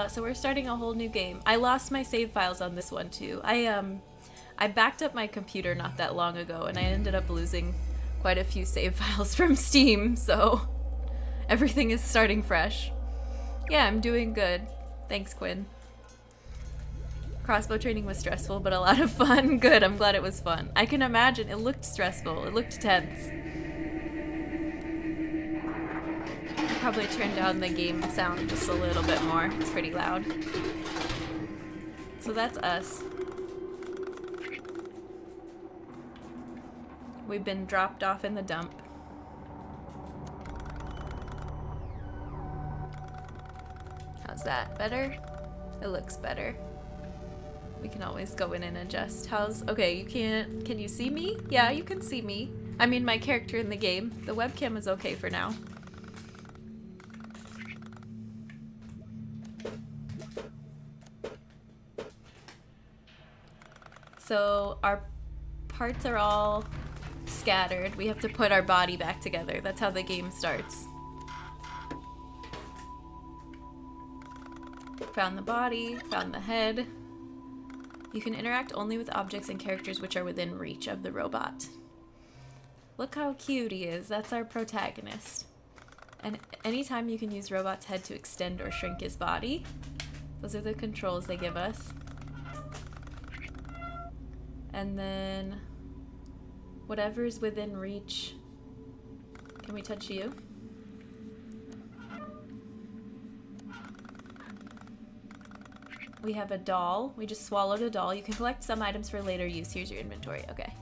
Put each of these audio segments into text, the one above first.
So we're starting a whole new game. I lost my save files on this one too. I backed up my computer not that long ago, and I ended up losing quite a few save files from Steam, so everything is starting fresh. Yeah, I'm doing good. Thanks, Quinn. Crossbow training was stressful, but a lot of fun. Good, I'm glad it was fun. I can imagine. It looked stressful. It looked tense. Probably turn down the game sound just a little bit more. It's pretty loud. So that's us. We've been dropped off in the dump. How's that? Better? It looks better. We can always go in and adjust. Okay, you can't, can you see me? Yeah, you can see me. I mean my character in the game. The webcam is okay for now. So our parts are all scattered. We have to put our body back together. That's how the game starts. Found the body, found the head. You can interact only with objects and characters which are within reach of the robot. Look how cute he is. That's our protagonist. And anytime you can use robot's head to extend or shrink his body. Those are the controls they give us. And then whatever's within reach. Can we touch you? We have a doll. We just swallowed a doll. You can collect some items for later use. Here's your inventory. Okay.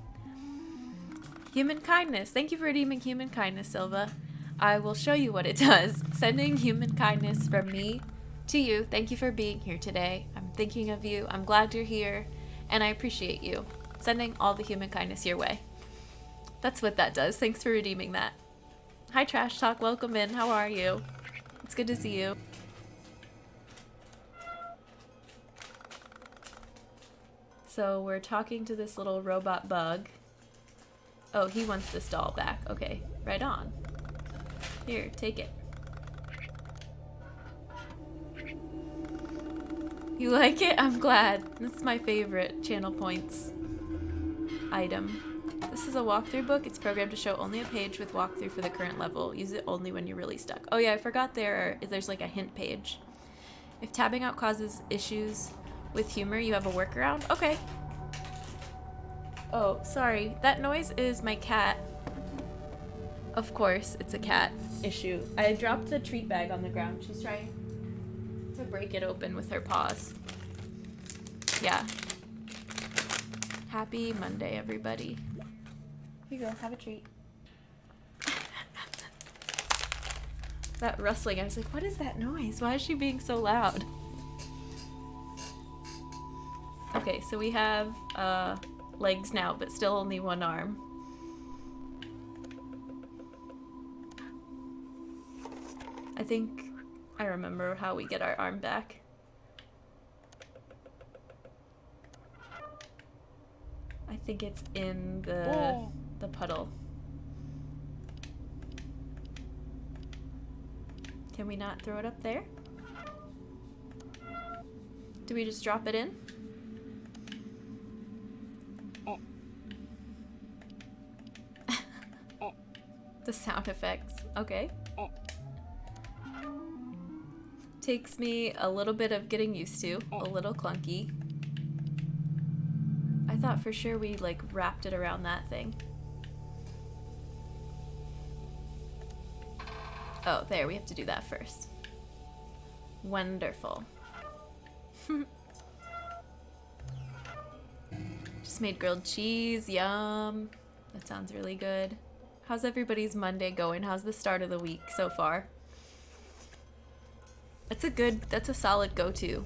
Human kindness. Thank you for redeeming human kindness, Silva. I will show you what it does. Sending human kindness from me to you. Thank you for being here today. I'm thinking of you. I'm glad you're here. And I appreciate you. Sending all the human kindness your way. That's what that does. Thanks for redeeming that. Hi, Trash Talk. Welcome in. How are you? It's good to see you. So we're talking to this little robot bug. Oh, he wants this doll back. Okay, right on. Here, take it. You like it? I'm glad. This is my favorite channel points item. This is a walkthrough book. It's programmed to show only a page with walkthrough for the current level. Use it only when you're really stuck. Oh yeah, I forgot there's like a hint page. If tabbing out causes issues with humor, you have a workaround? Okay. Oh, sorry. That noise is my cat. Of course, it's a cat issue. I dropped the treat bag on the ground. She's trying to break it open with her paws. Yeah. Happy Monday, everybody. Here you go. Have a treat. That rustling, I was like, what is that noise? Why is she being so loud? Okay, so we have legs now, but still only one arm. I think I remember how we get our arm back. I think it's in the puddle. Can we not throw it up there? Do we just drop it in? The sound effects. Okay. Takes me a little bit of getting used to. A little clunky. I thought for sure we like wrapped it around that thing. Oh, there. We have to do that first. Wonderful. Just made grilled cheese. Yum. That sounds really good. How's everybody's Monday going? How's the start of the week so far? That's a solid go-to.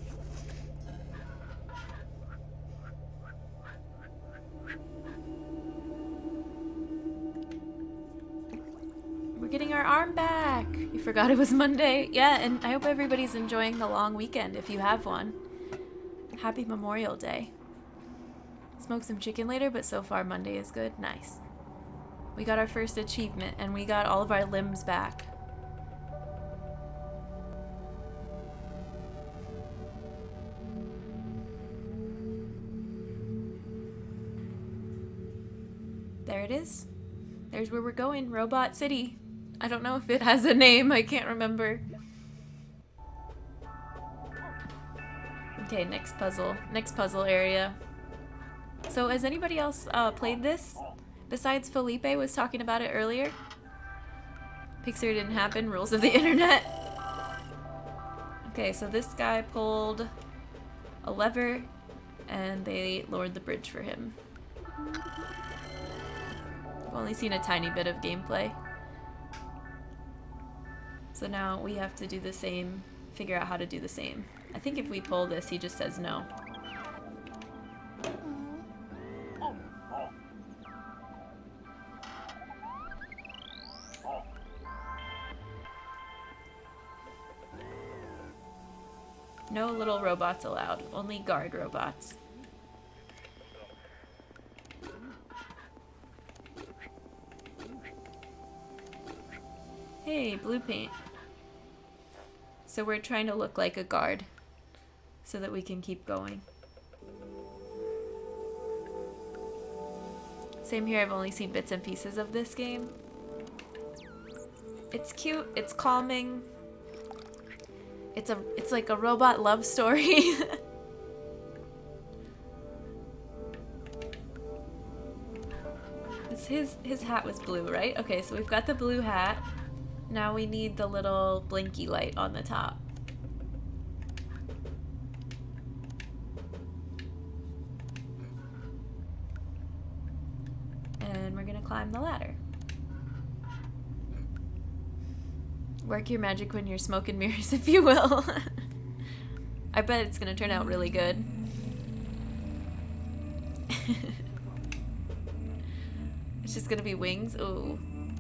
We're getting our arm back. You forgot it was Monday? Yeah, and I hope everybody's enjoying the long weekend if you have one. Happy Memorial Day. Smoke some chicken later, but so far Monday is good. Nice. We got our first achievement, and we got all of our limbs back. There it is. There's where we're going. Robot City. I don't know if it has a name. I can't remember. Okay, next puzzle. Next puzzle area. So has anybody else played this? Besides Felipe was talking about it earlier. Pixar didn't happen. Rules of the internet. Okay, so this guy pulled a lever and they lowered the bridge for him. I've only seen a tiny bit of gameplay. So now we have to do the same, figure out how to do the same. I think if we pull this, he just says no. No little robots allowed, only guard robots. Hey, blue paint. So we're trying to look like a guard so that we can keep going. Same here, I've only seen bits and pieces of this game. It's cute, it's calming. It's like a robot love story. His hat was blue, right? Okay, so we've got the blue hat. Now we need the little blinky light on the top. And we're gonna climb the ladder. Work your magic when you're smoke and mirrors, if you will. I bet it's gonna turn out really good. It's just gonna be wings. Ooh,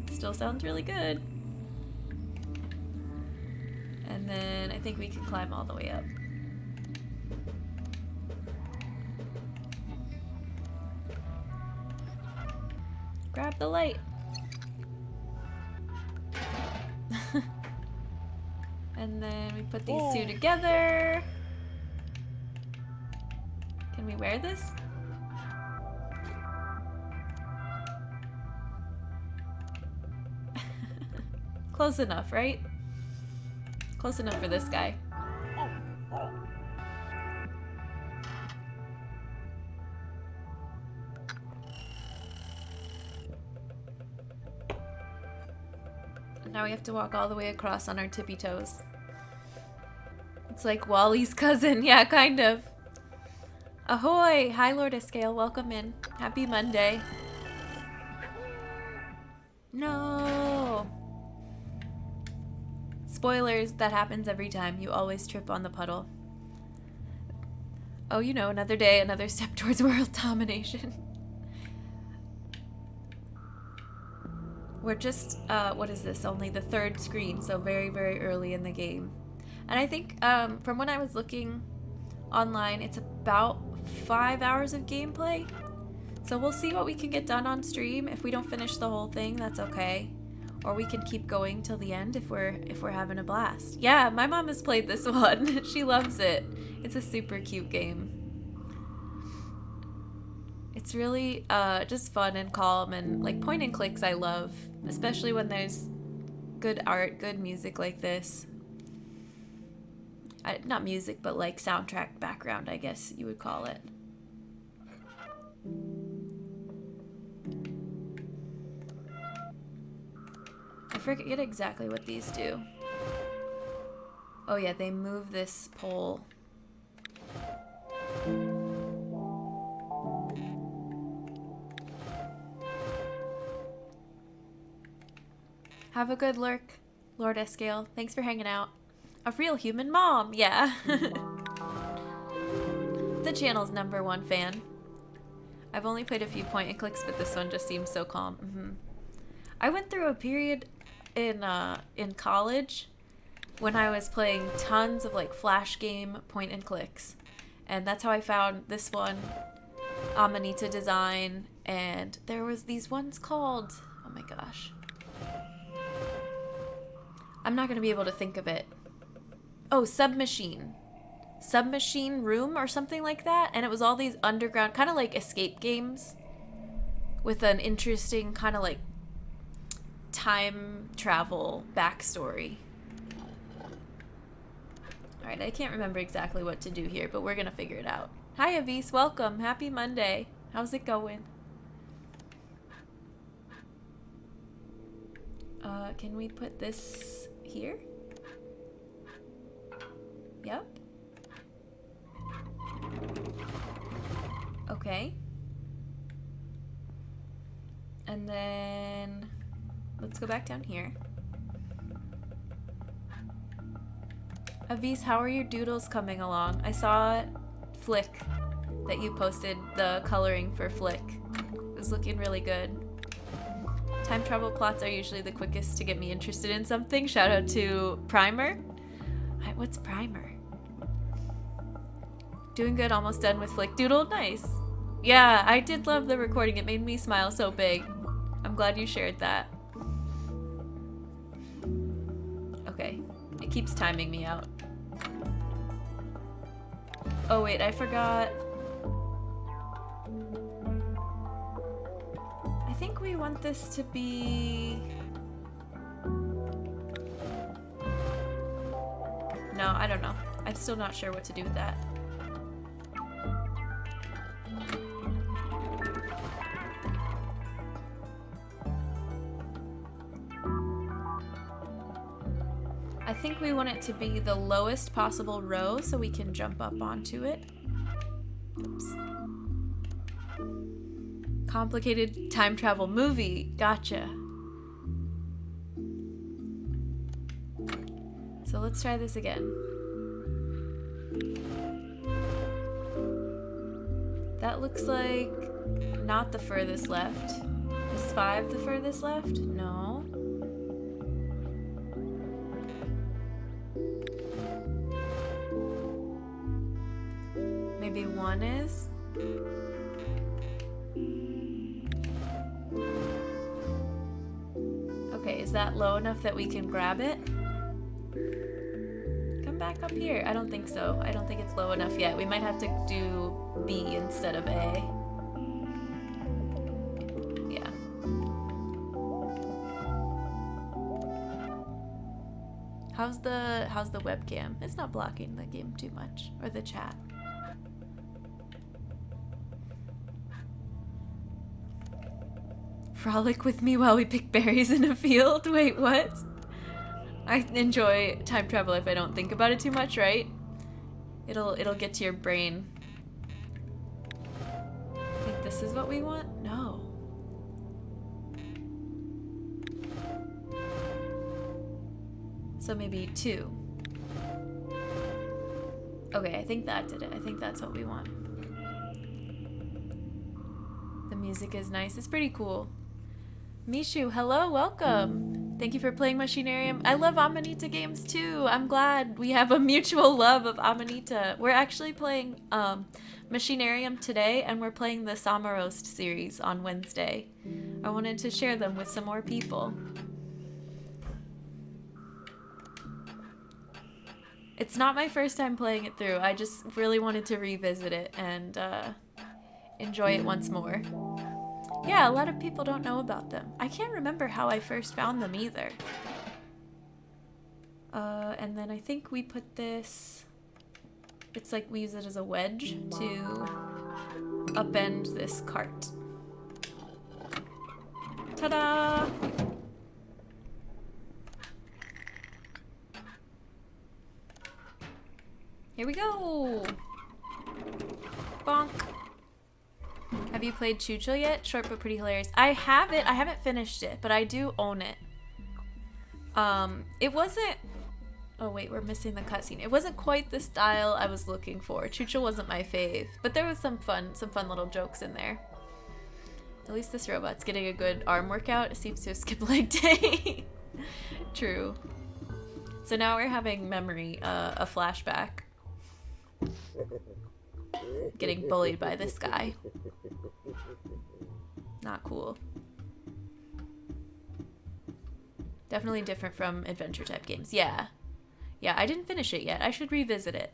still sounds really good. And then I think we can climb all the way up. Grab the light. And then we put these two together. Can we wear this? Close enough, right? Close enough for this guy. Now we have to walk all the way across on our tippy toes. It's like Wally's cousin. Yeah, kind of. Ahoy! Hi, Lord Escale. Welcome in. Happy Monday. No! Spoilers, that happens every time. You always trip on the puddle. Oh, you know, another day, another step towards world domination. We're just, what is this? Only the third screen, so very, very early in the game. And I think, from when I was looking online, it's about 5 hours of gameplay. So we'll see what we can get done on stream. If we don't finish the whole thing, that's okay. Or we can keep going till the end if we're having a blast. Yeah, my mom has played this one. She loves it. It's a super cute game. It's really just fun and calm, and like point and clicks I love, especially when there's good art, good music like this. Not music, but like soundtrack background, I guess you would call it. I forget exactly what these do. Oh yeah, they move this pole. Have a good lurk, Lord Escale. Thanks for hanging out. A real human mom, yeah. The channel's #1 fan. I've only played a few point and clicks, but this one just seems so calm. I went through a period in college when I was playing tons of like flash game point and clicks, and that's how I found this one, Amanitadesign, and there was these ones called, oh my gosh, I'm not gonna be able to think of it. Oh, Submachine Room or something like that, and it was all these underground, kind of like escape games, with an interesting kind of like time travel backstory. Alright, I can't remember exactly what to do here, but we're gonna figure it out. Hi Avis, welcome. Happy Monday. How's it going? Can we put this here? Yep. Okay. And then let's go back down here. Avis, how are your doodles coming along? I saw Flick that you posted the coloring for Flick. It was looking really good. Time travel plots are usually the quickest to get me interested in something. Shout out to Primer. What's Primer? Doing good, almost done with Flick Doodle. Nice. Yeah, I did love the recording. It made me smile so big. I'm glad you shared that. Okay, it keeps timing me out. Oh wait, I forgot. I think we want this to be... No, I don't know. I'm still not sure what to do with that. I think we want it to be the lowest possible row so we can jump up onto it. Oops. Complicated time travel movie. Gotcha. So let's try this again. That looks like not the furthest left. Is 5 the furthest left? No. Maybe 1 is? Okay, is that low enough that we can grab it? Come back up here. I don't think so. I don't think it's low enough yet. We might have to do B instead of A. Yeah. How's the webcam? It's not blocking the game too much, or the chat. Frolic with me while we pick berries in a field? Wait, what? I enjoy time travel if I don't think about it too much, right? It'll get to your brain. I think this is what we want? No. So maybe 2. Okay, I think that did it. I think that's what we want. The music is nice. It's pretty cool. Mishu, hello, welcome. Thank you for playing Machinarium. I love Amanita games too. I'm glad we have a mutual love of Amanita. We're actually playing Machinarium today, and we're playing the Samarost series on Wednesday. I wanted to share them with some more people. It's not my first time playing it through. I just really wanted to revisit it and enjoy it once more. Yeah, a lot of people don't know about them. I can't remember how I first found them either. And then I think we put this... It's like we use it as a wedge to upend this cart. Ta-da! Here we go! Bonk! Have you played Chucho yet? Short but pretty hilarious. I have it. I haven't finished it, but I do own it. It wasn't... Oh wait, we're missing the cutscene. It wasn't quite the style I was looking for. Chucho wasn't my fave, but there was some fun little jokes in there. At least this robot's getting a good arm workout. It seems to have skipped leg day. True. So now we're having memory, a flashback. Getting bullied by this guy. Not cool. Definitely different from adventure type games. Yeah. Yeah, I didn't finish it yet. I should revisit it.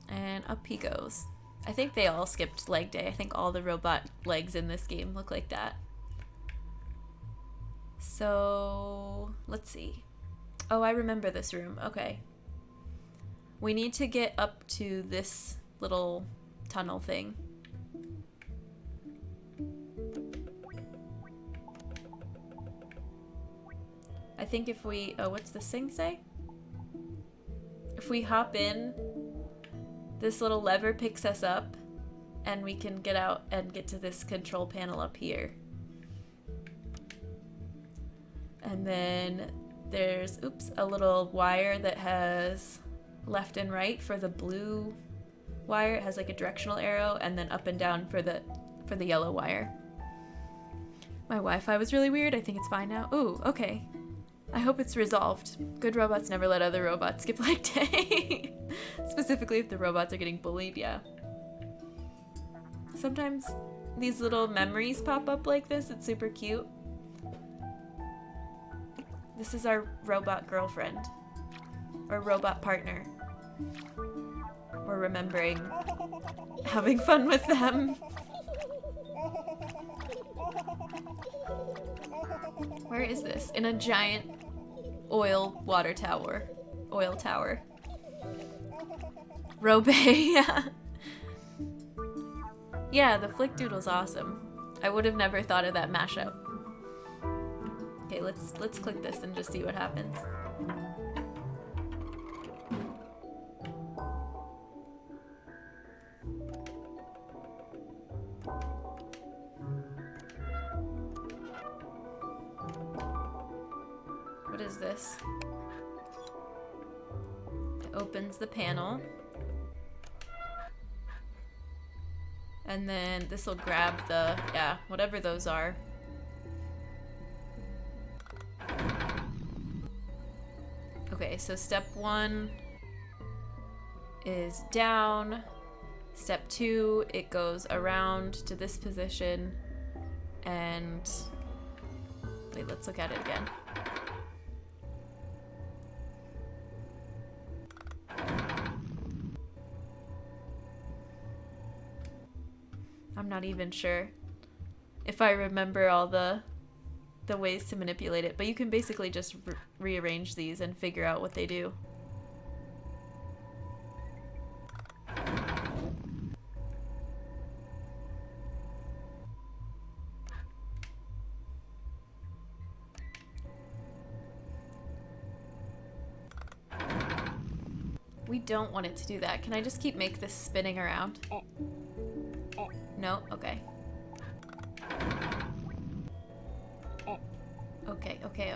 And up he goes. I think they all skipped leg day. I think all the robot legs in this game look like that. So, let's see. Oh, I remember this room. Okay. We need to get up to this little tunnel thing. I think if we... Oh, what's this thing say? If we hop in, this little lever picks us up, and we can get out and get to this control panel up here. And then there's, oops, a little wire that has left and right for the blue wire. It has like a directional arrow, and then up and down for the yellow wire. My Wi-Fi was really weird. I think it's fine now. Ooh, okay. I hope it's resolved. Good robots never let other robots skip leg day. Specifically if the robots are getting bullied, yeah. Sometimes these little memories pop up like this. It's super cute. This is our robot girlfriend. Or robot partner. We're remembering having fun with them. Where is this? In a giant oil tower. Robey, yeah. Yeah, the Flick Doodle's awesome. I would have never thought of that mashup. Okay, let's click this and just see what happens. What is this? It opens the panel. And then this will grab the, yeah, whatever those are. Okay, so step 1 is down. Step 2, it goes around to this position. And wait, let's look at it again. I'm not even sure if I remember all the ways to manipulate it, but you can basically just rearrange these and figure out what they do. We don't want it to do that. Can I just keep make this spinning around? No? Okay.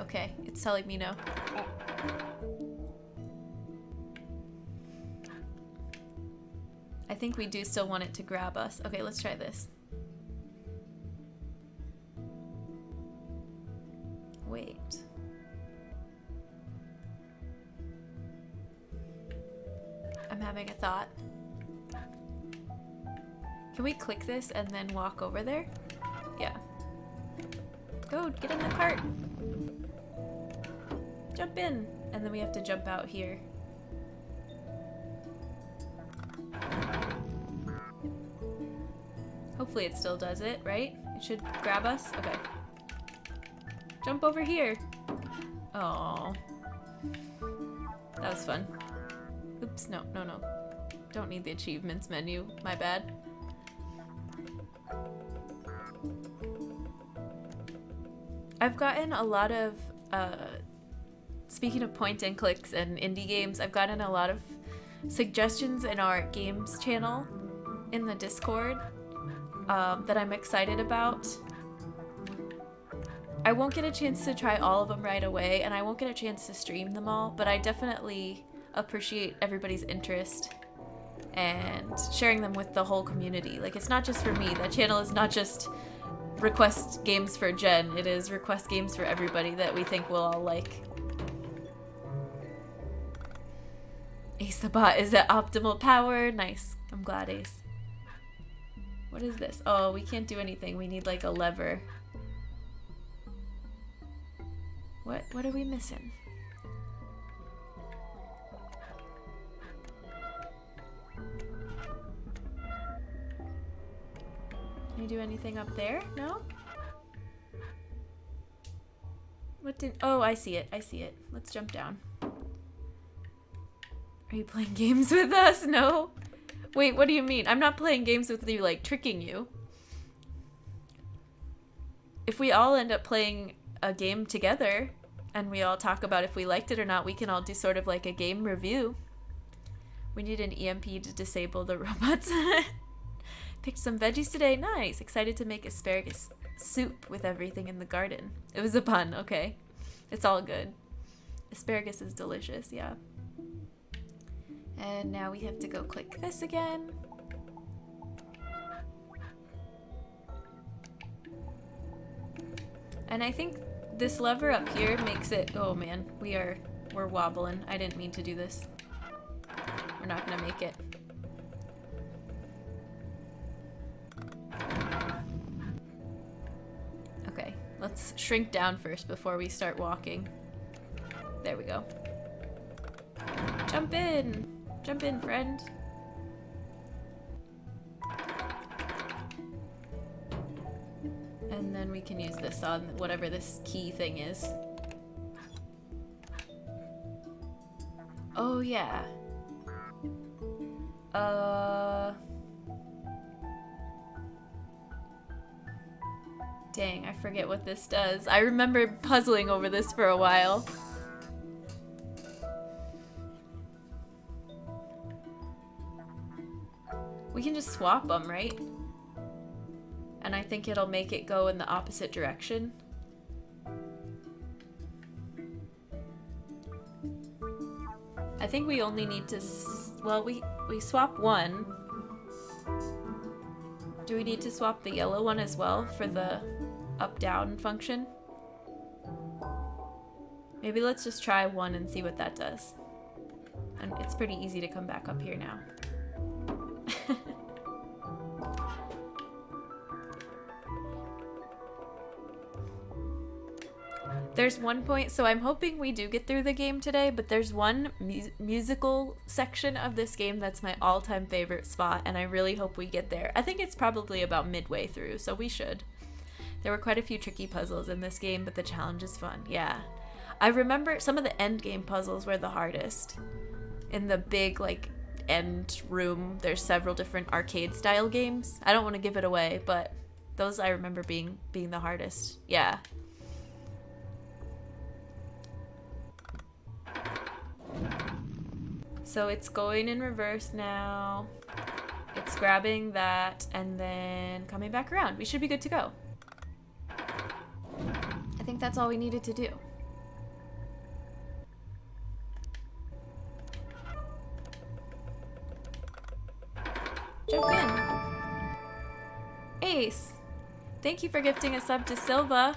Okay. It's telling me no. I think we do still want it to grab us. Okay, let's try this. Wait. I'm having a thought. Can we click this and then walk over there? Yeah. Go, get in the cart. Jump in. And then we have to jump out here. Hopefully it still does it, right? It should grab us? Okay. Jump over here. Oh, that was fun. Oops, no. Don't need the achievements menu. My bad. I've gotten a lot of, speaking of point and clicks and indie games, I've gotten a lot of suggestions in our games channel in the Discord that I'm excited about. I won't get a chance to try all of them right away, and I won't get a chance to stream them all, but I definitely appreciate everybody's interest and sharing them with the whole community. Like, it's not just for me. That channel is not just request games for Jen. It is request games for everybody that we think we'll all like. Ace the bot is at optimal power. Nice. I'm glad, Ace. What is this? Oh, we can't do anything. We need like a lever. What are we missing? Can we do anything up there? No? What did... Oh, I see it. I see it. Let's jump down. Are you playing games with us? No? Wait, what do you mean? I'm not playing games with you, like, tricking you. If we all end up playing a game together, and we all talk about if we liked it or not, we can all do sort of like a game review. We need an EMP to disable the robots. Picked some veggies today. Nice. Excited to make asparagus soup with everything in the garden. It was a pun, okay. It's all good. Asparagus is delicious, yeah. And now we have to go click this again. And I think this lever up here makes it... Oh man, we're wobbling. I didn't mean to do this. We're not gonna make it. Okay, let's shrink down first before we start walking. There we go. Jump in! Jump in, friend. And then we can use this on whatever this key thing is. Oh, yeah. Dang, I forget what this does. I remember puzzling over this for a while. We can just swap them, right? And I think it'll make it go in the opposite direction. I think we only need to... Well, we swap one. Do we need to swap the yellow one as well for the up-down function? Maybe let's just try one and see what that does. And it's pretty easy to come back up here now. There's one point, so I'm hoping we do get through the game today, but there's one musical section of this game that's my all-time favorite spot, and I really hope we get there. I think it's probably about midway through, so we should. There were quite a few tricky puzzles in this game, but the challenge is fun. Yeah. I remember some of the end game puzzles were the hardest. In the big, like, end room, there's several different arcade-style games. I don't want to give it away, but those I remember being the hardest. Yeah. So it's going in reverse now. It's grabbing that and then coming back around. We should be good to go. I think that's all we needed to do. Jump in. Ace, thank you for gifting a sub to Silva.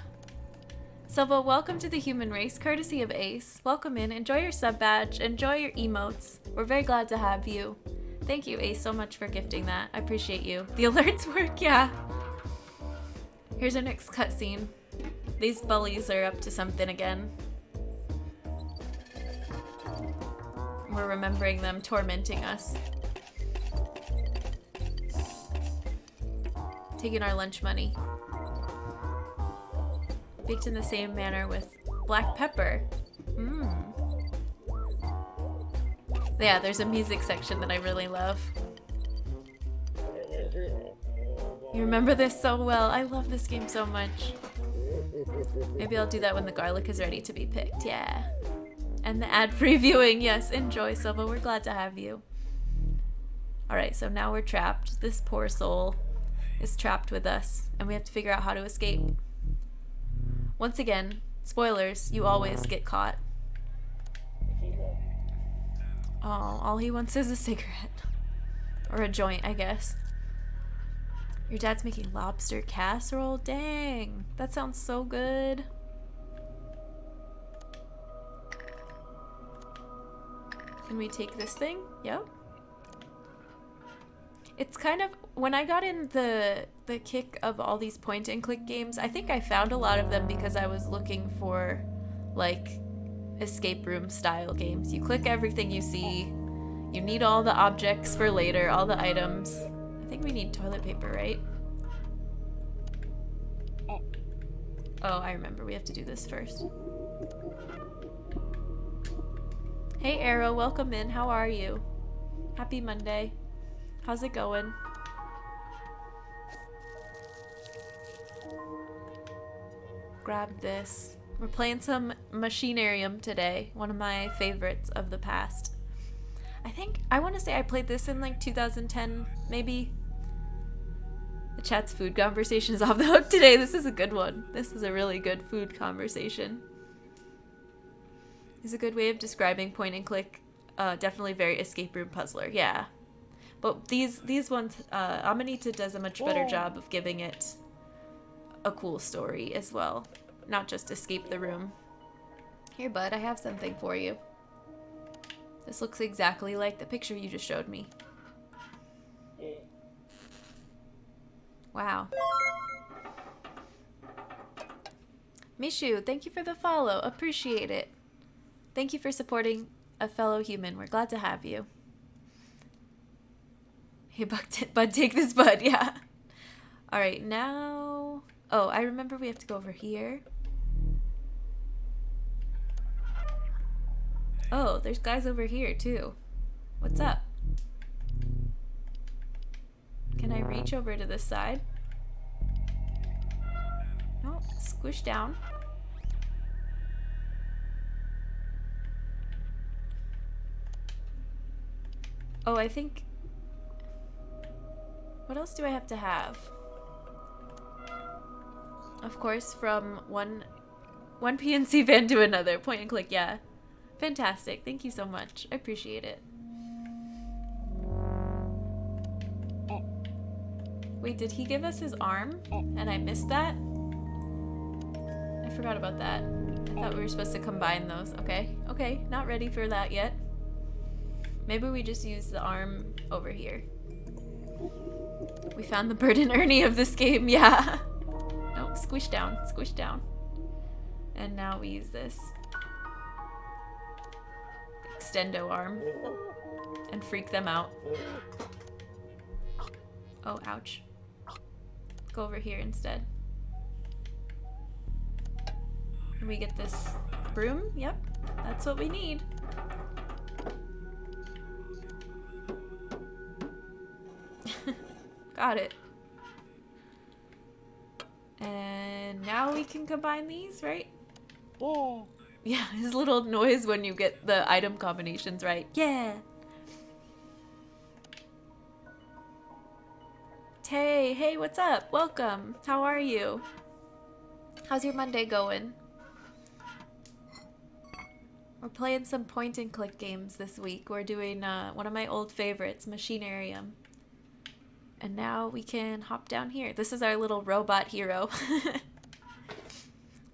Silva, welcome to the human race, courtesy of Ace. Welcome in, enjoy your sub badge, enjoy your emotes. We're very glad to have you. Thank you, Ace, so much for gifting that. I appreciate you. The alerts work, yeah. Here's our next cutscene. These bullies are up to something again. We're remembering them tormenting us. Taking our lunch money. Baked in the same manner with black pepper. Yeah, there's a music section that I really love. You remember this so well. I love this game so much. Maybe I'll do that when the garlic is ready to be picked. Yeah. And the ad-free viewing. Yes, enjoy, Silva. We're glad to have you. Alright, so now we're trapped. This poor soul is trapped with us, and we have to figure out how to escape. Once again, spoilers, you always get caught. Oh, all he wants is a cigarette. Or a joint, I guess. Your dad's making lobster casserole? Dang, that sounds so good. Can we take this thing? Yep. It's kind of, when I got in the kick of all these point and click games, I think I found a lot of them because I was looking for like escape room style games. You click everything you see, you need all the objects for later, all the items. I think we need toilet paper, right? Oh, I remember. We have to do this first. Hey, Arrow. Welcome in. How are you? Happy Monday. How's it going? Grab this. We're playing some Machinarium today. One of my favorites of the past. I want to say I played this in like 2010, maybe. The chat's food conversation is off the hook today. This is a good one. This is a really good food conversation. It's a good way of describing point and click. Definitely very escape room puzzler. Yeah. But these ones, Amanita does a much better job of giving it a cool story as well. Not just escape the room. Here, bud, I have something for you. This looks exactly like the picture you just showed me. Wow. Mishu, thank you for the follow. Appreciate it. Thank you for supporting a fellow human. We're glad to have you. Hey, bud, take this, bud. Yeah. All right, now... Oh, I remember we have to go over here. Oh, there's guys over here, too. What's up? Can I reach over to this side? No, squish down. Oh, I think... What else do I have to have? Of course, from one PNC van to another. Point and click, yeah. Fantastic. Thank you so much. I appreciate it. Wait, did he give us his arm? And I missed that? I forgot about that. I thought we were supposed to combine those. Okay. Okay, not ready for that yet. Maybe we just use the arm over here. We found the Bert and Ernie of this game, yeah. No, squish down, squish down. And now we use this extendo arm and freak them out. Oh, ouch. Go over here instead. And we get this broom. Yep, that's what we need. Got it. And now we can combine these, right? Oh. Yeah, his little noise when you get the item combinations right. Yeah. Tay, hey, what's up? Welcome. How are you? How's your Monday going? We're playing some point and click games this week. We're doing one of my old favorites, Machinarium. And now we can hop down here. This is our little robot hero.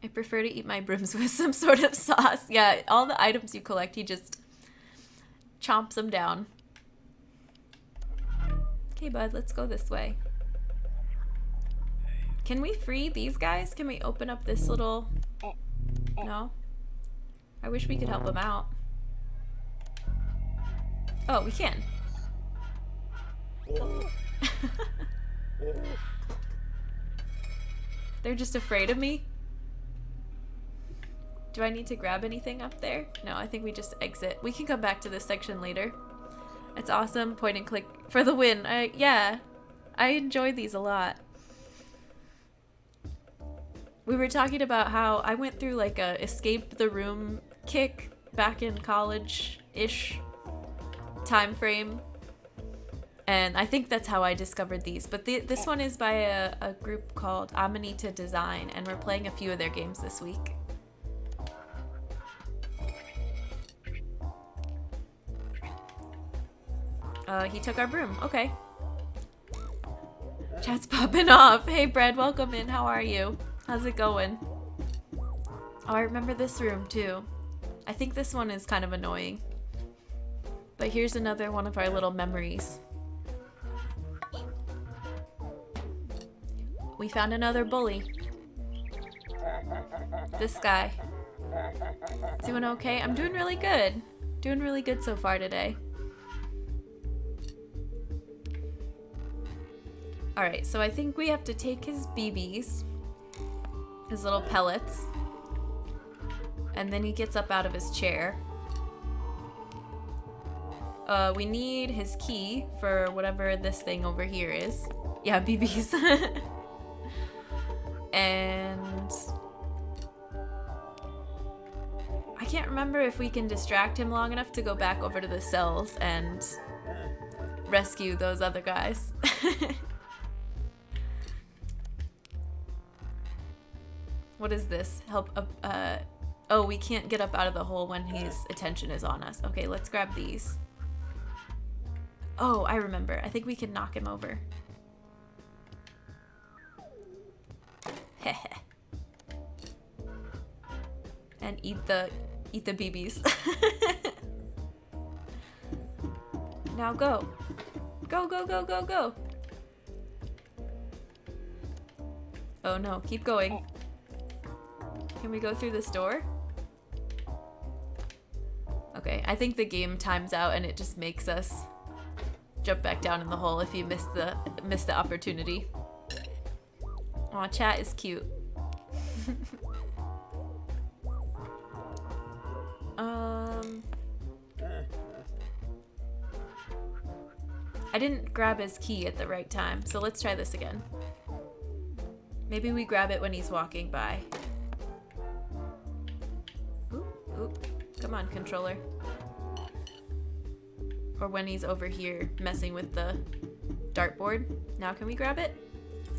I prefer to eat my brooms with some sort of sauce. Yeah, all the items you collect, he just chomps them down. Okay, bud, let's go this way. Can we free these guys? Can we open up this little... No? I wish we could help them out. Oh, we can. They're just afraid of me? Do I need to grab anything up there? No, I think we just exit. We can come back to this section later. It's awesome. Point and click for the win. Yeah, I enjoy these a lot. We were talking about how I went through like a escape the room kick back in college-ish time frame. And I think that's how I discovered these. But this one is by a group called Amanitadesign, and we're playing a few of their games this week. He took our broom. Okay. Chat's popping off. Hey, Brad, welcome in. How are you? How's it going? Oh, I remember this room, too. I think this one is kind of annoying. But here's another one of our little memories. We found another bully. This guy. Doing okay? I'm doing really good. Doing really good so far today. Alright, so I think we have to take his BBs. his little pellets. And then he gets up out of his chair. We need his key for whatever this thing over here is. Yeah, BBs. And I can't remember if we can distract him long enough to go back over to the cells and rescue those other guys. What is this? Help up, oh, we can't get up out of the hole when his attention is on us. Okay, let's grab these. Oh, I remember. I think we can knock him over. Heh. And eat the BBs. Now go. Go, go, go, go, go. Oh no, keep going. Can we go through this door? Okay, I think the game times out and it just makes us jump back down in the hole if you miss the opportunity. Aw, chat is cute. I didn't grab his key at the right time, so let's try this again. Maybe we grab it when he's walking by. Oop. Come on, controller. Or when he's over here messing with the dartboard. Now can we grab it?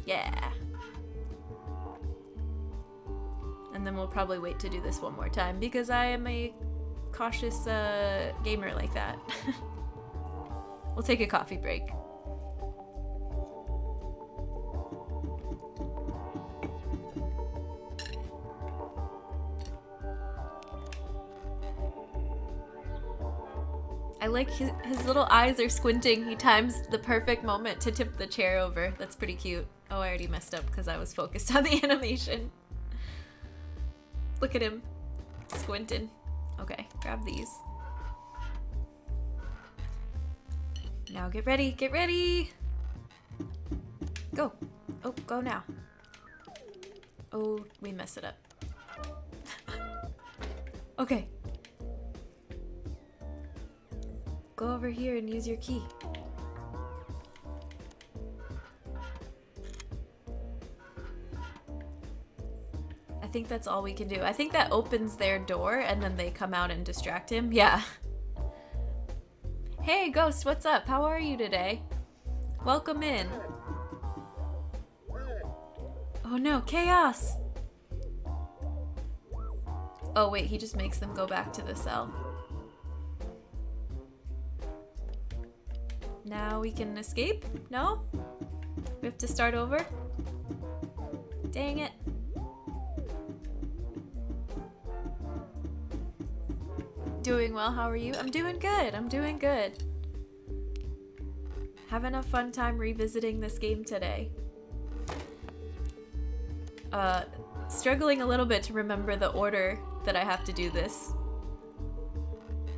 Yeah. And then we'll probably wait to do this one more time because I am a cautious gamer like that. We'll take a coffee break. I like his little eyes are squinting. He times the perfect moment to tip the chair over. That's pretty cute. Oh, I already messed up because I was focused on the animation. Look at him squinting. Okay, grab these. Now get ready, get ready! Go. Oh, go now. Oh, we messed it up. Okay. Go over here and use your key. I think that's all we can do. I think that opens their door and then they come out and distract him. Yeah. Hey, Ghost, what's up? How are you today? Welcome in. Oh no, chaos! Oh wait, he just makes them go back to the cell. Now we can escape? No? We have to start over? Dang it. Doing well, how are you? I'm doing good, I'm doing good. Having a fun time revisiting this game today. Struggling a little bit to remember the order that I have to do this.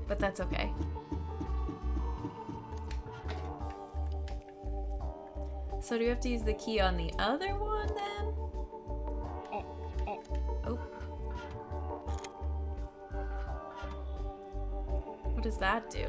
But that's okay. So do we have to use the key on the other one then? Oh. What does that do?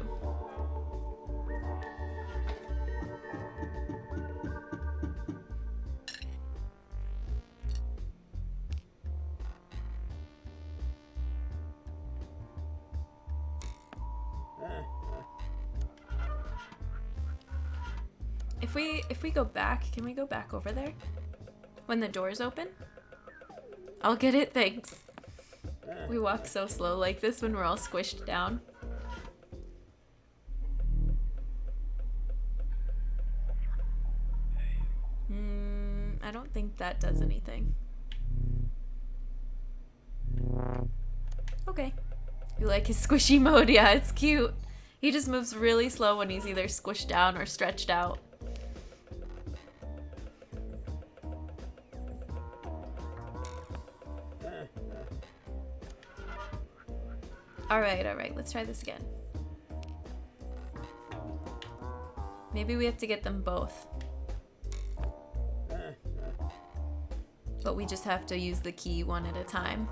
If we go back, can we go back over there? When the door's open? I'll get it, thanks. We walk so slow like this when we're all squished down. I don't think that does anything. Okay. You like his squishy mode? Yeah, it's cute. He just moves really slow when he's either squished down or stretched out. Alright, let's try this again. Maybe we have to get them both. But we just have to use the key one at a time.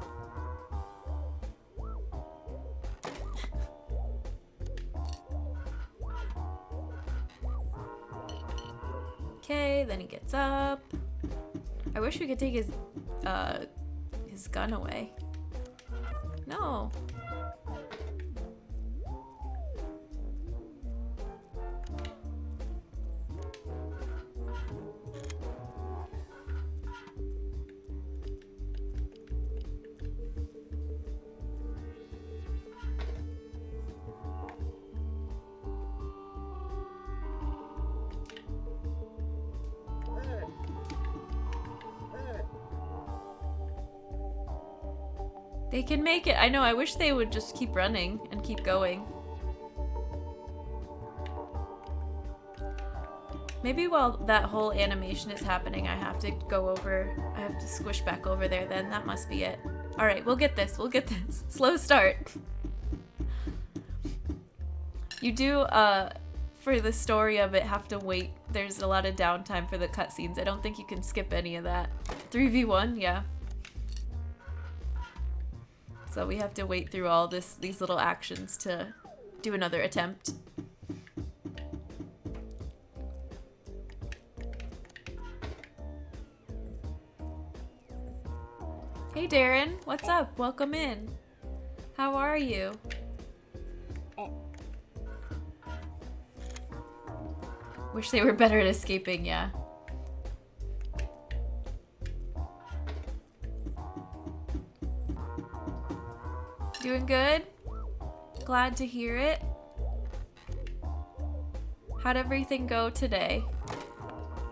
Okay, then he gets up. I wish we could take his gun away. No. They can make it. I know, I wish they would just keep running and keep going. Maybe while that whole animation is happening, I have to go over, I have to squish back over there then. That must be it. All right, we'll get this, we'll get this. Slow start. You do, for the story of it, have to wait. There's a lot of downtime for the cutscenes. I don't think you can skip any of that. 3v1, yeah. So we have to wait through all these little actions to do another attempt. Hey Darren, what's up? Welcome in. How are you? Wish they were better at escaping, yeah. Doing good? Glad to hear it. How'd everything go today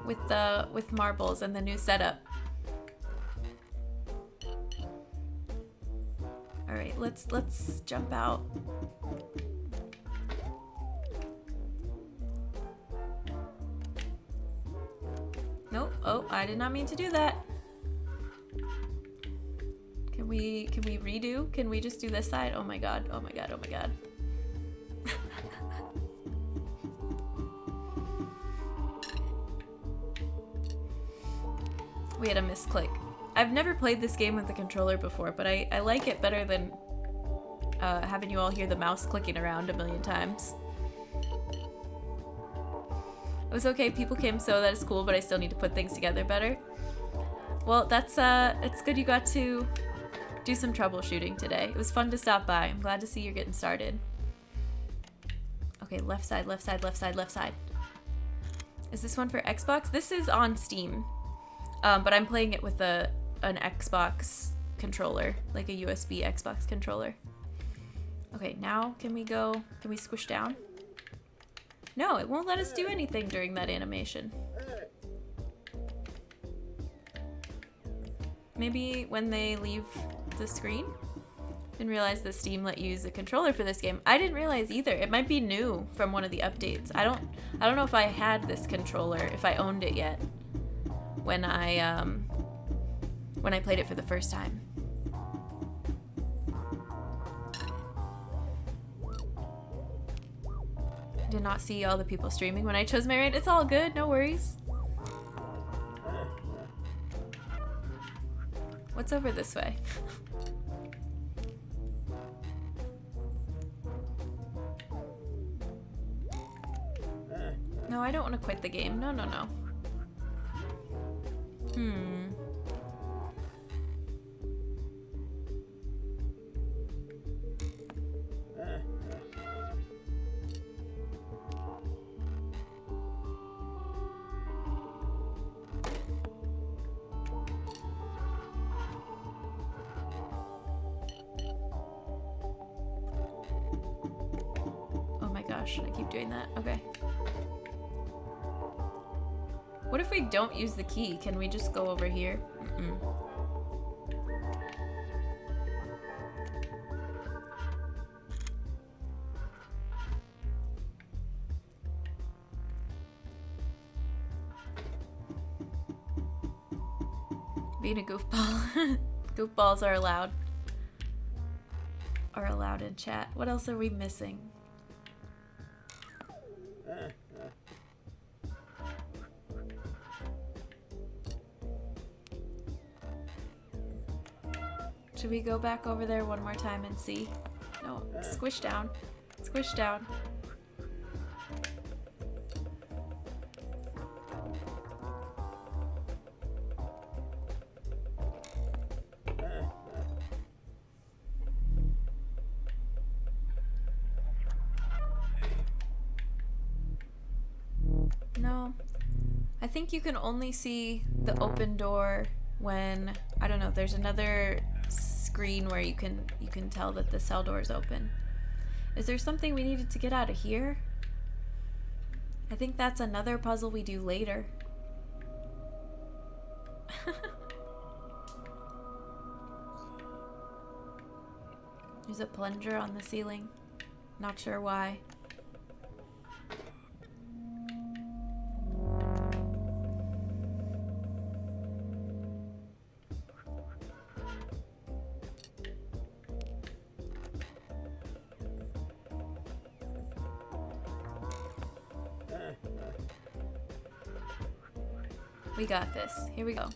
with marbles and the new setup? All right, let's jump out. Nope. Oh, I did not mean to do that. Can we redo? Can we just do this side? Oh my god, oh my god, oh my god. We had a misclick. I've never played this game with the controller before, but I like it better than having you all hear the mouse clicking around a million times. It was okay, people came, so that is cool, but I still need to put things together better. Well, it's good you got to do some troubleshooting today. It was fun to stop by. I'm glad to see you're getting started. Okay, left side, left side, left side, left side. Is this one for Xbox? This is on Steam, but I'm playing it with an Xbox controller, like a USB Xbox controller. Okay, now can we squish down? No, it won't let us do anything during that animation. Maybe when they leave the screen? Didn't realize that Steam let you use a controller for this game. I didn't realize either. It might be new from one of the updates. I don't know if I had this controller, if I owned it yet when I played it for the first time. Did not see all the people streaming when I chose my raid. It's all good, no worries. What's over this way? No, I don't want to quit the game. No, no, no. I keep doing that. Okay. What if we don't use the key? Can we just go over here? Being a goofball. Goofballs are allowed. Are allowed in chat. What else are we missing? Should we go back over there one more time and see? No, squish down. Squish down. No. I think you can only see the open door when, I don't know, there's another screen where you can tell that the cell door is open. Is there something we needed to get out of here? I think that's another puzzle we do later. There's a plunger on the ceiling. Not sure why. We got this. Here we go.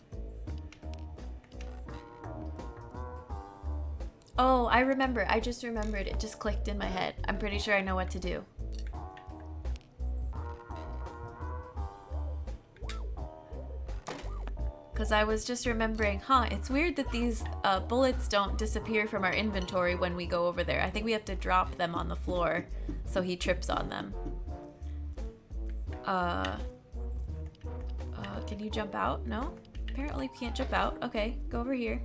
Oh, I remember. I just remembered. It just clicked in my head. I'm pretty sure I know what to do. Because I was just remembering, it's weird that these bullets don't disappear from our inventory when we go over there. I think we have to drop them on the floor so he trips on them. Can you jump out? No? Apparently we can't jump out. Okay, go over here.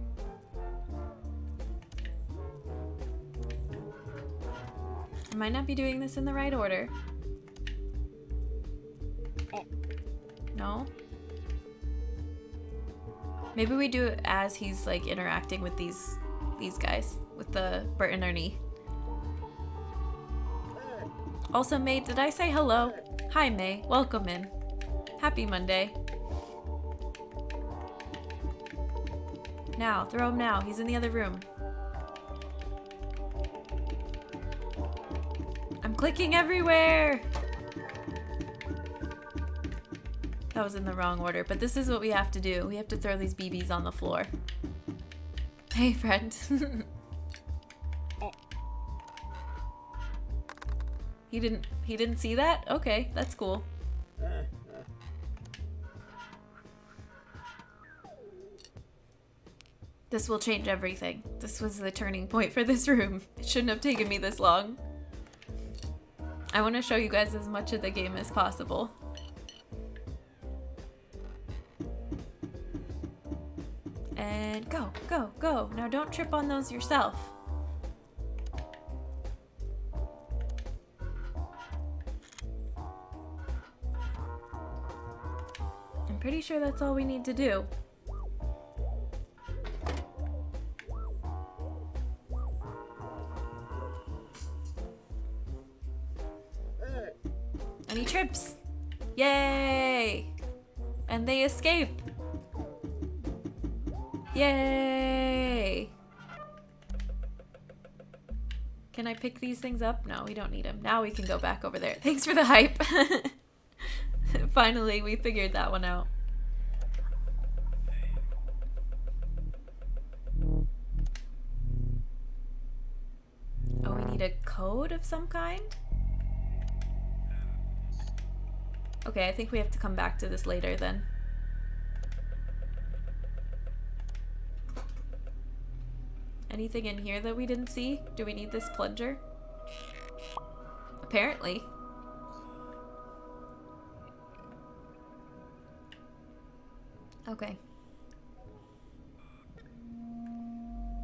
I might not be doing this in the right order. No? Maybe we do it as he's like interacting with these guys with the Bert and Ernie. Also, May, did I say hello? Hi, May. Welcome in. Happy Monday. Now, throw him now. He's in the other room. I'm clicking everywhere! That was in the wrong order, but this is what we have to do. We have to throw these BBs on the floor. Hey, friend. He didn't see that? Okay, that's cool. This will change everything. This was the turning point for this room. It shouldn't have taken me this long. I want to show you guys as much of the game as possible. And go, go, go. Now don't trip on those yourself. I'm pretty sure that's all we need to do. And he trips. Yay! And they escape. Yay! Can I pick these things up? No, we don't need them. Now we can go back over there. Thanks for the hype. Finally, we figured that one out. Oh, we need a code of some kind? Okay, I think we have to come back to this later then. Anything in here that we didn't see? Do we need this plunger? Apparently. Okay.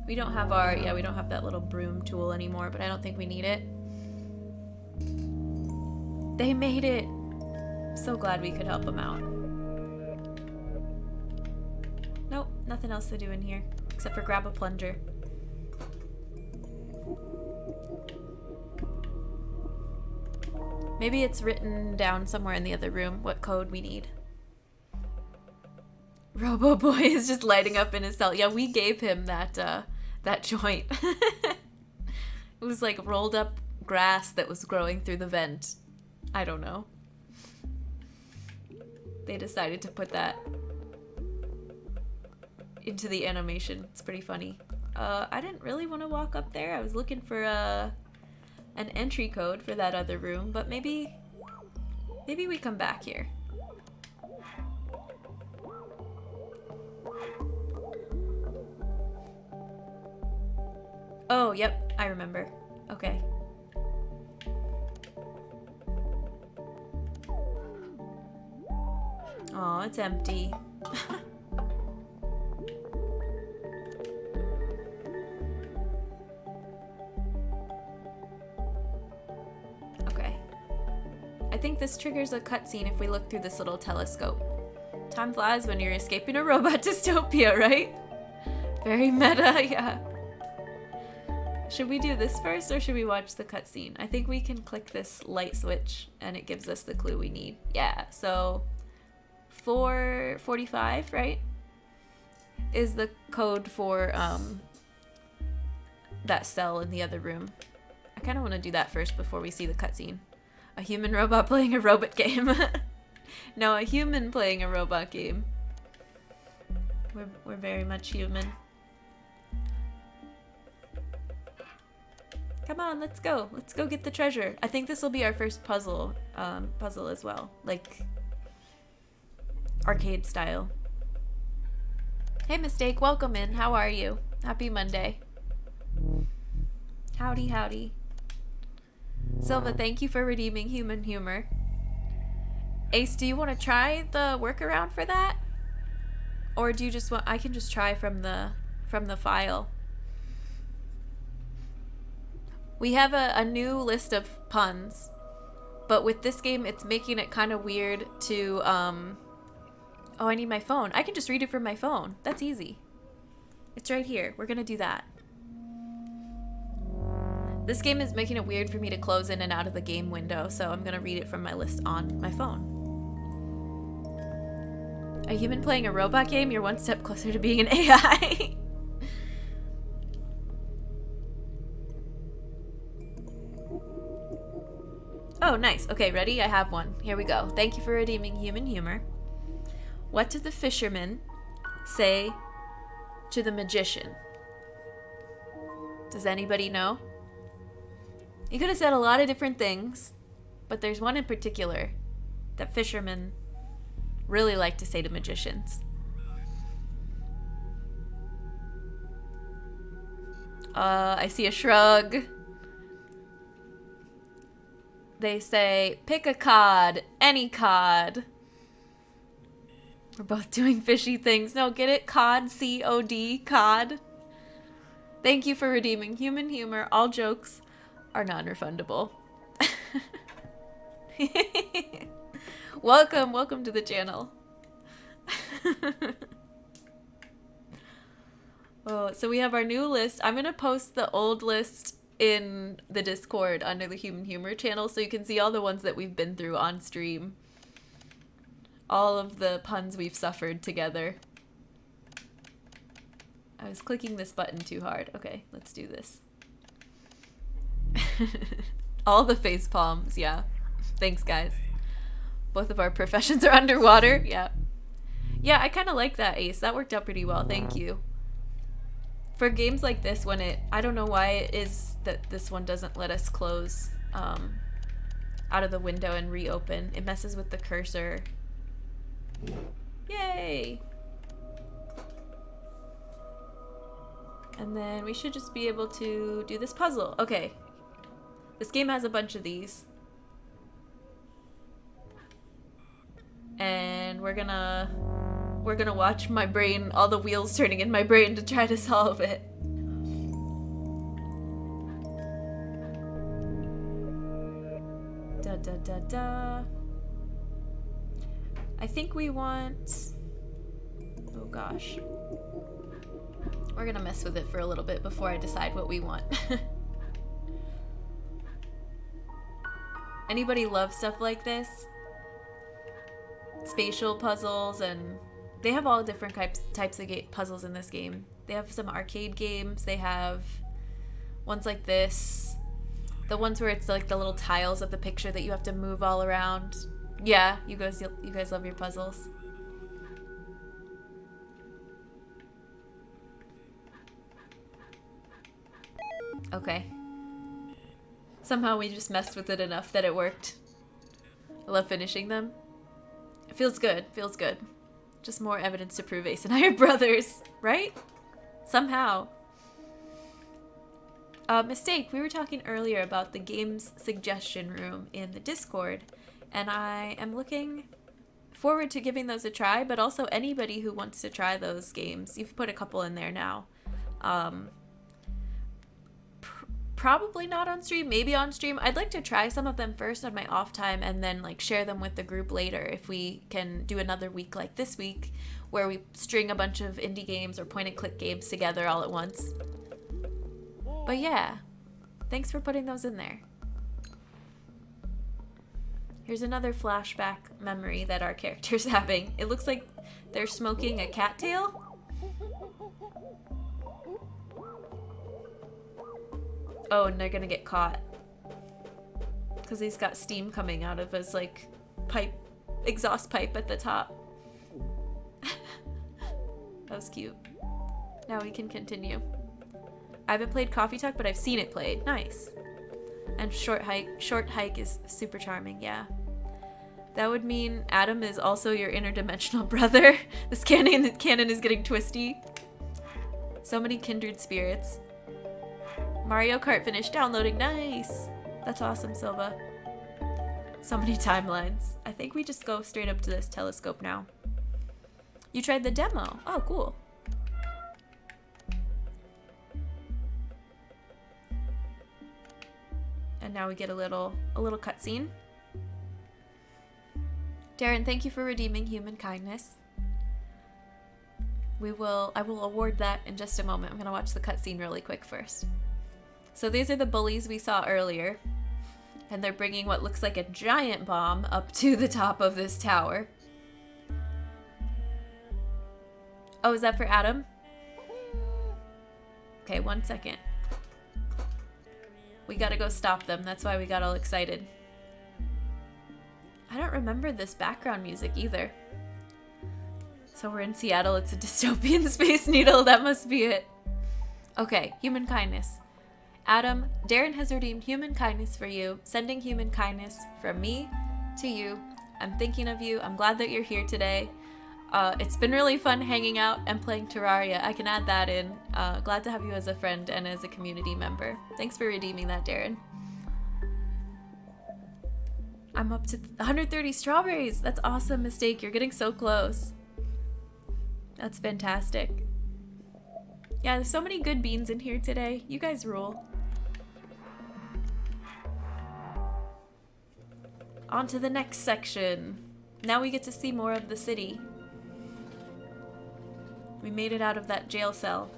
We don't have our, we don't have that little broom tool anymore, but I don't think we need it. They made it! So glad we could help them out. Nope, nothing else to do in here, except for grab a plunger. Maybe it's written down somewhere in the other room what code we need. Robo Boy is just lighting up in his cell. Yeah, we gave him that joint. It was like rolled up grass that was growing through the vent. I don't know. They decided to put that into the animation. It's pretty funny. I didn't really want to walk up there. I was looking for an entry code for that other room, but maybe we come back here. Oh, yep, I remember. Okay. Oh, it's empty. Okay. I think this triggers a cutscene if we look through this little telescope. Time flies when you're escaping a robot dystopia, right? Very meta, yeah. Should we do this first or should we watch the cutscene? I think we can click this light switch and it gives us the clue we need. Yeah, so 445, right? Is the code for that cell in the other room. I kind of want to do that first before we see the cutscene. A human robot playing a robot game. No, a human playing a robot game. We're very much human. Come on, let's go. Let's go get the treasure. I think this will be our first puzzle as well. Like, arcade style. Hey, Mistake, welcome in. How are you? Happy Monday. Howdy, howdy. Silva, thank you for redeeming human humor. Ace, do you want to try the workaround for that? Or do you just want... I can just try from the file. We have a new list of puns, but with this game, it's making it kind of weird to, Oh, I need my phone. I can just read it from my phone. That's easy. It's right here. We're gonna do that. This game is making it weird for me to close in and out of the game window, so I'm gonna read it from my list on my phone. A human playing a robot game? You're one step closer to being an AI. Oh, nice. Okay, ready? I have one. Here we go. Thank you for redeeming human humor. What did the fisherman say to the magician? Does anybody know? He could have said a lot of different things, but there's one in particular that fishermen really like to say to magicians. I see a shrug. They say, pick a cod, any cod. We're both doing fishy things. No, get it? Cod, C-O-D, cod. Thank you for redeeming human humor. All jokes are non-refundable. Welcome to the channel. Oh, so we have our new list. I'm gonna post the old list in the Discord under the Human Humor channel so you can see all the ones that we've been through on stream. All of the puns we've suffered together. I was clicking this button too hard. Okay, let's do this. All the face palms, yeah. Thanks, guys. Both of our professions are underwater. Yeah. Yeah, I kind of like that, Ace. That worked out pretty well. Thank you. For games like this, when I don't know why it is that this one doesn't let us close out of the window and reopen. It messes with the cursor. Yay! And then we should just be able to do this puzzle. Okay. This game has a bunch of these. And we're gonna watch my brain, all the wheels turning in my brain to try to solve it. Da da da da. I think we want... Oh gosh. We're gonna mess with it for a little bit before I decide what we want. Anybody love stuff like this? Spatial puzzles, and they have all different types of puzzles in this game. They have some arcade games. They have ones like this. The ones where it's like the little tiles of the picture that you have to move all around. Yeah, you guys love your puzzles. Okay. Somehow we just messed with it enough that it worked. I love finishing them. It feels good. Feels good. Just more evidence to prove Ace and I are brothers, right? Somehow. Mistake. We were talking earlier about the games suggestion room in the Discord, and I am looking forward to giving those a try, but also anybody who wants to try those games. You've put a couple in there now. Probably not on stream, maybe on stream. I'd like to try some of them first on my off time and then like share them with the group later if we can do another week like this week where we string a bunch of indie games or point and click games together all at once. But yeah, thanks for putting those in there. Here's another flashback memory that our character's having. It looks like they're smoking a cattail. Oh, and they're gonna get caught. Because he's got steam coming out of his, like, pipe, exhaust pipe at the top. That was cute. Now we can continue. I haven't played Coffee Talk, but I've seen it played. Nice. And Short Hike is super charming, yeah. That would mean Adam is also your interdimensional brother. This canon is getting twisty. So many kindred spirits. Mario Kart finished downloading. Nice. That's awesome, Silva. So many timelines. I think we just go straight up to this telescope now. You tried the demo. Oh, cool. And now we get a little cutscene. Darren, thank you for redeeming human kindness. I will award that in just a moment. I'm gonna watch the cutscene really quick first. So these are the bullies we saw earlier, and they're bringing what looks like a giant bomb up to the top of this tower. Oh, is that for Adam? Okay, 1 second. We gotta go stop them. That's why we got all excited. I don't remember this background music either. So we're in Seattle. It's a dystopian Space Needle. That must be it. Okay, human kindness. Adam, Darren has redeemed human kindness for you, sending human kindness from me to you. I'm thinking of you. I'm glad that you're here today. It's been really fun hanging out and playing Terraria. I can add that in. Glad to have you as a friend and as a community member. Thanks for redeeming that, Darren. I'm up to 130 strawberries. That's awesome, Mistake. You're getting so close. That's fantastic. Yeah, there's so many good beans in here today. You guys rule. On to the next section. Now we get to see more of the city. We made it out of that jail cell.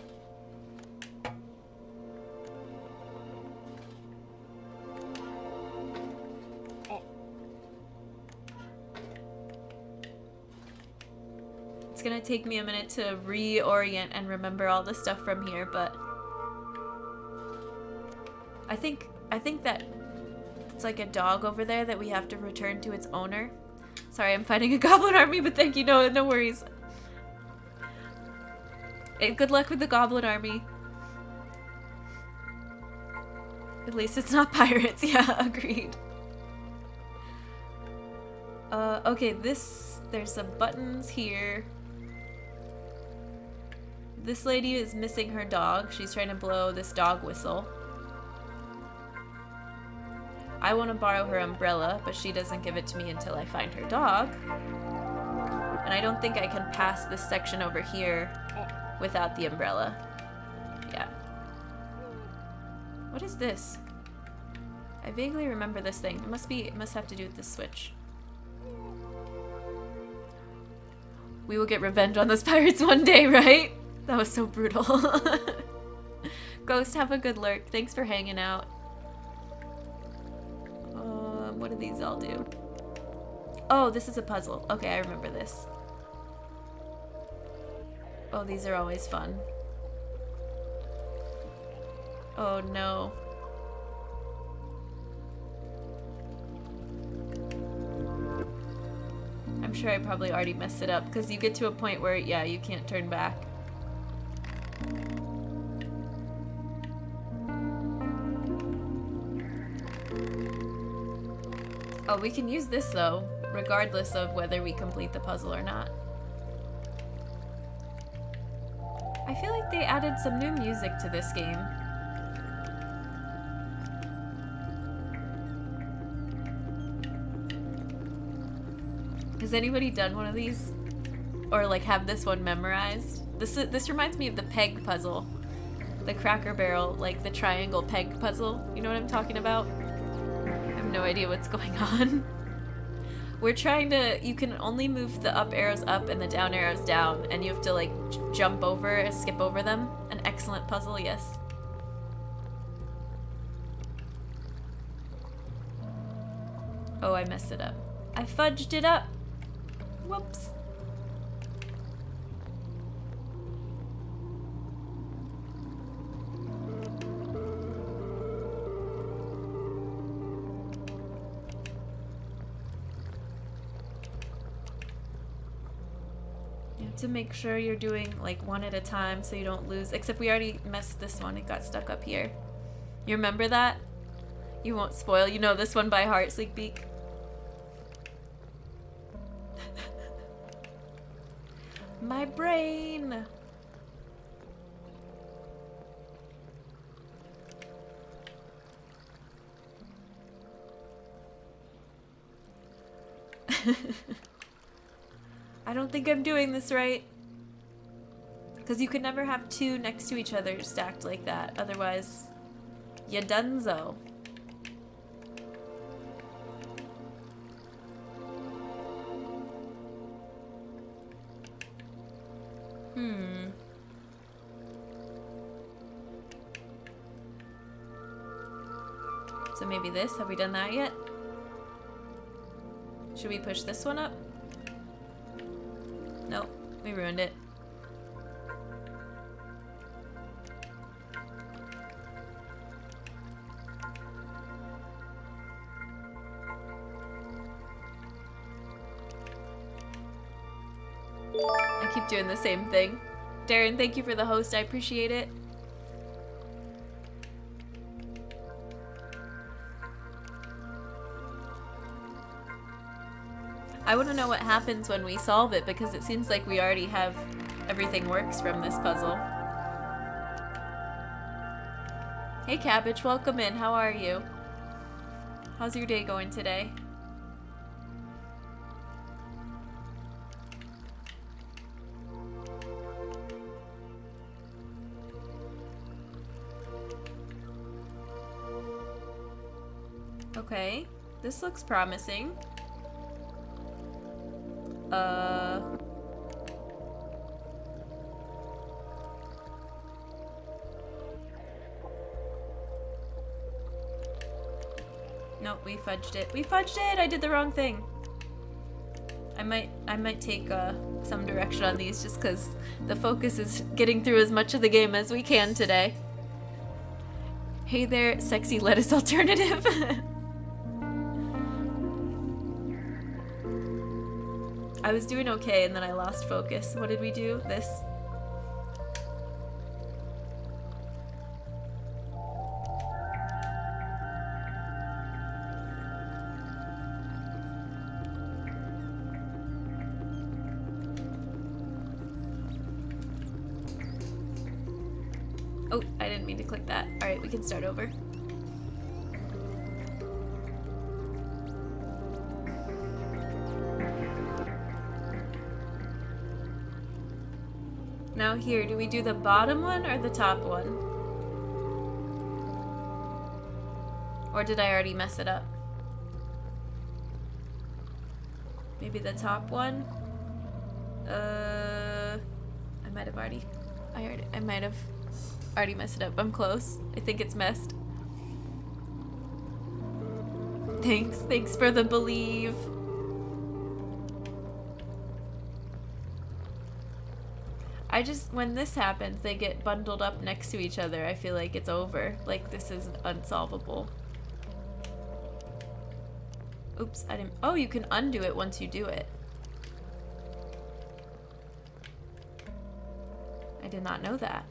It's gonna take me a minute to reorient and remember all the stuff from here, but I think that it's like a dog over there that we have to return to its owner. Sorry, I'm fighting a goblin army, but thank you, no worries. Hey, good luck with the goblin army. At least it's not pirates. Yeah, agreed. Okay, there's some buttons here. This lady is missing her dog. She's trying to blow this dog whistle. I want to borrow her umbrella, but she doesn't give it to me until I find her dog. And I don't think I can pass this section over here without the umbrella. Yeah. What is this? I vaguely remember this thing. It must have to do with this switch. We will get revenge on those pirates one day, right? That was so brutal. Ghost, have a good lurk. Thanks for hanging out. What do these all do? Oh, this is a puzzle. Okay, I remember this. Oh, these are always fun. Oh no. I'm sure I probably already messed it up because you get to a point where, yeah, you can't turn back. Oh, we can use this though, regardless of whether we complete the puzzle or not. I feel like they added some new music to this game. Has anybody done one of these? Or like have this one memorized? This reminds me of the peg puzzle. The Cracker Barrel, like the triangle peg puzzle. You know what I'm talking about? I have no idea what's going on. We're trying to, you can only move the up arrows up and the down arrows down, and you have to like jump over, skip over them. An excellent puzzle, yes. Oh, I messed it up. I fudged it up. Whoops. To make sure you're doing like one at a time so you don't lose. Except we already messed this one. It got stuck up here. You remember that? You won't spoil. You know this one by heart, Sleekbeak. My brain. I don't think I'm doing this right. Because you can never have two next to each other stacked like that. Otherwise, you donezo. So maybe this. Have we done that yet? Should we push this one up? Nope, we ruined it. I keep doing the same thing. Darren, thank you for the host. I appreciate it. I want to know what happens when we solve it, because it seems like we already have everything works from this puzzle. Hey Cabbage, welcome in. How are you? How's your day going today? Okay, this looks promising. Nope, we fudged it. We fudged it! I did the wrong thing. I might take some direction on these just because the focus is getting through as much of the game as we can today. Hey there, sexy lettuce alternative. I was doing okay and then I lost focus. What did we do? This? Oh, I didn't mean to click that. Alright, we can start over. Now here, do we do the bottom one or the top one? Or did I already mess it up? Maybe the top one? I might have already... I might have already messed it up. I'm close. I think it's messed. Thanks for the believe. I just, when this happens, they get bundled up next to each other. I feel like it's over. Like, this is unsolvable. Oops, I didn't... Oh, you can undo it once you do it. I did not know that.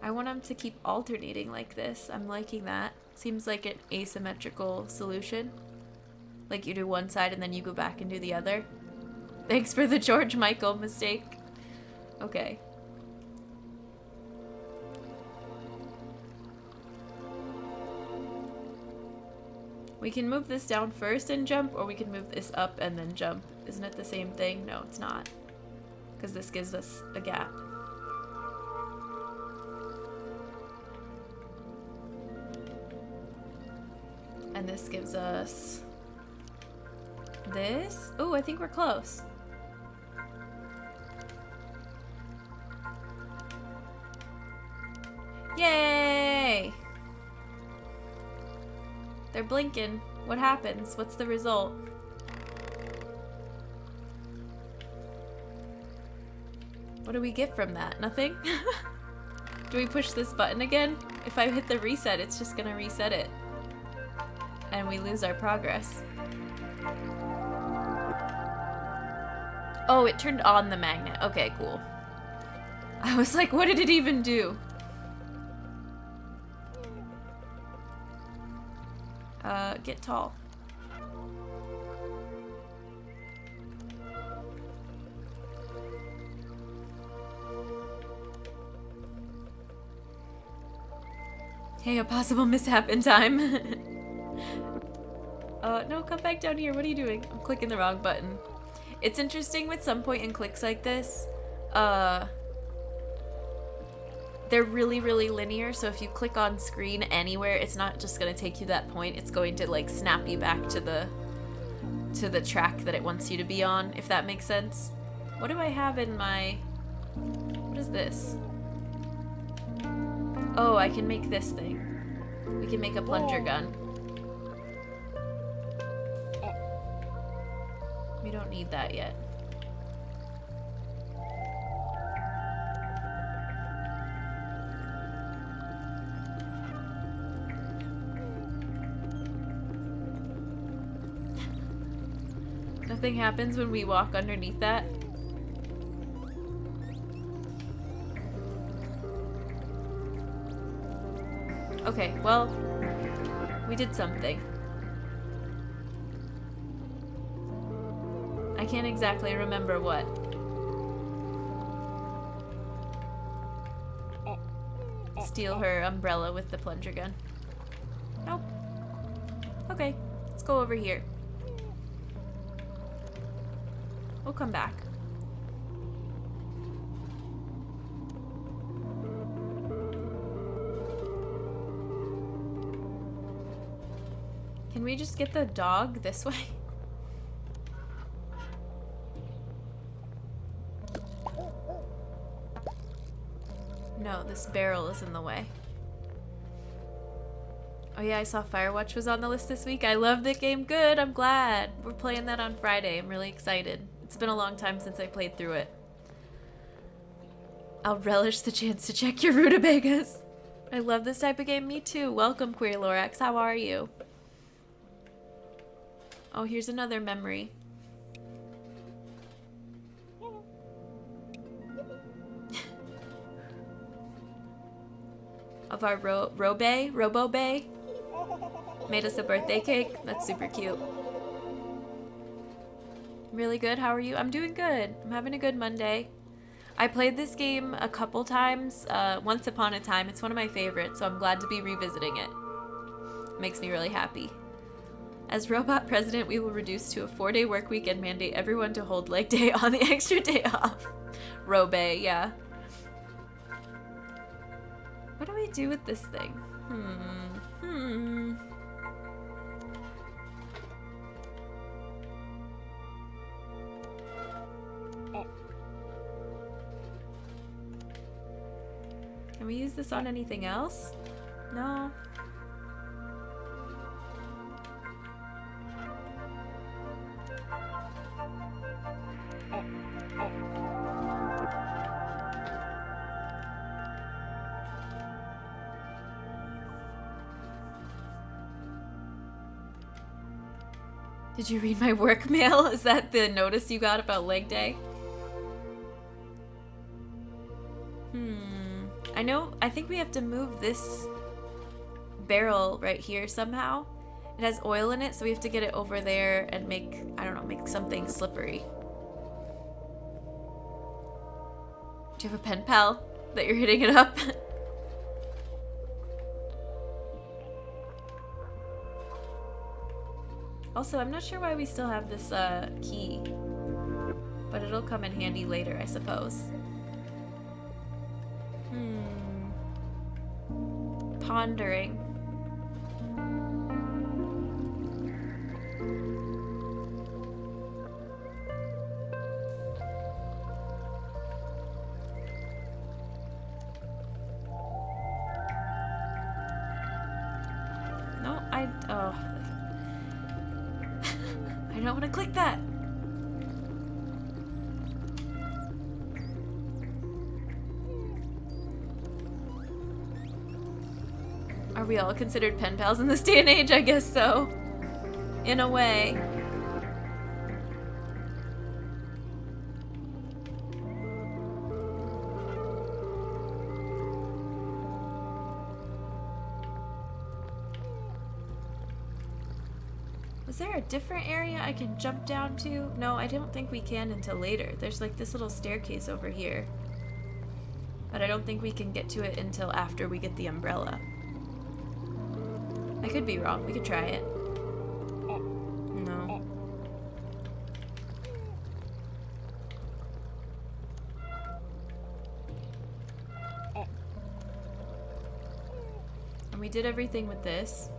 I want them to keep alternating like this. I'm liking that. Seems like an asymmetrical solution. Like you do one side and then you go back and do the other. Thanks for the George Michael mistake. Okay. We can move this down first and jump, or we can move this up and then jump. Isn't it the same thing? No, it's not. Because this gives us a gap. And this gives us this. Oh, I think we're close. Yay! They're blinking. What happens? What's the result? What do we get from that? Nothing? Do we push this button again? If I hit the reset, it's just gonna reset it. And we lose our progress. Oh, it turned on the magnet. Okay, cool. I was like, what did it even do? Get tall. Hey, a possible mishap in time. No, come back down here. What are you doing? I'm clicking the wrong button. It's interesting with some point and clicks like this. They're really, really linear, so if you click on screen anywhere, it's not just gonna take you to that point. It's going to like snap you back to the track that it wants you to be on, if that makes sense. What do I have in my... What is this? Oh, I can make this thing. We can make a plunger gun. We don't need that yet. Nothing happens when we walk underneath that. Okay, well, we did something. I can't exactly remember what. Steal her umbrella with the plunger gun. Nope. Okay, let's go over here. We'll come back. Can we just get the dog this way? No, this barrel is in the way. Oh yeah, I saw Firewatch was on the list this week. I love that game. Good, I'm glad. We're playing that on Friday. I'm really excited. It's been a long time since I played through it. I'll relish the chance to check your rutabagas. I love this type of game. Me too. Welcome, Queer Lorax. How are you? Oh, here's another memory. Of our Robo Bay. Made us a birthday cake. That's super cute. Really good. How are you? I'm doing good. I'm having a good Monday. I played this game a couple times. Once Upon a Time. It's one of my favorites, so I'm glad to be revisiting it. It makes me really happy. As robot president, we will reduce to a 4-day work week and mandate everyone to hold leg day on the extra day off. Robe, yeah. What do we do with this thing? Can we use this on anything else? No. Did you read my work mail? Is that the notice you got about leg day? I I think we have to move this barrel right here somehow. It has oil in it, so we have to get it over there and make, I don't know, make something slippery. Do you have a pen pal that you're hitting it up? Also, I'm not sure why we still have this key, but it'll come in handy later, I suppose. Pondering. No, oh. I don't want to click that. Are we all considered pen pals in this day and age? I guess so. In a way. Is there a different area I can jump down to? No, I don't think we can until later. There's like this little staircase over here. But I don't think we can get to it until after we get the umbrella. I could be wrong. We could try it. No. And we did everything with this.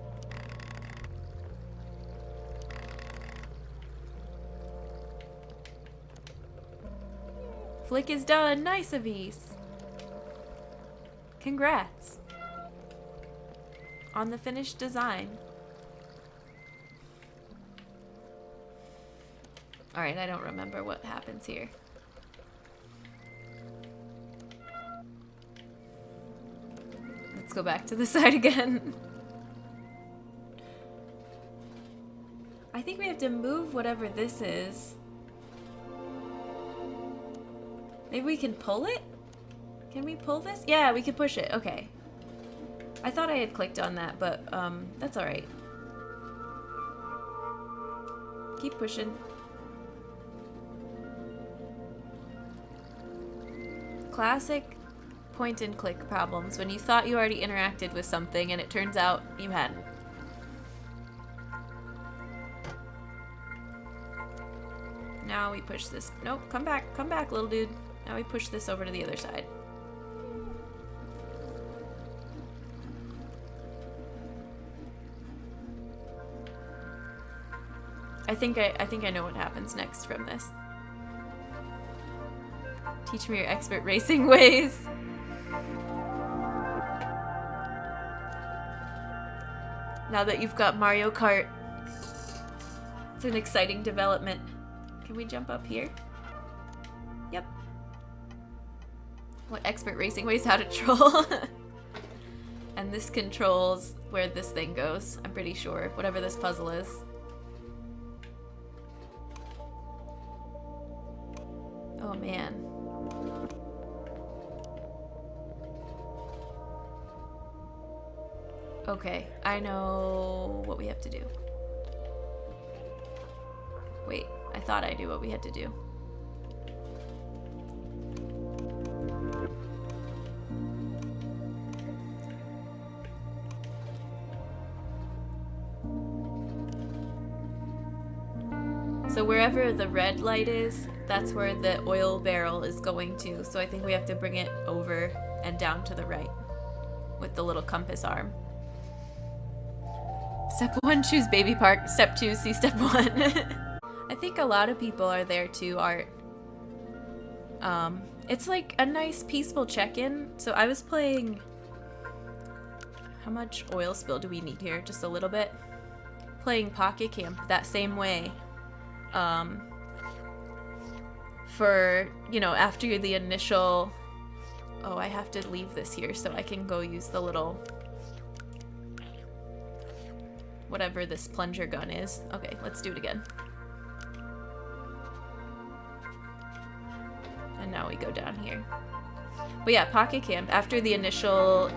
Flick is done. Nice, Avis. Congrats on the finished design. Alright, I don't remember what happens here. Let's go back to the side again. I think we have to move whatever this is. Maybe we can pull it? Can we pull this? Yeah, we can push it. Okay. I thought I had clicked on that, but that's alright. Keep pushing. Classic point and click problems when you thought you already interacted with something and it turns out you hadn't. Now we push this. Nope, come back, little dude. Now we push this over to the other side. I think I know what happens next from this. Teach me your expert racing ways. Now that you've got Mario Kart, it's an exciting development. Can we jump up here? Yep. What expert racing ways how to troll? And this controls where this thing goes, I'm pretty sure. Whatever this puzzle is. Oh man. Okay, I know what we have to do. Wait, I thought I knew what we had to do. So wherever the red light is, that's where the oil barrel is going to. So I think we have to bring it over and down to the right with the little compass arm. Step 1, choose baby park. Step 2, see step 1. I think a lot of people are there too, Art. It's like a nice peaceful check-in. So I was playing... How much oil spill do we need here? Just a little bit. Playing Pocket Camp that same way. For, you know, after the initial... Oh, I have to leave this here so I can go use the little... Whatever this plunger gun is. Okay, let's do it again. And now we go down here. But yeah, Pocket Camp, after the initial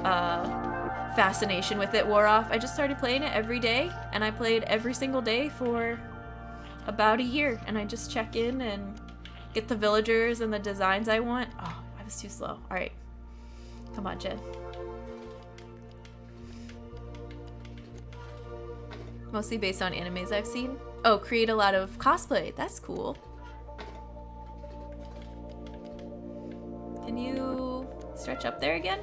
fascination with it wore off, I just started playing it every day, and I played every single day for about a year, and I just check in and get the villagers and the designs I want. Oh, I was too slow. Alright. Come on, Jen. Mostly based on animes I've seen. Oh, create a lot of cosplay. That's cool. Can you stretch up there again?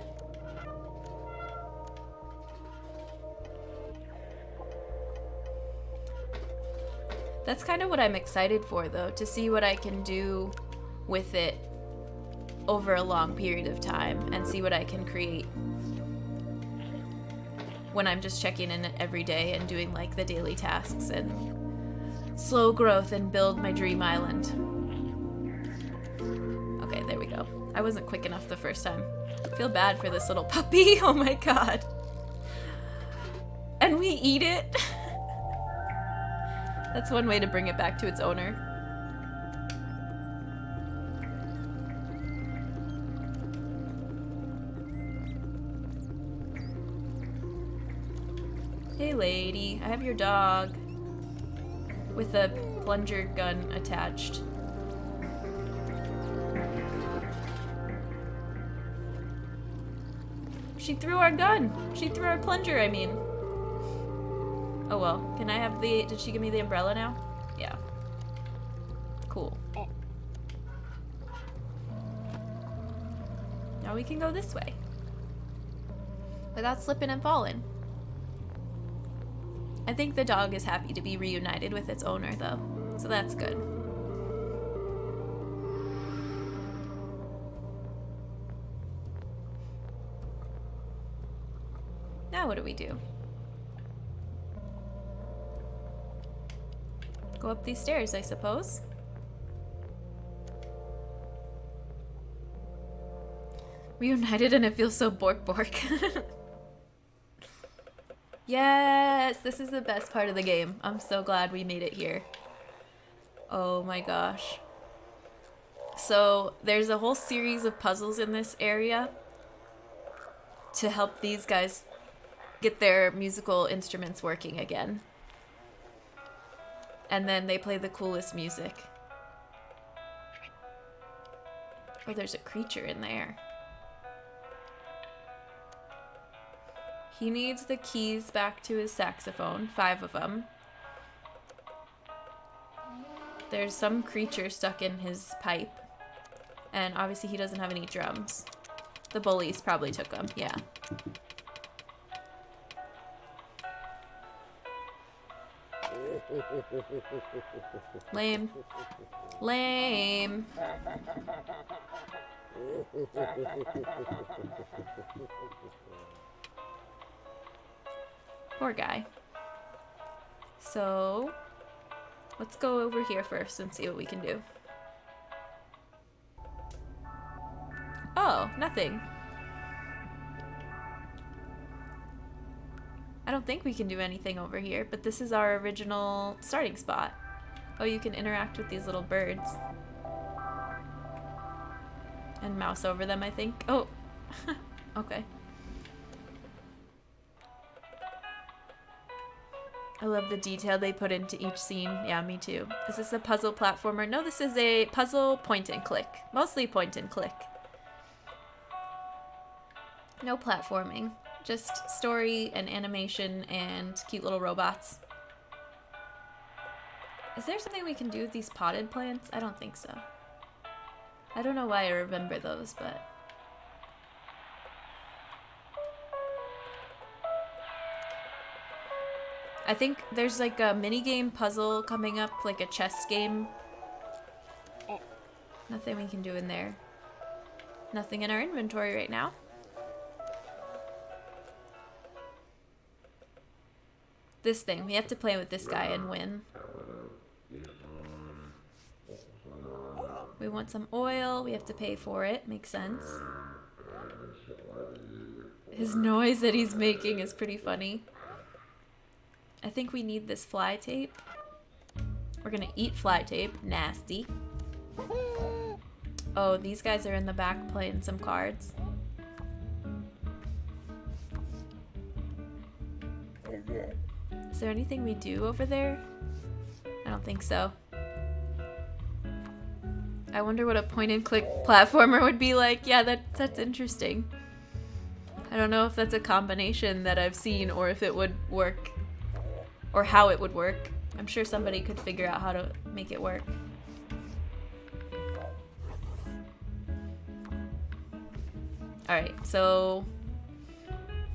That's kind of what I'm excited for, though, to see what I can do with it over a long period of time and see what I can create when I'm just checking in every day and doing like the daily tasks and slow growth and build my dream island. Okay, there we go. I wasn't quick enough the first time. I feel bad for this little puppy. Oh my god. And we eat it. That's one way to bring it back to its owner. Hey lady, I have your dog with a plunger gun attached. She threw our gun! She threw our plunger, I mean. Oh well, can I have the... Did she give me the umbrella now? Yeah. Cool. Now we can go this way. Without slipping and falling. I think the dog is happy to be reunited with its owner, though. So that's good. Now what do we do? Go up these stairs, I suppose. Reunited and it feels so bork bork. Yes, this is the best part of the game. I'm so glad we made it here. Oh my gosh. So there's a whole series of puzzles in this area to help these guys get their musical instruments working again. And then they play the coolest music. Oh, there's a creature in there. He needs the keys back to his saxophone, 5 of them. There's some creature stuck in his pipe. And obviously he doesn't have any drums. The bullies probably took them, yeah. Lame. Lame. Poor guy. So, let's go over here first and see what we can do. Oh, nothing. I don't think we can do anything over here, but this is our original starting spot. Oh, you can interact with these little birds. And mouse over them, I think. Oh, okay. I love the detail they put into each scene. Yeah, me too. Is this a puzzle platformer? No, this is a puzzle point and click. Mostly point and click. No platforming. Just story and animation and cute little robots. Is there something we can do with these potted plants? I don't think so. I don't know why I remember those, but... I think there's like a minigame puzzle coming up, like a chess game. Nothing we can do in there. Nothing in our inventory right now. This thing, we have to play with this guy and win. We want some oil, we have to pay for it, makes sense. His noise that he's making is pretty funny. I think we need this fly tape. We're gonna eat fly tape, nasty. Oh, these guys are in the back playing some cards. Is there anything we do over there? I don't think so. I wonder what a point-and-click platformer would be like. Yeah, that's interesting. I don't know if that's a combination that I've seen or if it would work. Or how it would work. I'm sure somebody could figure out how to make it work. Alright, so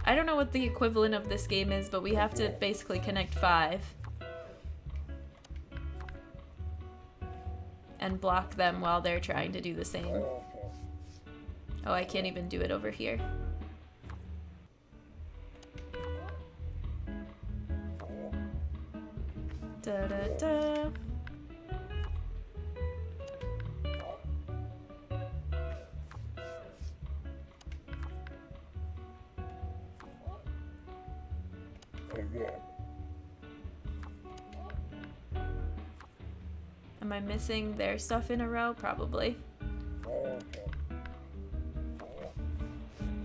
I don't know what the equivalent of this game is, but we have to basically connect 5 and block them while they're trying to do the same. Oh, I can't even do it over here. Da da da. Am I missing their stuff in a row? Probably.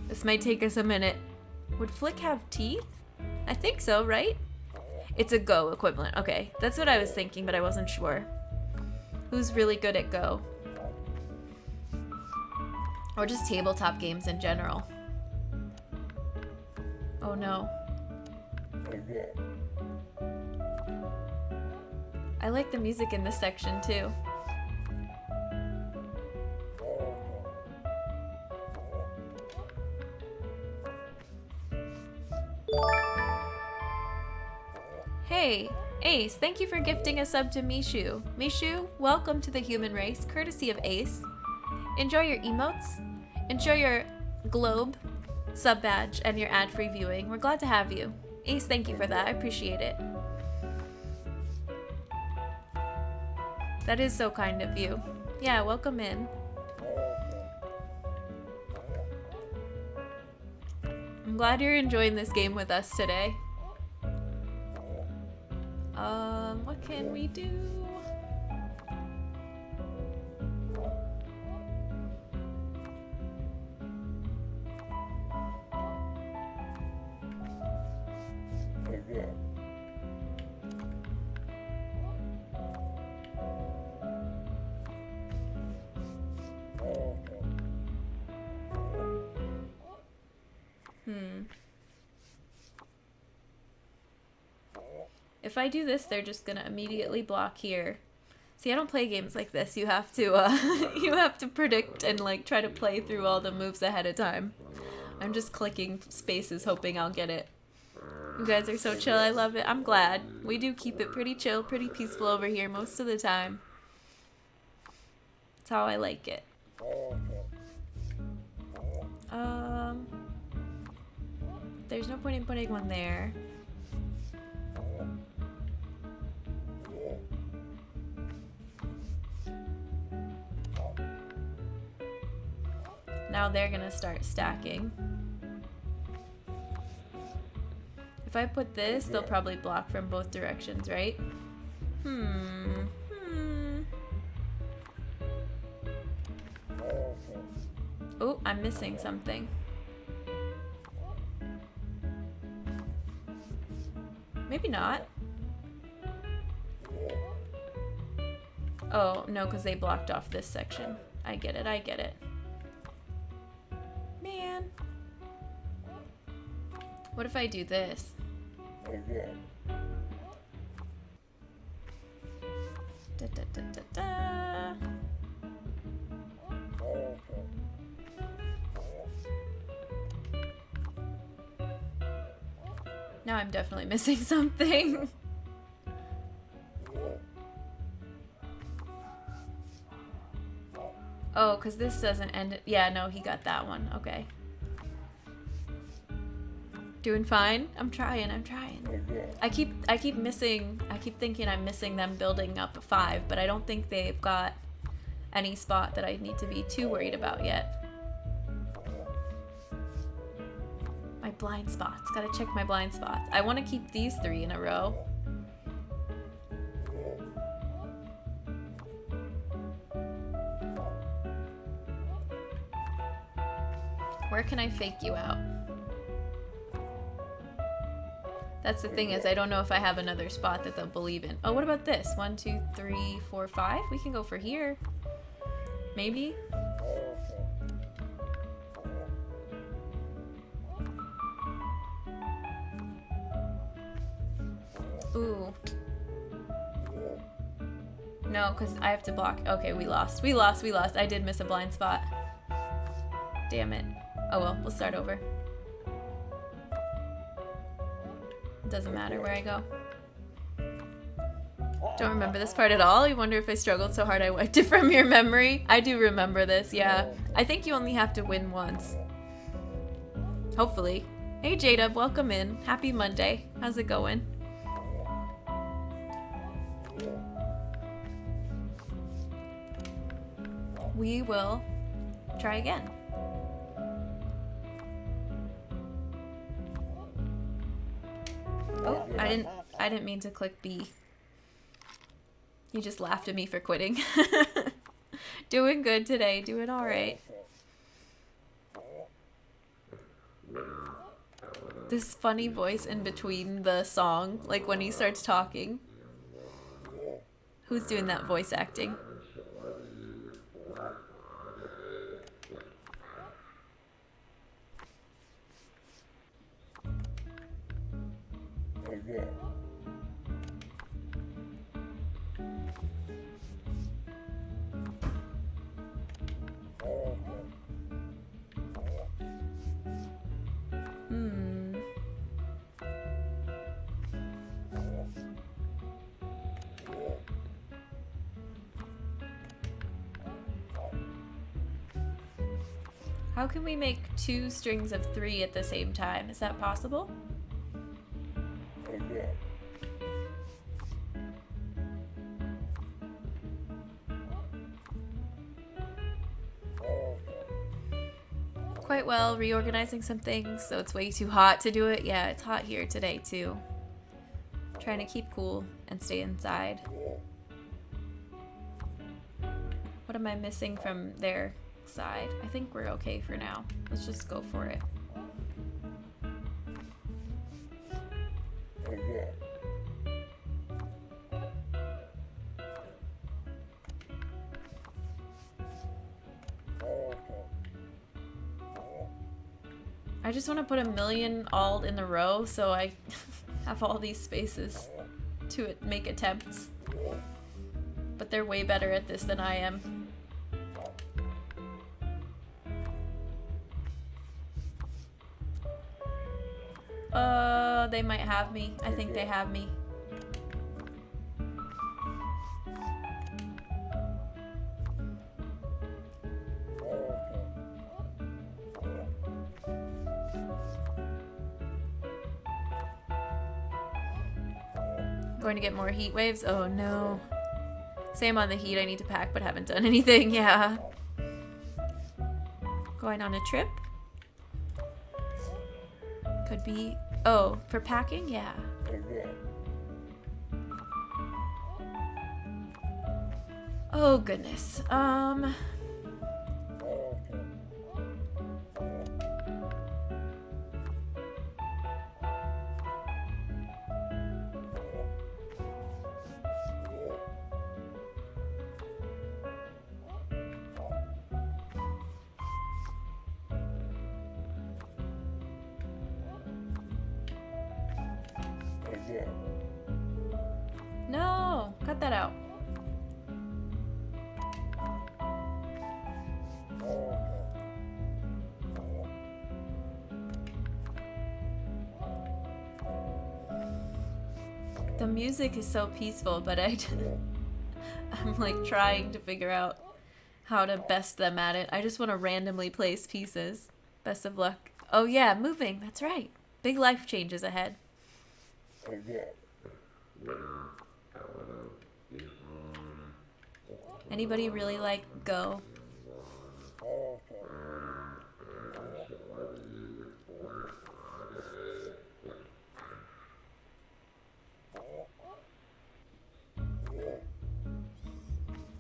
This might take us a minute. Would Flick have teeth? I think so, right? It's a Go equivalent. Okay, that's what I was thinking, but I wasn't sure. Who's really good at Go? Or just tabletop games in general. Oh no. I like the music in this section too. Hey, Ace, thank you for gifting a sub to Mishu. Mishu, welcome to the human race, courtesy of Ace. Enjoy your emotes, enjoy your globe, sub badge, and your ad-free viewing. We're glad to have you. Ace, thank you for that. I appreciate it. That is so kind of you. Yeah, welcome in. I'm glad you're enjoying this game with us today. What can we do? If I do this, they're just gonna immediately block here. See, I don't play games like this. You have to, you have to predict and like try to play through all the moves ahead of time. I'm just clicking spaces, hoping I'll get it. You guys are so chill. I love it. I'm glad. We do keep it pretty chill, pretty peaceful over here most of the time. That's how I like it. There's no point in putting one there. Now they're gonna start stacking. If I put this, they'll probably block from both directions, right? Oh, I'm missing something. Maybe not. Oh, no, because they blocked off this section. I get it, I get it. Man. What if I do this? Da, da, da, da, da. Now I'm definitely missing something. Oh, because this doesn't end it. Yeah, no, he got that one. Okay. Doing fine? I'm trying. I keep missing, I keep thinking I'm missing them building up a 5, but I don't think they've got any spot that I need to be too worried about yet. My blind spots. Gotta check my blind spots. I want to keep these 3 in a row. Where can I fake you out? That's the thing, is I don't know if I have another spot that they'll believe in. Oh, what about this? 1, 2, 3, 4, 5? We can go for here. Maybe? Ooh. No, because I have to block. Okay, we lost. We lost. We lost. I did miss a blind spot. Damn it. Oh well, we'll start over. Doesn't matter where I go. Don't remember this part at all. You wonder if I struggled so hard I wiped it from your memory. I do remember this, yeah. I think you only have to win once. Hopefully. Hey J-Dub, welcome in. Happy Monday. How's it going? We will try again. Oh, I didn't mean to click B. You just laughed at me for quitting. Doing good today, doing all right. This funny voice in between the song, like when he starts talking. Who's doing that voice acting? How can we make 2 strings of 3 at the same time? Is that possible? Quite well, reorganizing some things, so it's way too hot to do it. Yeah, it's hot here today too. Trying to keep cool and stay inside. What am I missing from their side? I think we're okay for now. Let's just go for it. I just want to put 1,000,000 alt in a row so I have all these spaces to make attempts. But they're way better at this than I am. They might have me. I think they have me. Going to get more heat waves? Oh no. Same on the heat. I need to pack but haven't done anything. Yeah. Going on a trip? Could be. Oh, for packing? Yeah. Oh goodness. No, cut that out. The music is so peaceful, but I'm like trying to figure out how to best them at it. I just want to randomly place pieces. Best of luck. Oh yeah, moving. That's right. Big life changes ahead. Anybody really like Go?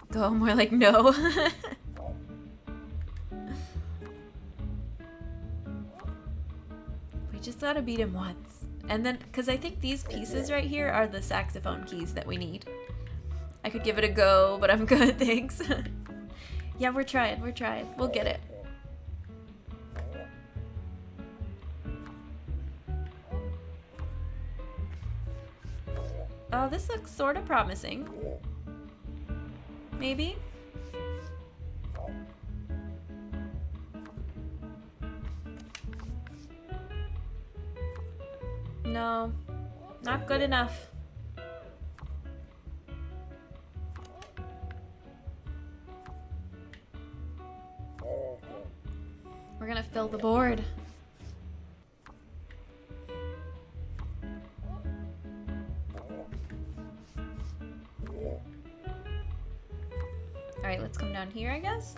Go, more like no. gotta beat him once. And then, because I think these pieces right here are the saxophone keys that we need. I could give it a go, but I'm good, thanks. Yeah, we're trying. We'll get it. Oh, this looks sort of promising. Maybe? No, not good enough. We're gonna fill the board. Alright, let's come down here, I guess.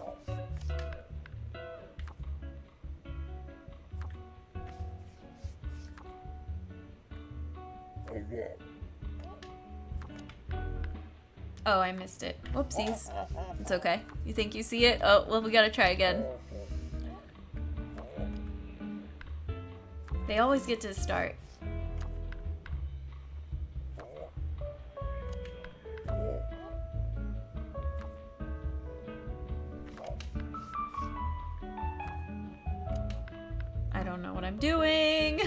Oh, I missed it. Whoopsies. It's okay. You think you see it? Oh, well, we gotta try again. They always get to start. I don't know what I'm doing.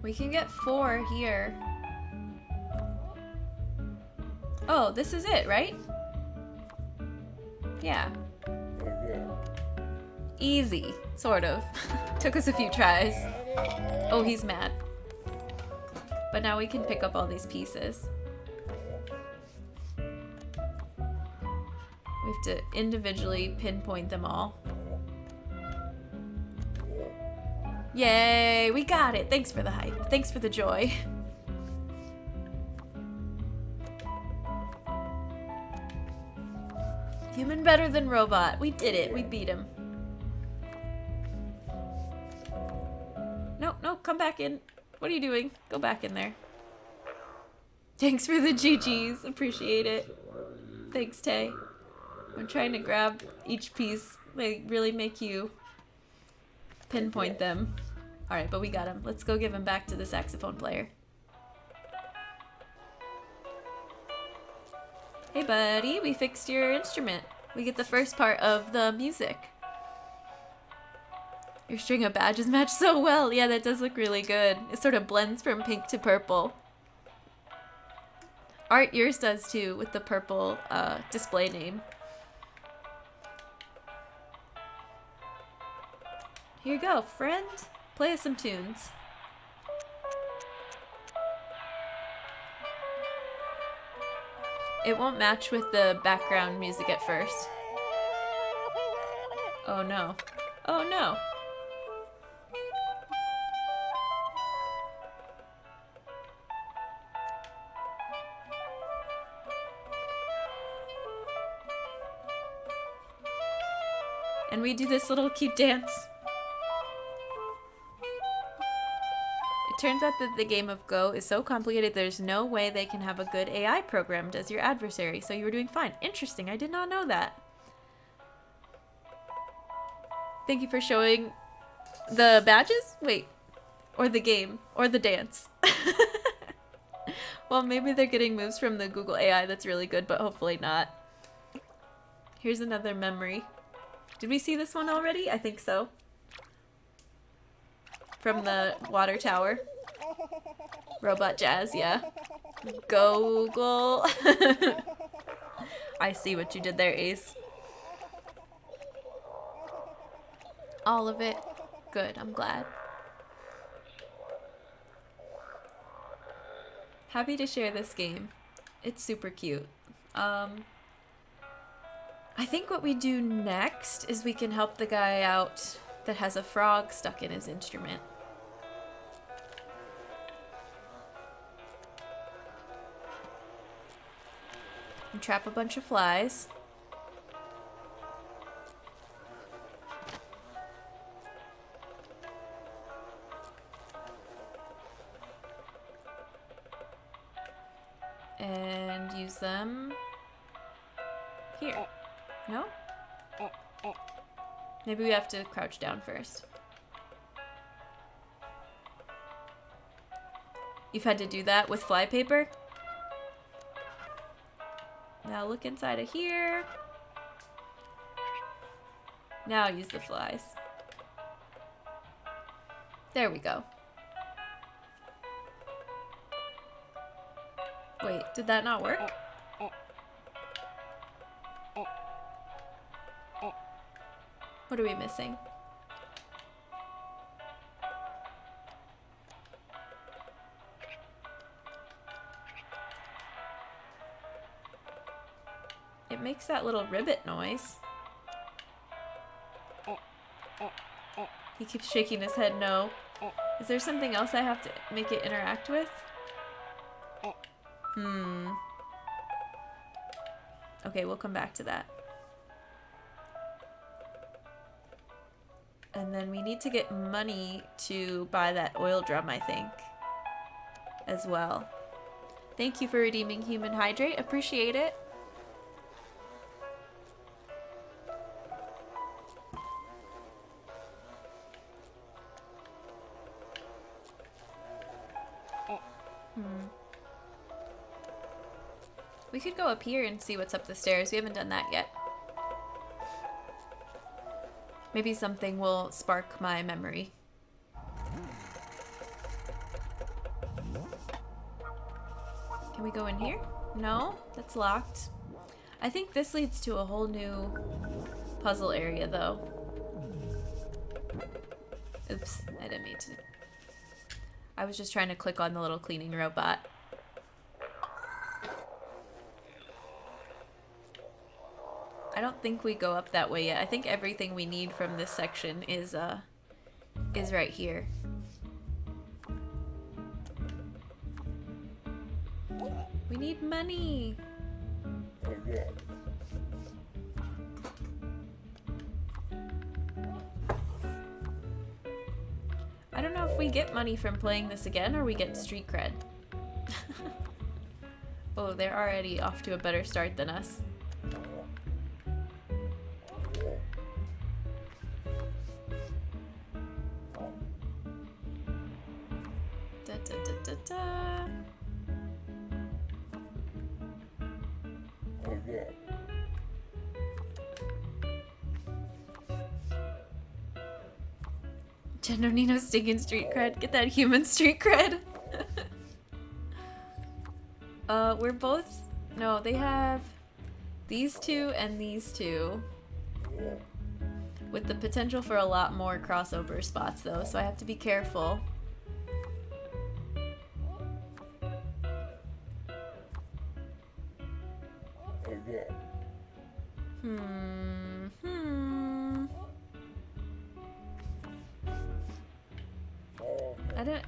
We can get 4 here. Oh, this is it, right? Yeah. Easy, sort of. Took us a few tries. Oh, he's mad. But now we can pick up all these pieces. We have to individually pinpoint them all. Yay, we got it. Thanks for the hype. Thanks for the joy. Human better than robot. We did it. We beat him. No, no, come back in. What are you doing? Go back in there. Thanks for the GGs. Appreciate it. Thanks, Tay. I'm trying to grab each piece. They really make you pinpoint them. Alright, but we got him. Let's go give him back to the saxophone player. Hey buddy, we fixed your instrument. We get the first part of the music. Your string of badges match so well. Yeah, that does look really good. It sort of blends from pink to purple. Art, yours does too, with the purple display name. Here you go, friend. Play us some tunes. It won't match with the background music at first. Oh no. Oh no. And we do this little cute dance. It turns out that the game of Go is so complicated there's no way they can have a good AI programmed as your adversary, so you were doing fine. Interesting, I did not know that. Thank you for showing the badges? Wait, or the game, or the dance. Well, maybe they're getting moves from the Google AI that's really good, but hopefully not. Here's another memory. Did we see this one already? I think so. From the water tower. Robot jazz, yeah. Google. I see what you did there, Ace. All of it. Good, I'm glad. Happy to share this game. It's super cute. I think what we do next is we can help the guy out that has a frog stuck in his instrument. Trap a bunch of flies. And use them here. No? Maybe we have to crouch down first. You've had to do that with fly paper? Now look inside of here. Now use the flies. There we go. Wait, did that not work? What are we missing? It makes that little ribbit noise. He keeps shaking his head no. Is there something else I have to make it interact with? Okay, we'll come back to that. And then we need to get money to buy that oil drum, I think, as well. Thank you for redeeming Human Hydrate. Appreciate it. We could go up here and see what's up the stairs. We haven't done that yet. Maybe something will spark my memory. Can we go in here? No, that's locked. I think this leads to a whole new puzzle area, though. Oops, I didn't mean to. I was just trying to click on the little cleaning robot. I don't think we go up that way yet. I think everything we need from this section is right here. We need money. I don't know if we get money from playing this again or we get street cred. Oh, they're already off to a better start than us. Da, da, da, da, da. Genonino stinking street cred. Get that human street cred. We're both... No, they have these two and these two. With the potential for a lot more crossover spots, though, so I have to be careful.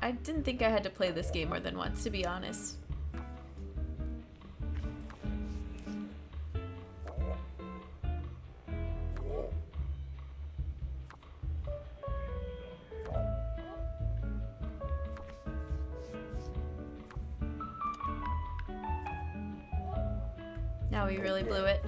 I didn't think I had to play this game more than once, to be honest. Now we really blew it.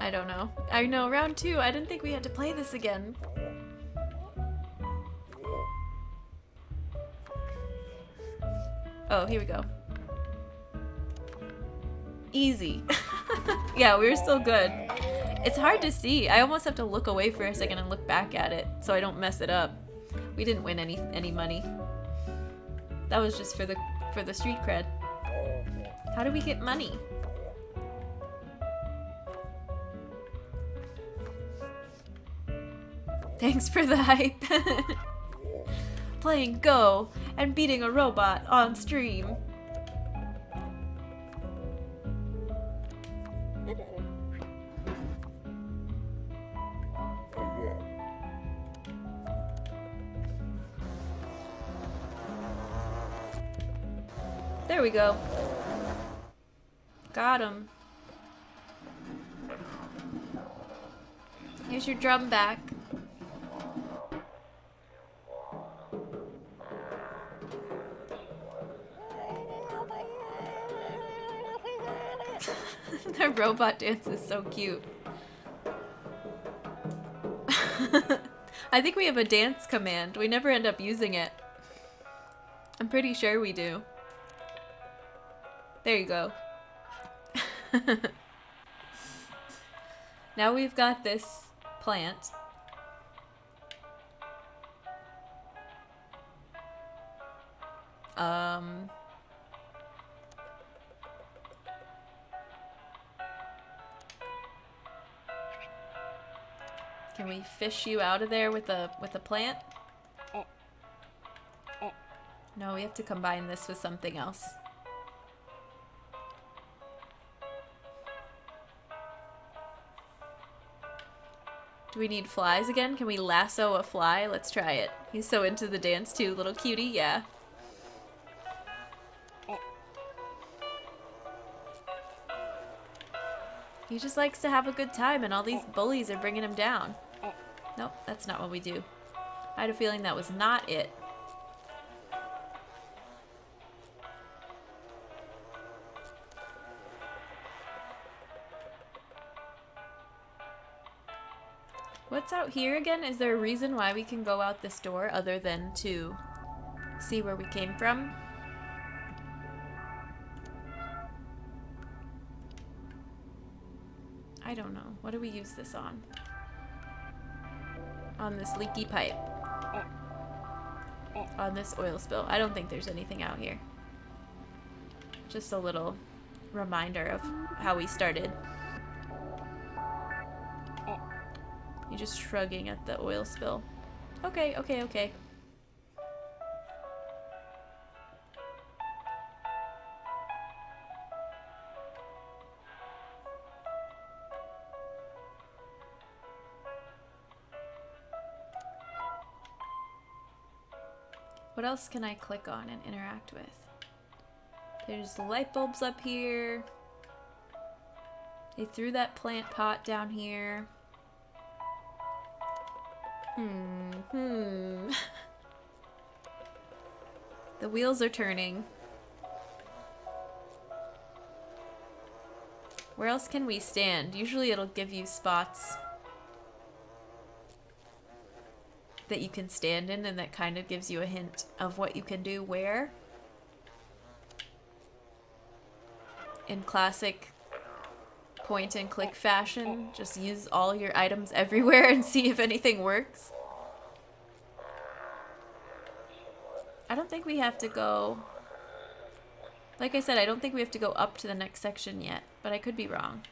I don't know. I know, round 2. I didn't think we had to play this again. Oh, here we go. Easy. Yeah, we were still good. It's hard to see. I almost have to look away for a second and look back at it so I don't mess it up. We didn't win any money. That was just for the street cred. How do we get money? Thanks for the hype. Playing Go and beating a robot on stream. There we go. Got him. Here's your drum back. The robot dance is so cute. I think we have a dance command. We never end up using it. I'm pretty sure we do. There you go. Now we've got this plant. Can we fish you out of there with a plant? No, we have to combine this with something else. Do we need flies again? Can we lasso a fly? Let's try it. He's so into the dance too, little cutie, yeah. He just likes to have a good time and all these bullies are bringing him down. Nope, that's not what we do. I had a feeling that was not it. What's out here again? Is there a reason why we can go out this door other than to see where we came from? I don't know. What do we use this on? On this leaky pipe. On this oil spill. I don't think there's anything out here. Just a little reminder of how we started. You're just shrugging at the oil spill. Okay, okay, okay. What else can I click on and interact with? There's light bulbs up here. They threw that plant pot down here. The wheels are turning. Where else can we stand? Usually it'll give you spots that you can stand in, and that kind of gives you a hint of what you can do where. In classic point and click fashion, just use all your items everywhere and see if anything works. I don't think we have to go... Like I said, I don't think we have to go up to the next section yet, but I could be wrong.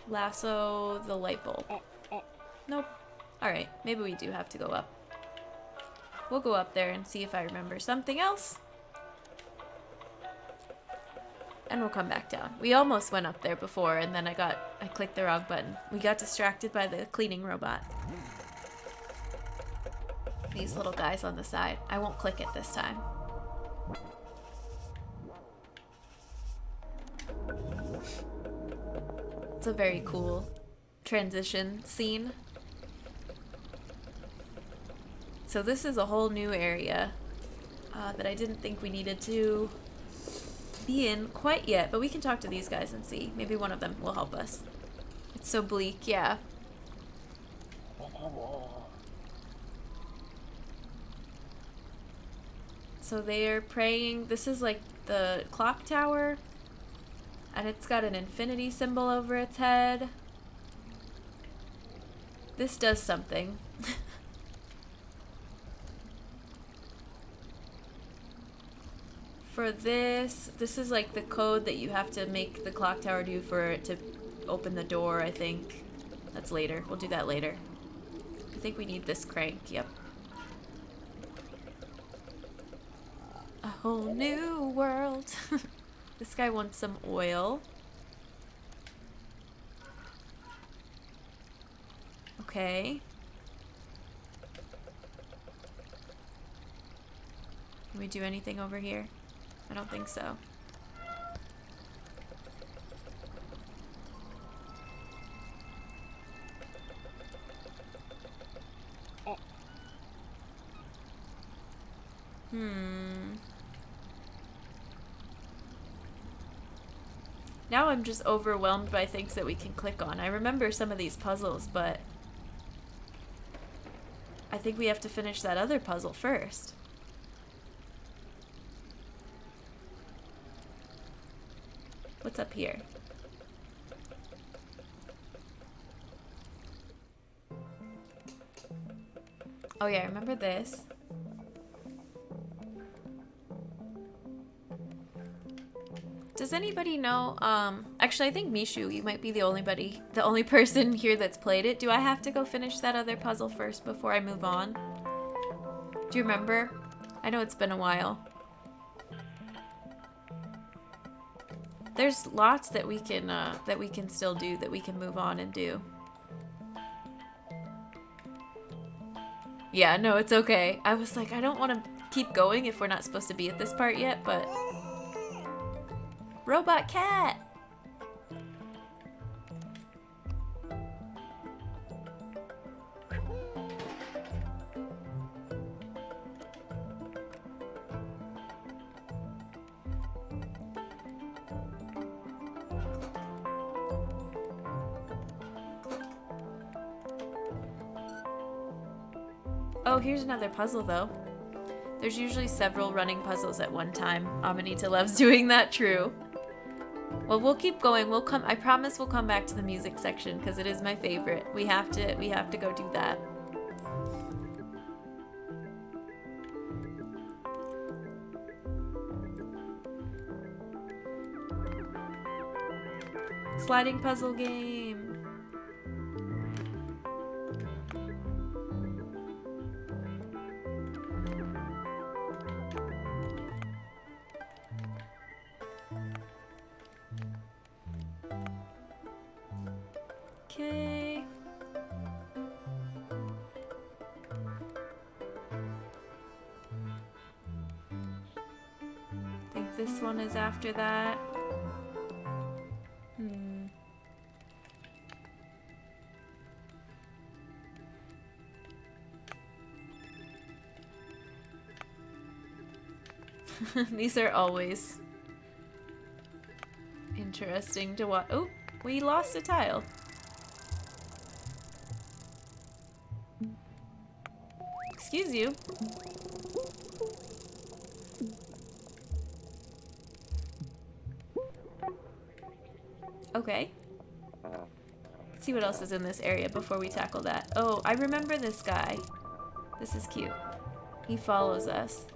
Lasso the light bulb. Nope. Alright, maybe we do have to go up. We'll go up there and see if I remember something else. And we'll come back down. We almost went up there before, and then I clicked the wrong button. We got distracted by the cleaning robot. These little guys on the side. I won't click it this time. It's a very cool transition scene. So this is a whole new area that I didn't think we needed to be in quite yet, but we can talk to these guys and see. Maybe one of them will help us. It's so bleak, yeah. So they're praying. This is like the clock tower. And it's got an infinity symbol over its head. This does something. For this is like the code that you have to make the clock tower do for it to open the door, I think. That's later. We'll do that later. I think we need this crank, yep. A whole new world. This guy wants some oil. Okay. Can we do anything over here? I don't think so. Now I'm just overwhelmed by things that we can click on. I remember some of these puzzles, but I think we have to finish that other puzzle first. What's up here? Oh yeah, I remember this. Does anybody know, actually I think Mishu, you might be the only person here that's played it. Do I have to go finish that other puzzle first before I move on? Do you remember? I know it's been a while. There's lots that we can still do, that we can move on and do. Yeah, no, it's okay. I was like, I don't want to keep going if we're not supposed to be at this part yet, but... Robot cat! Oh, here's another puzzle though. There's usually several running puzzles at one time. Amanita loves doing that, true. Well, we'll keep going. I promise we'll come back to the music section because it is my favorite. We have to go do that. Sliding puzzle game. Okay. I think this one is after that. These are always interesting to watch. Oh, we lost a tile. Excuse you. Okay. Let's see what else is in this area before we tackle that. Oh, I remember this guy. This is cute. He follows us.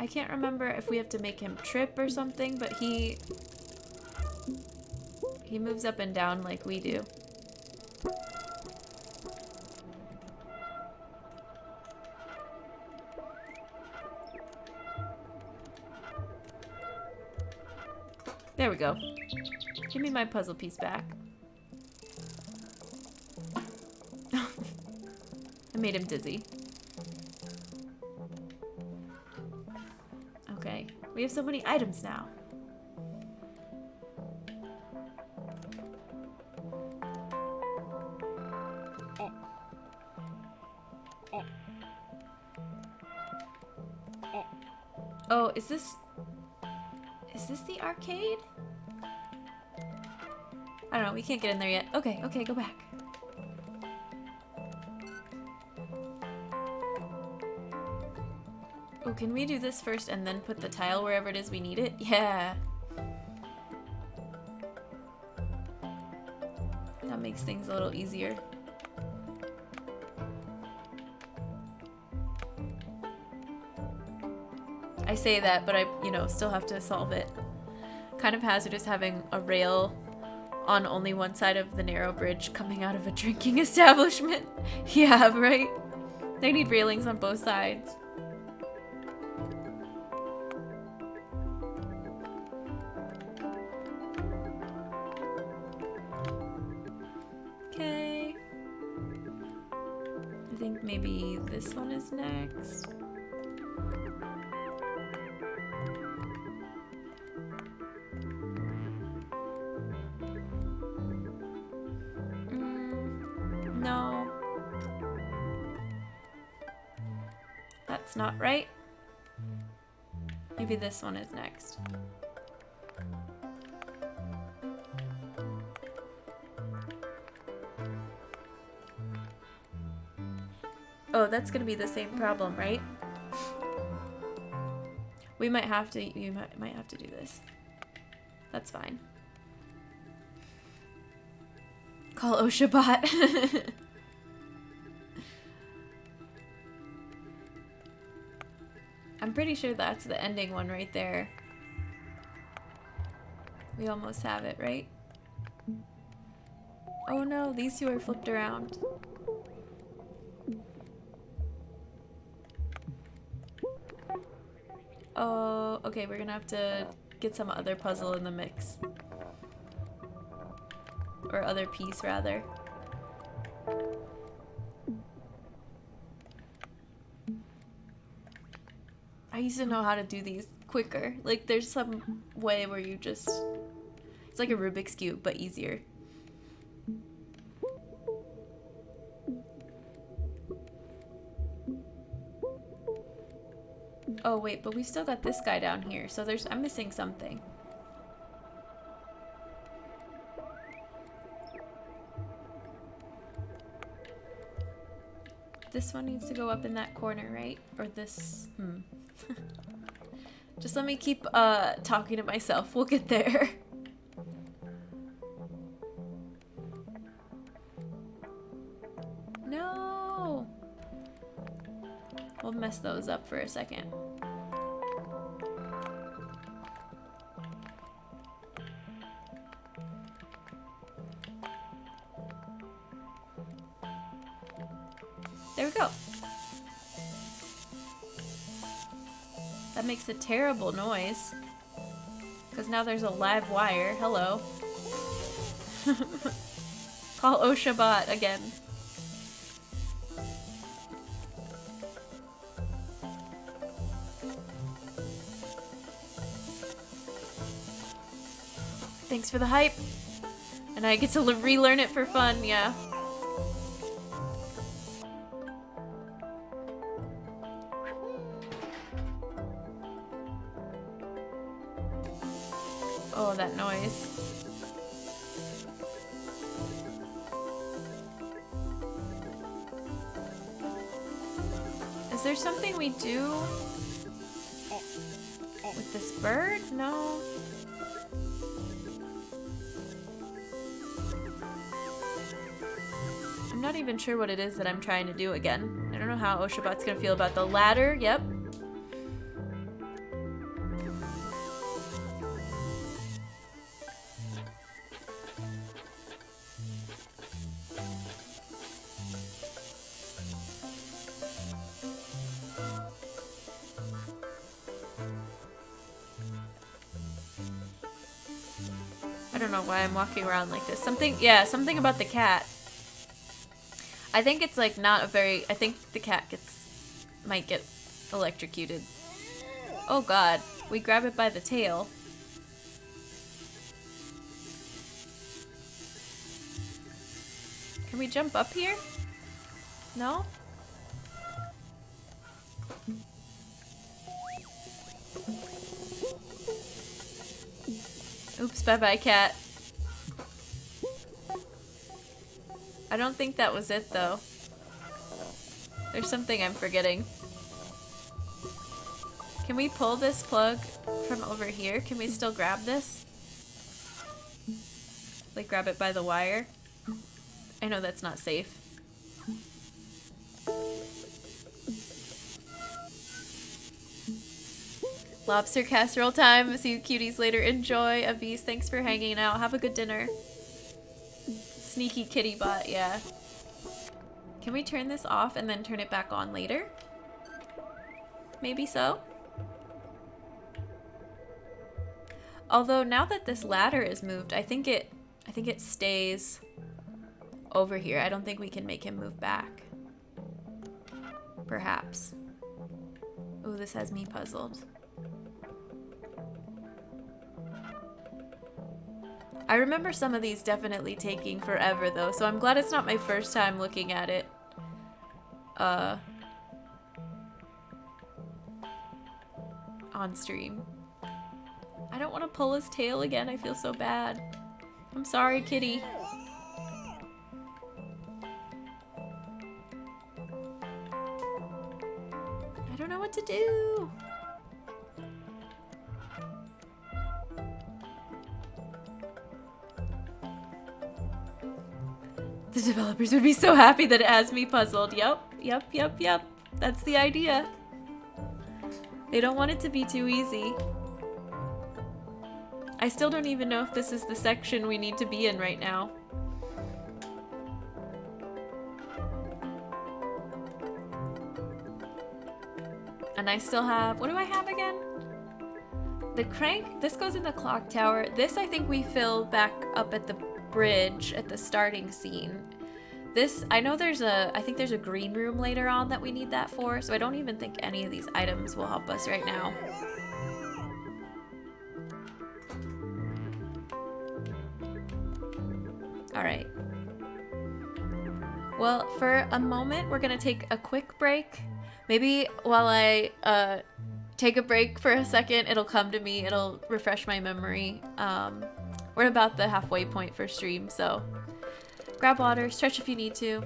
I can't remember if we have to make him trip or something, but he moves up and down like we do. There we go. Give me my puzzle piece back. I made him dizzy. Okay, we have so many items now. Oh, is this the arcade? I don't know, we can't get in there yet. Okay, okay, go back. Oh, can we do this first and then put the tile wherever it is we need it? Yeah. That makes things a little easier. I say that, but I, still have to solve it. Kind of hazardous having a rail on only one side of the narrow bridge coming out of a drinking establishment. Yeah, right? They need railings on both sides. Okay. I think maybe this one is next. No. That's not right. Maybe this one is next. Oh, that's gonna be the same problem, right? We might have to, you might have to do this. That's fine. Call OSHA-bot. I'm pretty sure that's the ending one right there. We almost have it, right? Oh no, these two are flipped around. Oh, okay, we're gonna have to get some other puzzle in the mix. Or other piece, rather. I used to know how to do these quicker. Like, there's some way where you just... It's like a Rubik's Cube, but easier. Oh, wait, but we still got this guy down here, so there's... I'm missing something. This one needs to go up in that corner, right? Or this... Just let me keep talking to myself. We'll get there. No! We'll mess those up for a second. There we go. That makes a terrible noise. Because now there's a live wire. Hello. Call OSHA-bot again. Thanks for the hype. And I get to relearn it for fun, yeah. Oh, that noise. Is there something we do with this bird? No. I'm not even sure what it is that I'm trying to do again. I don't know how OSHA-bot's gonna feel about the ladder. Yep. I don't know why I'm walking around like this. Something, yeah, something about the cat. I think it's like not a very, I think the cat might get electrocuted. Oh god, we grab it by the tail. Can we jump up here? No? Oops, bye-bye, cat. I don't think that was it, though. There's something I'm forgetting. Can we pull this plug from over here? Can we still grab this? Like, grab it by the wire? I know that's not safe. Lobster casserole time. See you cuties later. Enjoy. Avis, thanks for hanging out. Have a good dinner. Sneaky kitty bot, yeah. Can we turn this off and then turn it back on later? Maybe so. Although now that this ladder is moved, I think it stays over here. I don't think we can make him move back. Perhaps. Ooh, this has me puzzled. I remember some of these definitely taking forever though, so I'm glad it's not my first time looking at it. On stream. I don't want to pull his tail again, I feel so bad. I'm sorry, kitty. I don't know what to do. The developers would be so happy that it has me puzzled. Yep. That's the idea. They don't want it to be too easy. I still don't even know if this is the section we need to be in right now. And I still have, what do I have again? The crank, this goes in the clock tower. This I think we fill back up at the bridge at the starting scene. This, I know I think there's a green room later on that we need that for, so I don't even think any of these items will help us right now. Alright. Well, for a moment, we're gonna take a quick break. Maybe while I take a break for a second, it'll come to me, it'll refresh my memory. We're about the halfway point for stream, so grab water, stretch if you need to.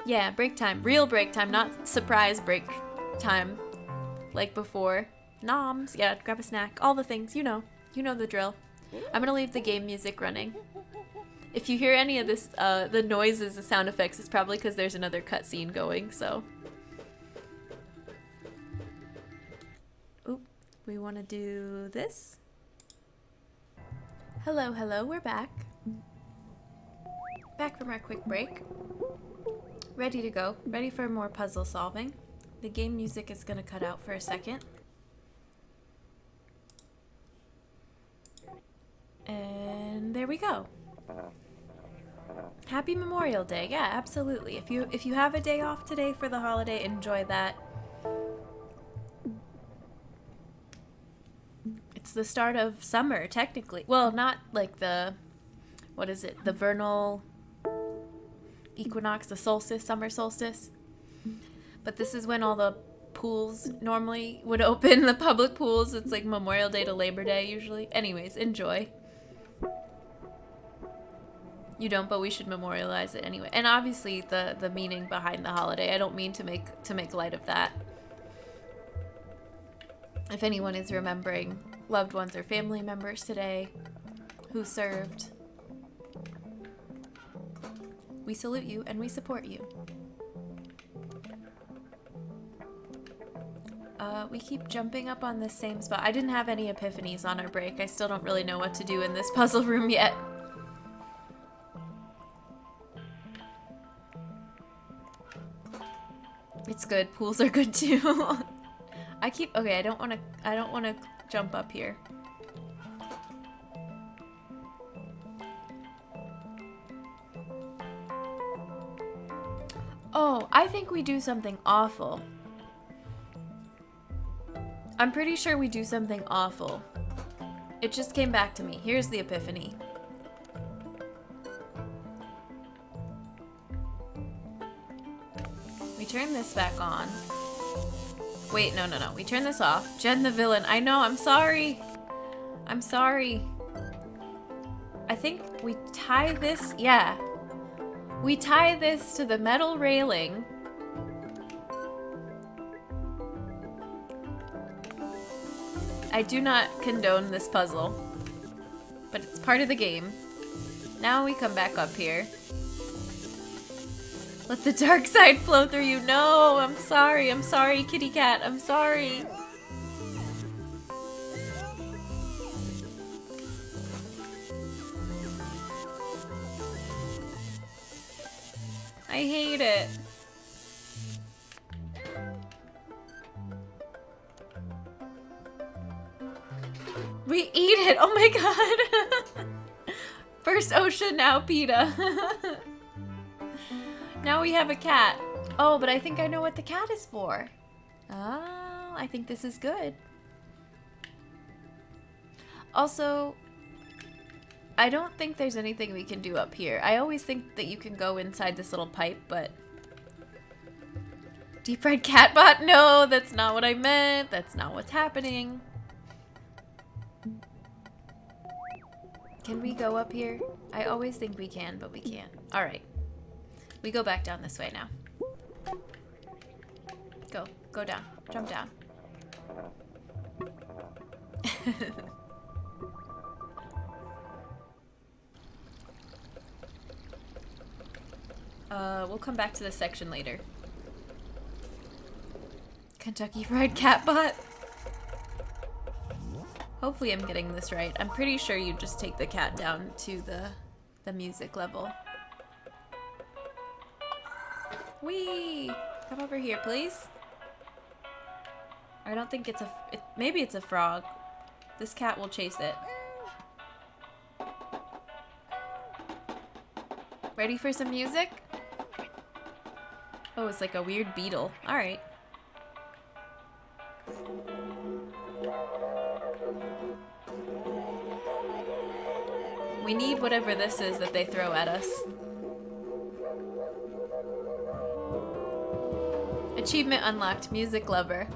Yeah, break time. Real break time, not surprise break time like before. Noms, yeah, grab a snack, all the things, you know the drill. I'm gonna leave the game music running. If you hear any of this, the noises, the sound effects, it's probably because there's another cutscene going, so. Oop, we want to do this. Hello, we're back. Back from our quick break. Ready to go, ready for more puzzle solving. The game music is gonna cut out for a second. And there we go. Happy Memorial Day. Yeah, absolutely. If you have a day off today for the holiday, enjoy that. It's the start of summer, technically. Well, not like the, what is it? The vernal equinox, the solstice, summer solstice. But this is when all the pools normally would open, the public pools. It's like Memorial Day to Labor Day usually. Anyways, enjoy. You don't, but we should memorialize it anyway. And obviously the meaning behind the holiday. I don't mean to make light of that. If anyone is remembering loved ones or family members today who served, we salute you and we support you. We keep jumping up on the same spot. I didn't have any epiphanies on our break. I still don't really know what to do in this puzzle room yet. It's good. Pools are good too. Okay, I don't want to jump up here. Oh, I think we do something awful. I'm pretty sure we do something awful. It just came back to me. Here's the epiphany. We turn this back on. Wait, no. We turn this off. Jen the villain. I know, I'm sorry. I'm sorry. I think we tie this, yeah. We tie this to the metal railing. I do not condone this puzzle, but it's part of the game. Now we come back up here. Let the dark side flow through you. No, I'm sorry, kitty cat. I'm sorry. I hate it. We eat it! Oh my god! First ocean, now PETA. Now we have a cat. Oh, but I think I know what the cat is for. Oh, I think this is good. Also, I don't think there's anything we can do up here. I always think that you can go inside this little pipe, but... Deep fried cat bot? No, that's not what I meant. That's not what's happening. Can we go up here? I always think we can, but we can't. Alright. We go back down this way now. Go. Go down. Jump down. We'll come back to this section later. Kentucky Fried Catbot? Hopefully I'm getting this right. I'm pretty sure you just take the cat down to the music level. Whee! Come over here, please. I don't think it's a... maybe it's a frog. This cat will chase it. Ready for some music? Oh, it's like a weird beetle. Alright. We need whatever this is that they throw at us. Achievement unlocked. Music lover.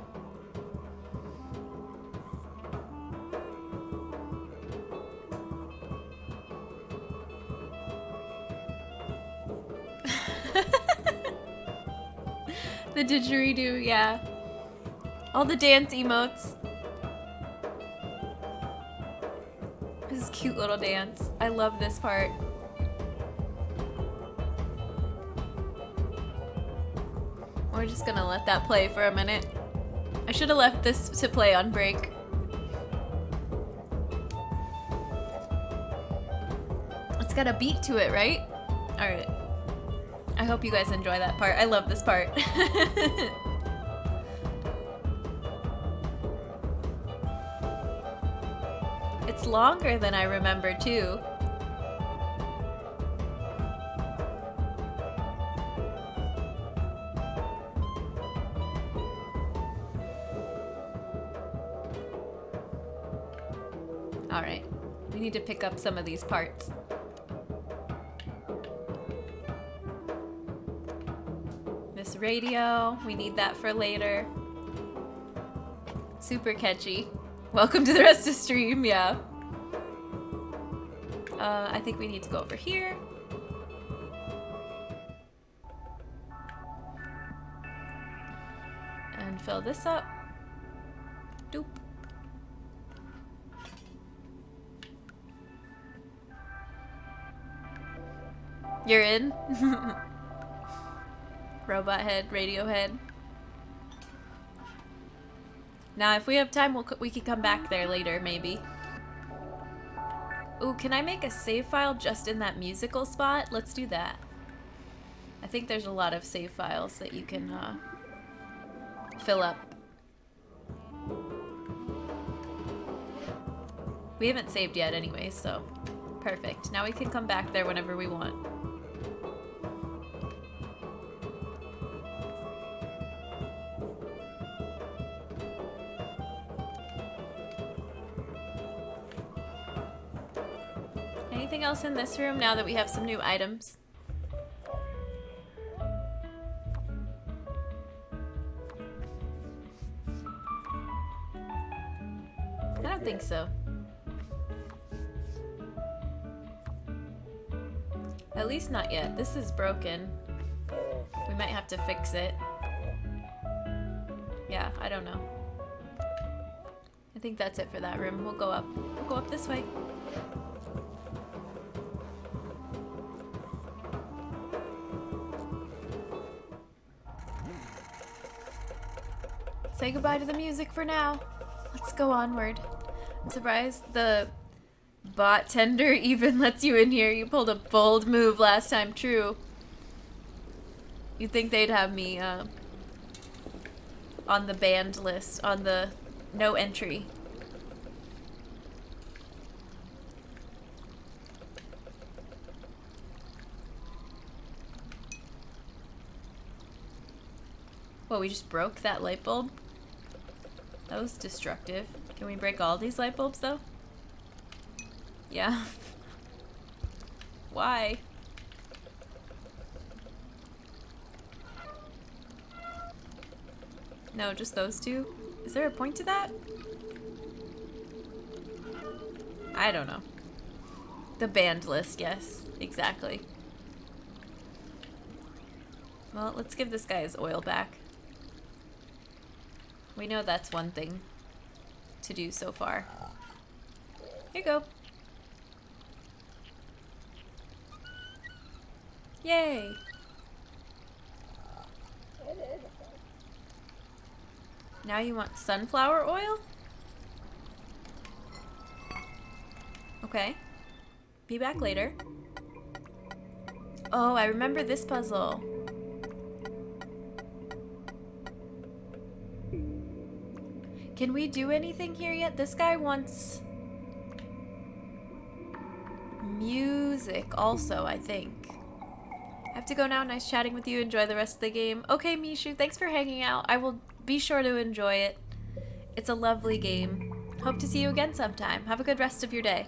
The didgeridoo, yeah. All the dance emotes. This is cute little dance. I love this part. We're just gonna let that play for a minute. I should have left this to play on break. It's got a beat to it, right? Alright. I hope you guys enjoy that part. I love this part. It's longer than I remember, too. Alright. We need to pick up some of these parts. This radio, we need that for later. Super catchy. Welcome to the rest of stream, yeah. I think we need to go over here. And fill this up. Doop. You're in? Robot head, radio head. Now, if we have time, we can come back there later, maybe. Ooh, can I make a save file just in that musical spot? Let's do that. I think there's a lot of save files that you can fill up. We haven't saved yet anyway, so perfect. Now we can come back there whenever we want. Anything else in this room now that we have some new items? I don't think so. At least not yet. This is broken. We might have to fix it. Yeah, I don't know. I think that's it for that room. We'll go up. We'll go up this way. Say goodbye to the music for now. Let's go onward. I'm surprised the bot tender even lets you in here. You pulled a bold move last time, true. You'd think they'd have me on the banned list, on the no entry. Whoa, we just broke that light bulb? That was destructive. Can we break all these light bulbs, though? Yeah. Why? No, just those two? Is there a point to that? I don't know. The banned list, yes. Exactly. Well, let's give this guy his oil back. We know that's one thing to do so far. Here you go. Yay! Now you want sunflower oil? Okay. Be back later. Oh, I remember this puzzle. Can we do anything here yet? This guy wants music also, I think. I have to go now. Nice chatting with you. Enjoy the rest of the game. Okay, Mishu, thanks for hanging out. I will be sure to enjoy it. It's a lovely game. Hope to see you again sometime. Have a good rest of your day.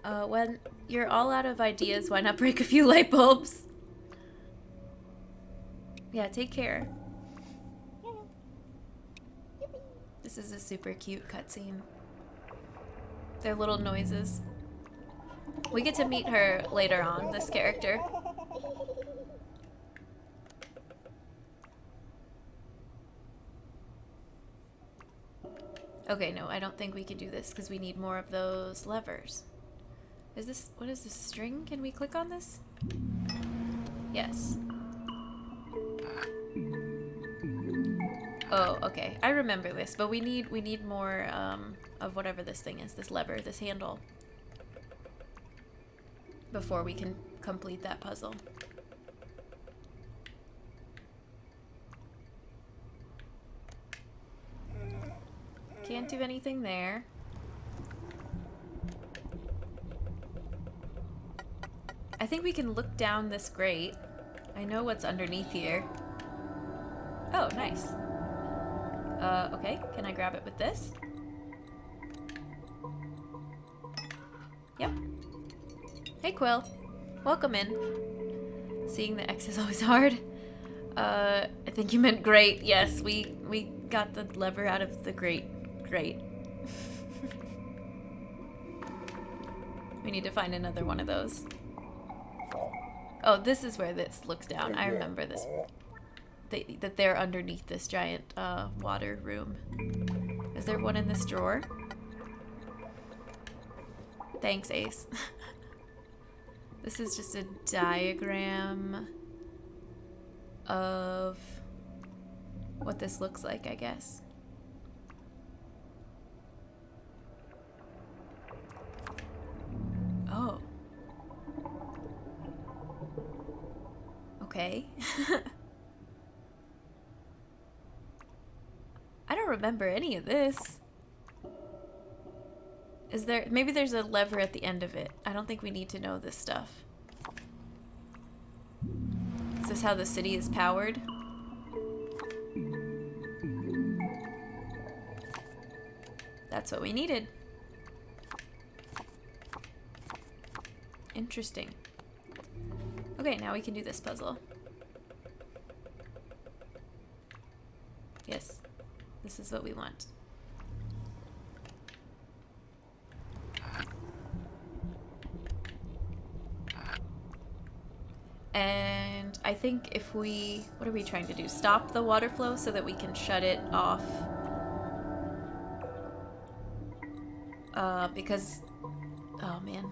When you're all out of ideas, why not break a few light bulbs? Yeah, take care. This is a super cute cutscene. They're little noises. We get to meet her later on, this character. Okay, no, I don't think we can do this because we need more of those levers. Is this, what is this, string? Can we click on this? Yes. Oh, okay. I remember this, but we need more of whatever this thing is, this lever, this handle, before we can complete that puzzle. Can't do anything there. I think we can look down this grate. I know what's underneath here. Oh, nice. Okay, can I grab it with this? Yep. Hey, Quill. Welcome in. Seeing the X is always hard. I think you meant grate. Yes, we got the lever out of the grate. Great. We need to find another one of those. Oh, this is where this looks down. I remember this. That they're underneath this giant water room. Is there one in this drawer? Thanks, Ace. This is just a diagram of what this looks like, I guess. Oh. Okay. I don't remember any of this. Is there... Maybe there's a lever at the end of it. I don't think we need to know this stuff. Is this how the city is powered? That's what we needed. Interesting. Okay, now we can do this puzzle. Yes. This is what we want. And I think if we... What are we trying to do? Stop the water flow so that we can shut it off. Because... Oh, man.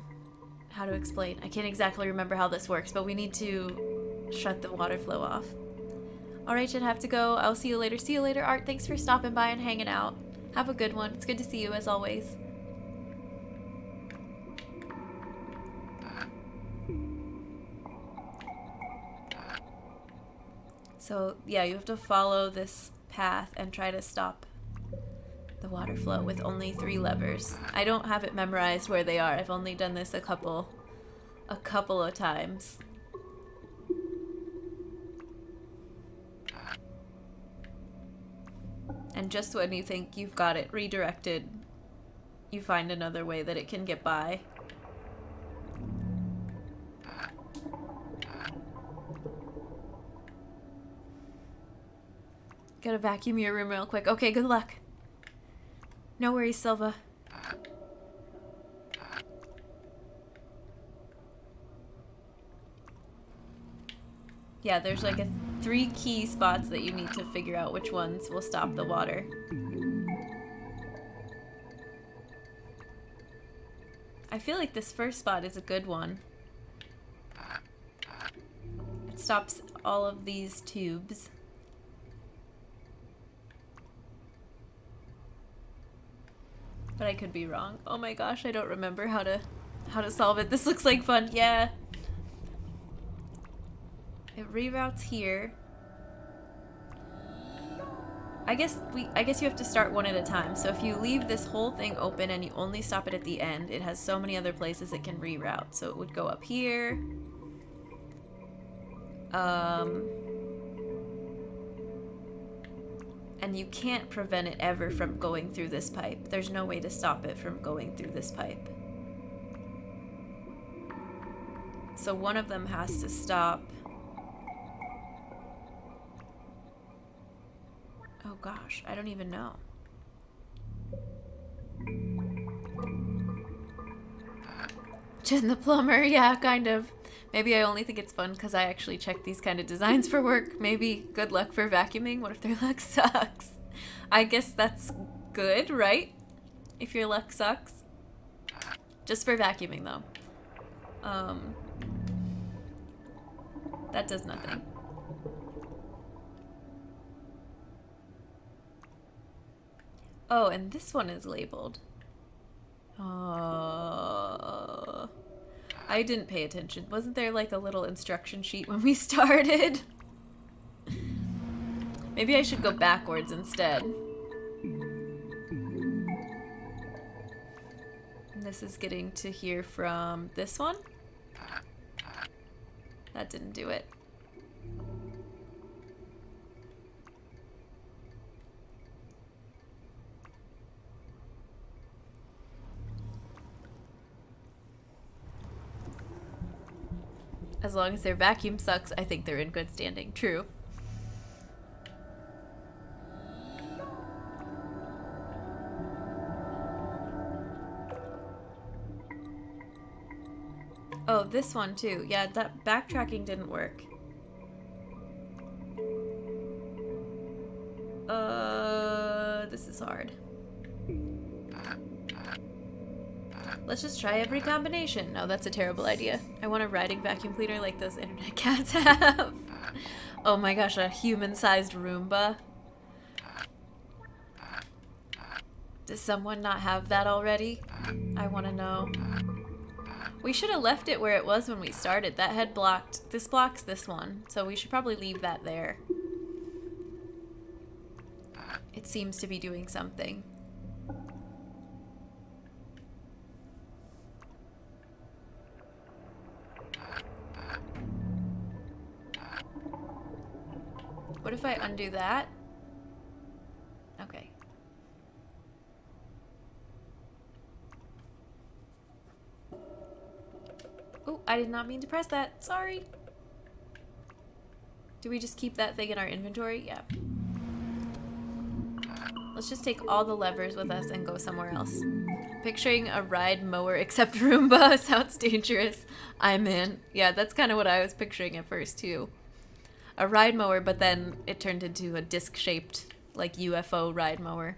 How to explain? I can't exactly remember how this works, but we need to shut the water flow off. Alright, should have to go. I'll see you later. See you later, Art. Thanks for stopping by and hanging out. Have a good one. It's good to see you, as always. So, yeah, you have to follow this path and try to stop the water flow with only 3 levers. I don't have it memorized where they are. I've only done this a couple of times. And just when you think you've got it redirected, you find another way that it can get by. Gotta vacuum your room real quick. Okay, good luck. No worries, Silva. Yeah, there's like 3 key spots that you need to figure out which ones will stop the water. I feel like this first spot is a good one. It stops all of these tubes. But I could be wrong. Oh my gosh, I don't remember how to solve it. This looks like fun. Yeah. It reroutes here. I guess you have to start one at a time. So if you leave this whole thing open and you only stop it at the end, it has so many other places it can reroute. So it would go up here. And you can't prevent it ever from going through this pipe. There's no way to stop it from going through this pipe. So one of them has to stop. Oh gosh, I don't even know. Jen the plumber, yeah, kind of. Maybe I only think it's fun because I actually check these kind of designs for work. Maybe good luck for vacuuming. What if their luck sucks? I guess that's good, right? If your luck sucks. Just for vacuuming, though. That does nothing. Oh, and this one is labeled. I didn't pay attention. Wasn't there like a little instruction sheet when we started? Maybe I should go backwards instead. And this is getting to hear from this one. That didn't do it. As long as their vacuum sucks, I think they're in good standing. True. Oh, this one too. Yeah, that backtracking didn't work. This is hard. Let's just try every combination. No, that's a terrible idea. I want a riding vacuum cleaner like those internet cats have. Oh my gosh, a human-sized Roomba. Does someone not have that already? I want to know. We should have left it where it was when we started. That had blocked. This blocks this one, so we should probably leave that there. It seems to be doing something. What if I undo that? Okay. Oh, I did not mean to press that. Sorry. Do we just keep that thing in our inventory? Yeah. Let's just take all the levers with us and go somewhere else. Picturing a ride mower except Roomba sounds dangerous. I'm in. Yeah, that's kind of what I was picturing at first too. A ride mower, but then it turned into a disc-shaped, like, UFO ride mower.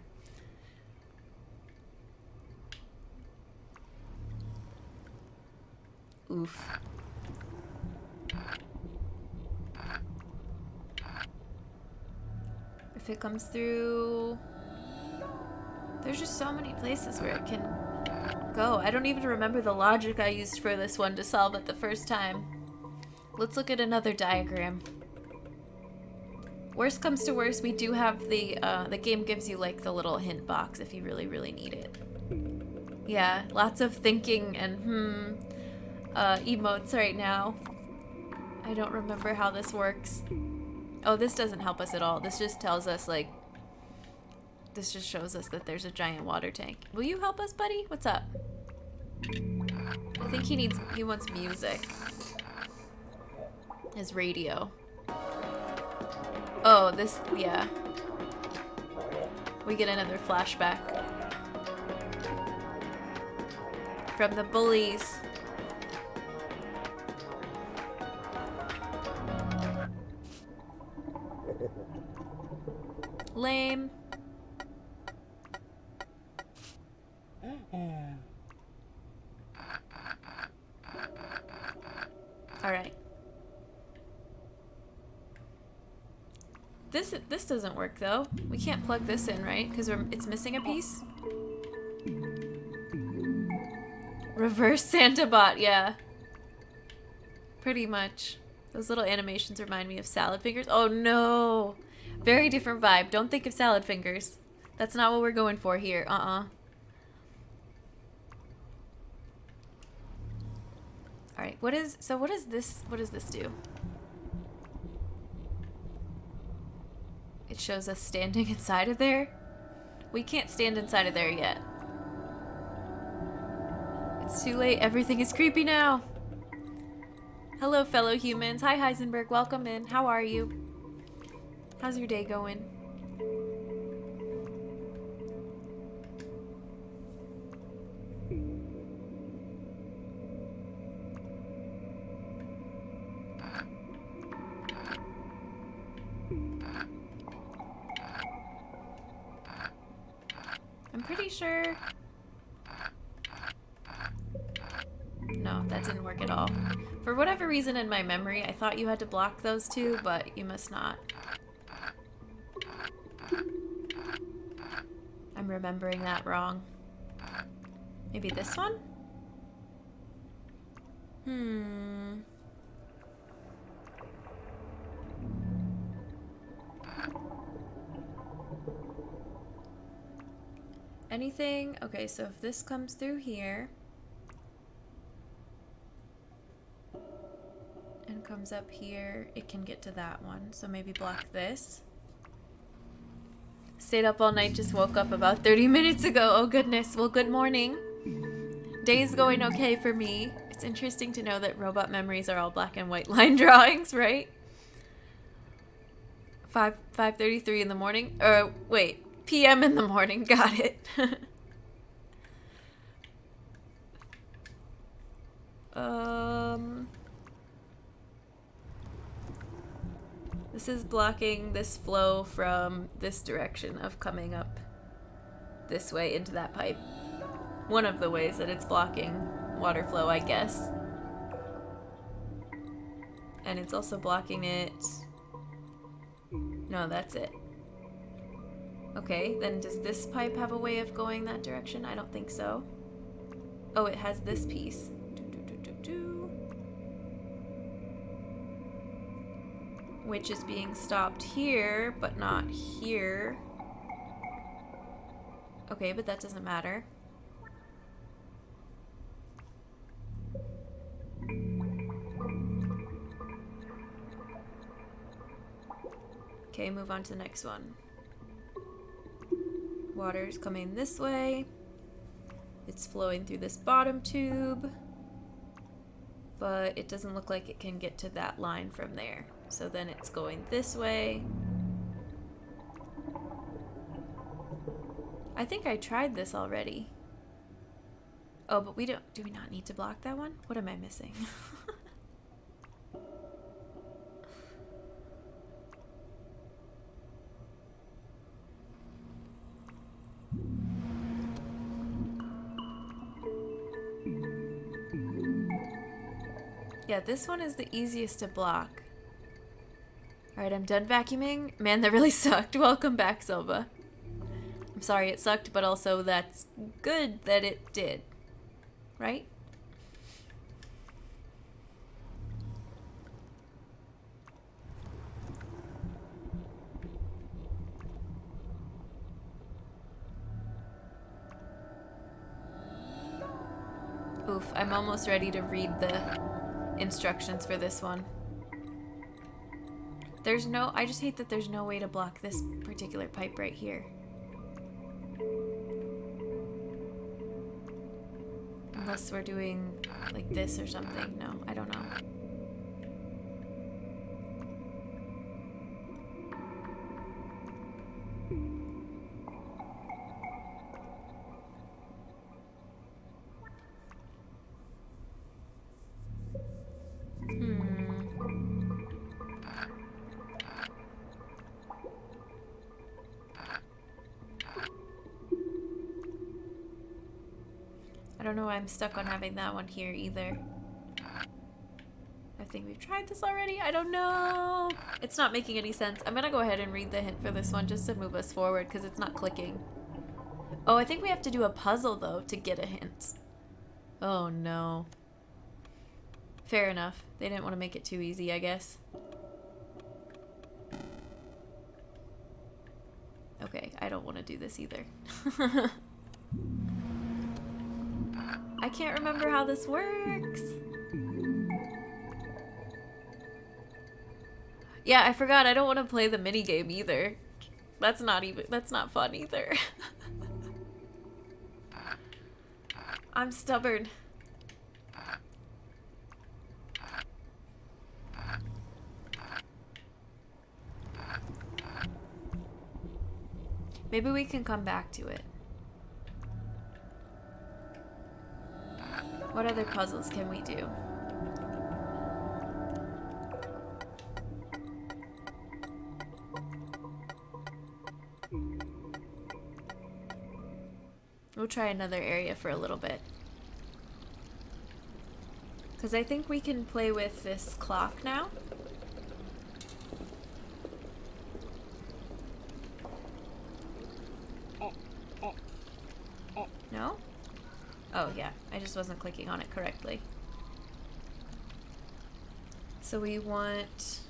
Oof. If it comes through... There's just so many places where it can go. I don't even remember the logic I used for this one to solve it the first time. Let's look at another diagram. Worst comes to worst, we do have the game gives you like the little hint box if you really need it. Yeah, lots of thinking and emotes right now. I don't remember how this works. Oh, this doesn't help us at all. This just tells us like, this just shows us that there's a giant water tank. Will you help us, buddy? What's up? I think he wants music. His radio. Oh, this, yeah. We get another flashback. From the bullies. Lame. Alright. This doesn't work though. We can't plug this in, right? Because it's missing a piece. Reverse Santa bot, yeah. Pretty much. Those little animations remind me of salad fingers. Oh no! Very different vibe. Don't think of salad fingers. That's not what we're going for here. Alright, what does this do? It shows us standing inside of there. We can't stand inside of there yet. It's too late. Everything is creepy now. Hello, fellow humans. Hi, Heisenberg. Welcome in. How are you? How's your day going? I'm pretty sure... No, that didn't work at all. For whatever reason in my memory, I thought you had to block those two, but you must not. I'm remembering that wrong. Maybe this one? Anything? Okay, so if this comes through here and comes up here, it can get to that one. So maybe block this. Stayed up all night, just woke up about 30 minutes ago. Oh goodness. Well, good morning. Day's going okay for me. It's interesting to know that robot memories are all black and white line drawings, right? 5:33 in the morning. Wait. PM in the morning. Got it. This is blocking this flow from this direction of coming up this way into that pipe. One of the ways that it's blocking water flow, I guess. And it's also blocking it... No, that's it. Okay, then does this pipe have a way of going that direction? I don't think so. Oh, it has this piece. Which is being stopped here, but not here. Okay, but that doesn't matter. Okay, move on to the next one. Water's coming this way. It's flowing through this bottom tube. But it doesn't look like it can get to that line from there. So then it's going this way. I think I tried this already. Oh, but do we not need to block that one? What am I missing? Yeah, this one is the easiest to block. Alright, I'm done vacuuming. Man, that really sucked. Welcome back, Silva. I'm sorry it sucked, but also that's good that it did. Right? Oof, I'm almost ready to read the instructions for this one. There's no, I just hate that there's no way to block this particular pipe right here. Unless we're doing like this or something. No, I don't know. I don't know why I'm stuck on having that one here either. I think we've tried this already. I don't know. It's not making any sense. I'm gonna go ahead and read the hint for this one just to move us forward because it's not clicking. Oh, I think we have to do a puzzle though to get a hint. Oh no. Fair enough. They didn't want to make it too easy, I guess. Okay, I don't want to do this either. I can't remember how this works. Yeah, I forgot. I don't want to play the minigame either. That's not fun either. I'm stubborn. Maybe we can come back to it. What other puzzles can we do? We'll try another area for a little bit. Because I think we can play with this clock now. No? Oh, yeah. I just wasn't clicking on it correctly. So we want...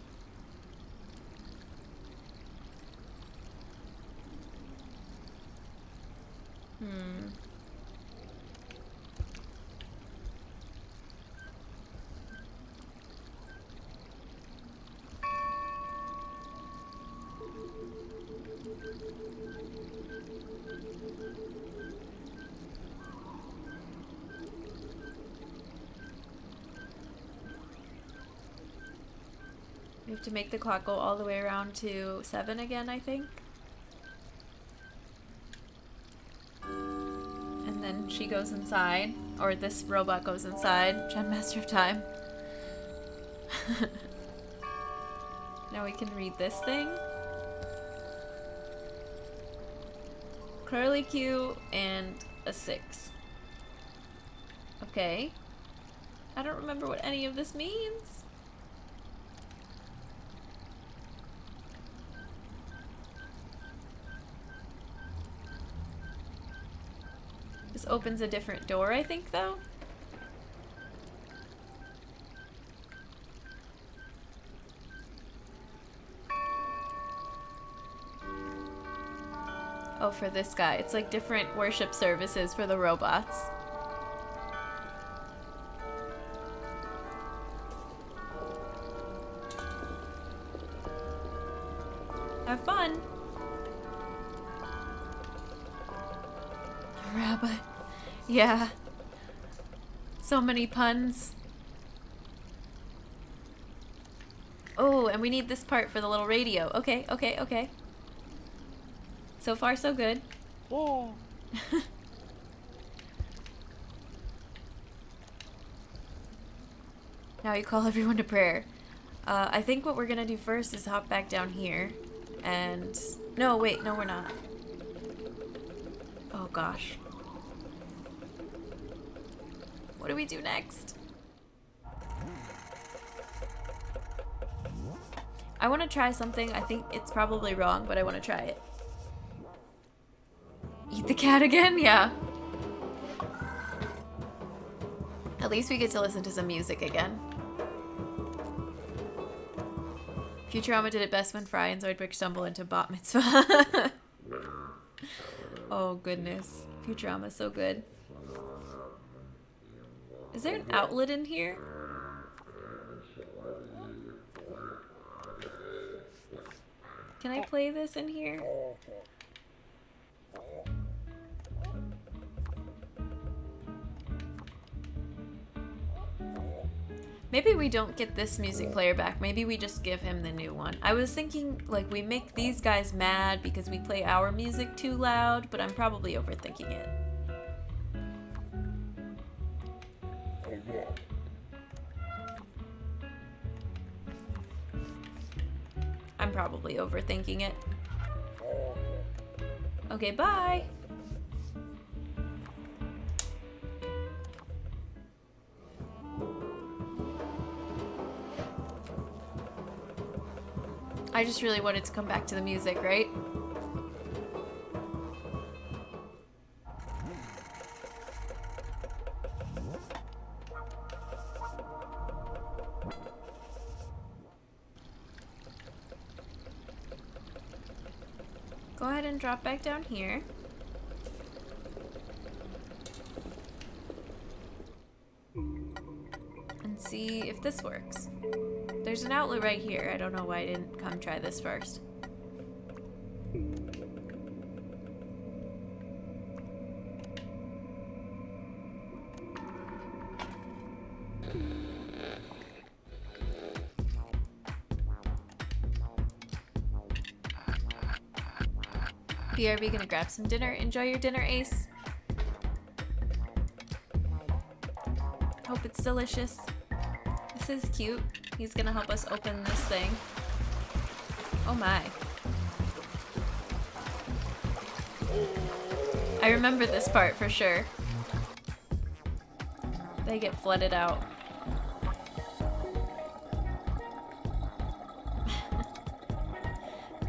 We have to make the clock go all the way around to 7 again, I think. And then she goes inside, or this robot goes inside. Gen Master of Time. Now we can read this thing. Curly Q and a 6. Okay. I don't remember what any of this means. This opens a different door, I think, though. Oh, for this guy. It's like different worship services for the robots. Have fun. Rabbi. Yeah. So many puns. Oh, and we need this part for the little radio. Okay, okay, okay. So far, so good. Yeah. Now you call everyone to prayer. I think what we're gonna do first is hop back down here. And... No, wait, no we're not. Oh gosh. What do we do next? I want to try something. I think it's probably wrong, but I want to try it. Eat the cat again? Yeah. At least we get to listen to some music again. Futurama did it best when Fry and Zoidberg stumble into Bat Mitzvah. Oh goodness. Futurama's so good. Is there an outlet in here? Can I play this in here? Maybe we don't get this music player back. Maybe we just give him the new one. I was thinking, like, we make these guys mad because we play our music too loud, but I'm probably overthinking it. I'm probably overthinking it. Okay, bye! I just really wanted to come back to the music, right? Go ahead and drop back down here. And see if this works. There's an outlet right here. I don't know why I didn't come try this first. BRB gonna grab some dinner. Enjoy your dinner, Ace. Hope it's delicious. This is cute. He's gonna help us open this thing. Oh my. I remember this part for sure. They get flooded out.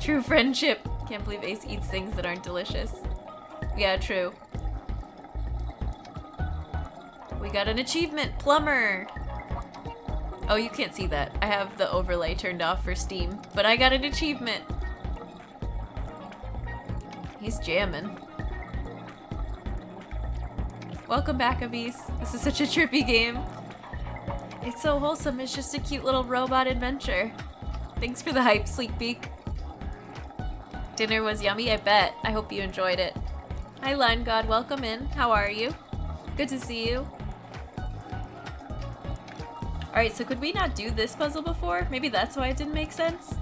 True friendship. Can't believe Ace eats things that aren't delicious. Yeah, true. We got an achievement, plumber. Oh, you can't see that. I have the overlay turned off for Steam, but I got an achievement. He's jamming. Welcome back, Abyss. This is such a trippy game. It's so wholesome. It's just a cute little robot adventure. Thanks for the hype, Sleekbeak. Dinner was yummy, I bet. I hope you enjoyed it. Hi, Line God. Welcome in. How are you? Good to see you. Alright, so could we not do this puzzle before? Maybe that's why it didn't make sense?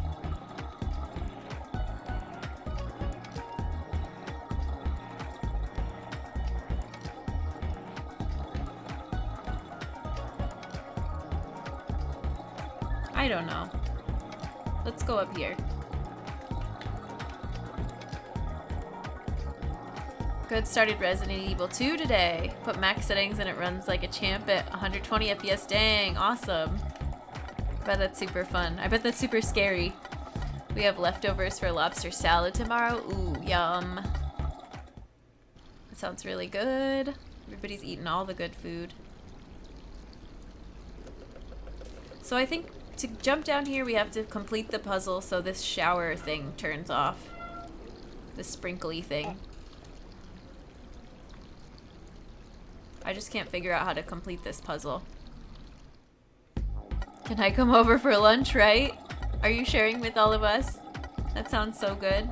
I don't know. Let's go up here. Good, started Resident Evil 2 today. Put max settings and it runs like a champ at 120 FPS. Dang, awesome. I bet that's super fun. I bet that's super scary. We have leftovers for lobster salad tomorrow. Ooh, yum. That sounds really good. Everybody's eating all the good food. So I think to jump down here we have to complete the puzzle so this shower thing turns off. This sprinkly thing. I just can't figure out how to complete this puzzle. Can I come over for lunch, right? Are you sharing with all of us? That sounds so good.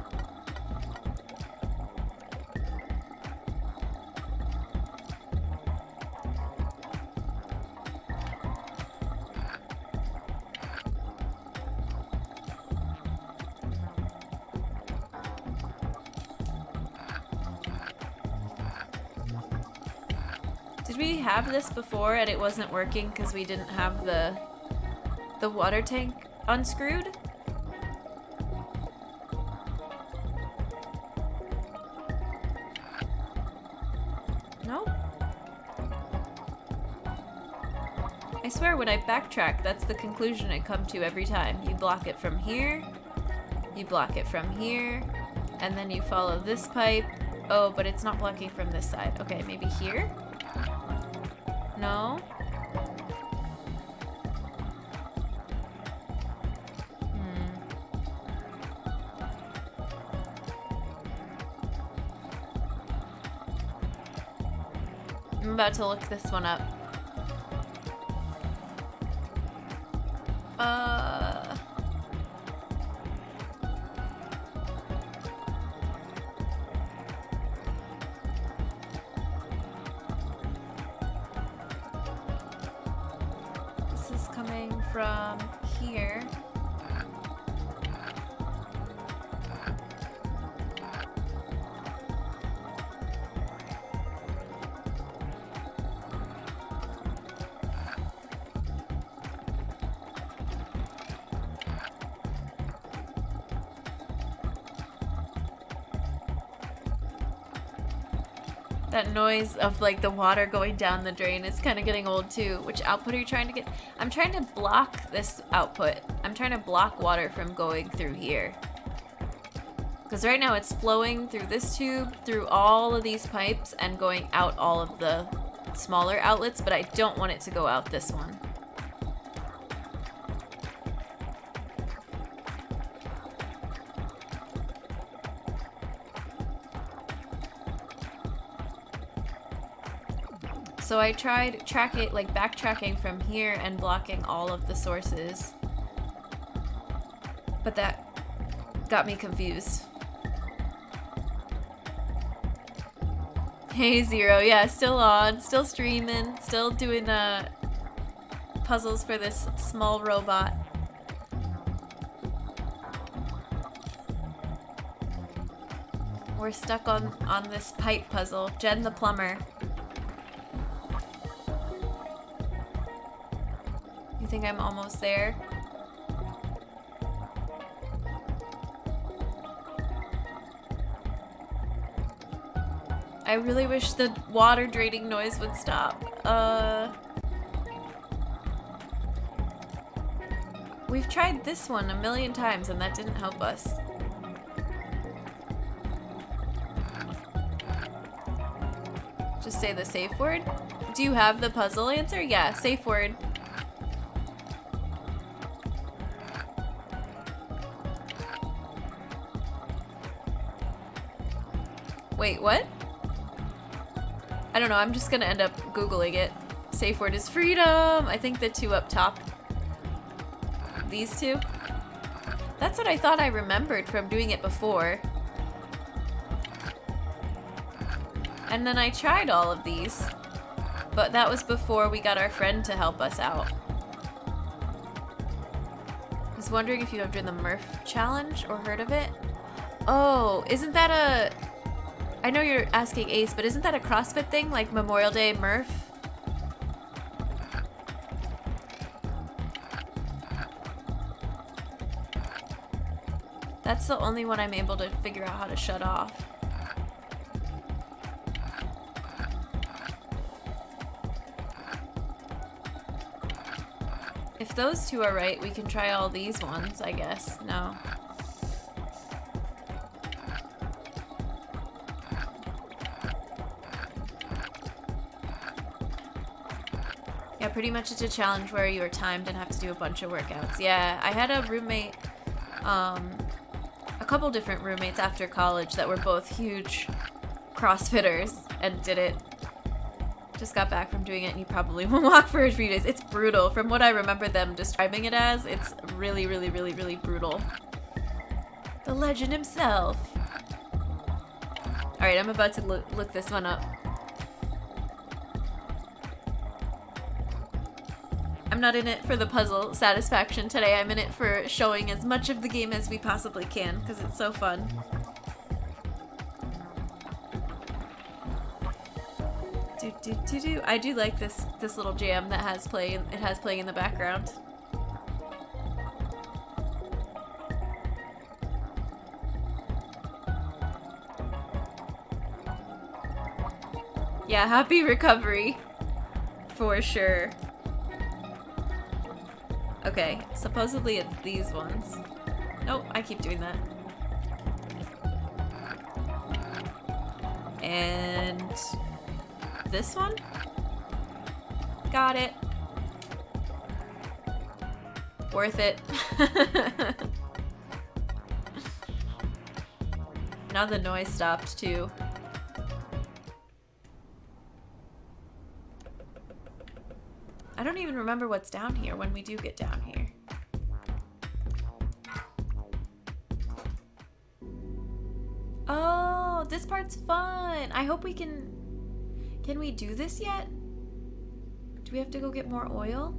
Did we have this before and it wasn't working because we didn't have the water tank unscrewed? No? I swear when I backtrack, that's the conclusion I come to every time. You block it from here, you block it from here, and then you follow this pipe. Oh, but it's not blocking from this side. Okay, maybe here? No? I'm about to look this one up. This is coming from here. That noise of like the water going down the drain is kind of getting old too. Which output are you trying to get? I'm trying to block this output. I'm trying to block water from going through here. Because right now it's flowing through this tube, through all of these pipes, and going out all of the smaller outlets, but I don't want it to go out this one. So I tried backtracking from here and blocking all of the sources. But that got me confused. Hey Zero, yeah, still on, still streaming, still doing puzzles for this small robot. We're stuck on this pipe puzzle. Jen the plumber. You think I'm almost there? I really wish the water draining noise would stop. We've tried this one a million times and that didn't help us. Just say the safe word. Do you have the puzzle answer? Yeah, safe word. Wait, what? I don't know, I'm just gonna end up Googling it. Safe word is freedom! I think the two up top. These two? That's what I thought I remembered from doing it before. And then I tried all of these. But that was before we got our friend to help us out. I was wondering if you have done the Murph challenge or heard of it? Oh, isn't that a... I know you're asking Ace, but isn't that a CrossFit thing, like Memorial Day Murph? That's the only one I'm able to figure out how to shut off. If those two are right, we can try all these ones, I guess. No. Yeah, pretty much it's a challenge where you are timed and have to do a bunch of workouts. Yeah, I had a roommate, a couple different roommates after college that were both huge CrossFitters and did it. Just got back from doing it and you probably won't walk for a few days. It's brutal. From what I remember them describing it as, it's really, really, really, really brutal. The legend himself. Alright, I'm about to look this one up. I'm not in it for the puzzle satisfaction today. I'm in it for showing as much of the game as we possibly can, because it's so fun. I do like this little jam that has playing in the background. Yeah, happy recovery. For sure. Okay, supposedly it's these ones. Nope, I keep doing that. And this one? Got it. Worth it. Now the noise stopped too. I don't even remember what's down here when we do get down here. Oh, this part's fun. I hope we can... Can we do this yet? Do we have to go get more oil?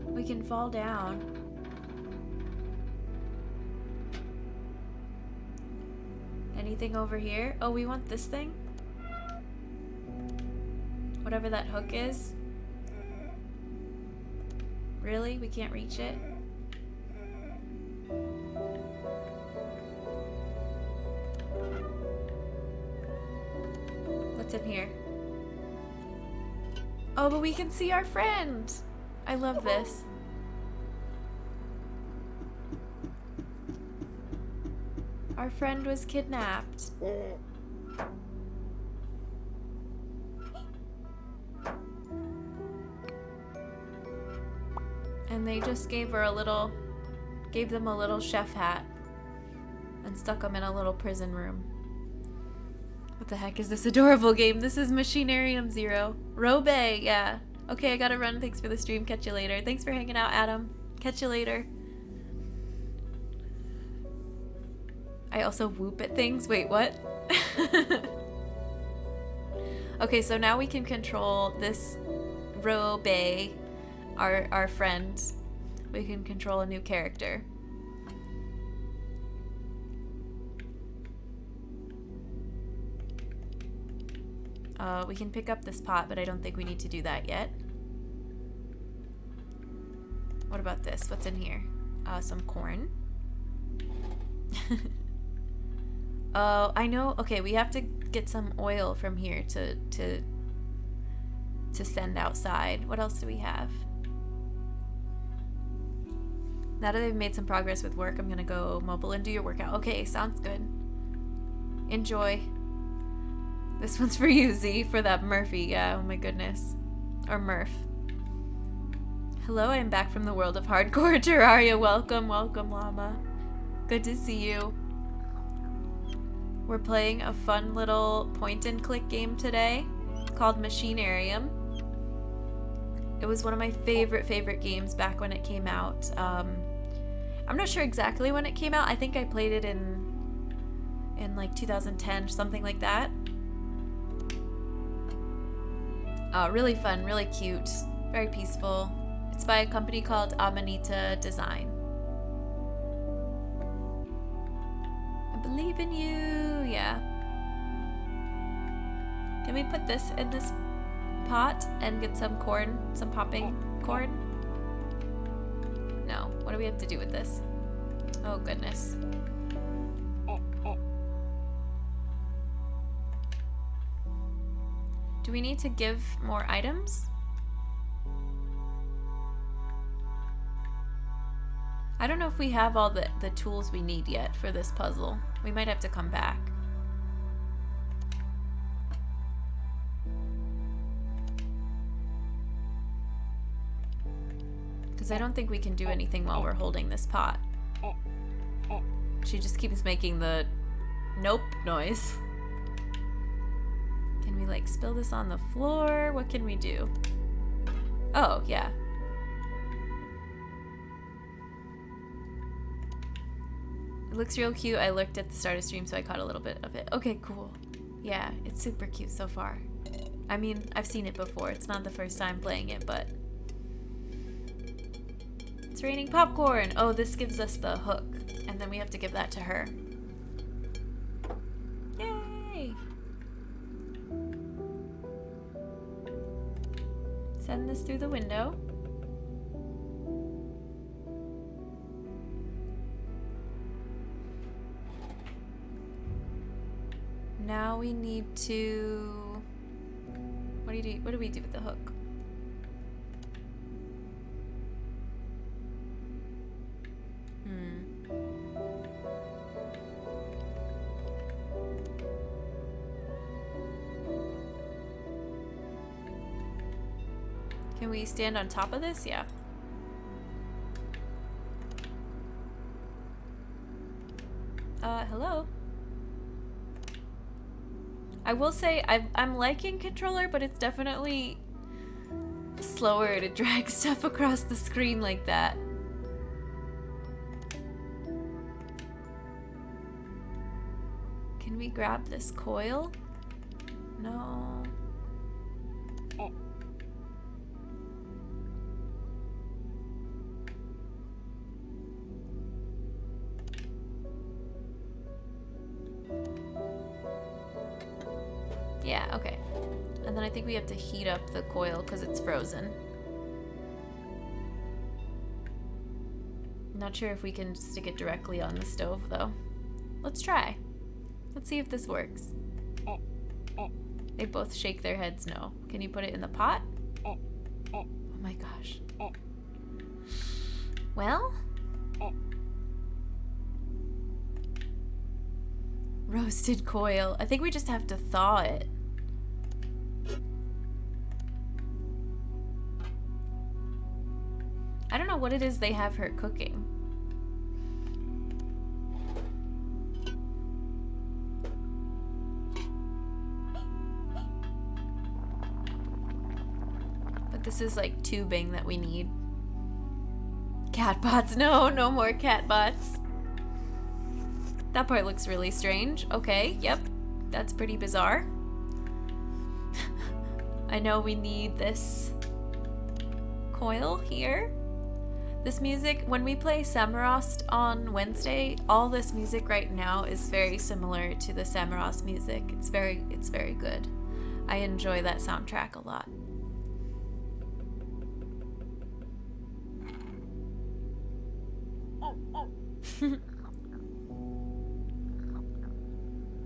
We can fall down. Anything over here? Oh, we want this thing? Whatever that hook is. Really? We can't reach it? What's in here? Oh, but we can see our friend! I love this. Our friend was kidnapped. And they just gave them a little chef hat and stuck them in a little prison room. What the heck is this adorable game? This is Machinarium 0. Robe, yeah. Okay, I gotta run. Thanks for the stream. Catch you later. Thanks for hanging out, Adam. Catch you later. I also whoop at things. Wait, what? Okay, so now we can control this Robe, our friend. We can control a new character. We can pick up this pot, but I don't think we need to do that yet. What about this? What's in here? Some corn. Oh, I know. Okay, we have to get some oil from here to send outside. What else do we have? Now that they've made some progress with work, I'm gonna go mobile and do your workout. Okay, sounds good. Enjoy. This one's for you, Z, for that Murphy. Yeah, oh my goodness. Or Murph. Hello, I am back from the world of hardcore. Terraria, welcome, welcome, llama. Good to see you. We're playing a fun little point-and-click game today called Machinarium. It was one of my favorite games back when it came out. I'm not sure exactly when it came out. I think I played it in like 2010, something like that. Really fun, really cute, very peaceful. It's by a company called Amanitadesign. I believe in you, yeah. Can we put this in this pot and get some corn, some popping corn? No, what do we have to do with this? Oh goodness. Do we need to give more items? I don't know if we have all the tools we need yet for this puzzle. We might have to come back. Because I don't think we can do anything while we're holding this pot. She just keeps making the nope noise. Can we like spill this on the floor? What can we do? Oh, yeah. It looks real cute. I looked at the start of stream, so I caught a little bit of it. Okay, cool. Yeah, it's super cute so far. I mean, I've seen it before. It's not the first time playing it, but... It's raining popcorn! Oh, this gives us the hook. And then we have to give that to her. Yay! Send this through the window. Now we need to... What do we do with the hook? Can we stand on top of this? Yeah. Hello? I will say I'm liking controller, but it's definitely slower to drag stuff across the screen like that. Can we grab this coil? No. Yeah, okay. And then I think we have to heat up the coil because it's frozen. Not sure if we can stick it directly on the stove though. Let's try. Let's see if this works. They both shake their heads no. Can you put it in the pot? Oh my gosh. Well? Roasted coil. I think we just have to thaw it. I don't know what it is they have her cooking. But this is like tubing that we need. Cat bots. No, no more cat bots. That part looks really strange. Okay, yep. That's pretty bizarre. I know we need this coil here. This music, when we play Samorost on Wednesday, all this music right now is very similar to the Samorost music. It's very good. I enjoy that soundtrack a lot.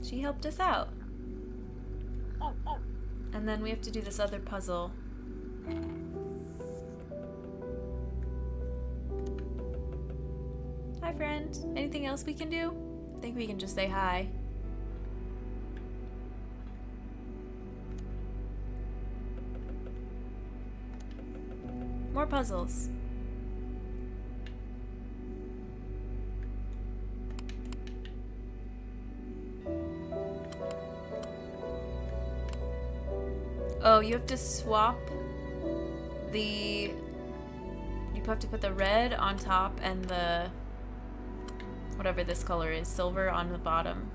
She helped us out. And then we have to do this other puzzle. Hi, friend. Anything else we can do? I think we can just say hi. More puzzles. Oh, you have to swap the... You have to put the red on top and the... whatever this color is, silver on the bottom.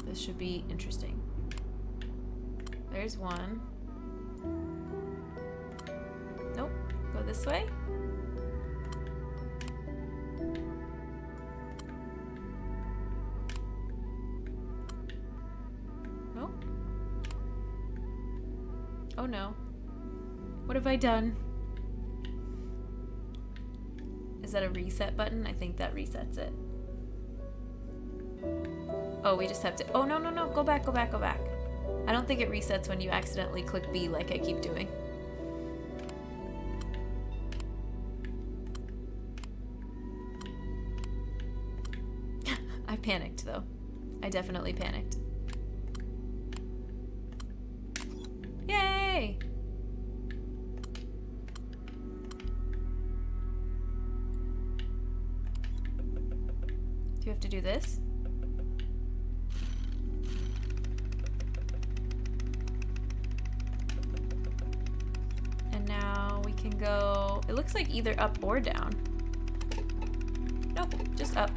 This should be interesting. There's one. Nope. Go this way. Nope. Oh no. What have I done? Is that a reset button? I think that resets it. Oh, we just have to... Oh, no, no, no. Go back, go back, go back. I don't think it resets when you accidentally click B like I keep doing. I panicked, though. I definitely panicked. Yay! Do you have to do this? And now we can go... It looks like either up or down. Nope, just up.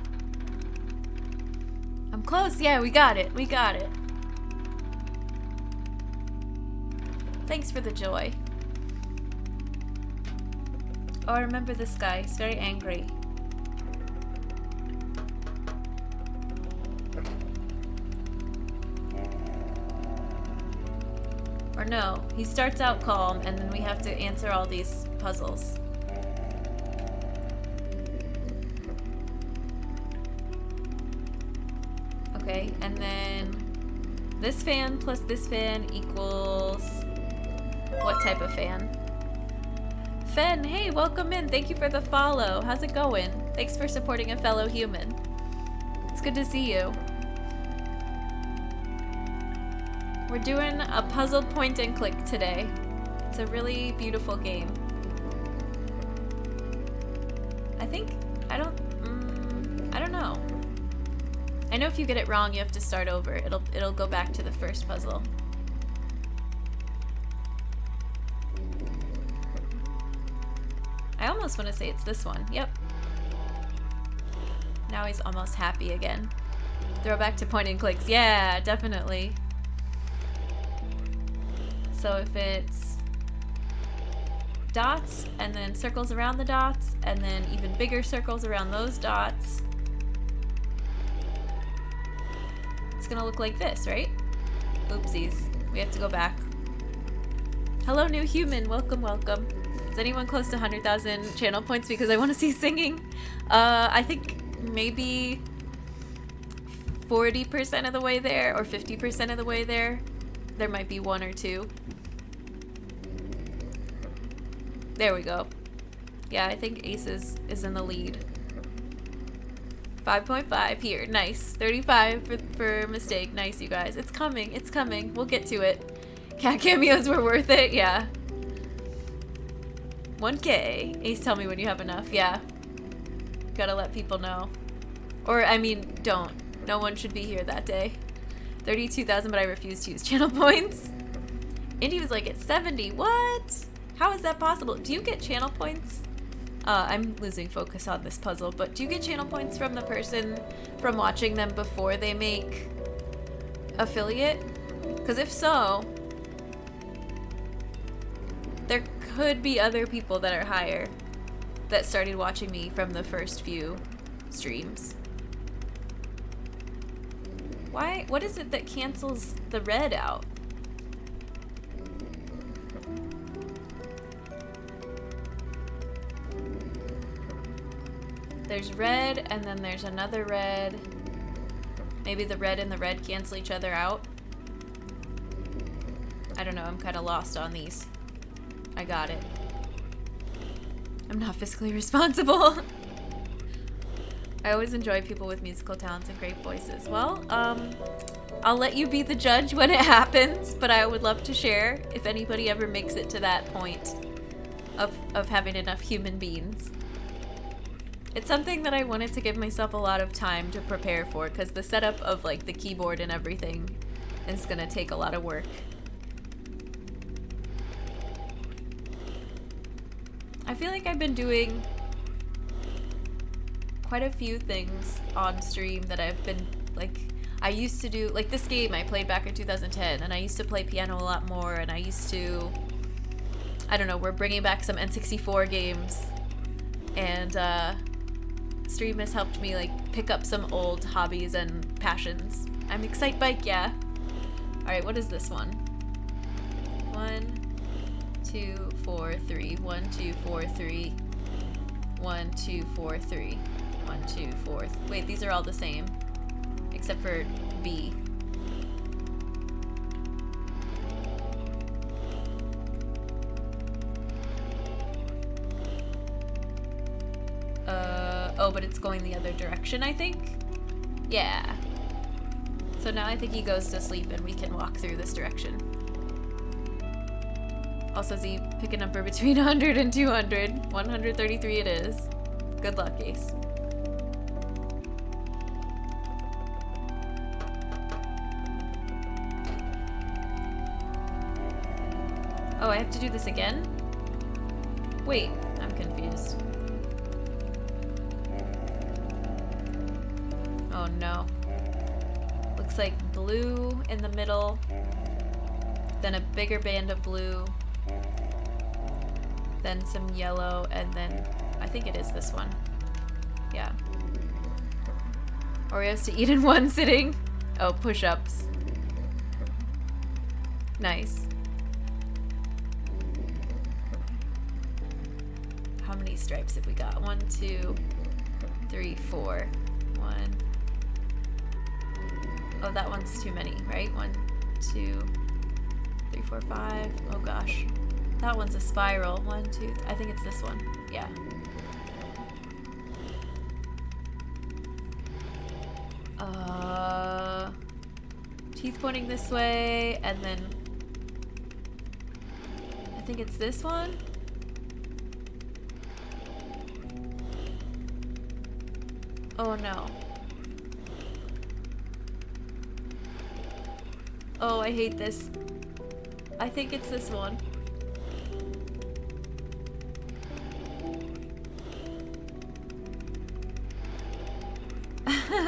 I'm close. Yeah, we got it. We got it. Thanks for the joy. Oh, I remember this guy. He's very angry. Or no, he starts out calm and then we have to answer all these puzzles. Okay, and then this fan plus this fan equals what type of fan? Fen, hey, welcome in. Thank you for the follow. How's it going? Thanks for supporting a fellow human. It's good to see you. We're doing a puzzle point and click today. It's a really beautiful game. I think, I don't know. I know if you get it wrong, you have to start over. It'll go back to the first puzzle. I almost want to say it's this one. Yep. Now he's almost happy again. Throw back to point and clicks. Yeah, definitely. So if it's dots and then circles around the dots and then even bigger circles around those dots, it's gonna look like this, right? Oopsies. We have to go back. Hello, new human. Welcome, welcome. Is anyone close to 100,000 channel points because I want to see singing? I think maybe 40% of the way there or 50% of the way there. There might be one or two. There we go. Yeah, I think Ace is in the lead. 5.5 here. Nice. 35 for mistake. Nice, you guys. It's coming. It's coming. We'll get to it. Cat cameos were worth it. Yeah. 1K. Ace, tell me when you have enough. Yeah. Gotta let people know. Or, I mean, don't. No one should be here that day. 32,000, but I refuse to use channel points. Indy was like, it's 70. What? How is that possible? Do you get channel points? I'm losing focus on this puzzle, but do you get channel points from the person from watching them before they make affiliate? Because if so, there could be other people that are higher that started watching me from the first few streams. Why? What is it that cancels the red out? There's red, and then there's another red. Maybe the red and the red cancel each other out. I don't know, I'm kind of lost on these. I got it. I'm not fiscally responsible. I always enjoy people with musical talents and great voices. Well, I'll let you be the judge when it happens, but I would love to share if anybody ever makes it to that point of having enough human beings. It's something that I wanted to give myself a lot of time to prepare for, because the setup of like the keyboard and everything is gonna take a lot of work. I feel like I've been doing quite a few things on stream that I've been like, I used to do, like this game I played back in 2010, and I used to play piano a lot more, and I used to, I don't know, we're bringing back some N64 games, and stream has helped me like pick up some old hobbies and passions. I'm Excite Bike, yeah. Alright, what is this one? 1, 2, 4, 3. 1, 2, 4, 3. 1, 2, 4, 3. 1, 2, 4. Wait, these are all the same. Except for B. Oh, but it's going the other direction, I think? Yeah. So now I think he goes to sleep and we can walk through this direction. Also, Z, pick a number between 100 and 200. 133 it is. Good luck, Ace. Oh, I have to do this again? Wait, I'm confused. Oh no. Looks like blue in the middle, then a bigger band of blue, then some yellow, and then I think it is this one. Yeah. Oreos to eat in one sitting. Oh, push-ups. Nice. How many stripes have we got? 1, 2, 3, 4. 1. Oh, that one's too many, right? 1, 2, 3, 4, 5. Oh gosh. That one's a spiral. 1, 2, I think it's this one. Yeah. Teeth pointing this way, and then I think it's this one. Oh no. Oh, I hate this. I think it's this one.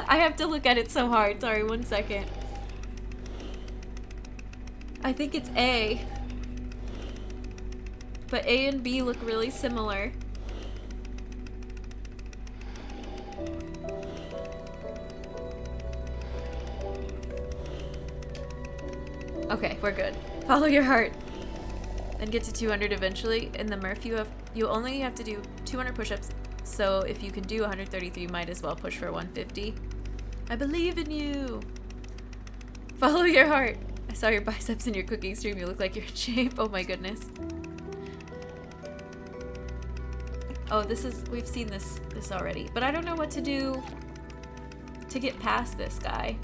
I have to look at it so hard. Sorry, 1 second. I think it's A. But A and B look really similar. Okay, we're good. Follow your heart. And get to 200 eventually. In the Murph, you only have to do 200 push-ups. So if you can do 133, might as well push for 150. I believe in you. Follow your heart. I saw your biceps in your cooking stream. You look like you're in shape. Oh my goodness. Oh, we've seen this already. But I don't know what to do to get past this guy.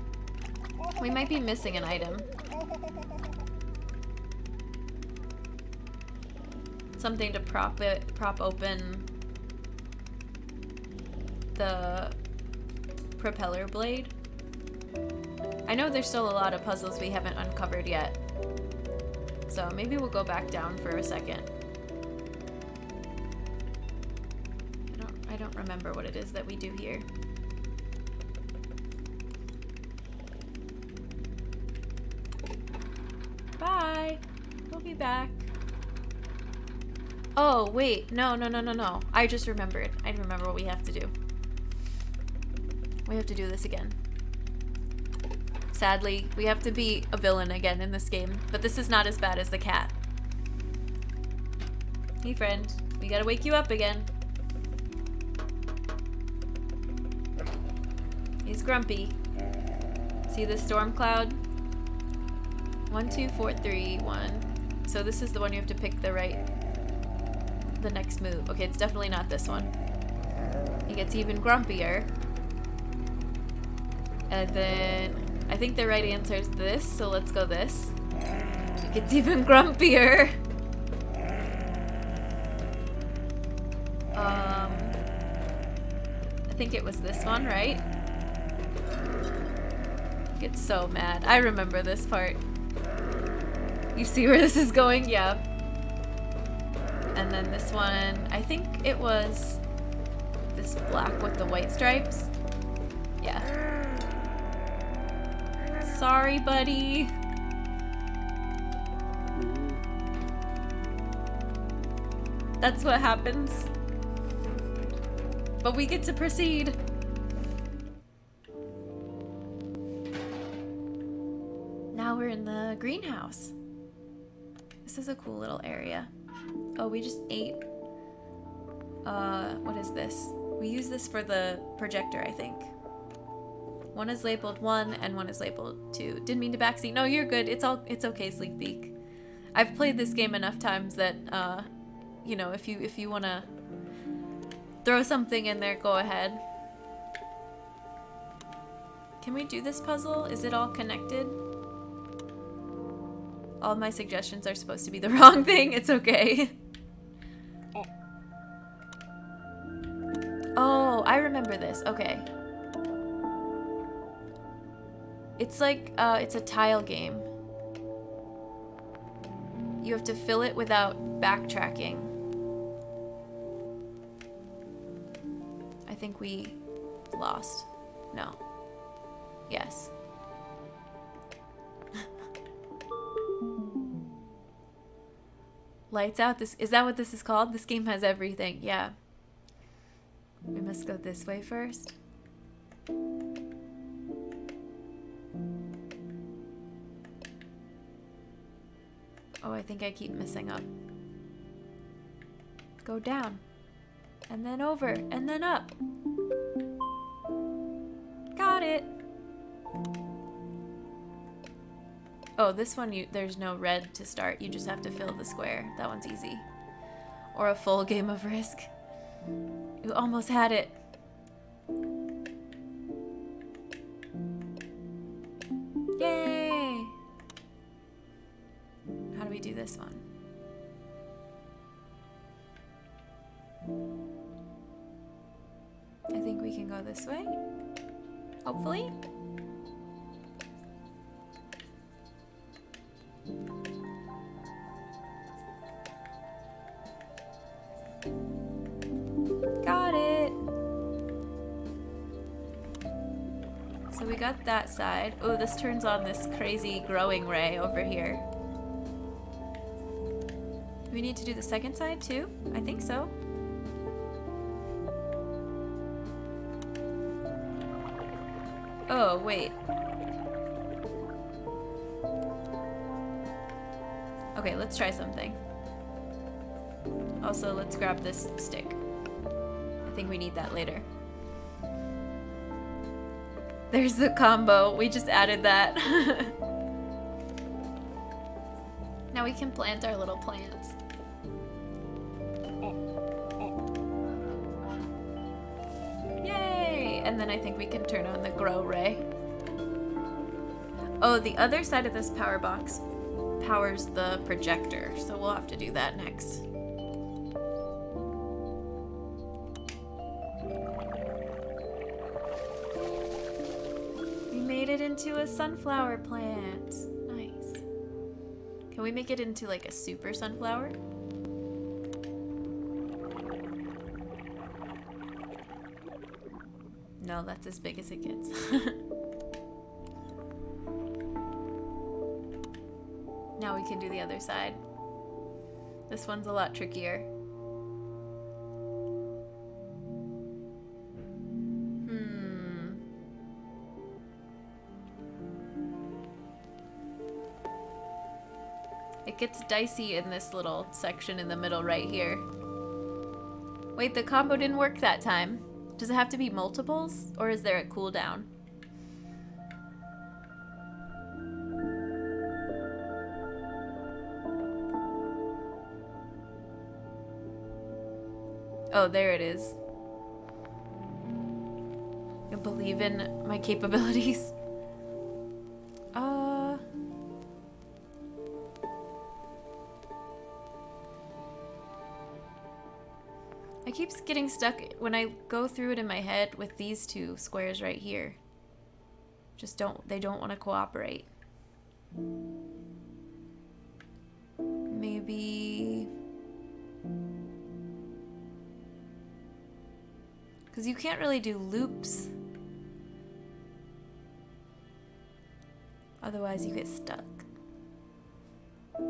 We might be missing an item. Something to prop open the propeller blade. I know there's still a lot of puzzles we haven't uncovered yet. So maybe we'll go back down for a second. I don't remember what it is that we do here. Bye. We'll be back. Oh, wait. No. I just remembered. I remember what we have to do. We have to do this again. Sadly, we have to be a villain again in this game, but this is not as bad as the cat. Hey, friend. We gotta wake you up again. He's grumpy. See this storm cloud? 1, 2, 4, 3, 1. So this is the one you have to pick the next move. Okay, it's definitely not this one. He gets even grumpier. And then I think the right answer is this, so let's go this. It gets even grumpier. I think it was this one, right? Gets so mad. I remember this part. You see where this is going? Yeah. And then this one, I think it was this black with the white stripes. Yeah. Sorry, buddy. That's what happens. But we get to proceed. Now we're in the greenhouse. This is a cool little area. Oh, we just ate. What is this? We use this for the projector, I think. One is labeled 1 and one is labeled 2. Didn't mean to backseat. No, you're good. It's okay, Sleek Beak. I've played this game enough times that, you know, if you wanna throw something in there, go ahead. Can we do this puzzle? Is it all connected? All my suggestions are supposed to be the wrong thing. It's okay. Oh, I remember this. Okay. It's like, it's a tile game. You have to fill it without backtracking. I think we lost. No. Yes. Lights out. Is that what this is called? This game has everything. Yeah. We must go this way first. Oh, I think I keep messing up. Go down. And then over. And then up. Got it. Oh, this one, there's no red to start. You just have to fill the square. That one's easy. Or a full game of Risk. You almost had it. Yay! How do we do this one? I think we can go this way. Hopefully. got that side. Oh, this turns on this crazy growing ray over here. Do we need to do the second side too? I think so. Oh, wait. Okay, let's try something. Also, let's grab this stick. I think we need that later. There's the combo. We just added that. Now we can plant our little plants. Yay! And then I think we can turn on the grow ray. Oh, the other side of this power box powers the projector, so we'll have to do that next. We made it into a sunflower plant. Nice. Can we make it into like a super sunflower? No, that's as big as it gets. Now we can do the other side. This one's a lot trickier. It gets dicey in this little section in the middle right here. Wait, the combo didn't work that time. Does it have to be multiples, or is there a cooldown? Oh, there it is. You believe in my capabilities? I keep getting stuck when I go through it in my head with these two squares right here. They don't want to cooperate. Maybe... because you can't really do loops. Otherwise you get stuck.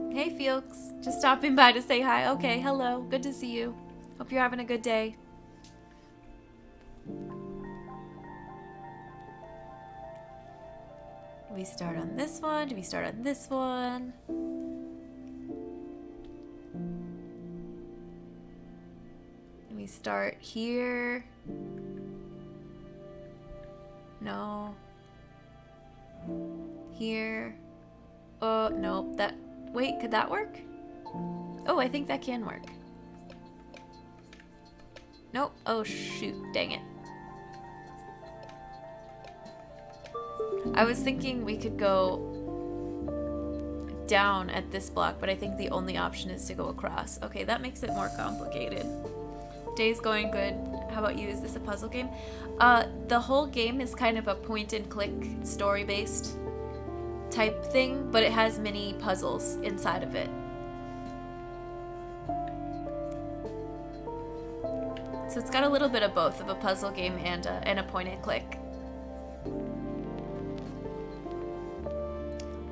Hey Felix, just stopping by to say hi. Okay, hello, good to see you. Hope you're having a good day. Do we start on this one? Do we start on this one? Do we start here? No. Here. Oh, no. Wait, could that work? Oh, I think that can work. Nope. Oh, shoot. Dang it. I was thinking we could go down at this block, but I think the only option is to go across. Okay, that makes it more complicated. Day's going good. How about you? Is this a puzzle game? The whole game is kind of a point-and-click, story-based type thing, but it has many puzzles inside of it. So it's got a little bit of both, of a puzzle game and a point-and-click.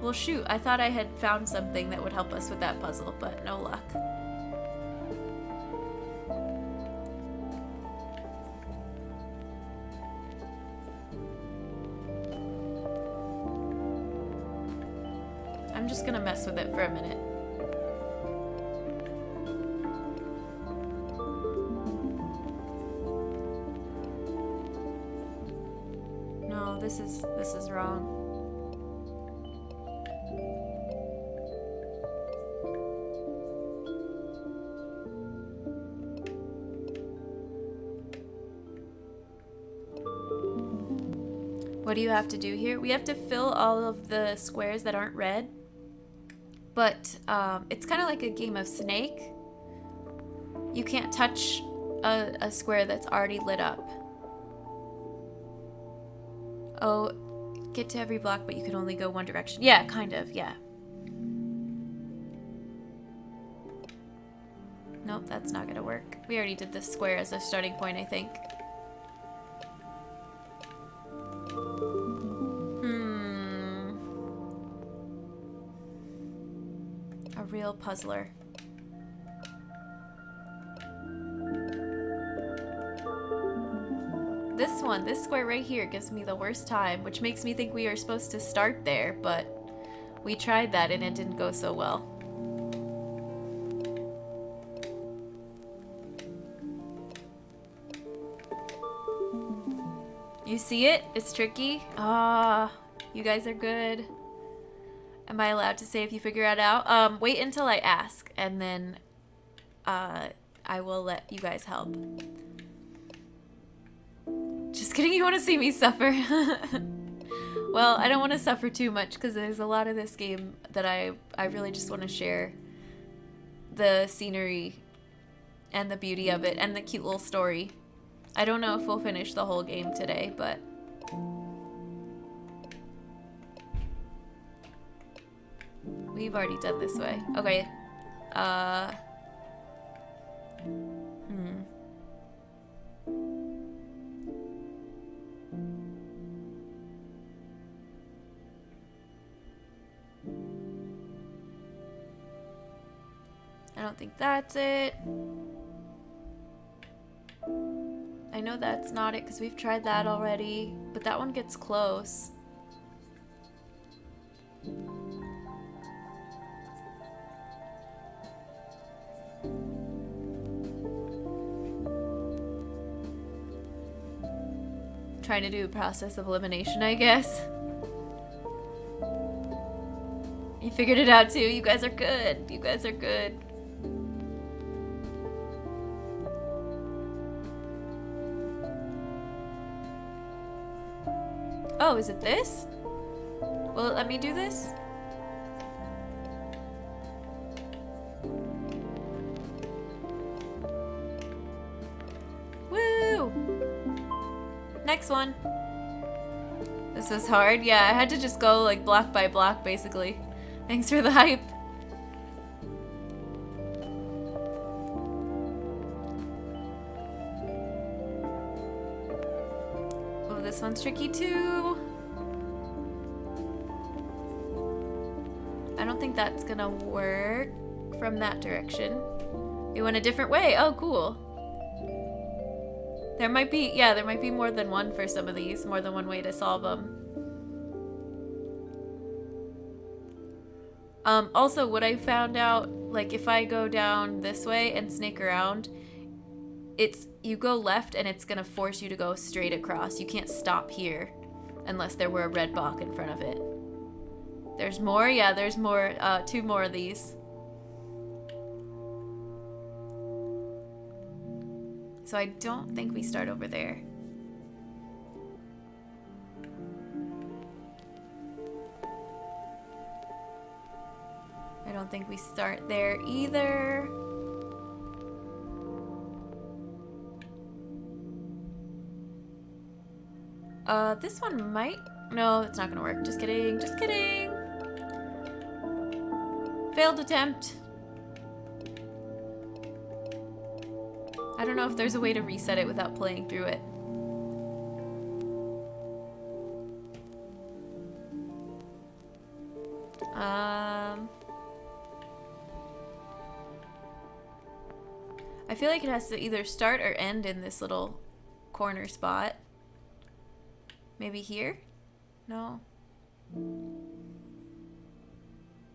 Well, shoot, I thought I had found something that would help us with that puzzle, but no luck. I'm just gonna mess with it for a minute. No, this is wrong. What do you have to do here? We have to fill all of the squares that aren't red. But it's kind of like a game of Snake. You can't touch a square that's already lit up. Oh, get to every block, but you can only go one direction. Yeah, kind of, yeah. Nope, that's not gonna work. We already did this square as a starting point, I think. A real puzzler. This one, this square right here gives me the worst time, which makes me think we are supposed to start there, but we tried that and it didn't go so well. You see it? It's tricky. Ah, you guys are good. Am I allowed to say if you figure it out? Wait until I ask, and then I will let you guys help. Just kidding, you want to see me suffer? Well, I don't want to suffer too much because there's a lot of this game that I really just want to share the scenery and the beauty of it and the cute little story. I don't know if we'll finish the whole game today, but we've already done this way. Okay. I don't think that's it. I know that's not it because we've tried that already, but that one gets close. Trying to do a process of elimination, I guess. You figured it out too. You guys are good. You guys are good. Oh, is it this? Will it let me do this? Woo! Next one. This was hard. Yeah, I had to just go like block by block basically. Thanks for the hype. Oh, this one's tricky too. I don't think that's gonna work from that direction. We went a different way. Oh, cool. There might be, yeah, there might be more than one for some of these, more than one way to solve them. Also, what I found out, like if I go down this way and snake around, you go left and it's gonna force you to go straight across. You can't stop here unless there were a red block in front of it. There's more? Yeah, there's more, 2 more of these. So I don't think we start over there. I don't think we start there either. This one might... No, it's not gonna work. Just kidding, just kidding. Failed attempt. I don't know if there's a way to reset it without playing through it. I feel like it has to either start or end in this little corner spot. Maybe here? No.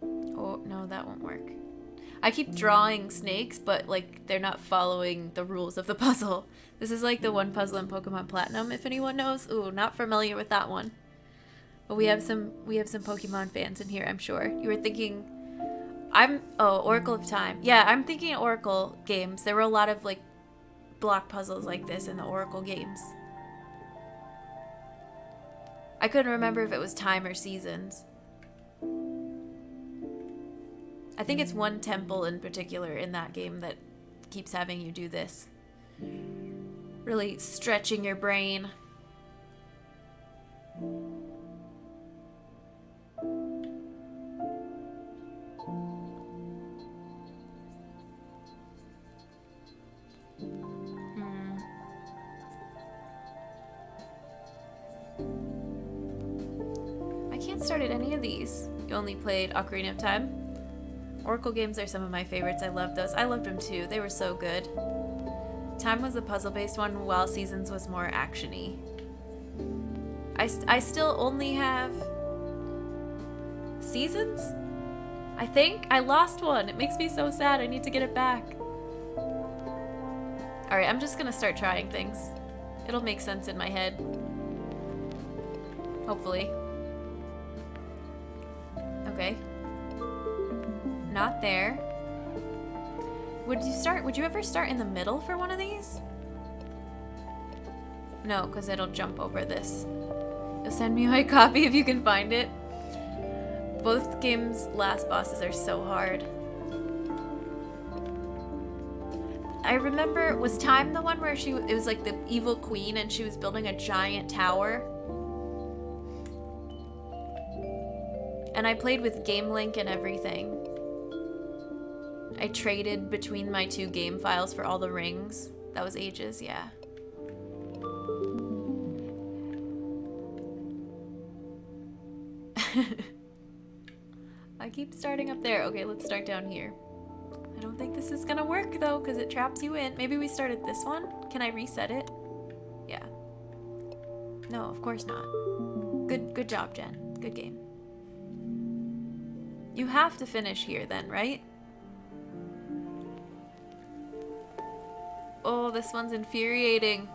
Oh, no, that won't work. I keep drawing snakes, but like they're not following the rules of the puzzle. This is like the one puzzle in Pokemon Platinum, if anyone knows. Ooh, not familiar with that one. But we have some Pokemon fans in here, I'm sure. You were thinking oh, Oracle of Time. Yeah, I'm thinking Oracle games. There were a lot of like block puzzles like this in the Oracle games. I couldn't remember if it was time or seasons. I think it's one temple in particular in that game that keeps having you do this. Really stretching your brain. I can't start at any of these. You only played Ocarina of Time? Oracle games are some of my favorites. I love those. I loved them too. They were so good. Time was a puzzle-based one, while Seasons was more action-y. I still only have Seasons? I think? I lost one. It makes me so sad. I need to get it back. Alright, I'm just gonna start trying things. It'll make sense in my head. Hopefully. Okay. Not there. Would you ever start in the middle for one of these? No, because it'll jump over this. You'll send me my copy if you can find it. Both games' last bosses are so hard. I remember, was Time the one where it was like the evil queen and she was building a giant tower? And I played with Game Link and everything. I traded between my 2 game files for all the rings. That was ages, yeah. I keep starting up there. Okay, let's start down here. I don't think this is gonna work though, because it traps you in. Maybe we start at this one? Can I reset it? Yeah. No, of course not. Good job, Jen. Good game. You have to finish here then, right? Oh, this one's infuriating.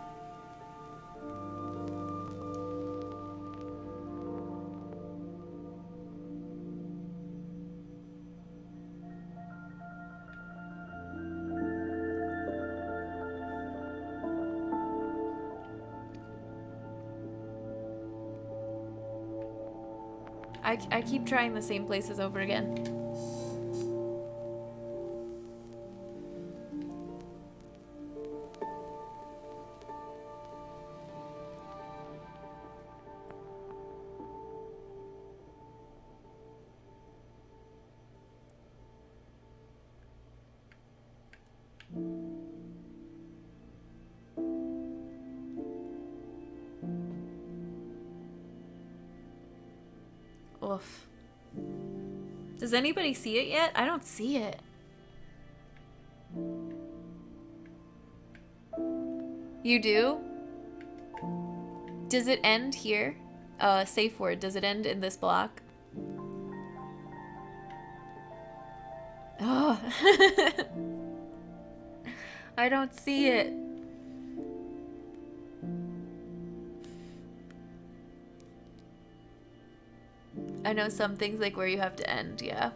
I keep trying the same places over again. Oof. Does anybody see it yet? I don't see it. You do? Does it end here? Safe word. Does it end in this block? Oh. I don't see it. I know some things like where you have to end, yeah.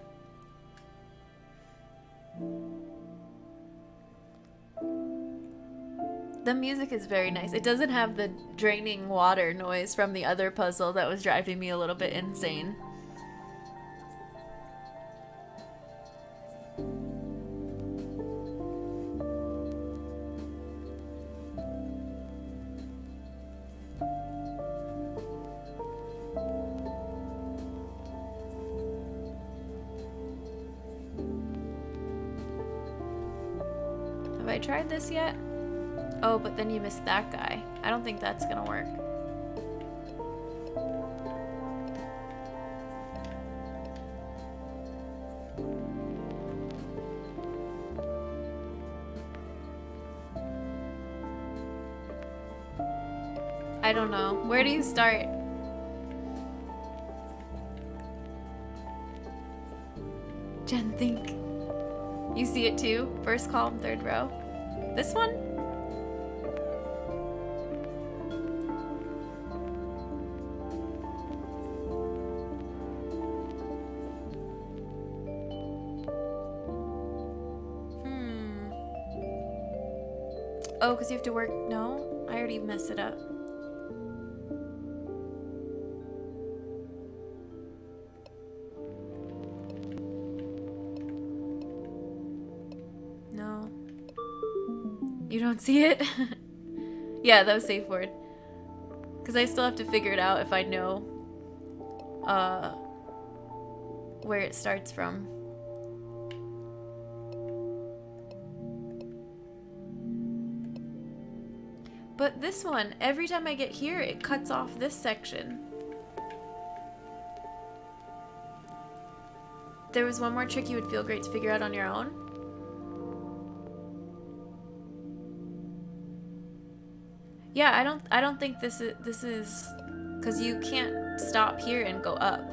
The music is very nice. It doesn't have the draining water noise from the other puzzle that was driving me a little bit insane. Have I tried this yet? Oh, but then you missed that guy. I don't think that's gonna work. I don't know. Where do you start? Jen, think. You see it too? First column, third row. This one? Oh, because you have to work. No, I already messed it up. No. You don't see it? Yeah, that was safe word. Because I still have to figure it out if I know where it starts from. But this one, every time I get here, it cuts off this section. there was one more trick you would feel great to figure out on your own. Yeah, I don't think this is because you can't stop here and go up.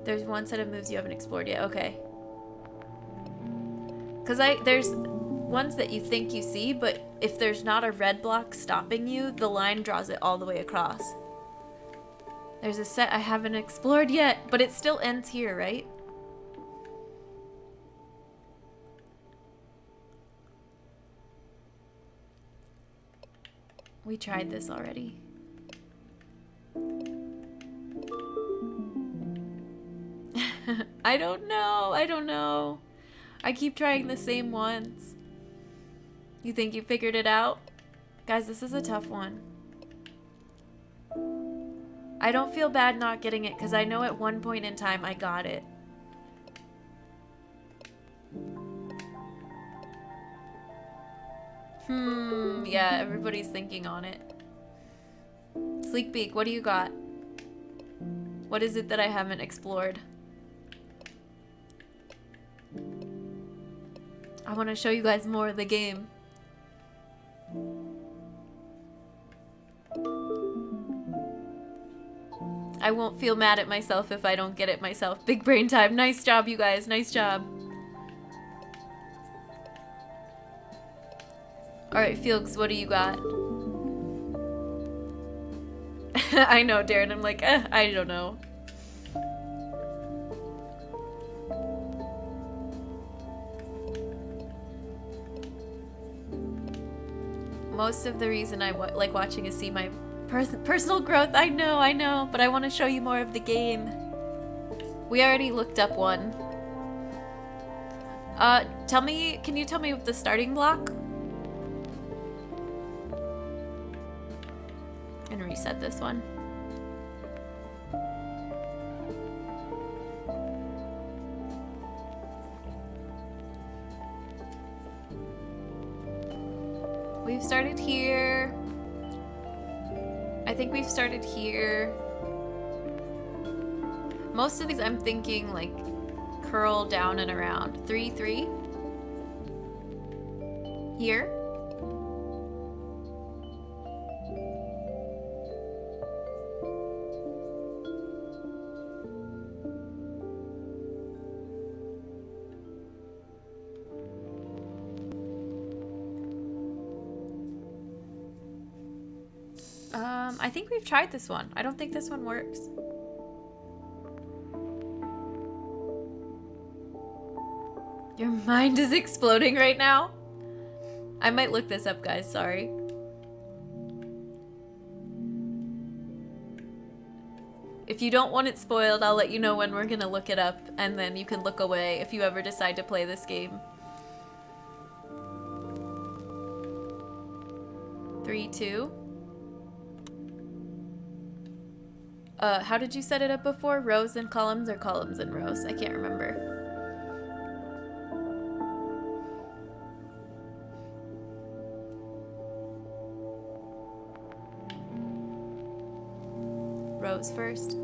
There's one set of moves you haven't explored yet. Okay. Because there's ones that you think you see, but if there's not a red block stopping you, the line draws it all the way across. There's a set I haven't explored yet, but it still ends here, right? We tried this already. I don't know. I keep trying the same ones. You think you figured it out? Guys, this is a tough one. I don't feel bad not getting it because I know at one point in time I got it. Yeah, everybody's thinking on it. Sleekbeak, what do you got? What is it that I haven't explored? I want to show you guys more of the game. I won't feel mad at myself if I don't get it myself. Big brain time. Nice job, you guys. Nice job. Alright, Felix, what do you got? I know, Darren. I'm like, I don't know. Most of the reason I like watching is see my personal growth. I know, but I want to show you more of the game. We already looked up one. Can you tell me the starting block? And reset this one. We've started here. I think we've started here. Most of these I'm thinking like curl down and around. 3, 3. Here. I think we've tried this one. I don't think this one works. Your mind is exploding right now? I might look this up, guys. Sorry. If you don't want it spoiled, I'll let you know when we're gonna look it up, and then you can look away if you ever decide to play this game. 3, 2. How did you set it up before? Rows and columns or columns and rows? I can't remember. Rows first.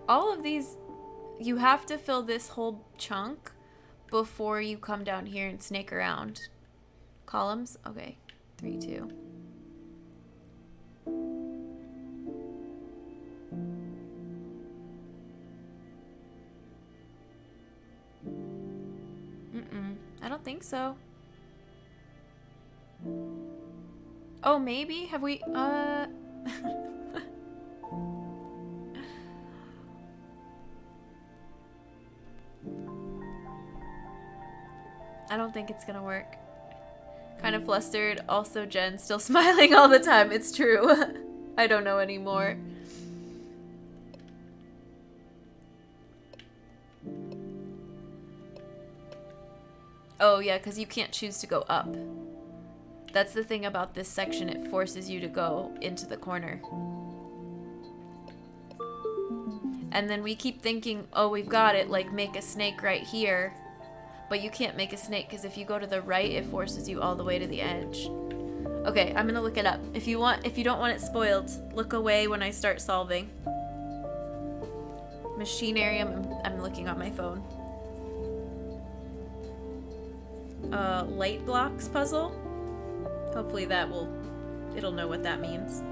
All of these, you have to fill this whole chunk before you come down here and snake around. Columns? Okay. 3, 2. I don't think so. Oh, maybe? Have we, I don't think it's gonna work. Kind of flustered. Also, Jen still smiling all the time. It's true. I don't know anymore. Oh, yeah, because you can't choose to go up. That's the thing about this section. It forces you to go into the corner. And then we keep thinking, oh, we've got it. Like, make a snake right here. But you can't make a snake because if you go to the right, it forces you all the way to the edge. Okay, I'm gonna look it up. If you don't want it spoiled, look away when I start solving. Machinarium, I'm looking on my phone. Light blocks puzzle. Hopefully it'll know what that means.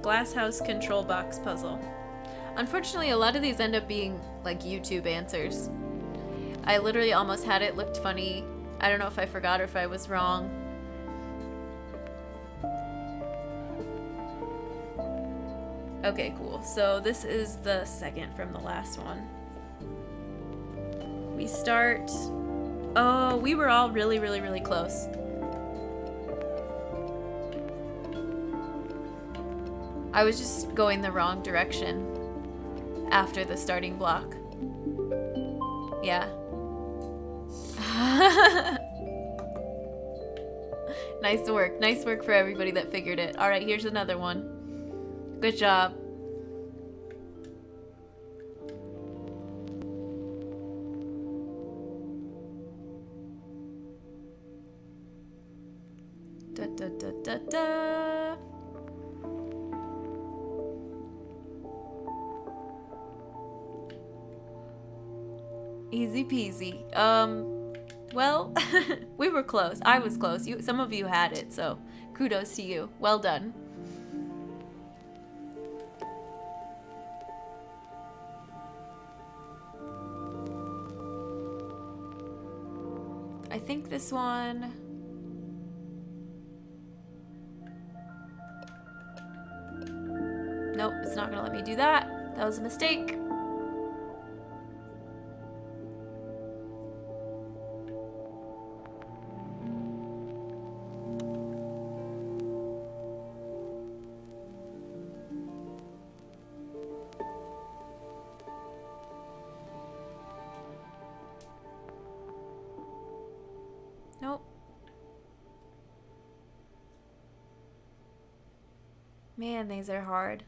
Glass house control box puzzle. Unfortunately, a lot of these end up being like YouTube answers. I literally almost had it, looked funny. I don't know if I forgot or if I was wrong. Okay, cool. So this is the second from the last one. We start... Oh, we were all really, really, really close. I was just going the wrong direction after the starting block. Yeah. Nice work. Nice work for everybody that figured it. All right, here's another one. Good job. Da da da da da. Easy peasy. Well, we were close. I was close. Some of you had it, so kudos to you. Well done. I think this one... Nope, it's not gonna let me do that. That was a mistake. Nope. Man, these are hard.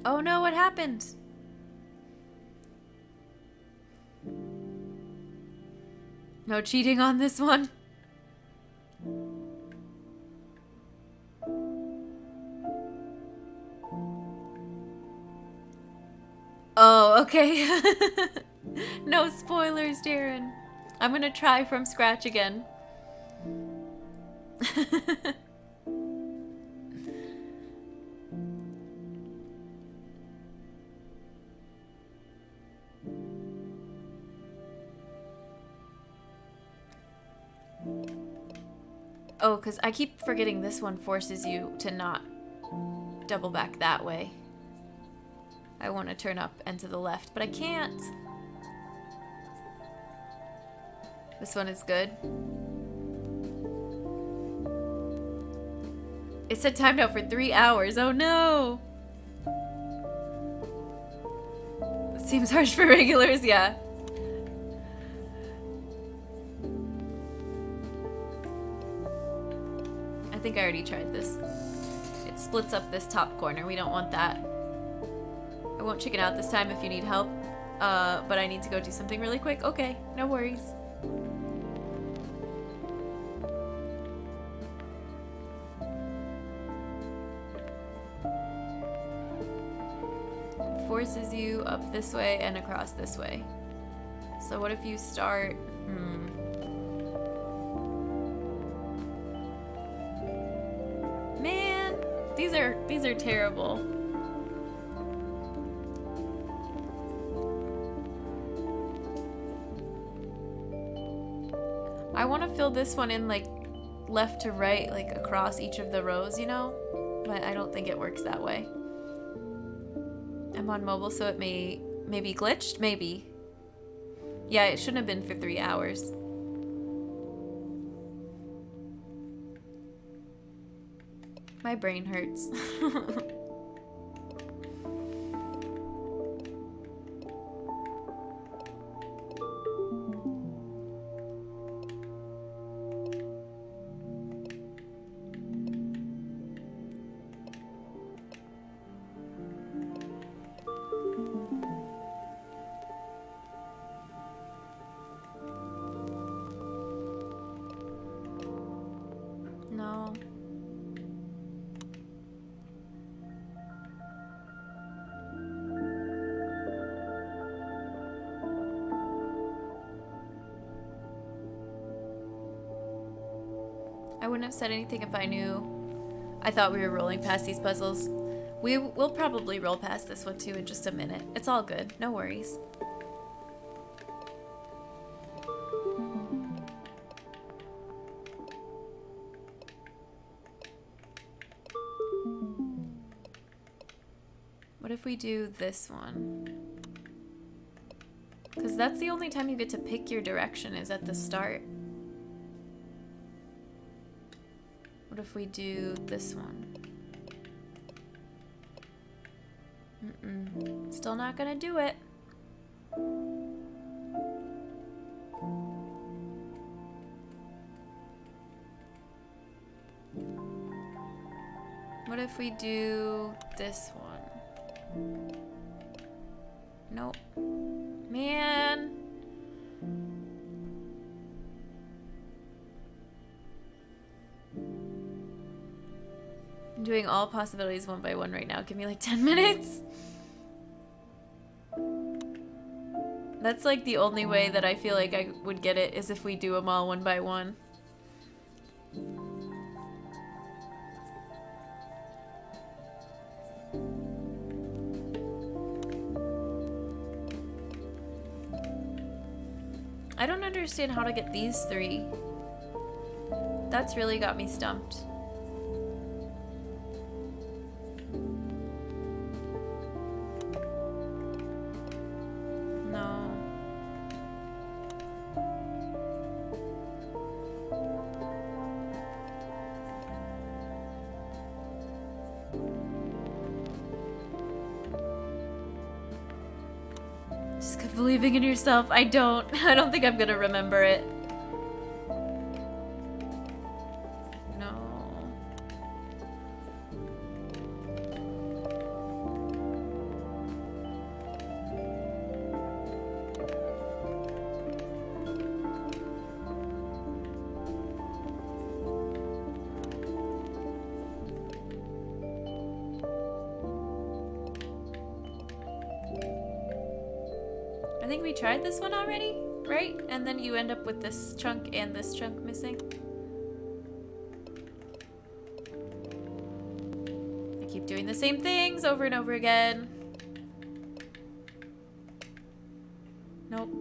Oh no, what happened? No cheating on this one. Oh, okay. No spoilers, Darren. I'm gonna try from scratch again. Oh, because I keep forgetting this one forces you to not double back that way. I want to turn up and to the left, but I can't. This one is good. It said timed out for 3 hours. Oh no! It seems harsh for regulars, yeah. I think I already tried this. It splits up this top corner. We don't want that. I won't chicken out this time if you need help. But I need to go do something really quick. Okay, no worries. Forces you up this way and across this way. So what if you start... Man, these are terrible. I want to fill this one in like left to right, like across each of the rows, you know? But I don't think it works that way. I'm on mobile, so it may be glitched? Maybe. Yeah, it shouldn't have been for 3 hours. My brain hurts. I wouldn't have said anything if I knew. I thought we were rolling past these puzzles. We'll probably roll past this one too in just a minute. It's all good. No worries. What if we do this one? Because that's the only time you get to pick your direction is at the start. What if we do this one? Still not gonna do it. What if we do this one? Nope. Man. I'm doing all possibilities one by one right now. Give me like 10 minutes. That's like the only way that I feel like I would get it is if we do them all one by one. I don't understand how to get these three. That's really got me stumped. No. Just keep believing in yourself. I don't think I'm gonna remember it. I think we tried this one already, right? And then you end up with this chunk and this chunk missing. I keep doing the same things over and over again. Nope.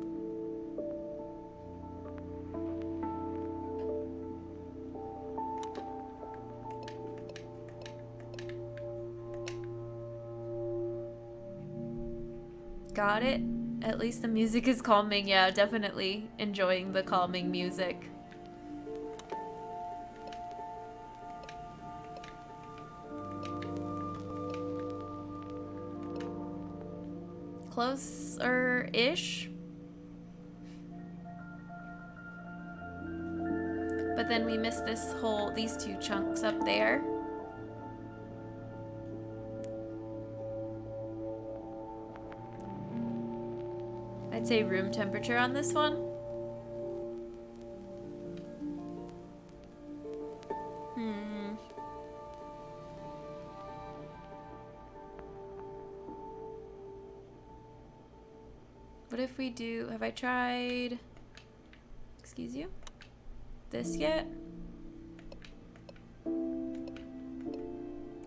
Got it. At least the music is calming. Yeah, definitely enjoying the calming music. Closer-ish. But then we missed these two chunks up there. I'd say room temperature on this one. What if we do, have I tried, excuse you, this yet?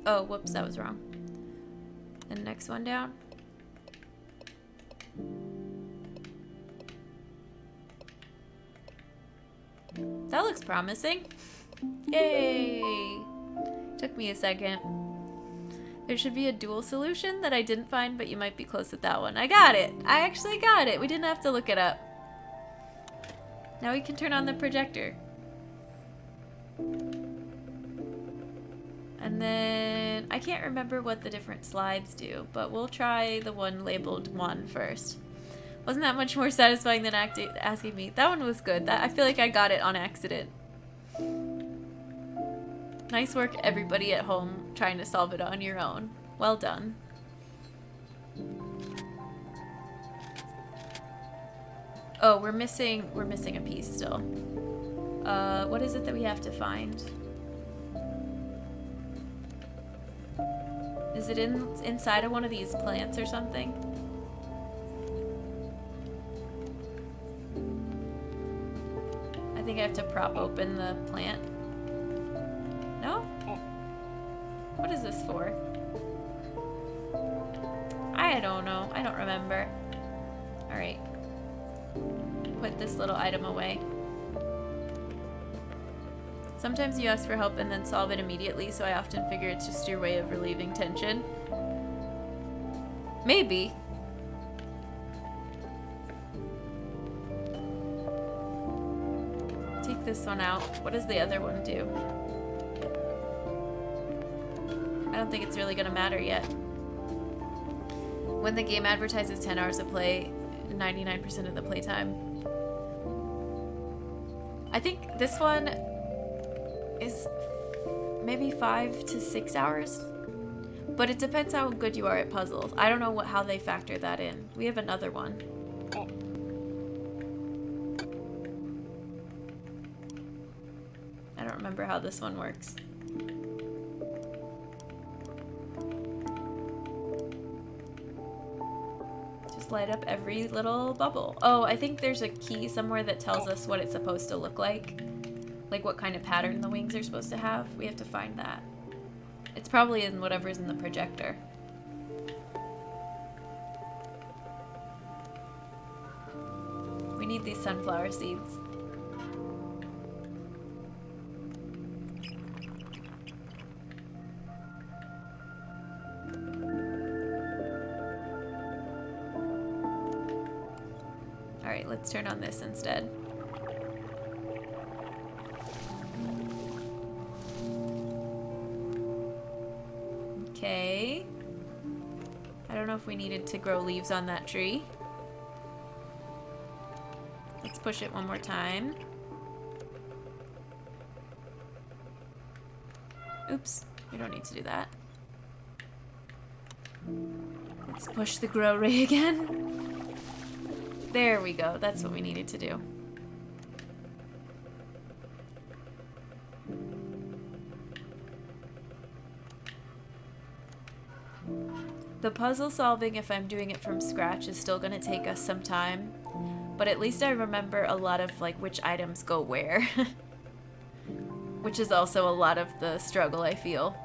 Oh, whoops, that was wrong. And next one down. That looks promising. Yay! Took me a second. There should be a dual solution that I didn't find, but you might be close with that one. I got it! I actually got it! We didn't have to look it up. Now we can turn on the projector. And then, I can't remember what the different slides do, but we'll try the one labeled 1 first. Wasn't that much more satisfying than asking me? That one was good. I feel like I got it on accident. Nice work, everybody at home, trying to solve it on your own. Well done. Oh, we're missing a piece still. What is it that we have to find? Is it inside of one of these plants or something? I think I have to prop open the plant. What is this for? I don't know. I don't remember. Alright. Put this little item away. Sometimes you ask for help and then solve it immediately, so I often figure it's just your way of relieving tension. Maybe. Take this one out. What does the other one do? I don't think it's really gonna matter yet. When the game advertises 10 hours of play, 99% of the playtime. I think this one is maybe 5 to 6 hours, but it depends how good you are at puzzles. I don't know how they factor that in. We have another one. I don't remember how this one works. Just light up every little bubble. Oh, I think there's a key somewhere that tells us what it's supposed to look like. Like what kind of pattern the wings are supposed to have. We have to find that. It's probably in whatever's in the projector. We need these sunflower seeds. Alright, let's turn on this instead. Okay. I don't know if we needed to grow leaves on that tree. Let's push it one more time. Oops, we don't need to do that. Let's push the grow ray again. There we go, that's what we needed to do. The puzzle solving, if I'm doing it from scratch, is still gonna take us some time, but at least I remember a lot of like which items go where, which is also a lot of the struggle I feel.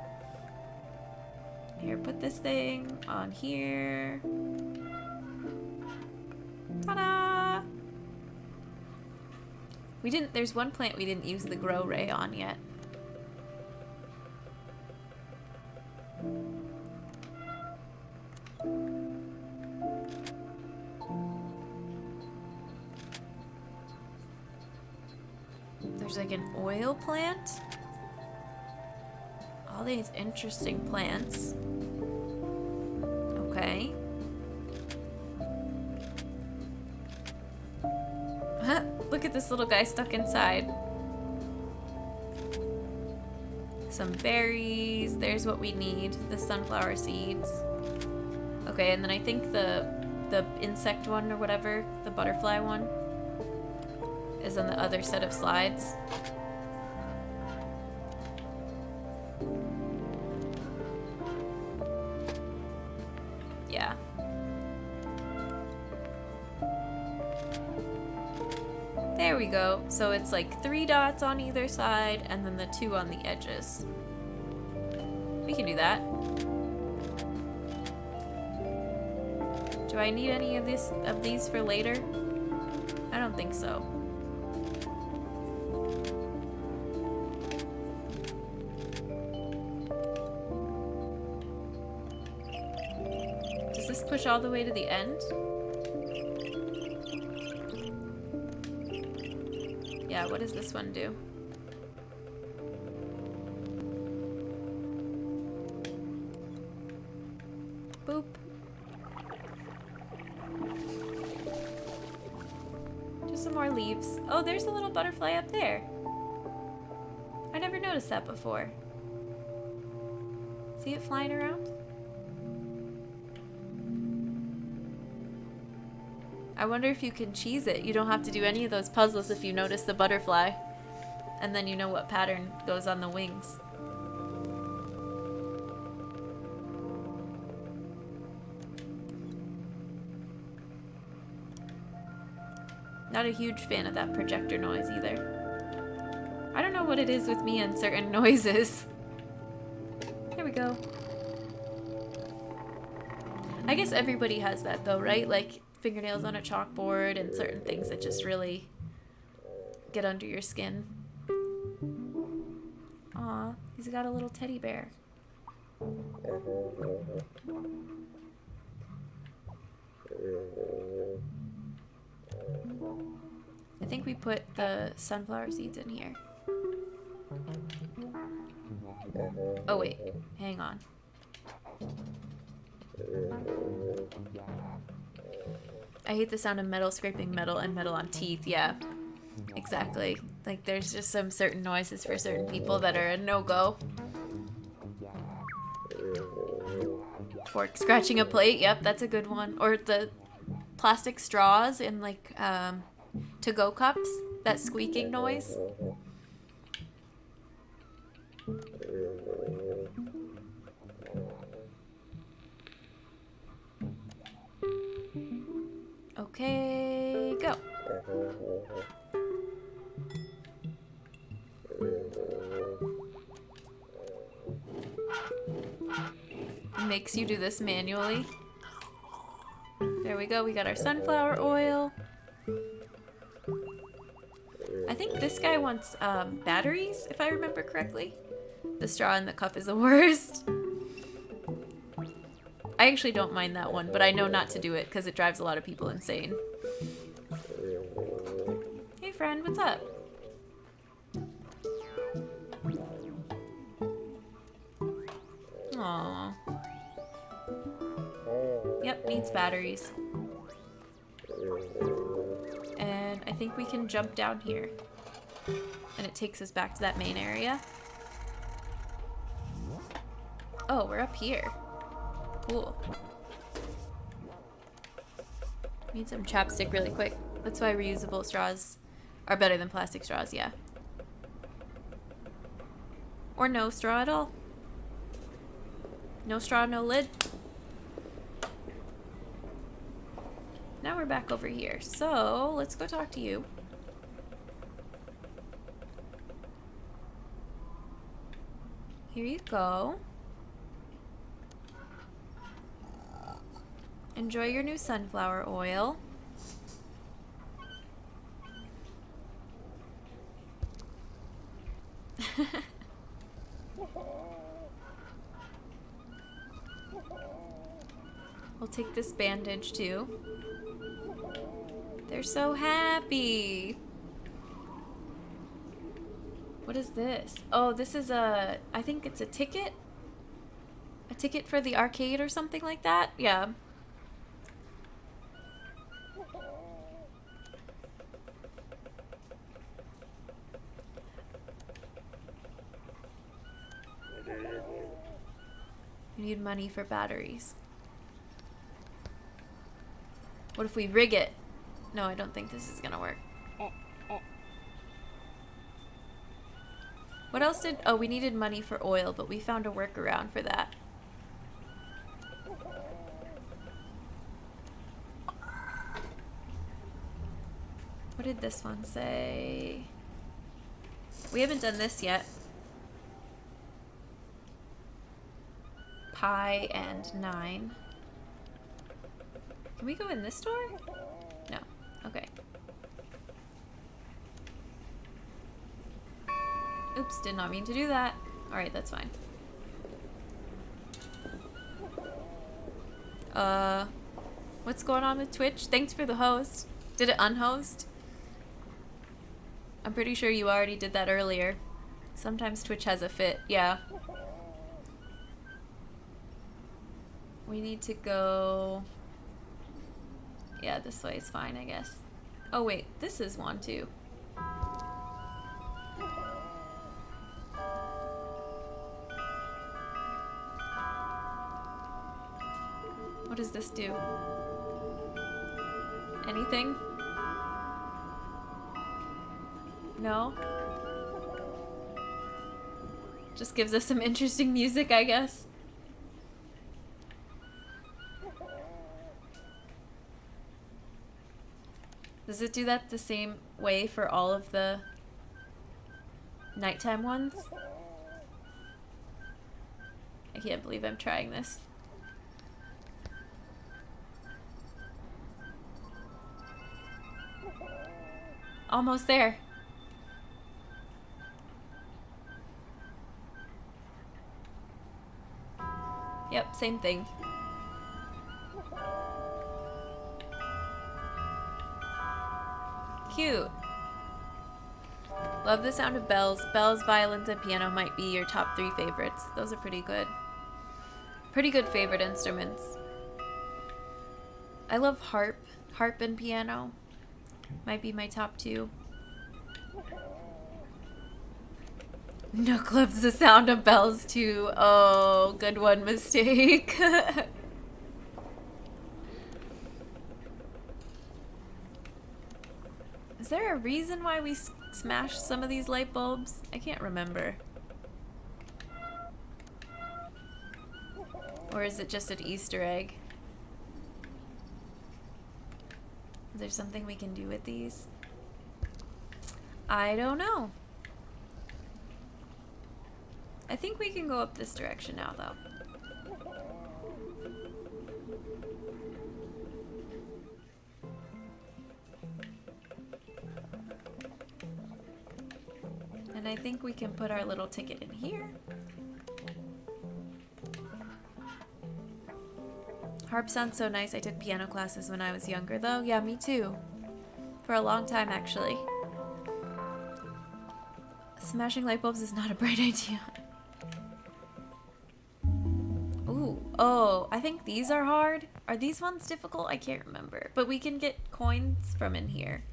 Here, put this thing on here. Ta-da! There's one plant we didn't use the grow ray on yet. There's like an oil plant. All these interesting plants. Okay. Look at this little guy stuck inside. Some berries. There's what we need. The sunflower seeds. Okay, and then I think the insect one or whatever, the butterfly one, is on the other set of slides. Yeah. There we go. So it's like 3 dots on either side and then the 2 on the edges. We can do that. Do I need any of these for later? I don't think so. Does this push all the way to the end? Yeah, what does this one do? Boop. Just some more leaves. Oh, there's a little butterfly up there. I never noticed that before. See it flying around? I wonder if you can cheese it. You don't have to do any of those puzzles if you notice the butterfly. And then you know what pattern goes on the wings. Not a huge fan of that projector noise either. I don't know what it is with me and certain noises. There we go. I guess everybody has that though, right? Like fingernails on a chalkboard and certain things that just really get under your skin. Aw, he's got a little teddy bear. I think we put the sunflower seeds in here. Oh wait, hang on. I hate the sound of metal scraping metal and metal on teeth. Yeah, exactly. Like there's just some certain noises for certain people that are a no-go. Fork scratching a plate. Yep, that's a good one. Or the plastic straws in like to-go cups. That squeaking noise. Okay, go. It makes you do this manually. There we go, we got our sunflower oil. I think this guy wants batteries, if I remember correctly. The straw in the cup is the worst. I actually don't mind that one, but I know not to do it because it drives a lot of people insane. Hey friend, what's up? Aww. Yep, needs batteries. And I think we can jump down here. And it takes us back to that main area. Oh, we're up here. Cool. Need some chapstick really quick. That's why reusable straws are better than plastic straws, yeah. Or no straw at all. No straw, no lid. Now we're back over here. So, let's go talk to you. Here you go. Enjoy your new sunflower oil. We'll take this bandage too. They're so happy. What is this? Oh, this is I think it's a ticket? A ticket for the arcade or something like that? Yeah. We need money for batteries. What if we rig it? No, I don't think this is gonna work. What else did... Oh, we needed money for oil, but we found a workaround for that. What did this one say? We haven't done this yet. Pi and 9. Can we go in this door? No. Okay. Oops, did not mean to do that. Alright, that's fine. What's going on with Twitch? Thanks for the host. Did it unhost? I'm pretty sure you already did that earlier. Sometimes Twitch has a fit, yeah. We need to go... Yeah, this way is fine, I guess. Oh wait, this is one too. What does this do? Anything? No? Just gives us some interesting music, I guess. Does it do that the same way for all of the nighttime ones? I can't believe I'm trying this. Almost there. Yep, same thing. Cute. Love the sound of bells. Bells, violins, and piano might be your top 3 favorites. Those are pretty good. Pretty good favorite instruments. I love harp. Harp and piano might be my top 2. Nook loves the sound of bells too. Oh, good one, Mistake. Is there a reason why we smashed some of these light bulbs? I can't remember. Or is it just an Easter egg? Is there something we can do with these? I don't know. I think we can go up this direction now, though. And I think we can put our little ticket in here. Harp sounds so nice. I took piano classes when I was younger, though. Yeah, me too. For a long time, actually. Smashing light bulbs is not a bright idea. Ooh. Oh, I think these are hard. Are these ones difficult? I can't remember. But we can get coins from in here.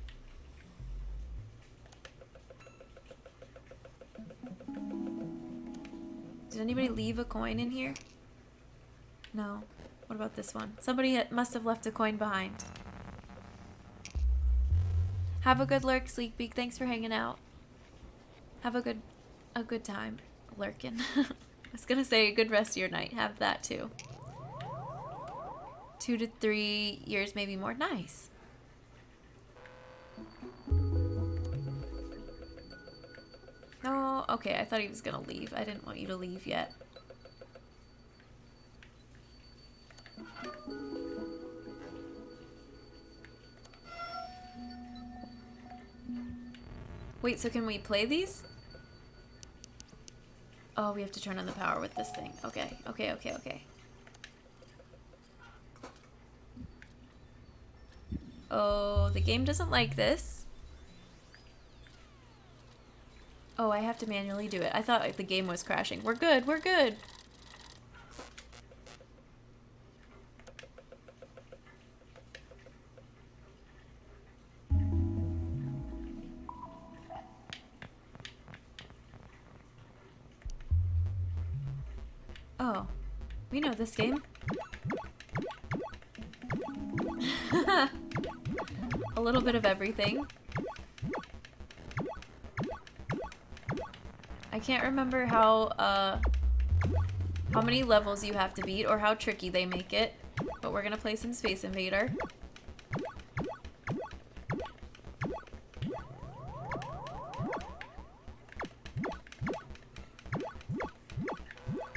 Did anybody leave a coin in here? No. What about this one? Somebody must have left a coin behind. Have a good lurk, Sleekbeak. Thanks for hanging out. Have a good time lurking. I was gonna say a good rest of your night. Have that too. 2 to 3 years, maybe more. Nice. No, okay, I thought he was gonna leave. I didn't want you to leave yet. Wait, so can we play these? Oh, we have to turn on the power with this thing. Okay, okay, okay, okay. Oh, the game doesn't like this. Oh, I have to manually do it. I thought the game was crashing. We're good, we're good. Oh, we know this game. A little bit of everything. I can't remember how many levels you have to beat or how tricky they make it, but we're gonna play some Space Invader.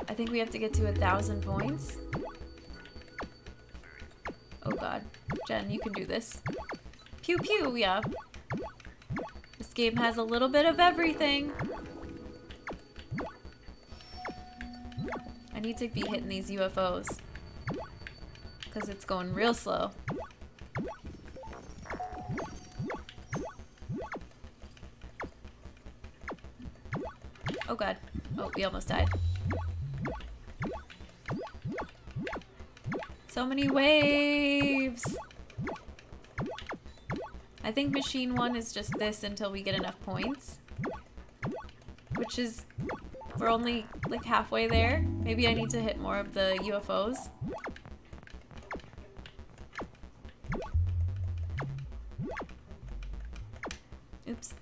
I think we have to get to 1,000 points. Oh god. Jen, you can do this. Pew pew, yeah. This game has a little bit of everything. I need to be hitting these UFOs. Because it's going real slow. Oh god. Oh, we almost died. So many waves! I think machine 1 is just this until we get enough points. Which is... we're only like halfway there. Maybe I need to hit more of the UFOs. Oops.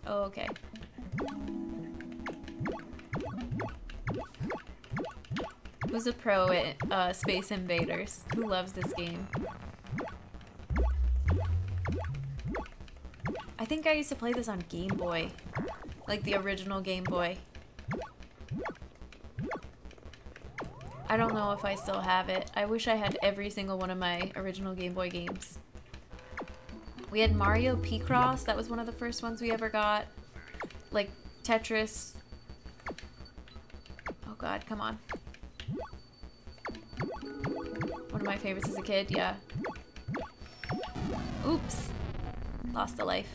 Oh, okay. Who's a pro at Space Invaders? Who loves this game? I think I used to play this on Game Boy. Like the original Game Boy. I don't know if I still have it. I wish I had every single one of my original Game Boy games. We had Mario P-Cross. That was one of the first ones we ever got. Like, Tetris. Oh god, come on. One of my favorites as a kid, yeah. Oops. Lost a life.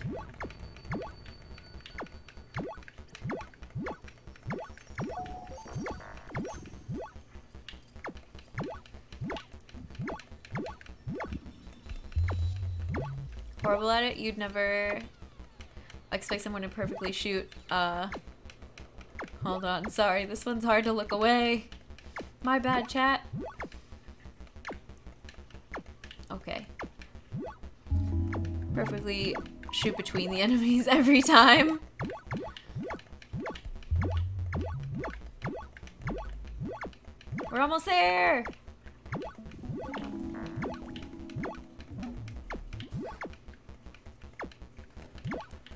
Horrible at it? You'd never expect someone to perfectly shoot. Hold on. Sorry, this one's hard to look away. My bad, chat. Okay. Perfectly shoot between the enemies every time. We're almost there!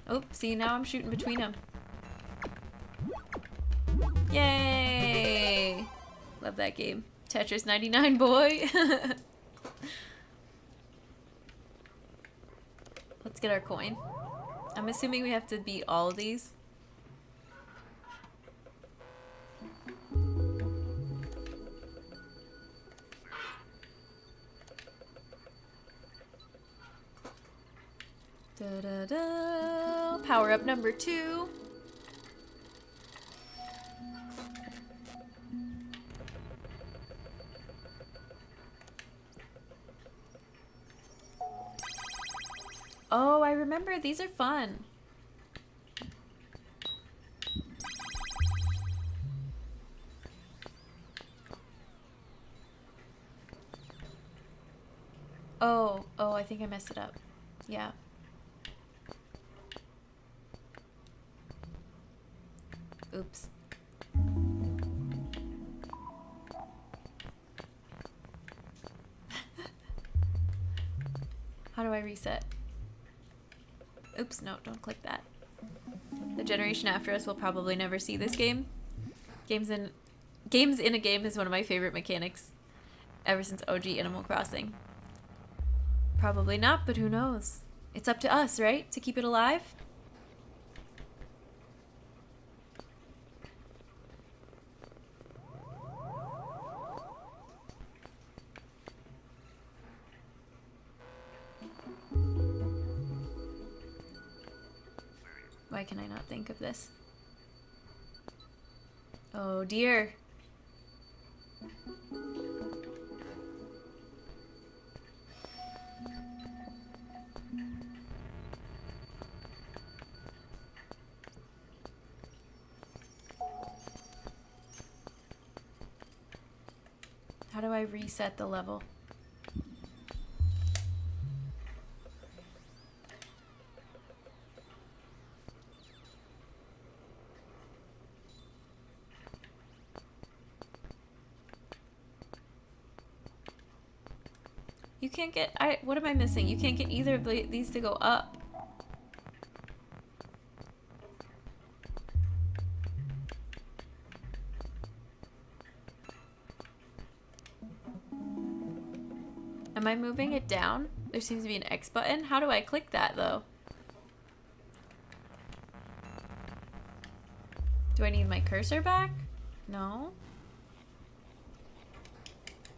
Oh, see, now I'm shooting between them. Yay! Love that game. Tetris 99, boy! Let's get our coin. I'm assuming we have to beat all of these. Da-da-da. Power up number 2. Oh, I remember. These are fun. Oh, I think I messed it up. Yeah. Oops. How do I reset? Oops, no, don't click that. The generation after us will probably never see this game. Games in a game is one of my favorite mechanics ever since OG Animal Crossing. Probably not, but who knows? It's up to us, right? To keep it alive? Why can I not think of this? Oh dear. How do I reset the level? You can't get, what am I missing? You can't get either of these to go up. Am I moving it down? There seems to be an X button. How do I click that though? Do I need my cursor back? No.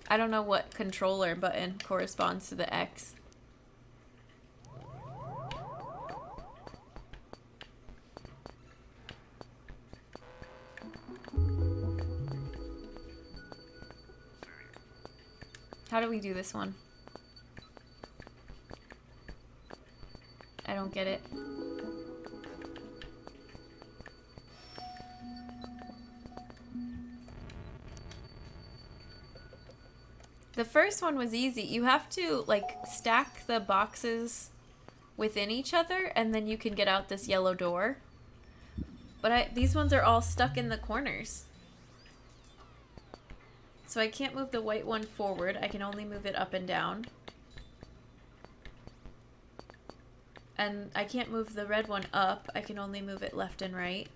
I don't know what controller button corresponds to the X. How do we do this one? I don't get it. The first one was easy. You have to, like, stack the boxes within each other, and then you can get out this yellow door. But these ones are all stuck in the corners. So I can't move the white one forward. I can only move it up and down. And I can't move the red one up. I can only move it left and right.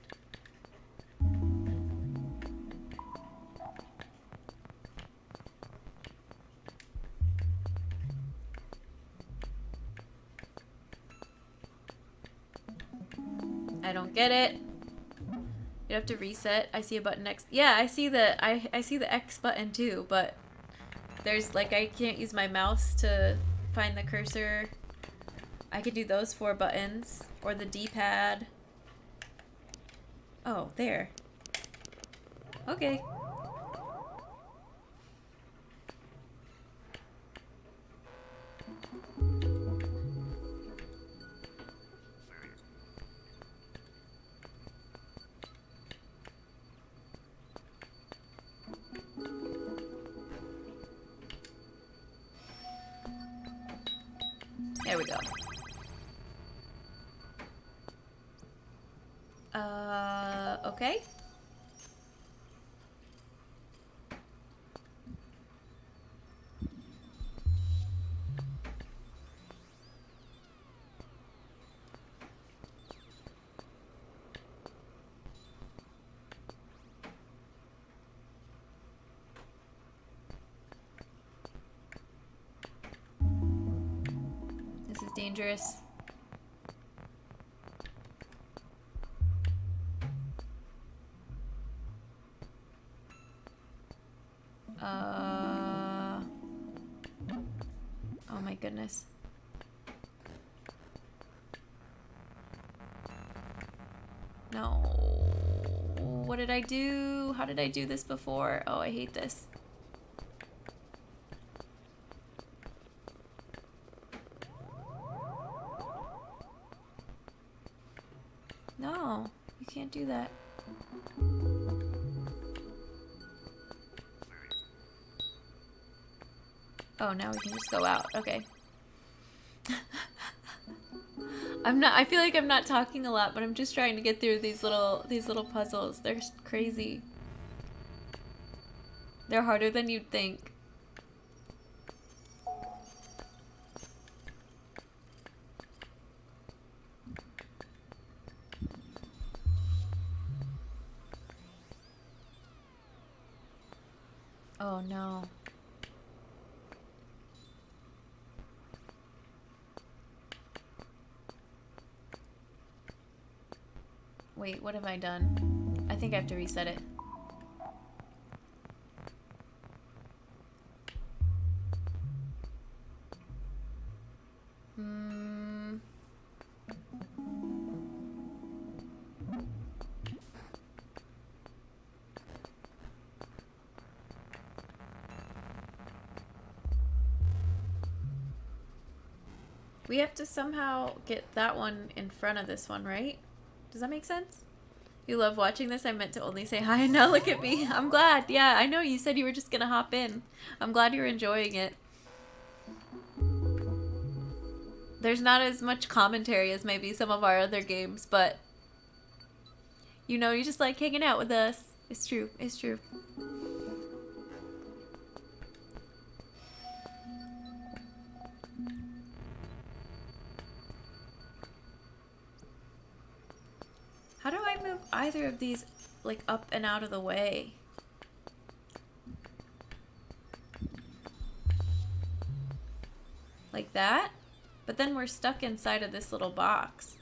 I don't get it. You have to reset. I see a button next. Yeah, I see the I see the X button too, but there's like I can't use my mouse to find the cursor. I could do those 4 buttons or the D-pad. Oh, there. Okay. There we go. Okay. This is dangerous. Oh my goodness. No. What did I do? How did I do this before? Oh, I hate this. No, you can't do that. Oh, now we can just go out. Okay. I feel like I'm not talking a lot, but I'm just trying to get through these little puzzles. They're crazy. They're harder than you'd think. Oh no. Wait, what have I done? I think I have to reset it. We have to somehow get that one in front of this one, right? Does that make sense? You love watching this? I meant to only say hi and now look at me. I'm glad. Yeah, I know you said you were just gonna hop in. I'm glad you're enjoying it. There's not as much commentary as maybe some of our other games, but you know, you just like hanging out with us. It's true. It's true. How do I move either of these like up and out of the way? Like that? But then we're stuck inside of this little box.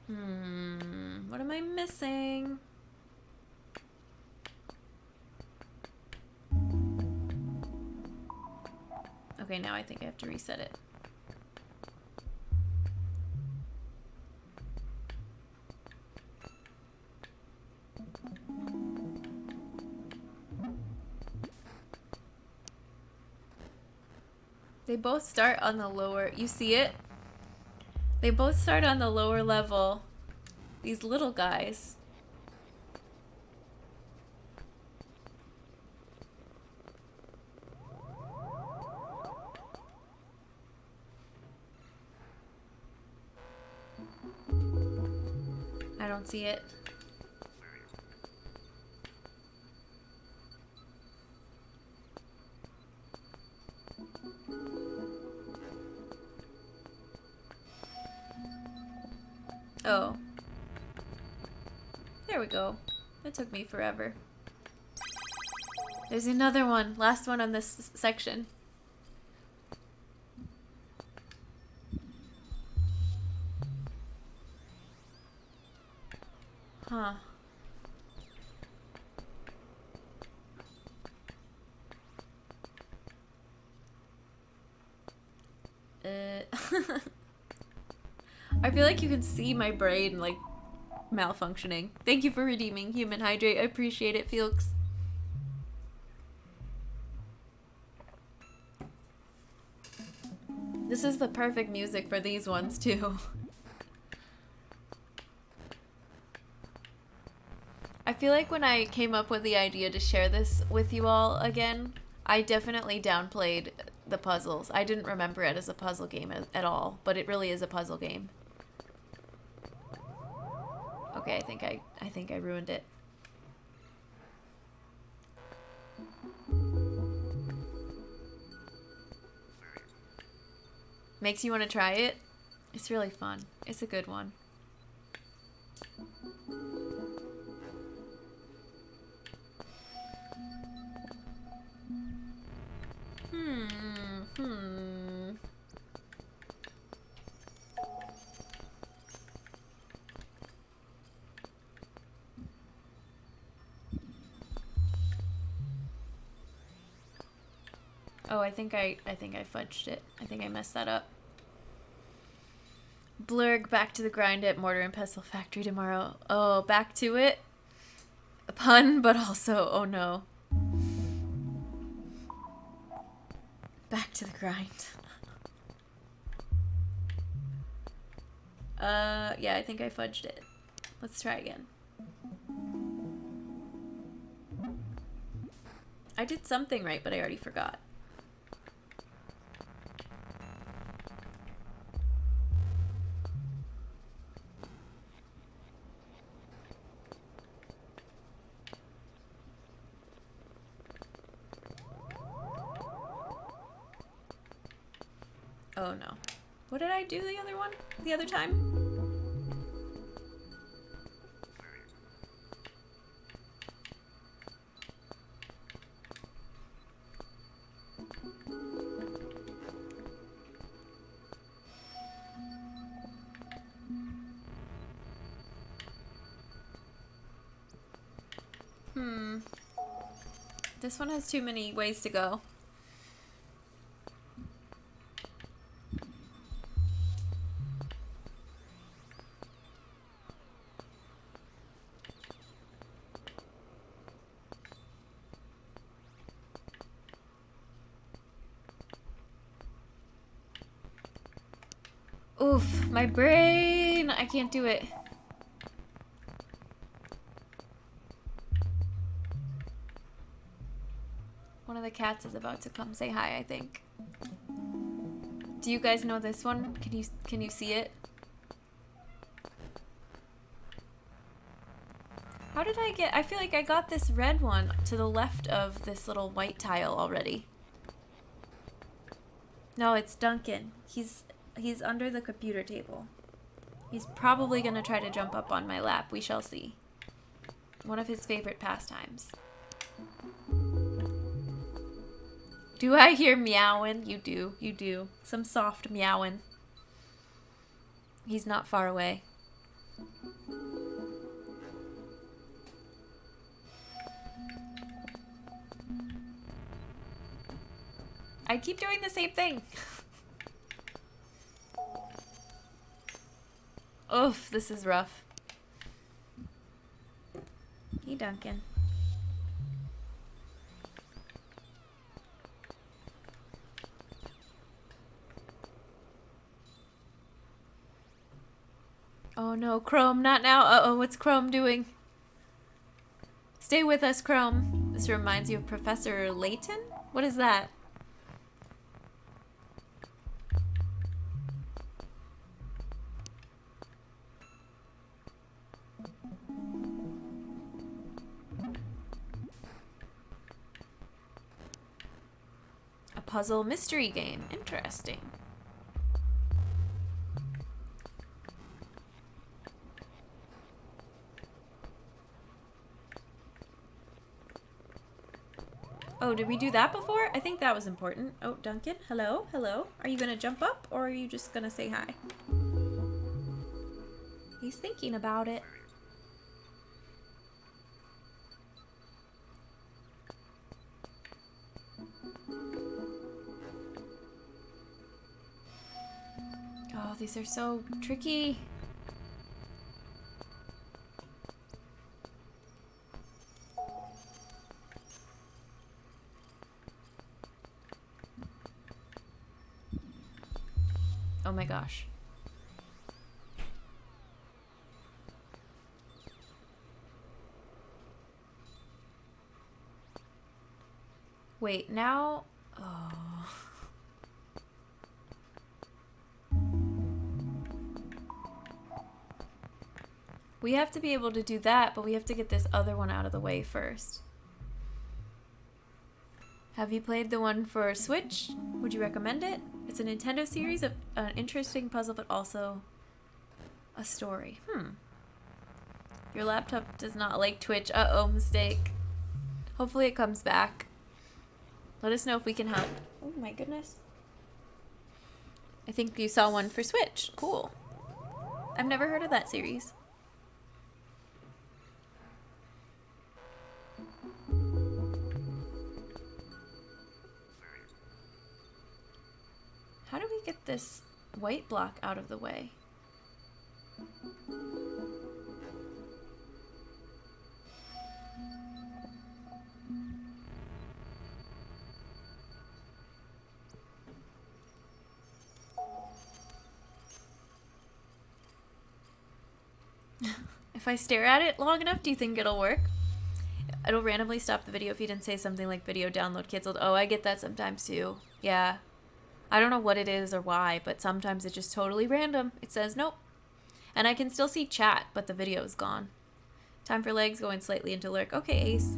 What am I missing? Okay, now I think I have to reset it. They both start on the lower, you see it? They both start on the lower level. These little guys. I don't see it. Oh. There we go. That took me forever. There's another one. Last one on this section. Huh. I feel like you can see my brain, like, malfunctioning. Thank you for redeeming Human Hydrate. I appreciate it, Felix. This is the perfect music for these ones, too. I feel like when I came up with the idea to share this with you all again, I definitely downplayed the puzzles. I didn't remember it as a puzzle game at all, but it really is a puzzle game. Okay, I think I ruined it. Makes you want to try it? It's really fun. It's a good one. Oh, I think I fudged it. I think I messed that up. Blurg, back to the grind at Mortar and Pestle Factory tomorrow. Oh, back to it? A pun, but also, oh no. Back to the grind. Yeah, I think I fudged it. Let's try again. I did something right, but I already forgot. Oh no. What did I do the other time? This one has too many ways to go. Oof, my brain! I can't do it. One of the cats is about to come say hi, I think. Do you guys know this one? Can you see it? How did I get... I feel like I got this red one to the left of this little white tile already. No, it's Duncan. He's under the computer table. He's probably gonna try to jump up on my lap. We shall see. One of his favorite pastimes. Do I hear meowing? You do. You do. Some soft meowing. He's not far away. I keep doing the same thing. Oof, this is rough. Hey, Duncan. Oh no, Chrome, not now. Uh-oh, what's Chrome doing? Stay with us, Chrome. This reminds you of Professor Layton? What is that? A puzzle mystery game. Interesting. Oh, did we do that before? I think that was important. Oh, Duncan, hello, hello. Are you gonna jump up or are you just gonna say hi? He's thinking about it. Oh, these are so tricky. Oh my gosh. Wait, now... Oh. We have to be able to do that, but we have to get this other one out of the way first. Have you played the one for Switch? Would you recommend it? It's a Nintendo series of an interesting puzzle, but also a story. Your laptop does not like Twitch. Uh-oh, mistake. Hopefully it comes back. Let us know if we can help. Oh my goodness. I think you saw one for Switch. Cool. I've never heard of that series. How do we get this white block out of the way? If I stare at it long enough, do you think it'll work? It'll randomly stop the video if you didn't say something like video download canceled. Oh, I get that sometimes too. Yeah. I don't know what it is or why, but sometimes it's just totally random. It says nope. And I can still see chat, but the video is gone. Time for legs, going slightly into lurk. Okay, Ace.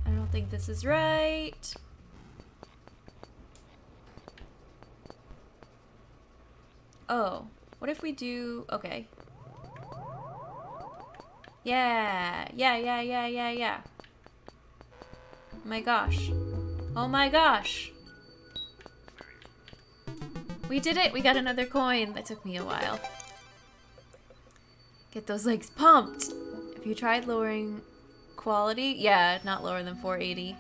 I don't think this is right. Oh, what if we do... Okay. Yeah. Oh my gosh. Oh my gosh. We did it! We got another coin. That took me a while. Get those legs pumped! Have you tried lowering quality? Yeah, not lower than 480.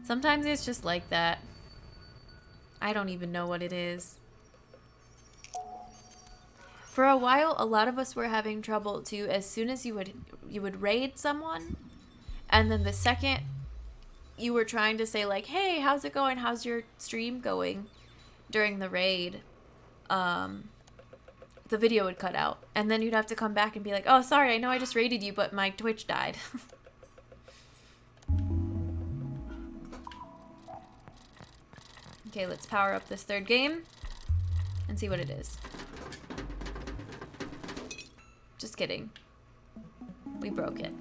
Sometimes it's just like that. I don't even know what it is. For a while, a lot of us were having trouble too. As soon as you would raid someone, and then the second you were trying to say like, "Hey, how's it going? How's your stream going?" during the raid, the video would cut out, and then you'd have to come back and be like, "Oh, sorry, I know I just raided you, but my Twitch died." Okay, let's power up this third game and see what it is. Just kidding. We broke it.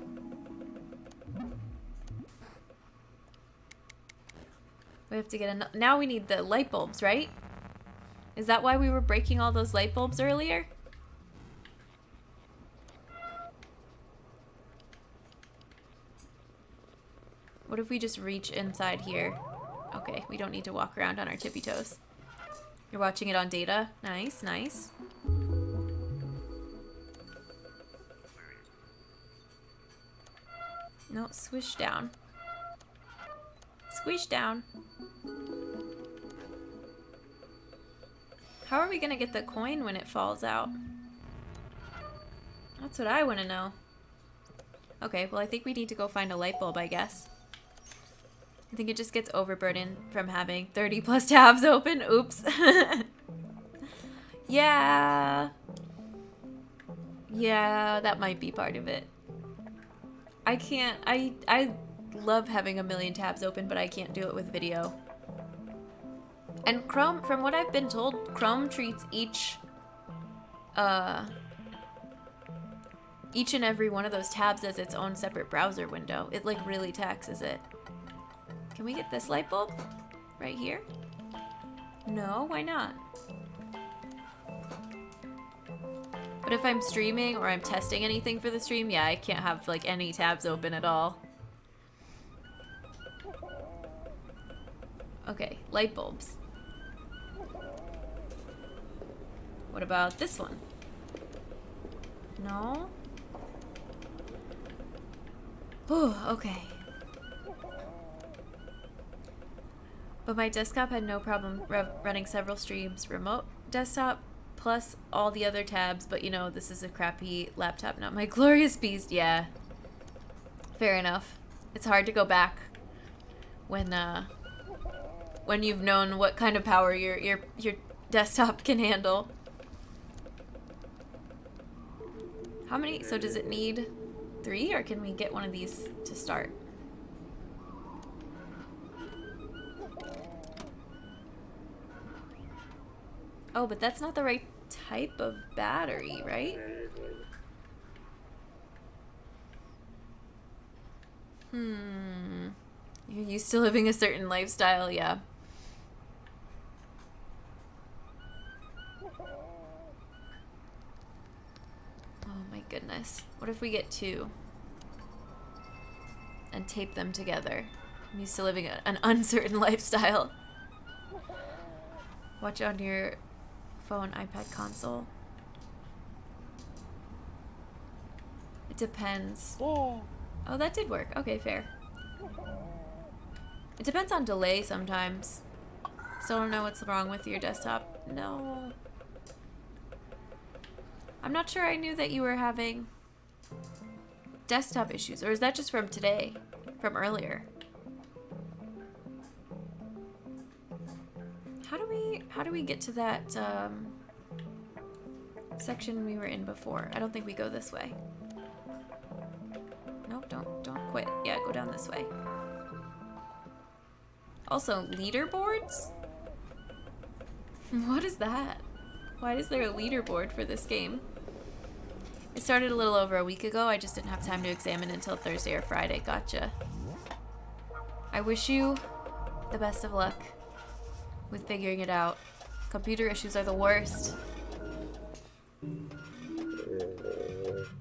We have to get now we need the light bulbs, right? Is that why we were breaking all those light bulbs earlier? What if we just reach inside here? Okay, we don't need to walk around on our tippy toes. You're watching it on data? Nice, nice. No, swish down. Squish down. How are we gonna get the coin when it falls out? That's what I want to know. Okay, well I think we need to go find a light bulb, I guess. I think it just gets overburdened from having 30 plus tabs open. Oops. Yeah. Yeah, that might be part of it. I can't, I love having a million tabs open, but I can't do it with video. And Chrome, from what I've been told, Chrome treats each and every one of those tabs as its own separate browser window. It like really taxes it. Can we get this light bulb right here? No, why not? But if I'm streaming or I'm testing anything for the stream, yeah, I can't have like any tabs open at all. Okay, light bulbs. What about this one? No? Oh, okay. But my desktop had no problem running several streams. Remote desktop plus all the other tabs, but you know, this is a crappy laptop, not my glorious beast. Yeah. Fair enough. It's hard to go back when you've known what kind of power your desktop can handle. How many? So does it need 3, or can we get one of these to start? Oh, but that's not the right type of battery, right? You're used to living a certain lifestyle, yeah. Oh my goodness. What if we get 2? And tape them together? I'm used to living an uncertain lifestyle. Watch on your phone, iPad, console. It depends. Oh, that did work. Okay, fair. It depends on delay sometimes. Still don't know what's wrong with your desktop. No. I'm not sure I knew that you were having desktop issues, or is that just from today? From earlier? How do we get to that section we were in before? I don't think we go this way. Nope, don't quit. Yeah, go down this way. Also, leaderboards? What is that? Why is there a leaderboard for this game? It started a little over a week ago. I just didn't have time to examine until Thursday or Friday. Gotcha. I wish you the best of luck with figuring it out. Computer issues are the worst.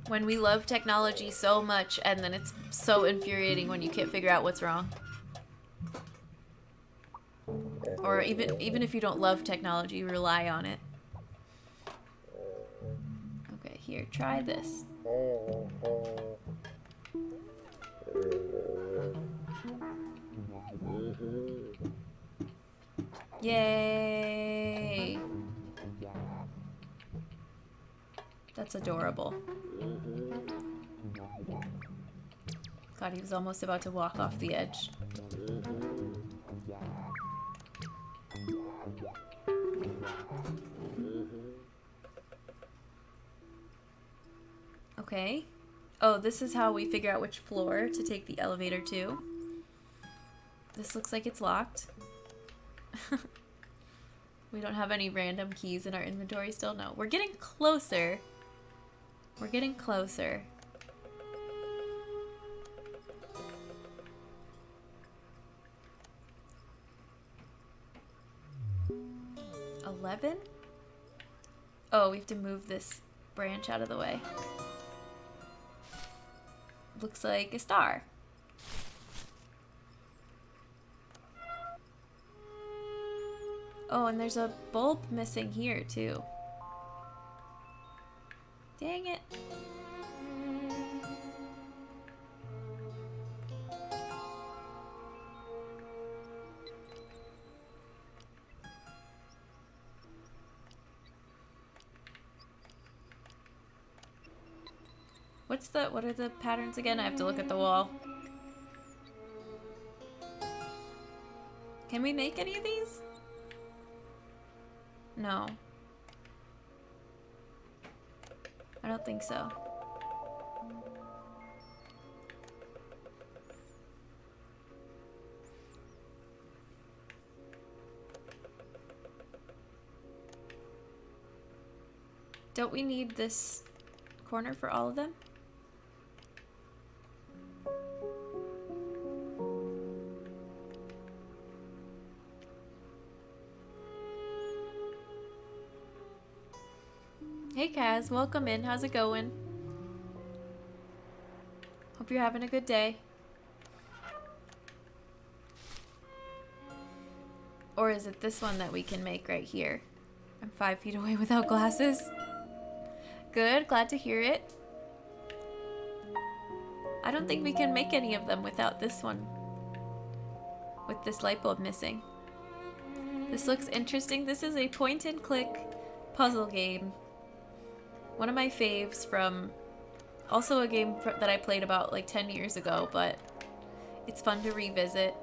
When we love technology so much, and then it's so infuriating when you can't figure out what's wrong. Or even if you don't love technology, you rely on it. Okay, here, try this. Yay! That's adorable. God, he was almost about to walk off the edge. Okay. Oh, this is how we figure out which floor to take the elevator to. This looks like it's locked. We don't have any random keys in our inventory still. No, we're getting closer. We're getting closer. $11? Oh, we have to move this branch out of the way. Looks like a star. Oh, and there's a bulb missing here, too. Dang it. What are the patterns again? I have to look at the wall. Can we make any of these? No. I don't think so. Don't we need this corner for all of them? Hey Kaz, welcome in. How's it going? Hope you're having a good day. Or is it this one that we can make right here? I'm 5 feet away without glasses. Good, glad to hear it. I don't think we can make any of them without this one. With this light bulb missing. This looks interesting. This is a point and click puzzle game. One of my faves from, also a game that I played about like 10 years ago, but it's fun to revisit.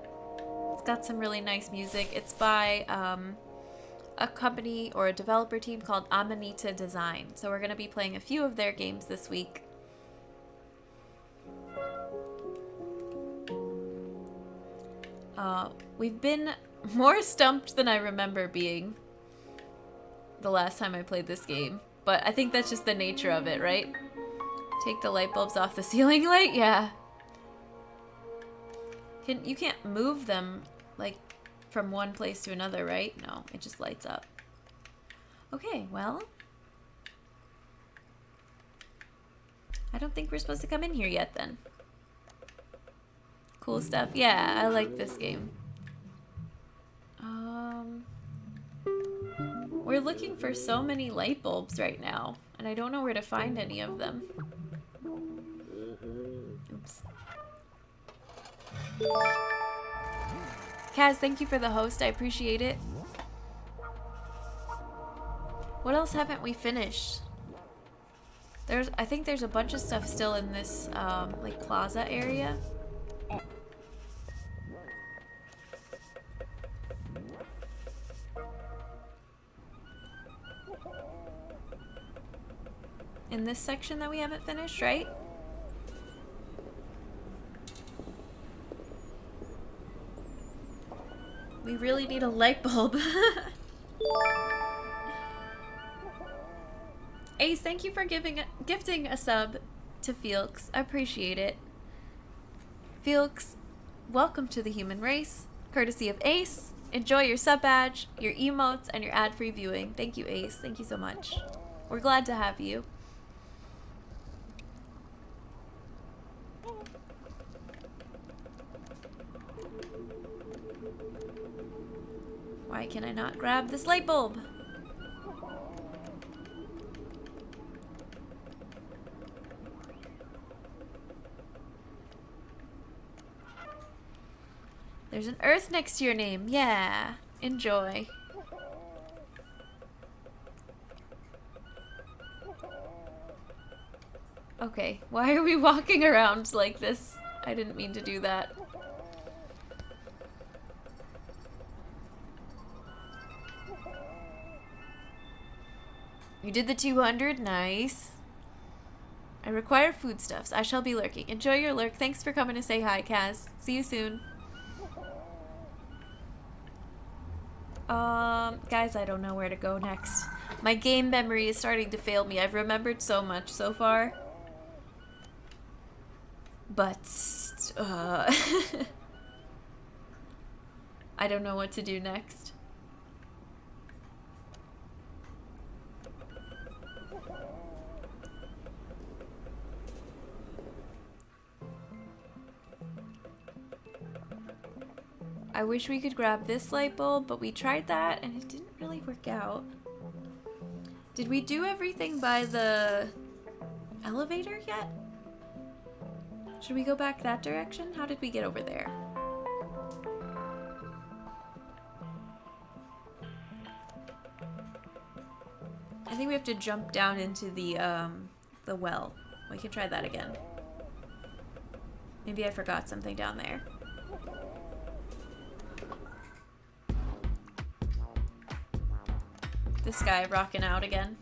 It's got some really nice music. It's by a company or a developer team called Amanitadesign. So we're going to be playing a few of their games this week. We've been more stumped than I remember being the last time I played this game. But I think that's just the nature of it, right? Take the light bulbs off the ceiling light? Yeah. You can't move them, like, from one place to another, right? No, it just lights up. Okay, well. I don't think we're supposed to come in here yet, then. Cool stuff. Yeah, I like this game. We're looking for so many light bulbs right now, and I don't know where to find any of them. Oops. Kaz, thank you for the host. I appreciate it. What else haven't we finished? I think there's a bunch of stuff still in this like plaza area. In this section that we haven't finished, right? We really need a light bulb. Ace, thank you for gifting a sub to Felix. I appreciate it. Felix, welcome to the human race. Courtesy of Ace. Enjoy your sub badge, your emotes, and your ad-free viewing. Thank you, Ace. Thank you so much. We're glad to have you. Why can I not grab this light bulb? There's an earth next to your name. Yeah. Enjoy. Okay. Why are we walking around like this? I didn't mean to do that. You did the 200, nice. I require foodstuffs. I shall be lurking. Enjoy your lurk. Thanks for coming to say hi, Kaz. See you soon. Guys, I don't know where to go next. My game memory is starting to fail me. I've remembered so much so far. But, I don't know what to do next. I wish we could grab this light bulb, but we tried that and it didn't really work out. Did we do everything by the elevator yet? Should we go back that direction? How did we get over there? I think we have to jump down into the well. We can try that again. Maybe I forgot something down there. This guy rocking out again.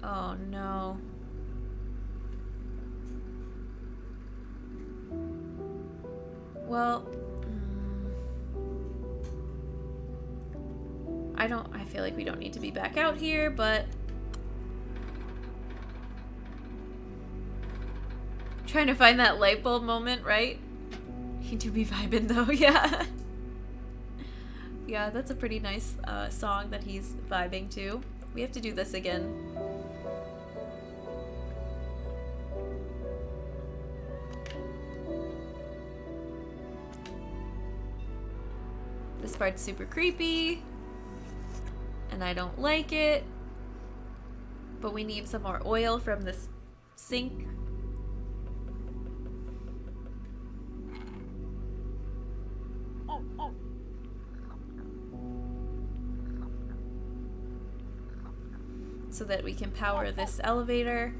Oh no. Well, I feel like we don't need to be back out here, but trying to find that light bulb moment, right? He do be vibing though, yeah. Yeah, that's a pretty nice song that he's vibing to. We have to do this again. This part's super creepy. And I don't like it. But we need some more oil from this sink. So that we can power this elevator.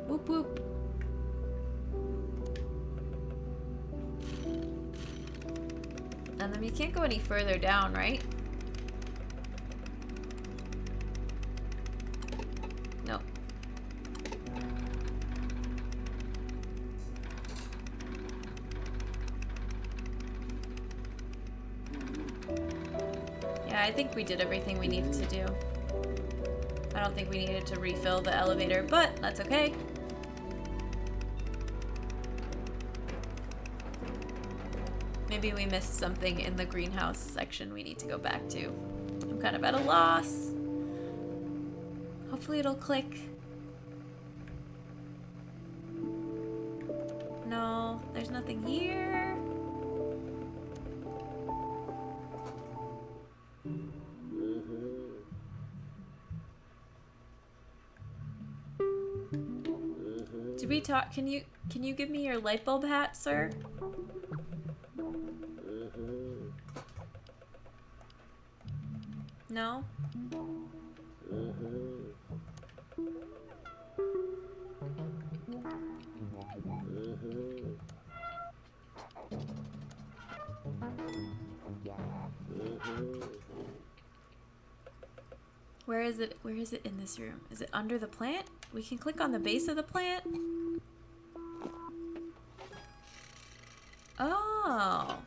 Whoop whoop. And then we can't go any further down, right? No. Yeah, I think we did everything we needed to do. I don't think we needed to refill the elevator, but that's okay. Maybe we missed something in the greenhouse section we need to go back to. I'm kind of at a loss. Hopefully it'll click. No, there's nothing here. Did we talk? Can you give me your light bulb hat, sir? No? Where is it? Where is it in this room? Is it under the plant? We can click on the base of the plant. Oh.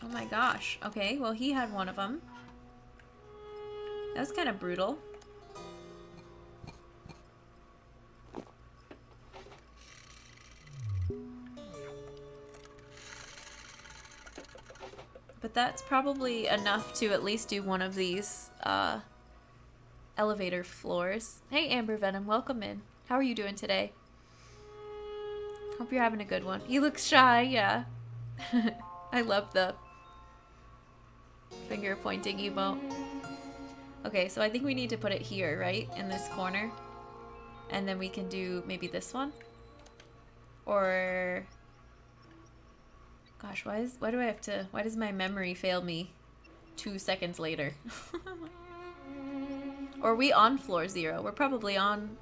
Oh my gosh. Okay, well he had one of them. That was kind of brutal. But that's probably enough to at least do one of these elevator floors. Hey Amber Venom, welcome in. How are you doing today? Hope you're having a good one. You look shy, yeah. I love the finger pointing emote. Okay, so I think we need to put it here, right? In this corner. And then we can do maybe this one. Or... Gosh, why does my memory fail me 2 seconds later? Or are we on floor 0? We're probably on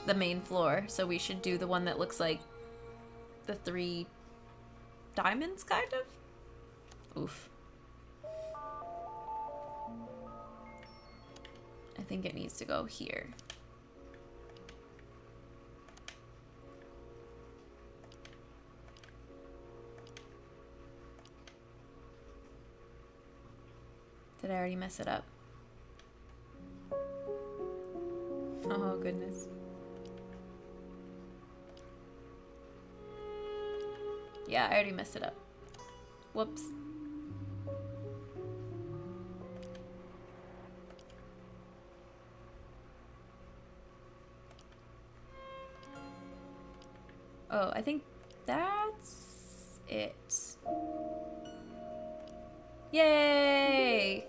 the main floor, so we should do the one that looks like the 3 diamonds, kind of? Oof. I think it needs to go here. Did I already mess it up? Oh, goodness. Yeah, I already messed it up. Whoops. Oh, I think that's it. Yay!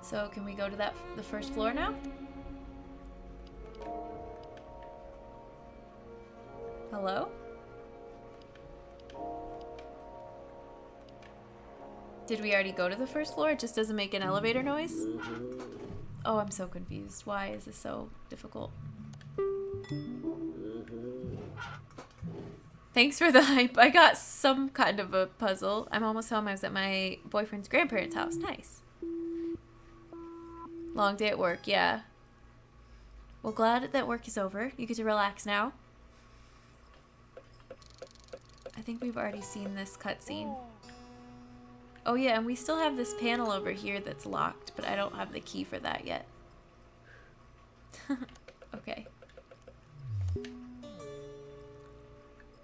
So can we go to the first floor now? Hello? Did we already go to the first floor? It just doesn't make an elevator noise? Oh, I'm so confused. Why is this so difficult? Thanks for the hype. I got some kind of a puzzle. I'm almost home. I was at my boyfriend's grandparents' house. Nice. Long day at work, yeah. Well, glad that work is over. You get to relax now. I think we've already seen this cutscene. Oh yeah, and we still have this panel over here that's locked, but I don't have the key for that yet. Okay.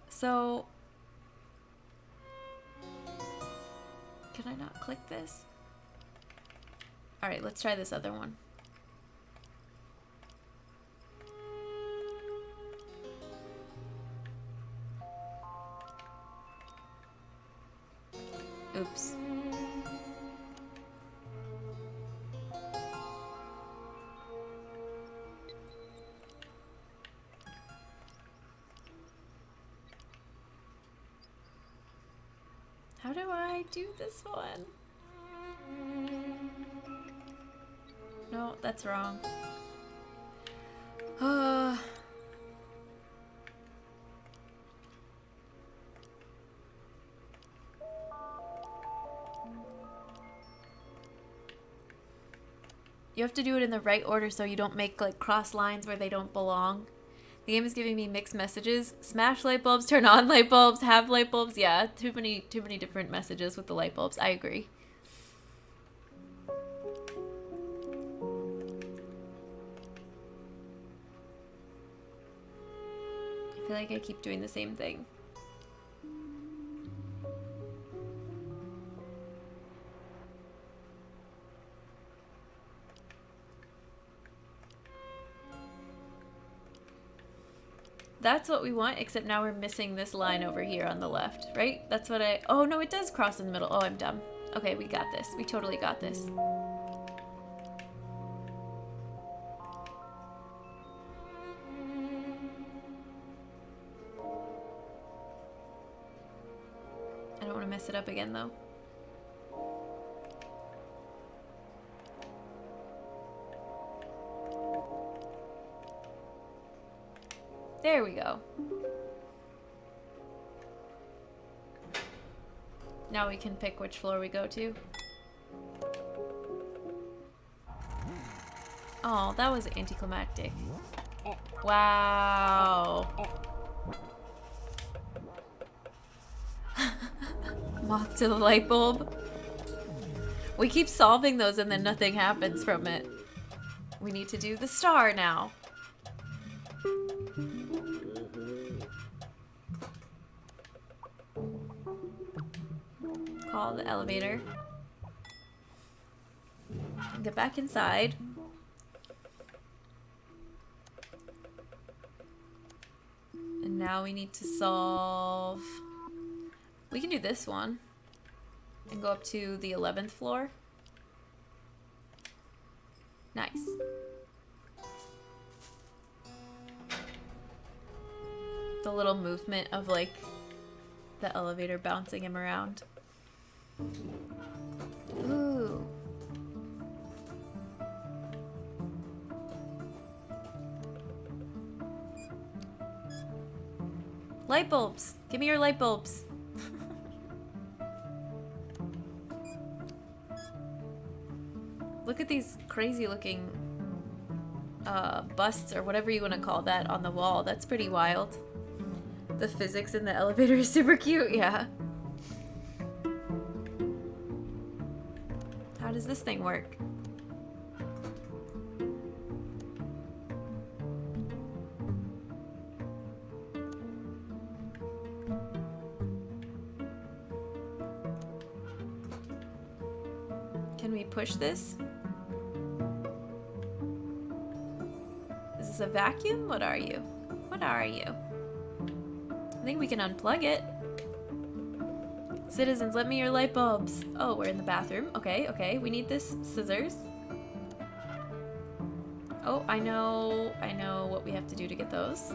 So, can I not click this? All right, let's try this other one. Oops. How do I do this one? No, that's wrong. You have to do it in the right order so you don't make like cross lines where they don't belong. The game is giving me mixed messages. Smash light bulbs, turn on light bulbs, have light bulbs. Yeah, too many different messages with the light bulbs. I agree. I feel like I keep doing the same thing. That's what we want, except now we're missing this line over here on the left, right? That's what I... Oh, no, it does cross in the middle. Oh, I'm dumb. Okay, we got this. We totally got this. I don't want to mess it up again, though. There we go. Now we can pick which floor we go to. Oh, that was anticlimactic. Wow. Moth to the light bulb. We keep solving those and then nothing happens from it. We need to do the star now. Call the elevator. Get back inside. And now we need to solve... We can do this one. And go up to the 11th floor. Nice. The little movement of like the elevator bouncing him around. Ooh. Light bulbs. Give me your light bulbs. Look at these crazy looking busts or whatever you want to call that on the wall. That's pretty wild. The physics in the elevator is super cute, yeah. How does this thing work? Can we push this? Is this a vacuum? What are you? What are you? I think we can unplug it. Citizens, let me your light bulbs. Oh, we're in the bathroom. Okay, okay. We need this scissors. Oh, I know what we have to do to get those.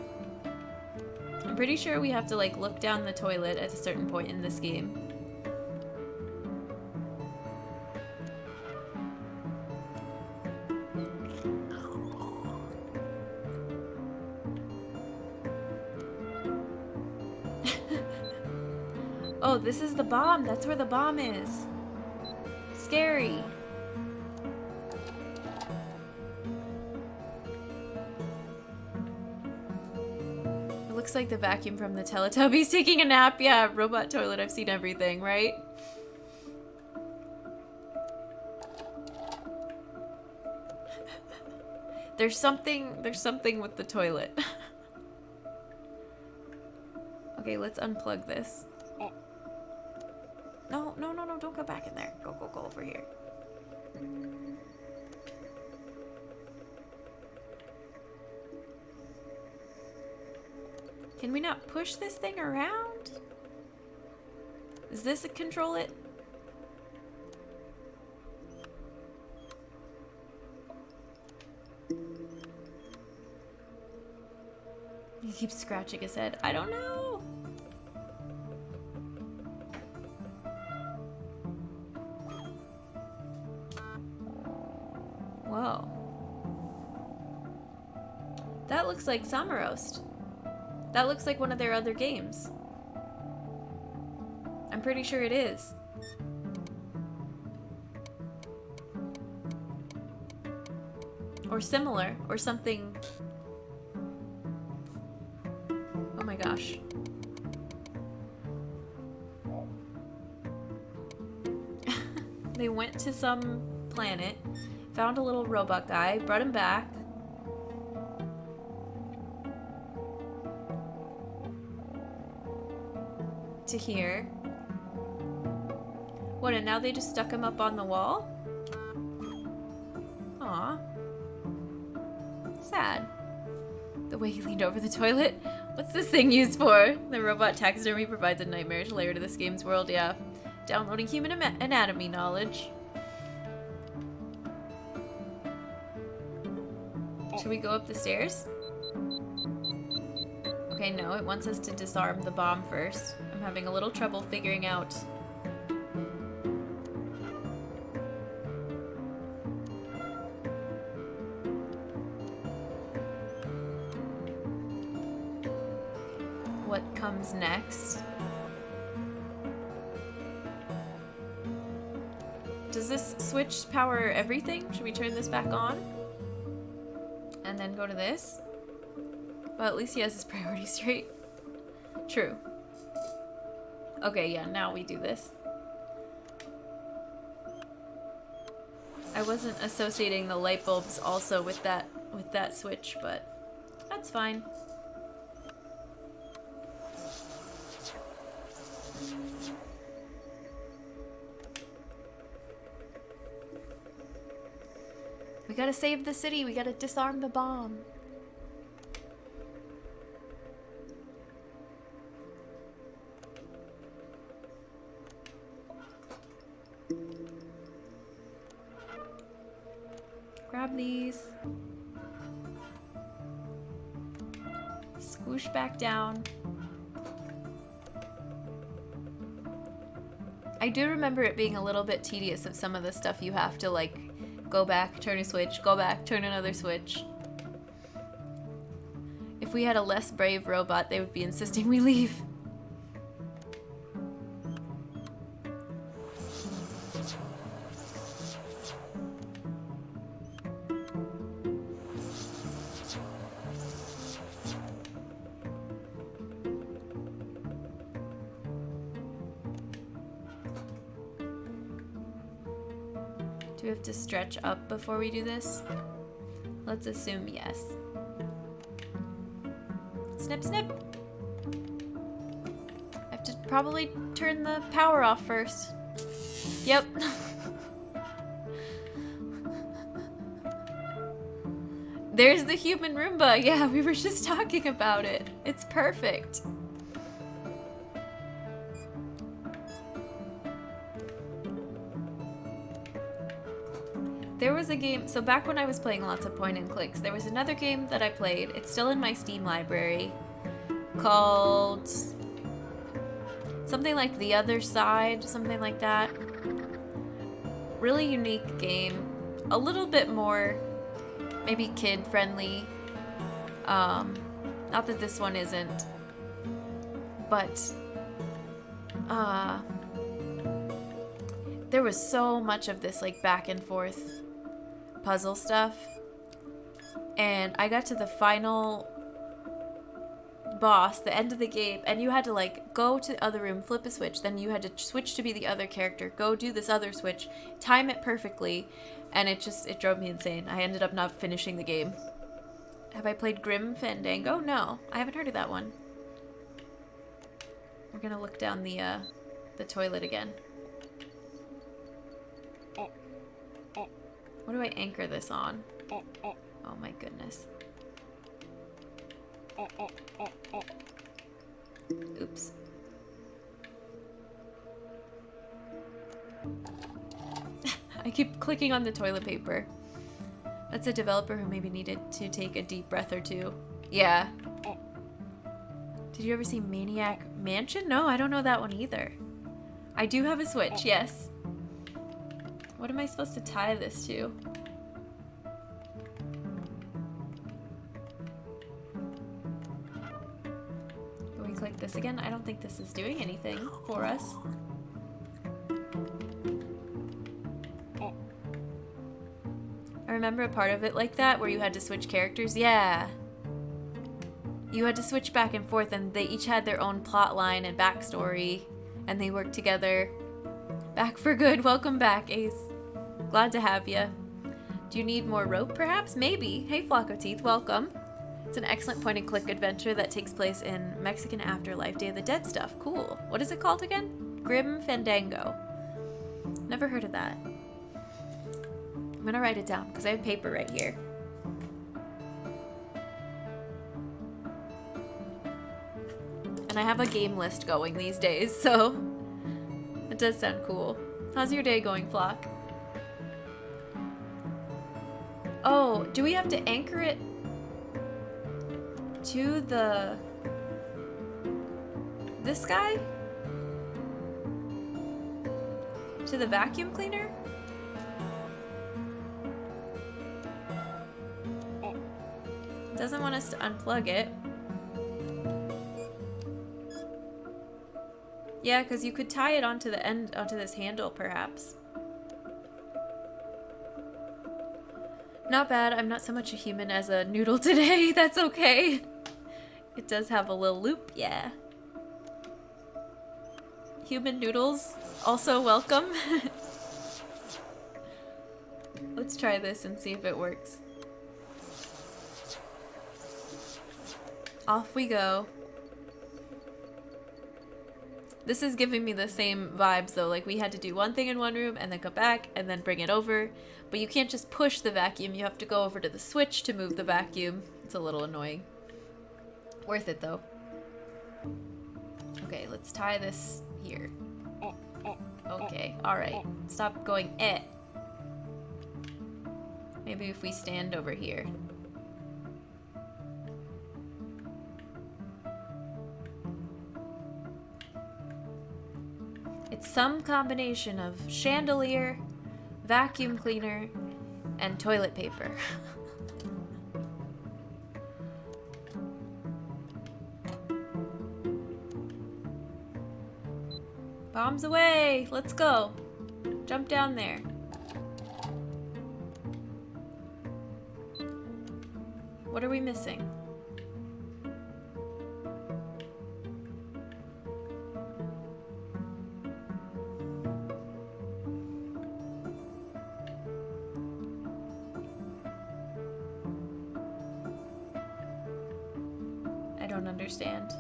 I'm pretty sure we have to like look down the toilet at a certain point in this game. Oh, this is the bomb. That's where the bomb is. Scary. It looks like the vacuum from the Teletubbies taking a nap. Yeah, robot toilet. I've seen everything, right? There's something with the toilet. Okay, let's unplug this. No, no, no, no, don't go back in there. Go, go, go over here. Can we not push this thing around? Is this a control it? He keeps scratching his head. I don't know. Whoa. That looks like Summer Roast. That looks like one of their other games. I'm pretty sure it is. Or similar, or something. Oh my gosh. They went to some planet, found a little robot guy, brought him back. To here. What, and now they just stuck him up on the wall? Aw. Sad. The way he leaned over the toilet. What's this thing used for? The robot taxidermy provides a nightmarish layer to this game's world, yeah. Downloading human anatomy knowledge. Should we go up the stairs? Okay, no, it wants us to disarm the bomb first. I'm having a little trouble figuring out what comes next. Does this switch power everything? Should we turn this back on? And then go to this? Well, at least he has his priorities straight. True. Okay, yeah, now we do this. I wasn't associating the light bulbs also with that switch, but that's fine. We gotta save the city. We gotta disarm the bomb. Grab these. Swoosh back down. I do remember it being a little bit tedious of some of the stuff you have to like go back, turn a switch, go back, turn another switch. If we had a less brave robot, they would be insisting we leave. Do we have to stretch up before we do this? Let's assume yes. Snip, snip. I have to probably turn the power off first. Yep. There's the human Roomba. Yeah, we were just talking about it. It's perfect. There was a game, so back when I was playing lots of point and clicks, there was another game that I played, it's still in my Steam library, called something like The Other Side, something like that. Really unique game, a little bit more maybe kid-friendly, not that this one isn't, but there was so much of this like back and forth puzzle stuff, and I got to the final boss, the end of the game, and you had to like go to the other room, flip a switch, then you had to switch to be the other character, go do this other switch, time it perfectly, and it drove me insane. I ended up not finishing the game. Have I played Grim Fandango? No, I haven't heard of that one. We're gonna look down the toilet again. What do I anchor this on? Oh my goodness. Oops. I keep clicking on the toilet paper. That's a developer who maybe needed to take a deep breath or two. Yeah. Did you ever see Maniac Mansion? No, I don't know that one either. I do have a Switch, yes. What am I supposed to tie this to? Can we click this again? I don't think this is doing anything for us. I remember a part of it like that where you had to switch characters. Yeah. You had to switch back and forth and they each had their own plot line and backstory and they worked together. Back for good. Welcome back, Ace. Glad to have you. Do you need more rope perhaps? Maybe. Hey Flock of Teeth, welcome. It's an excellent point and click adventure that takes place in Mexican Afterlife, Day of the Dead stuff. Cool. What is it called again? Grim Fandango. Never heard of that. I'm gonna write it down because I have paper right here. And I have a game list going these days, so it does sound cool. How's your day going, Flock? Oh, do we have to anchor it to this guy? To the vacuum cleaner? Doesn't want us to unplug it. Yeah, because you could tie it onto the end, onto this handle, perhaps. Not bad. I'm not so much a human as a noodle today. That's okay. It does have a little loop, yeah. Human noodles, also welcome. Let's try this and see if it works. Off we go. This is giving me the same vibes though, like we had to do one thing in one room and then come back and then bring it over. But you can't just push the vacuum, you have to go over to the switch to move the vacuum. It's a little annoying. Worth it though. Okay, let's tie this here. Okay, alright. Stop going eh. Maybe if we stand over here. It's some combination of chandelier, vacuum cleaner, and toilet paper. Bombs away! Let's go! Jump down there. What are we missing? I don't understand.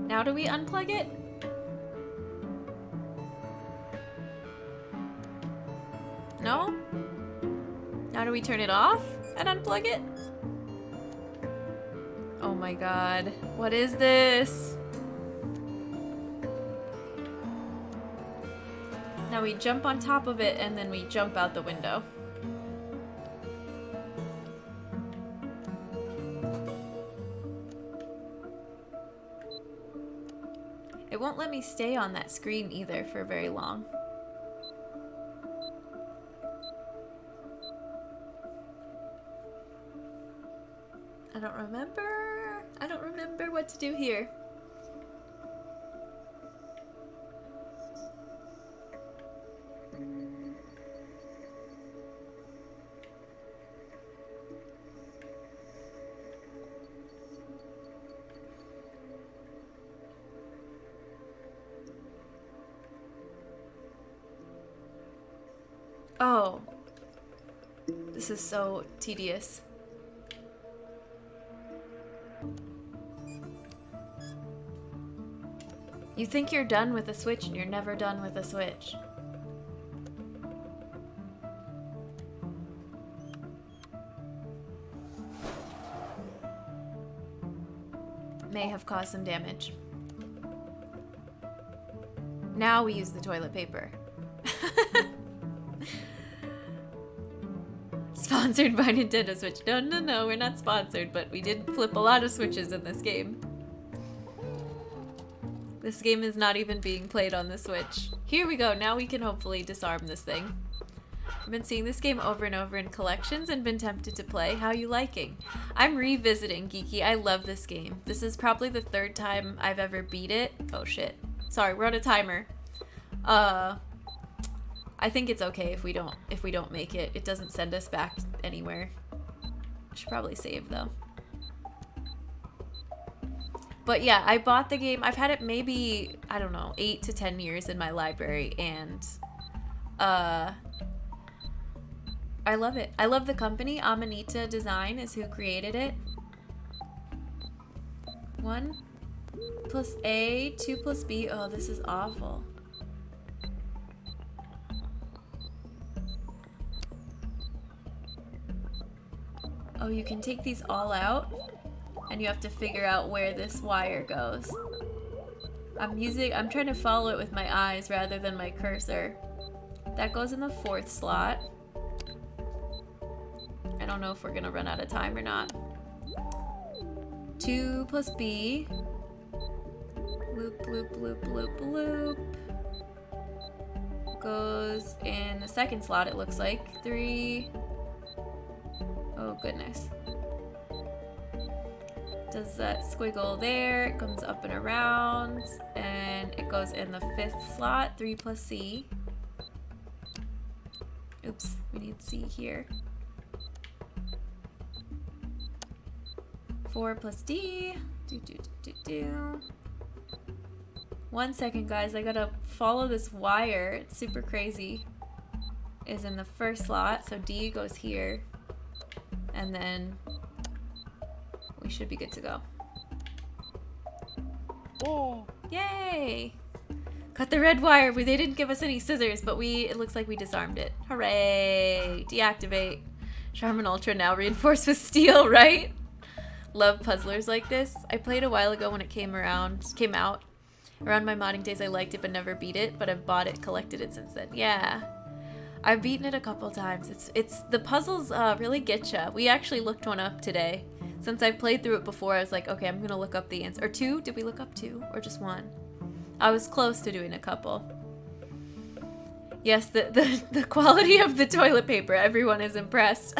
Now do we unplug it? No? Now do we turn it off and unplug it? Oh my god. What is this? Now we jump on top of it and then we jump out the window. It won't let me stay on that screen either for very long. I don't remember what to do here. Oh. This is so tedious. You think you're done with a switch and you're never done with a switch. May have caused some damage. Now we use the toilet paper. Sponsored by Nintendo Switch. No, we're not sponsored, but we did flip a lot of switches in this game. This game is not even being played on the Switch. Here we go, now we can hopefully disarm this thing. I've been seeing this game over and over in collections and been tempted to play. How you liking? I'm revisiting Geeky. I love this game. This is probably the 3rd time I've ever beat it. Oh shit. Sorry, we're on a timer. I think it's okay if we don't make it. It doesn't send us back anywhere. I should probably save though. But yeah, I bought the game. I've had it maybe, I don't know, 8 to 10 years in my library, and I love it. I love the company. Amanitadesign is who created it. 1 plus A, 2 plus B. Oh, this is awful. Oh, you can take these all out, and you have to figure out where this wire goes. I'm trying to follow it with my eyes rather than my cursor. That goes in the 4th slot. I don't know if we're gonna run out of time or not. 2 plus B. Loop, loop, loop, loop, loop. Goes in the 2nd slot, it looks like. 3. Oh, goodness. Does that squiggle there, it comes up and around, and it goes in the 5th slot, 3 plus C. Oops, we need C here. 4 plus D. Do. 1 second, guys, I gotta follow this wire. It's super crazy. Is in the 1st slot, so D goes here. And then we should be good to go. Oh, yay! Cut the red wire. They didn't give us any scissors, but it looks like we disarmed it. Hooray! Deactivate. Charmin Ultra now reinforced with steel, right? Love puzzlers like this. I played a while ago when it came out. Around my modding days, I liked it but never beat it, but I've bought it, collected it since then. Yeah. I've beaten it a couple times. It's the puzzles really get ya. We actually looked one up today. Since I've played through it before, I was like, okay, I'm gonna look up the answer. Or 2? Did we look up 2? Or just 1? I was close to doing a couple. Yes, the quality of the toilet paper. Everyone is impressed.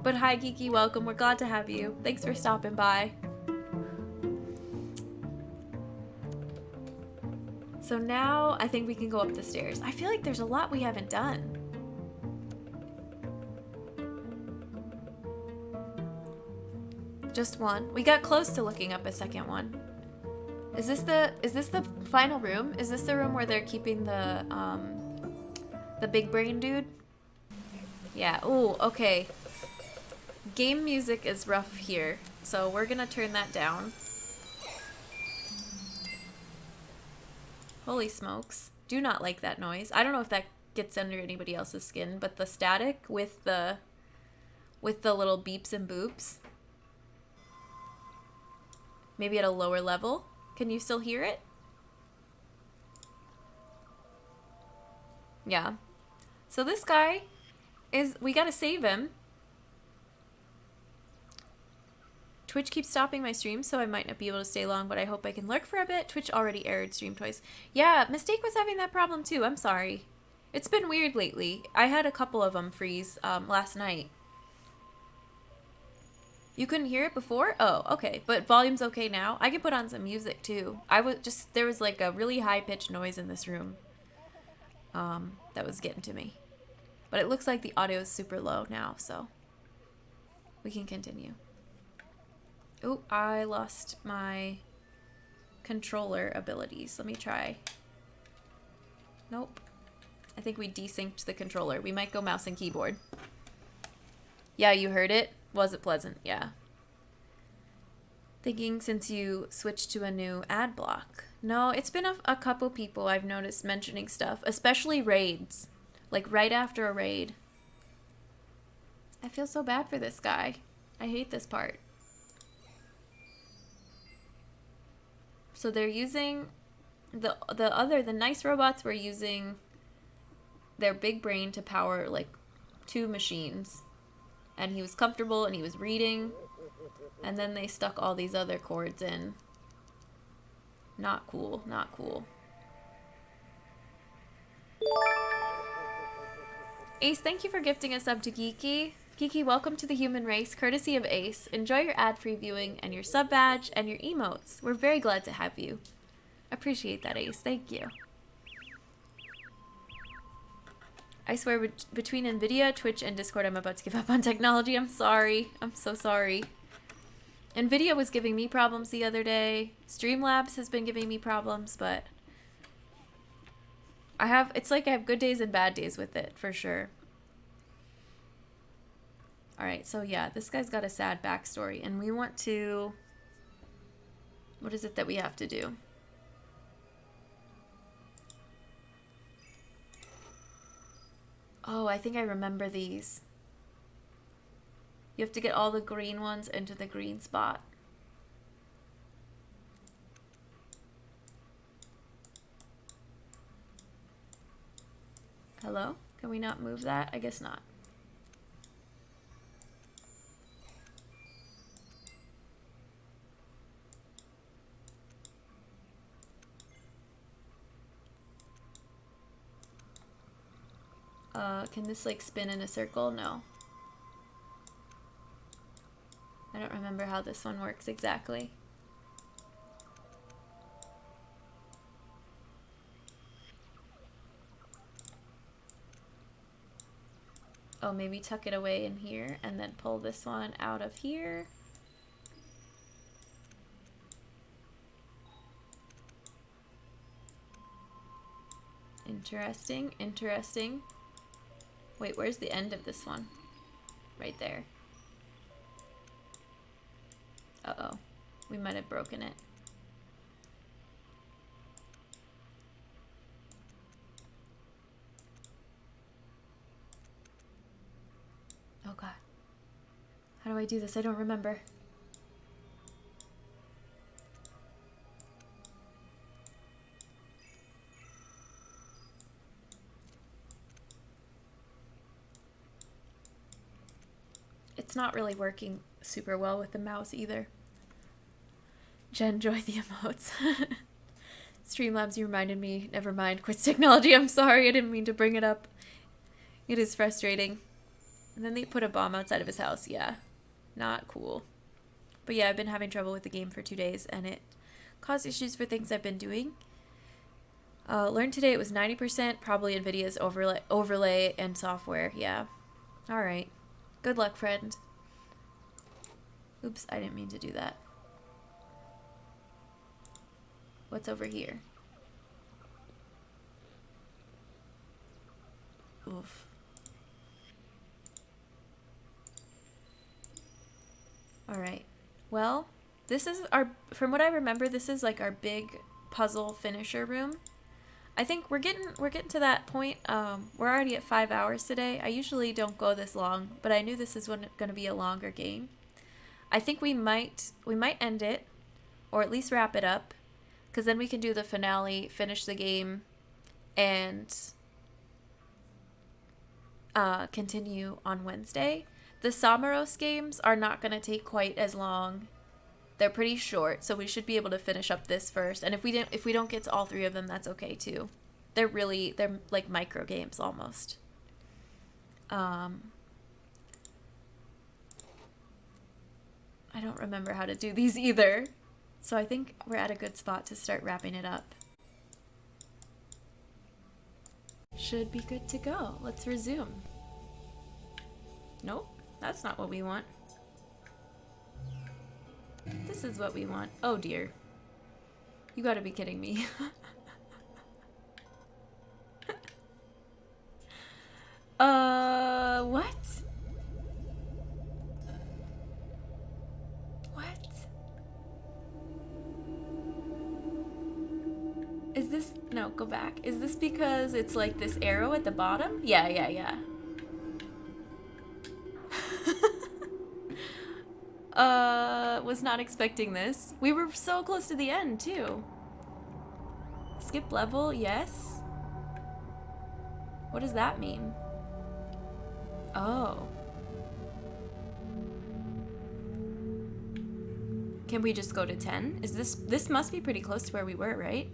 But hi, Geeky, welcome. We're glad to have you. Thanks for stopping by. So now I think we can go up the stairs. I feel like there's a lot we haven't done. Just 1. We got close to looking up a 2nd one. Is this the final room? Is this the room where they're keeping the big brain dude? Yeah. Ooh, okay. Game music is rough here, so we're gonna turn that down. Holy smokes. Do not like that noise. I don't know if that gets under anybody else's skin, but the static with the little beeps and boops. Maybe at a lower level. Can you still hear it? Yeah. So this guy we gotta save him. Twitch keeps stopping my stream, so I might not be able to stay long, but I hope I can lurk for a bit. Twitch already aired stream twice. Yeah, Mistake was having that problem too. I'm sorry. It's been weird lately. I had a couple of them freeze last night. You couldn't hear it before? Oh, okay. But volume's okay now. I can put on some music too. There was like a really high-pitched noise in this room that was getting to me. But it looks like the audio is super low now, so we can continue. Oh, I lost my controller abilities. Let me try. Nope. I think we desynced the controller. We might go mouse and keyboard. Yeah, you heard it. Was it pleasant? Yeah. Thinking since you switched to a new ad block. No, it's been a couple people I've noticed mentioning stuff, especially raids. Like right after a raid. I feel so bad for this guy. I hate this part. So they're using the nice robots were using their big brain to power like 2 machines. And he was comfortable and he was reading. And then they stuck all these other cords in. Not cool, not cool. Ace, thank you for gifting a sub to Geeky. Geeky, welcome to the human race, courtesy of Ace. Enjoy your ad-free viewing and your sub badge and your emotes. We're very glad to have you. Appreciate that, Ace. Thank you. I swear, between NVIDIA, Twitch, and Discord, I'm about to give up on technology. I'm sorry. I'm so sorry. NVIDIA was giving me problems the other day. Streamlabs has been giving me problems, but it's like I have good days and bad days with it, for sure. Alright, so yeah, this guy's got a sad backstory, and we want to... What is it that we have to do? Oh, I think I remember these. You have to get all the green ones into the green spot. Hello? Can we not move that? I guess not. Can this like spin in a circle? No. I don't remember how this one works exactly. Oh, maybe tuck it away in here and then pull this one out of here. Interesting, interesting. Wait, where's the end of this one? Right there. Uh-oh. We might have broken it. Oh god. How do I do this? I don't remember. It's not really working super well with the mouse either. Jen, enjoy the emotes. Streamlabs, you reminded me. Never mind. Quits technology. I'm sorry. I didn't mean to bring it up. It is frustrating. And then they put a bomb outside of his house. Yeah. Not cool. But yeah, I've been having trouble with the game for 2 days, and it caused issues for things I've been doing. Learned today it was 90%, probably NVIDIA's overlay and software. Yeah. Alright. Good luck, friend. Oops, I didn't mean to do that. What's over here? Oof. Alright. Well, this is from what I remember, this is like our big puzzle finisher room. I think we're getting to that point. We're already at 5 hours today. I usually don't go this long, but I knew this is going to be a longer game. I think we might end it, or at least wrap it up, because then we can do the finale, finish the game, and continue on Wednesday. The Samaros games are not going to take quite as long. They're pretty short, so we should be able to finish up this first. And if we don't get to all 3 of them, that's okay too. They're like micro games almost. I don't remember how to do these either. So I think we're at a good spot to start wrapping it up. Should be good to go. Let's resume. Nope, that's not what we want. This is what we want. Oh dear. You gotta be kidding me. this, no, go back. Is this because it's like this arrow at the bottom? Yeah, yeah, yeah. Was not expecting this. We were so close to the end, too. Skip level, yes. What does that mean? Oh. Can we just go to 10? Is this must be pretty close to where we were, right?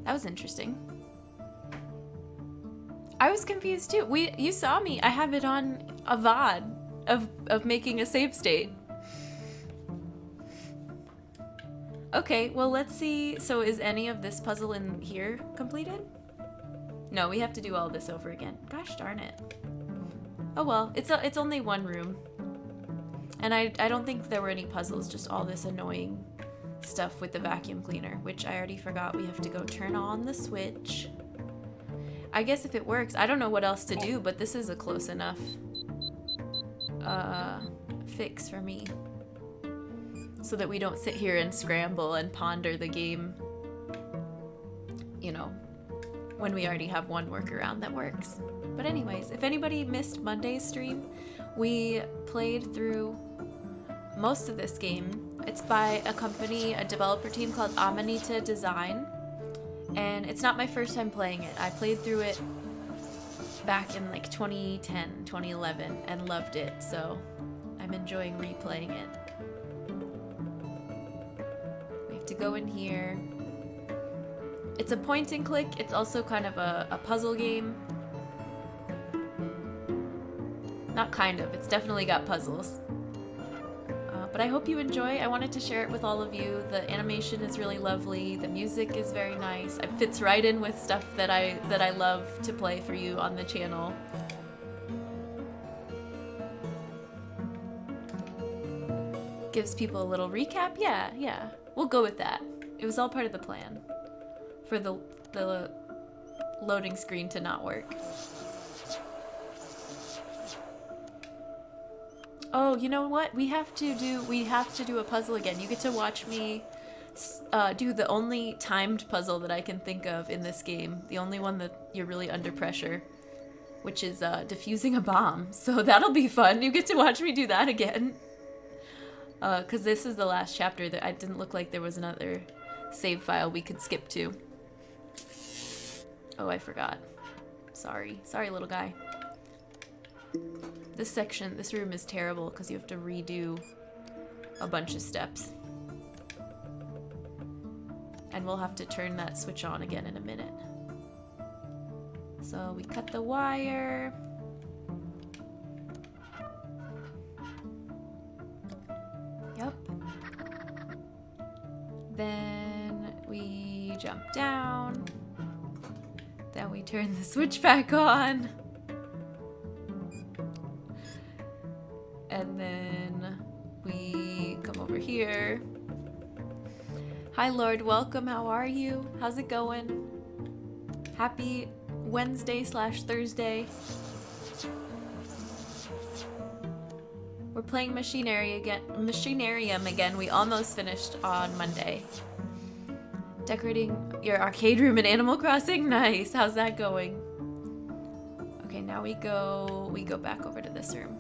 That was interesting. I was confused too. You saw me. I have it on a VOD of making a save state. Okay, well let's see. So is any of this puzzle in here completed? No, we have to do all this over again. Gosh darn it. Oh well, it's only one room. And I don't think there were any puzzles, just all this annoying stuff with the vacuum cleaner, which I already forgot. We have to go turn on the switch. I guess if it works, I don't know what else to do, but this is a close enough fix for me. So that we don't sit here and scramble and ponder the game, you know, when we already have one workaround that works. But anyways, if anybody missed Monday's stream, we played through most of this game. It's by a company, a developer team called Amanitadesign. And it's not my first time playing it. I played through it back in like 2010, 2011 and loved it. So I'm enjoying replaying it. We have to go in here. It's a point and click. It's also kind of a puzzle game. Not kind of, it's definitely got puzzles. But I hope you enjoy. I wanted to share it with all of you. The animation is really lovely. The music is very nice. It fits right in with stuff that I love to play for you on the channel. Gives people a little recap. Yeah. We'll go with that. It was all part of the plan for the loading screen to not work. Oh, you know what? We have to do a puzzle again. You get to watch me do the only timed puzzle that I can think of in this game. The only one that you're really under pressure, which is defusing a bomb. So that'll be fun. You get to watch me do that again. Because this is the last chapter. That I didn't look like there was another save file we could skip to. Oh, I forgot. Sorry, little guy. This room is terrible because you have to redo a bunch of steps. And we'll have to turn that switch on again in a minute. So we cut the wire. Yep. Then we jump down. Then we turn the switch back on. And then we come over here. Hi Lord, welcome, how are you? How's it going? Happy Wednesday/Thursday. We're playing Machinarium again. We almost finished on Monday. Decorating your arcade room in Animal Crossing? Nice, how's that going? Okay, now we go back over to this room.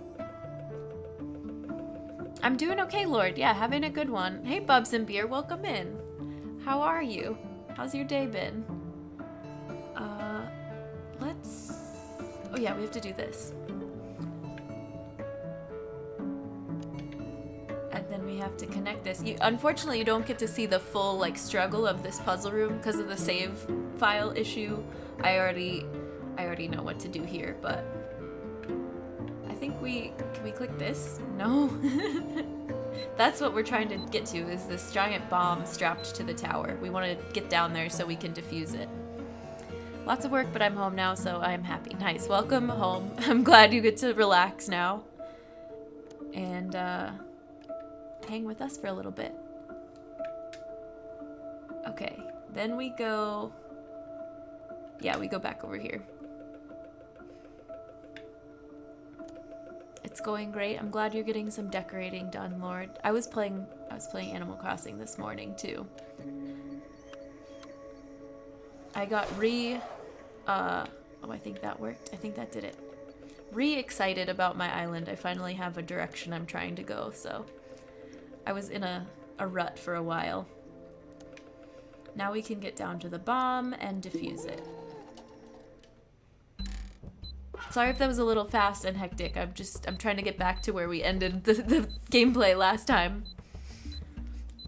I'm doing okay, Lord. Yeah, having a good one. Hey, Bubs and Beer, welcome in. How are you? How's your day been? Oh yeah, we have to do this. And then we have to connect this. Unfortunately, you don't get to see the full like struggle of this puzzle room because of the save file issue. I already know what to do here, but I think can we click this? No. That's what we're trying to get to, is this giant bomb strapped to the tower. We want to get down there so we can defuse it. Lots of work, but I'm home now, so I'm happy. Nice. Welcome home. I'm glad you get to relax now. And hang with us for a little bit. Okay. Then we go... Yeah, we go back over here. It's going great. I'm glad you're getting some decorating done, Lord. I was playing Animal Crossing this morning too. I got oh, I think that worked. I think that did it. Excited about my island. I finally have a direction I'm trying to go, so I was in a rut for a while. Now we can get down to the bomb and defuse it. Sorry if that was a little fast and hectic. I'm trying to get back to where we ended the gameplay last time.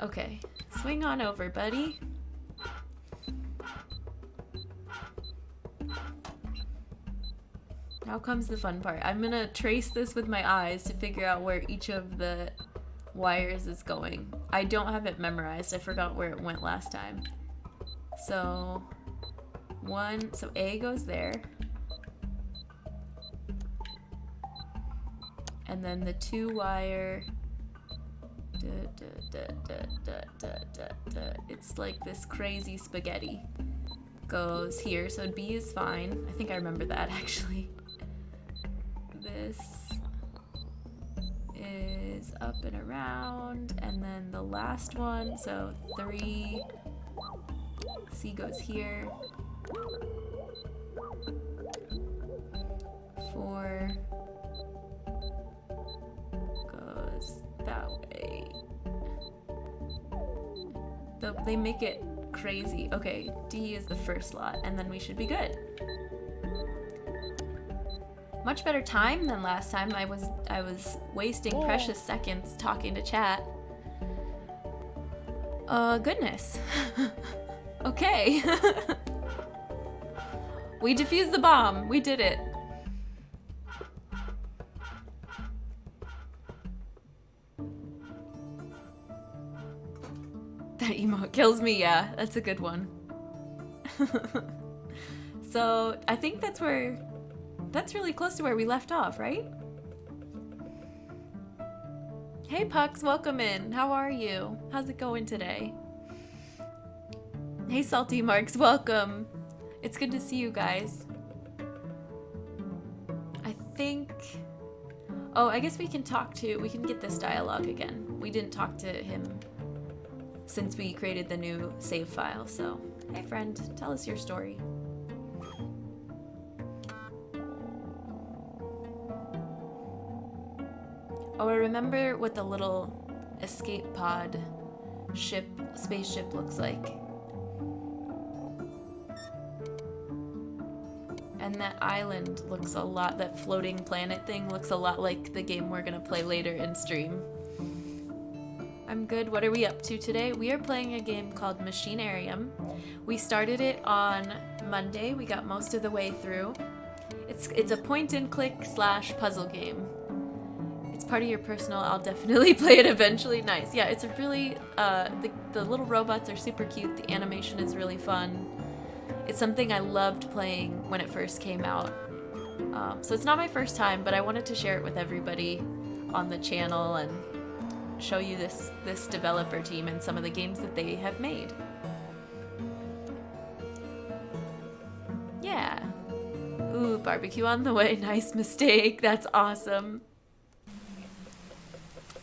Okay, swing on over, buddy. Now comes the fun part. I'm gonna trace this with my eyes to figure out where each of the wires is going. I don't have it memorized. I forgot where it went last time. So A goes there. And then the 2-wire, it's like this crazy spaghetti, goes here. So B is fine. I think I remember that actually. This is up and around, and then the last one, so 3, C goes here, 4 goes that way. They make it crazy. Okay, D is the first slot, and then we should be good. Much better time than last time. I was wasting precious seconds talking to chat. Goodness. Okay. We defused the bomb. We did it. That emote kills me, yeah. That's a good one. So, I think that's really close to where we left off, right? Hey Pucks, welcome in. How are you? How's it going today? Hey Salty Marks, welcome. It's good to see you guys. I think... Oh, I guess we can get this dialogue again. We didn't talk to him since we created the new save file, so... Hey friend, tell us your story. Oh, I remember what the little escape pod spaceship looks like. And that island looks a lot, that floating planet thing looks a lot like the game we're gonna play later in stream. I'm good. What are we up to today? We are playing a game called Machinarium. We started it on Monday. We got most of the way through. It's a point and click / puzzle game. It's part of your personal. I'll definitely play it eventually. Nice. Yeah, it's a really the little robots are super cute. The animation is really fun. It's something I loved playing when it first came out. So it's not my first time, but I wanted to share it with everybody on the channel and show you this developer team and some of the games that they have made. Yeah. Ooh, barbecue on the way. Nice mistake. That's awesome.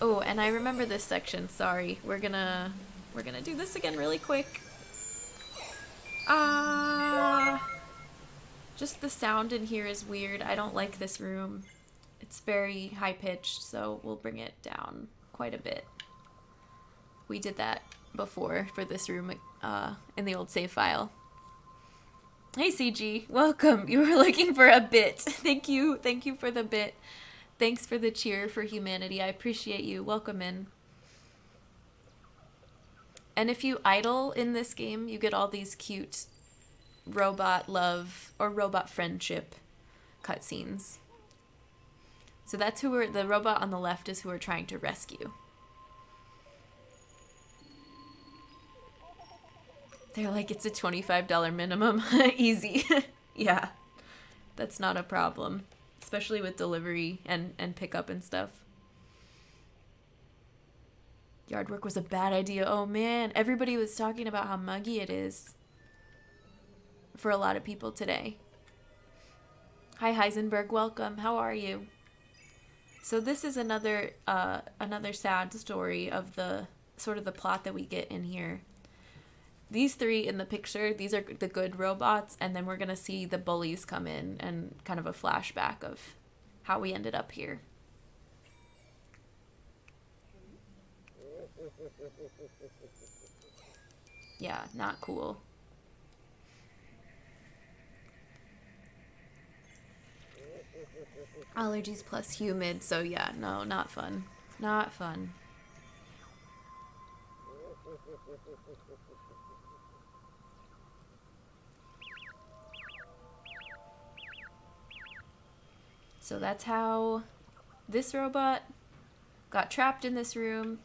Oh, and I remember this section. Sorry. We're gonna do this again really quick. Just the sound in here is weird. I don't like this room. It's very high pitched, so we'll bring it down quite a bit. We did that before for this room in the old save file. Hey CG, welcome. You were looking for a bit. Thank you for the bit. Thanks for the cheer for humanity. I appreciate you. Welcome in. And if you idle in this game, you get all these cute robot love or robot friendship cutscenes. So that's the robot on the left is who we're trying to rescue. They're like, it's a $25 minimum. Easy. Yeah, that's not a problem. Especially with delivery and pickup and stuff. Yard work was a bad idea. Oh man, everybody was talking about how muggy it is for a lot of people today. Hi Heisenberg, welcome. How are you? So this is another another sad story of the sort of the plot that we get in here. These three in the picture, these are the good robots, and then we're going to see the bullies come in and kind of a flashback of how we ended up here. Yeah, not cool. Allergies plus humid, so yeah, no, not fun. Not fun. So that's how this robot got trapped in this room.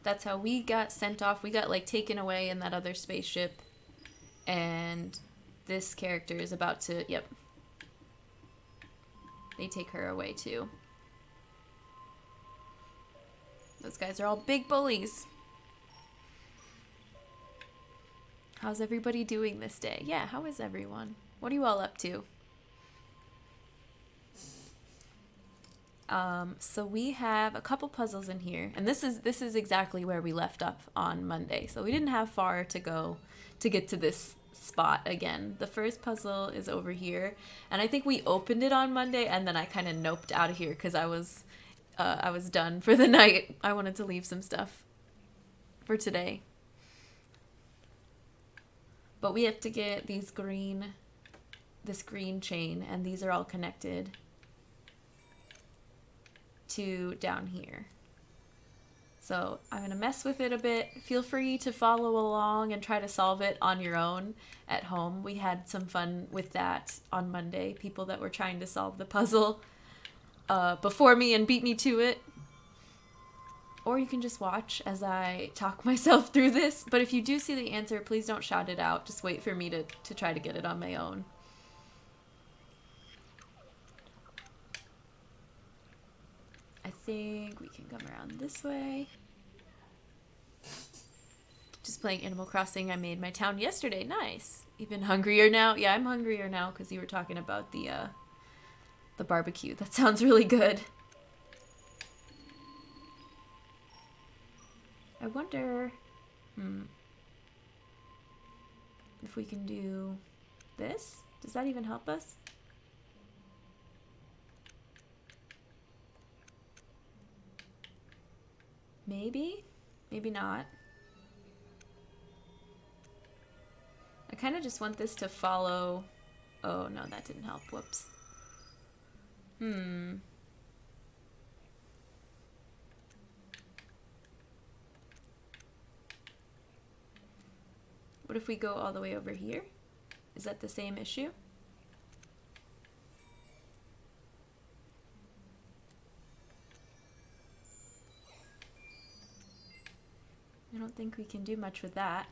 That's how we got sent off. We got like taken away in that other spaceship. And this character is about to, yep. They take her away too. Those guys are all big bullies. How's everybody doing this day? Yeah, how is everyone? What are you all up to? So we have a couple puzzles in here, and this is exactly where we left up on Monday. So we didn't have far to go to get to this spot again. The first puzzle is over here, and I think we opened it on Monday, and then I kind of noped out of here because I was done for the night. I wanted to leave some stuff for today. But we have to get this green chain, and these are all connected to down here. So I'm going to mess with it a bit. Feel free to follow along and try to solve it on your own at home. We had some fun with that on Monday. People that were trying to solve the puzzle before me and beat me to it. Or you can just watch as I talk myself through this. But if you do see the answer, please don't shout it out. Just wait for me to try to get it on my own. I think we can come around this way. Just playing Animal Crossing. I made my town yesterday. Nice. Even hungrier now. Yeah, I'm hungrier now because you were talking about the barbecue. That sounds really good. I wonder if we can do this. Does that even help us? Maybe? Maybe not. I kind of just want this to follow... Oh, no, that didn't help. Whoops. What if we go all the way over here? Is that the same issue? I don't think we can do much with that.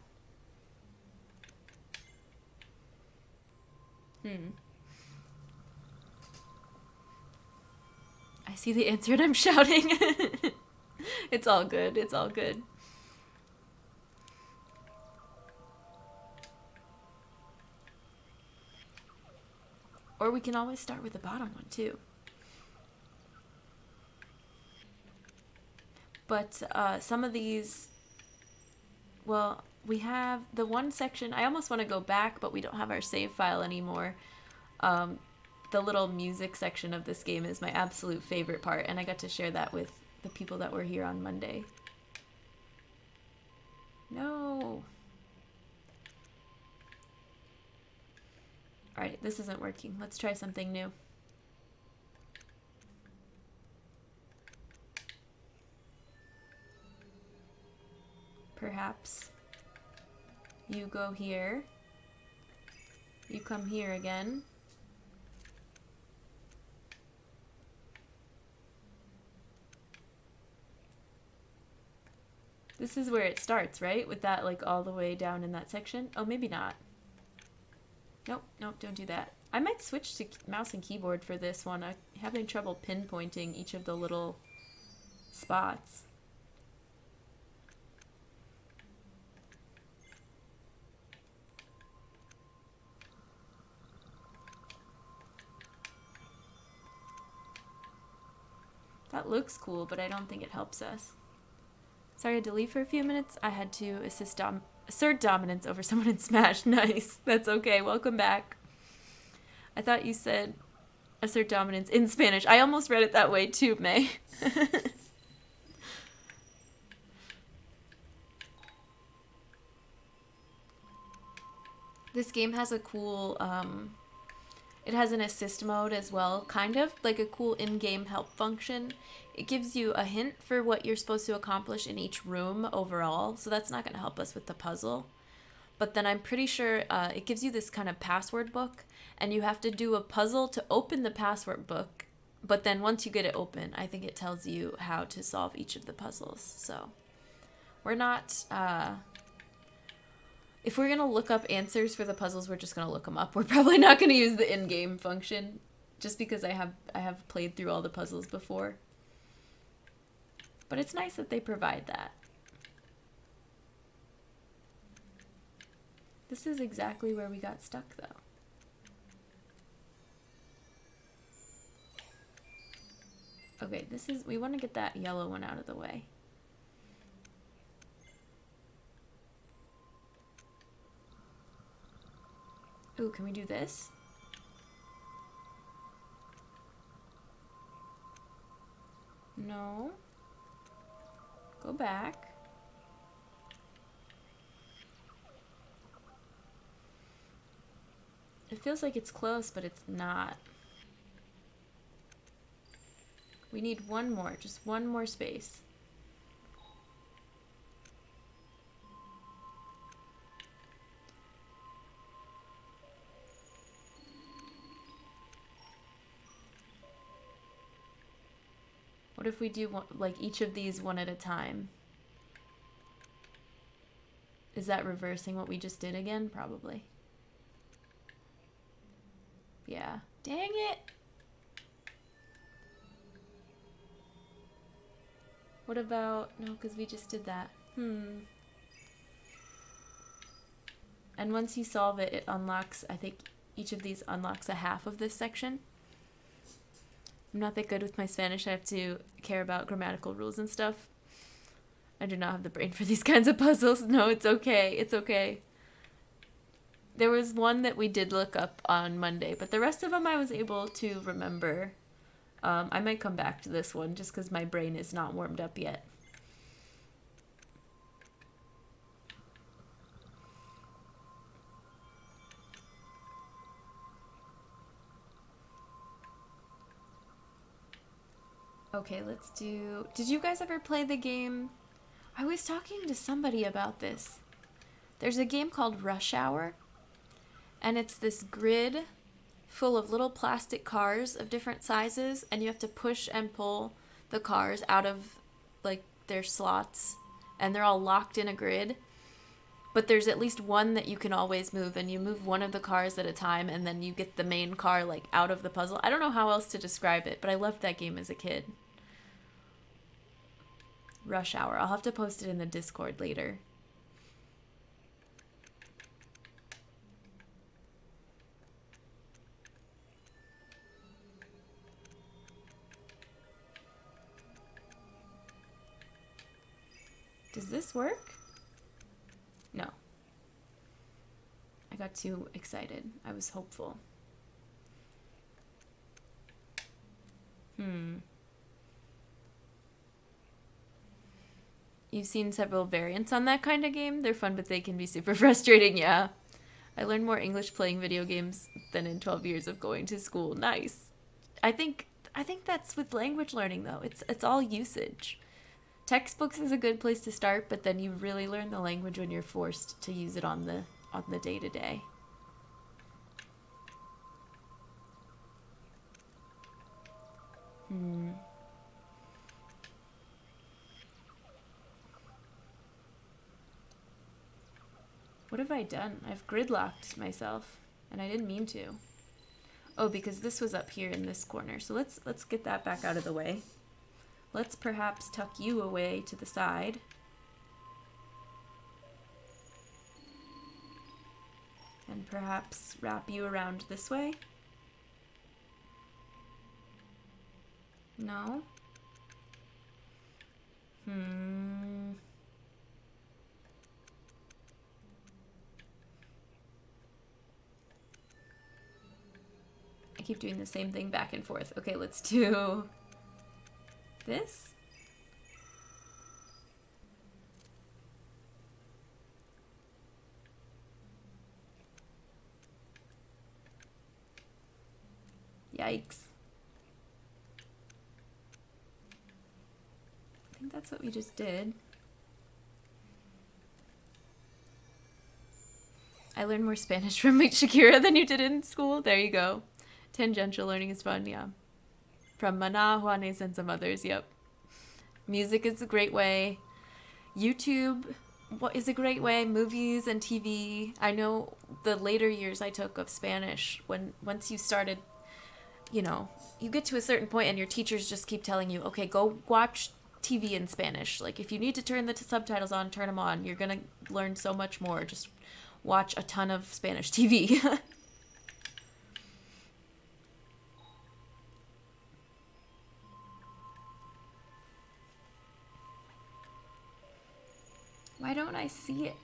I see the answer and I'm shouting. It's all good. It's all good. Or we can always start with the bottom one too. But some of these, well, we have the one section, I almost want to go back, but we don't have our save file anymore. The little music section of this game is my absolute favorite part, and I got to share that with the people that were here on Monday. No. Alright, this isn't working. Let's try something new. Perhaps you go here. You come here again. This is where it starts, right? With that like all the way down in that section. Oh, maybe not. Nope, nope, don't do that. I might switch to mouse and keyboard for this one. I'm having trouble pinpointing each of the little spots. That looks cool, but I don't think it helps us. Sorry I had to leave for a few minutes. I had to assert dominance over someone in Smash. Nice. That's okay. Welcome back. I thought you said assert dominance in Spanish. I almost read it that way too, May. This game has a cool, it has an assist mode as well, kind of, like a cool in-game help function. It gives you a hint for what you're supposed to accomplish in each room overall, so that's not going to help us with the puzzle. But then I'm pretty sure it gives you this kind of password book, and you have to do a puzzle to open the password book, but then once you get it open, I think it tells you how to solve each of the puzzles. So we're not... if we're going to look up answers for the puzzles, we're just going to look them up. We're probably not going to use the in-game function, just because I have played through all the puzzles before. But it's nice that they provide that. This is exactly where we got stuck, though. Okay, we want to get that yellow one out of the way. Ooh, can we do this? No. Go back. It feels like it's close, but it's not. We need one more, just one more space. What if we do one, like each of these one at a time? Is that reversing what we just did again? Probably. Yeah. Dang it! What about... No, because we just did that. And once you solve it, it unlocks... I think each of these unlocks a half of this section. I'm not that good with my Spanish. I have to care about grammatical rules and stuff. I do not have the brain for these kinds of puzzles. No, it's okay. It's okay. There was one that we did look up on Monday, but the rest of them I was able to remember. I might come back to this one just because my brain is not warmed up yet. Okay, let's do... Did you guys ever play the game? I was talking to somebody about this. There's a game called Rush Hour, and it's this grid full of little plastic cars of different sizes, and you have to push and pull the cars out of like their slots, and they're all locked in a grid. But there's at least one that you can always move, and you move one of the cars at a time, and then you get the main car like out of the puzzle. I don't know how else to describe it, but I loved that game as a kid. Rush Hour. I'll have to post it in the Discord later. Does this work? No. I got too excited. I was hopeful. You've seen several variants on that kind of game. They're fun, but they can be super frustrating, yeah. I learned more English playing video games than in 12 years of going to school. Nice. I think that's with language learning, though. It's all usage. Textbooks is a good place to start, but then you really learn the language when you're forced to use it on the day-to-day. What have I done? I've gridlocked myself, and I didn't mean to. Oh, because this was up here in this corner. So let's get that back out of the way. Let's perhaps tuck you away to the side. And perhaps wrap you around this way. No? I keep doing the same thing back and forth. Okay, let's do this. Yikes. I think that's what we just did. I learned more Spanish from Shakira than you did in school. There you go. Tangential learning is fun, yeah. From Mana, Juanes, and some others, yep. Music is a great way. YouTube is a great way. Movies and TV. I know the later years I took of Spanish, once you started, you know, you get to a certain point and your teachers just keep telling you, okay, go watch TV in Spanish. Like, if you need to turn the subtitles on, turn them on. You're going to learn so much more. Just watch a ton of Spanish TV. Why don't I see it?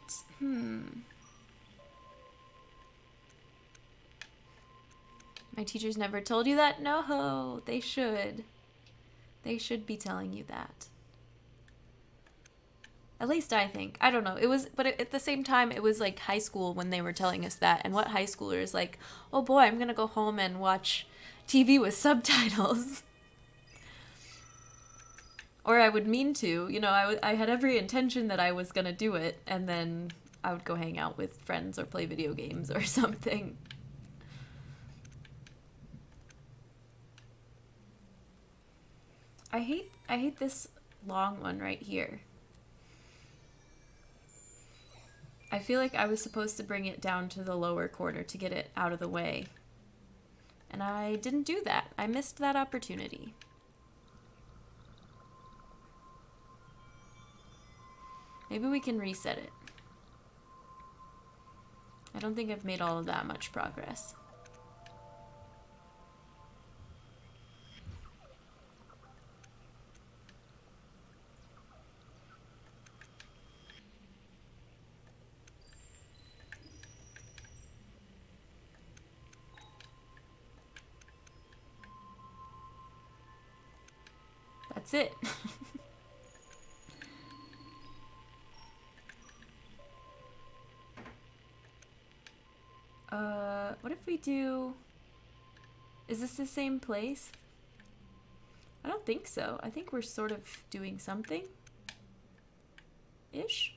My teachers never told you that? No, they should. They should be telling you that. At least I think. I don't know. But at the same time, it was like high school when they were telling us that. And what high schooler is like, oh boy, I'm going to go home and watch TV with subtitles. Or I would mean to. You know, I had every intention that I was going to do it. And then I would go hang out with friends or play video games or something. I hate this long one right here. I feel like I was supposed to bring it down to the lower corner to get it out of the way. And I didn't do that. I missed that opportunity. Maybe we can reset it. I don't think I've made all of that much progress. That's it. What if we do... Is this the same place? I don't think so. I think we're sort of doing something. Ish?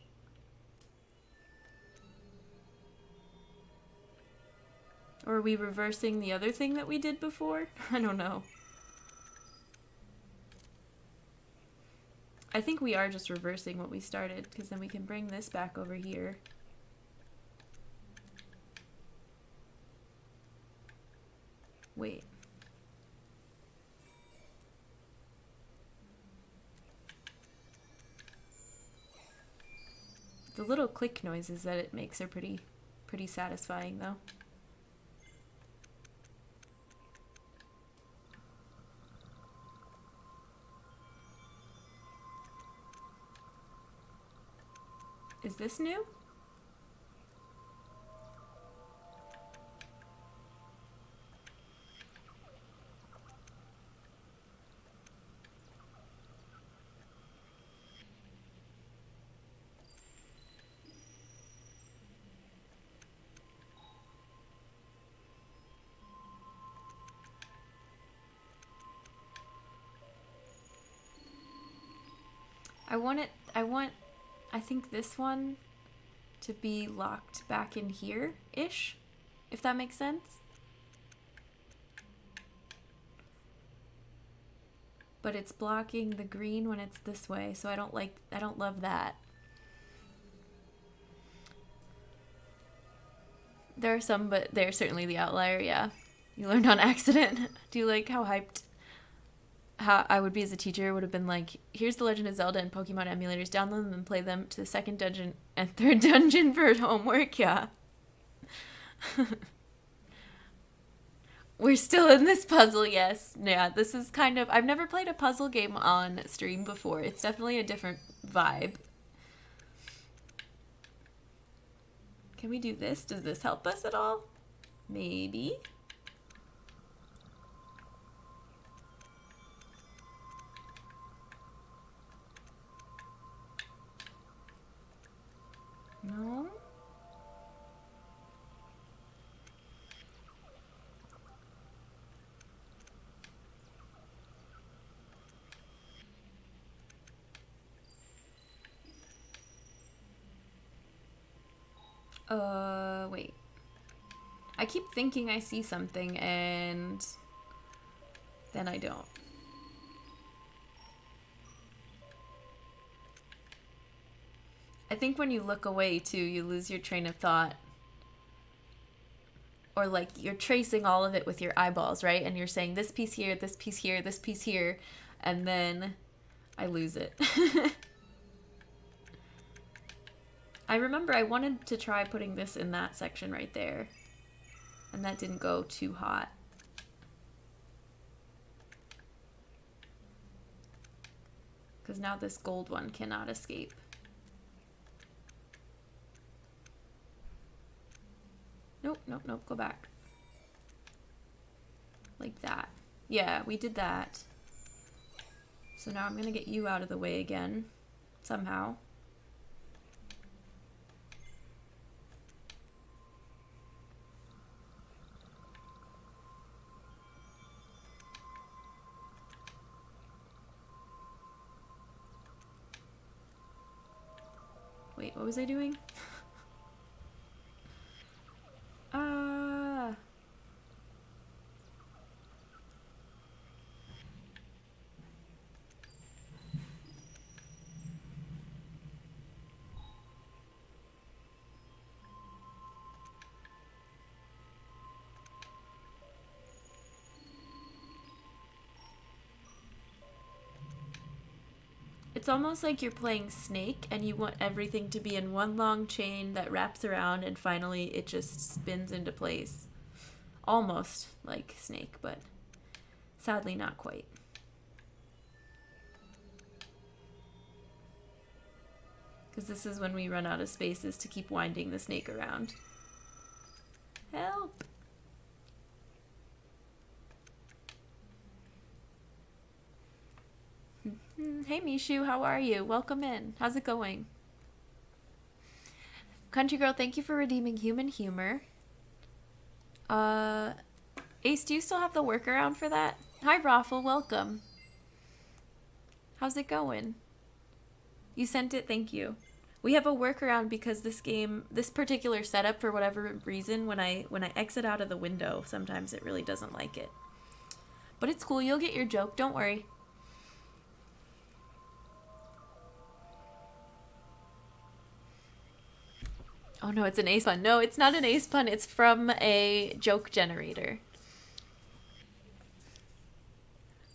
Or are we reversing the other thing that we did before? I don't know. I think we are just reversing what we started, because then we can bring this back over here. Wait. The little click noises that it makes are pretty satisfying, though. Is this new? I think this one to be locked back in here-ish, if that makes sense. But it's blocking the green when it's this way, so I don't love that. There are some, but they're certainly the outlier, yeah. You learned on accident. Do you like how I would be as a teacher? Would have been like, here's The Legend of Zelda and Pokemon emulators, download them and play them to the second dungeon and third dungeon for homework, yeah. We're still in this puzzle, yes. Yeah, this is kind of... I've never played a puzzle game on stream before. It's definitely a different vibe. Can we do this? Does this help us at all? Maybe. No? Wait. I keep thinking I see something and then I don't. I think when you look away too, you lose your train of thought. Or like you're tracing all of it with your eyeballs, right? And you're saying this piece here, this piece here, this piece here, and then I lose it. I remember I wanted to try putting this in that section right there. And that didn't go too hot. Because now this gold one cannot escape. Nope, nope, nope, go back. Like that. Yeah, we did that. So now I'm gonna get you out of the way again. Somehow. Wait, what was I doing? It's almost like you're playing Snake and you want everything to be in one long chain that wraps around and finally it just spins into place. Almost like Snake, but sadly not quite. Because this is when we run out of spaces to keep winding the snake around. Help! Hey Mishu, how are you? Welcome in. How's it going? Country Girl, thank you for redeeming human humor. Ace, do you still have the workaround for that? Hi Raffle, welcome. How's it going? You sent it, thank you. We have a workaround because this game, this particular setup, for whatever reason, when I exit out of the window, sometimes it really doesn't like it. But it's cool, you'll get your joke, don't worry. Oh no, it's an ace pun. No, it's not an ace pun. It's from a joke generator.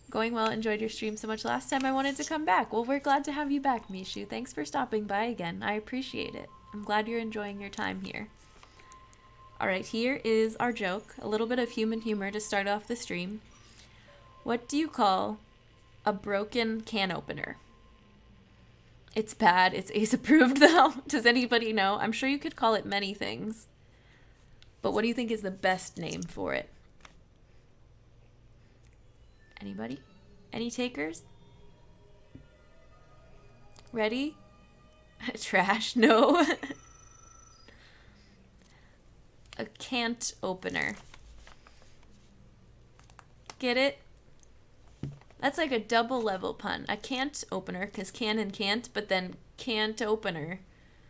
Going well. Enjoyed your stream so much last time. I wanted to come back. Well, we're glad to have you back, Mishu. Thanks for stopping by again. I appreciate it. I'm glad you're enjoying your time here. All right, here is our joke. A little bit of human humor to start off the stream. What do you call a broken can opener? It's bad. It's Ace approved though. Does anybody know? I'm sure you could call it many things. But what do you think is the best name for it? Anybody? Any takers? Ready? Trash? No. A can't opener. Get it? That's like a double level pun. A can't opener, because can and can't, but then can't opener,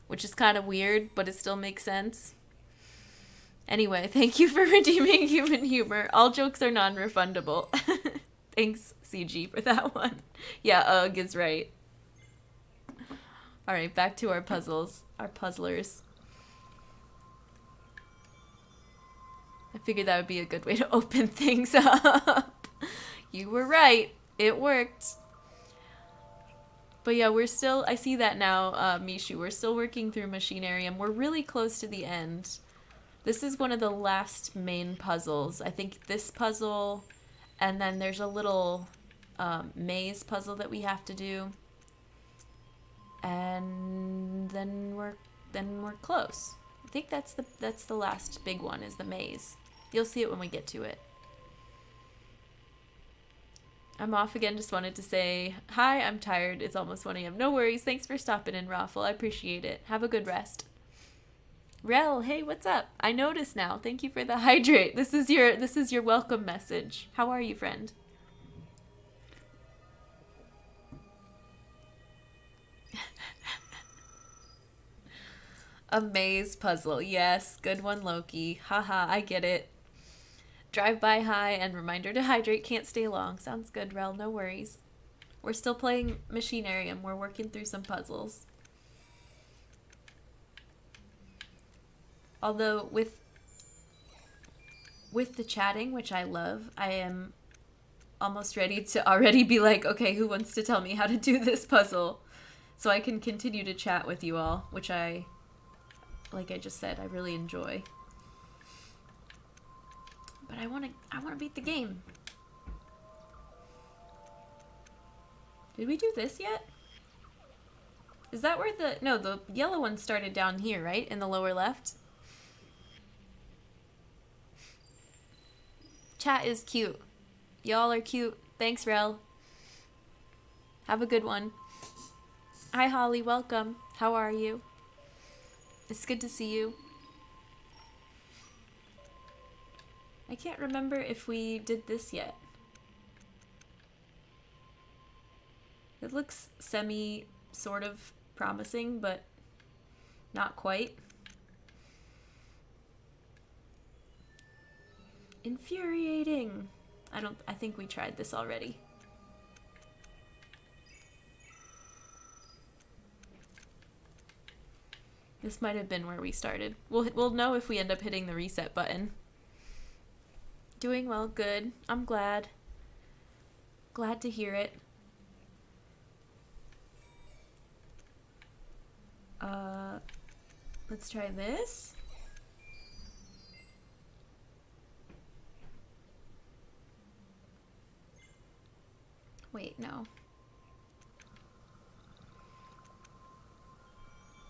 which is kind of weird, but it still makes sense. Anyway, thank you for redeeming human humor. All jokes are non-refundable. Thanks, CG, for that one. Yeah, ugh is right. All right, back to our puzzles, our puzzlers. I figured that would be a good way to open things up. You were right. It worked. But yeah, we're still, I see that now, Mishu. We're still working through Machinarium. We're really close to the end. This is one of the last main puzzles. I think this puzzle, and then there's a little maze puzzle that we have to do. And then we're close. I think that's the last big one, is the maze. You'll see it when we get to it. I'm off again. Just wanted to say hi. I'm tired. It's almost 1 a.m. No worries. Thanks for stopping in, Raffle. I appreciate it. Have a good rest. Rel, hey, what's up? I notice now. Thank you for the hydrate. This is your welcome message. How are you, friend? A maze puzzle. Yes, good one, Loki. Haha, I get it. Drive-by high and reminder to hydrate. Can't stay long. Sounds good, Rel. No worries. We're still playing Machinarium. We're working through some puzzles. Although with the chatting, which I love, I am almost ready to already be like, okay, who wants to tell me how to do this puzzle? So I can continue to chat with you all, which I, like I just said, I really enjoy. But I want to beat the game. Did we do this yet? Is that where the yellow one started down here, right? In the lower left? Chat is cute. Y'all are cute. Thanks, Rel. Have a good one. Hi, Holly. Welcome. How are you? It's good to see you. I can't remember if we did this yet. It looks sort of promising, but not quite. Infuriating. I think we tried this already. This might have been where we started. We'll know if we end up hitting the reset button. Doing well, good. I'm glad. Glad to hear it. Let's try this. Wait, no.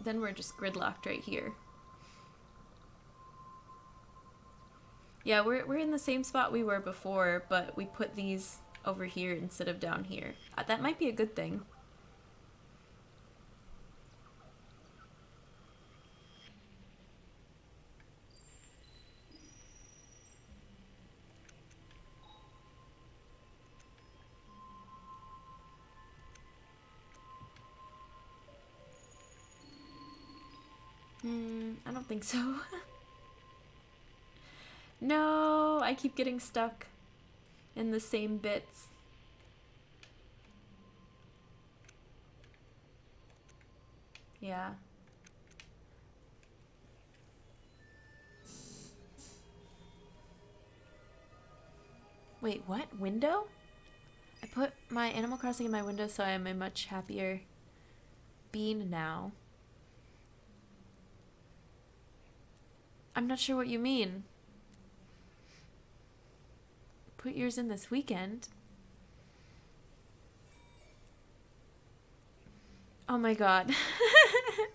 Then we're just gridlocked right here. Yeah, we're in the same spot we were before, but we put these over here instead of down here. That might be a good thing. I don't think so. No, I keep getting stuck in the same bits. Yeah. Wait, what? Window? I put my Animal Crossing in my window so I am a much happier bean now. I'm not sure what you mean. Put yours in this weekend. Oh my god.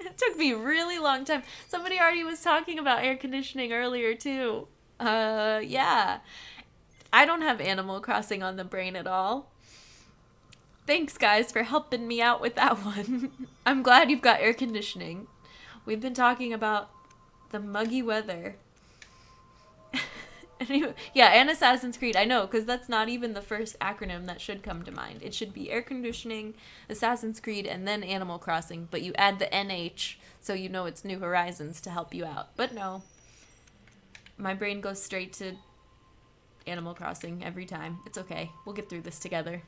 It took me a really long time. Somebody already was talking about air conditioning earlier too. Yeah. I don't have Animal Crossing on the brain at all. Thanks guys for helping me out with that one. I'm glad you've got air conditioning. We've been talking about the muggy weather. Yeah, and Assassin's Creed. I know, because that's not even the first acronym that should come to mind. It should be air conditioning, Assassin's Creed, and then Animal Crossing. But you add the NH so you know it's New Horizons to help you out. But no. My brain goes straight to Animal Crossing every time. It's okay. We'll get through this together.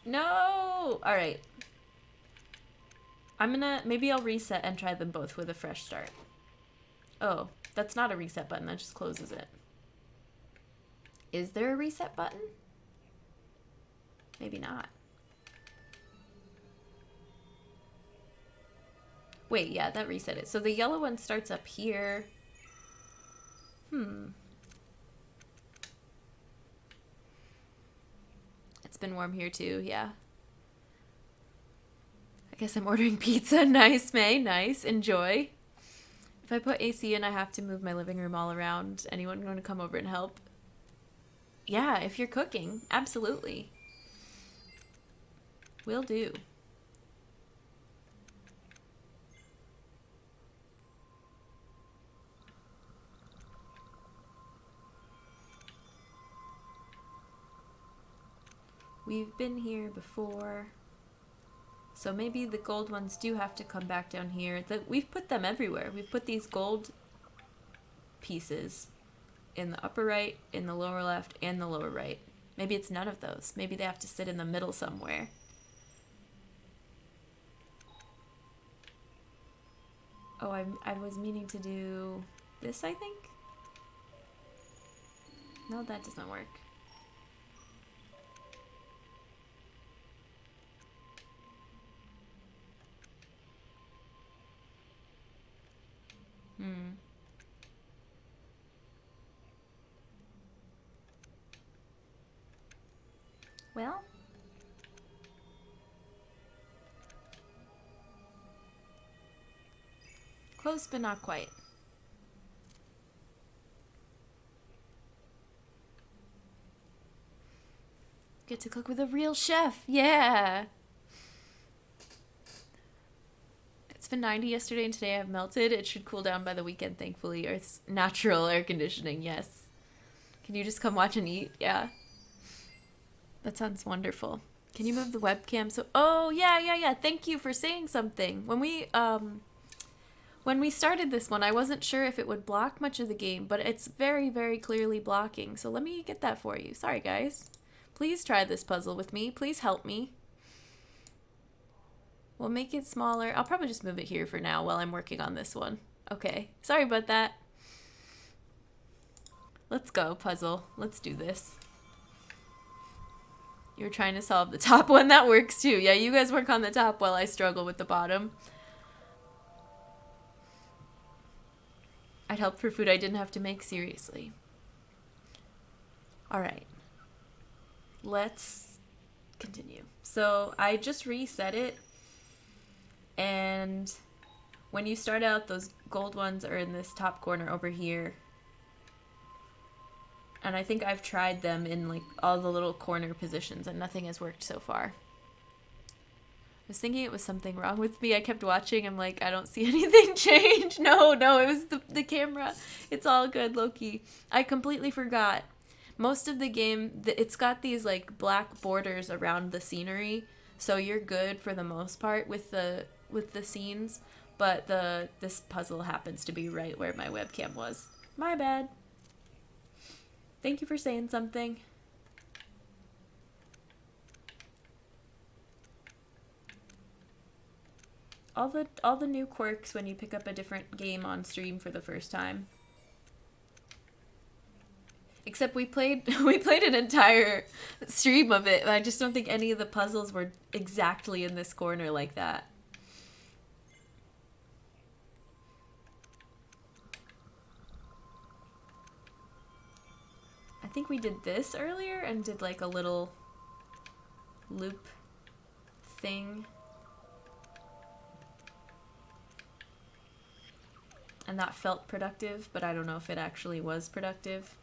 No! Alright. Maybe I'll reset and try them both with a fresh start. Oh, that's not a reset button. That just closes it. Is there a reset button? Maybe not. Wait, yeah, that reset it. So the yellow one starts up here. It's been warm here too, yeah. I guess I'm ordering pizza. Nice, May. Nice. Enjoy. If I put AC in, I have to move my living room all around. Anyone going to come over and help? Yeah, if you're cooking. Absolutely. Will do. We've been here before. So maybe the gold ones do have to come back down here. We've put them everywhere. We've put these gold pieces in the upper right, in the lower left, and the lower right. Maybe it's none of those. Maybe they have to sit in the middle somewhere. Oh, I was meaning to do this, I think? No, that doesn't work. Well, close but not quite. Get to cook with a real chef. Yeah. It's been 90 yesterday and today I've melted. It should cool down by the weekend, thankfully. Earth's natural air conditioning, yes. Can you just come watch and eat? Yeah. That sounds wonderful. Can you move the webcam so... Oh, yeah. Thank you for saying something. When we started this one, I wasn't sure if it would block much of the game, but it's very, very clearly blocking. So let me get that for you. Sorry, guys. Please try this puzzle with me. Please help me. We'll make it smaller. I'll probably just move it here for now while I'm working on this one. Okay. Sorry about that. Let's go, puzzle. Let's do this. You're trying to solve the top one. That works too. Yeah, you guys work on the top while I struggle with the bottom. I'd help for food I didn't have to make, seriously. Alright. Let's continue. So I just reset it. And when you start out, those gold ones are in this top corner over here. And I think I've tried them in like all the little corner positions and nothing has worked so far. I was thinking it was something wrong with me. I kept watching. I'm like, I don't see anything change. No, it was the camera. It's all good, Loki. I completely forgot. Most of the game, it's got these like black borders around the scenery. So you're good for the most part with the scenes. But this puzzle happens to be right where my webcam was. My bad. Thank you for saying something. All the new quirks when you pick up a different game on stream for the first time. Except we played an entire stream of it. I just don't think any of the puzzles were exactly in this corner like that. I think we did this earlier and did like a little loop thing. And that felt productive, but I don't know if it actually was productive.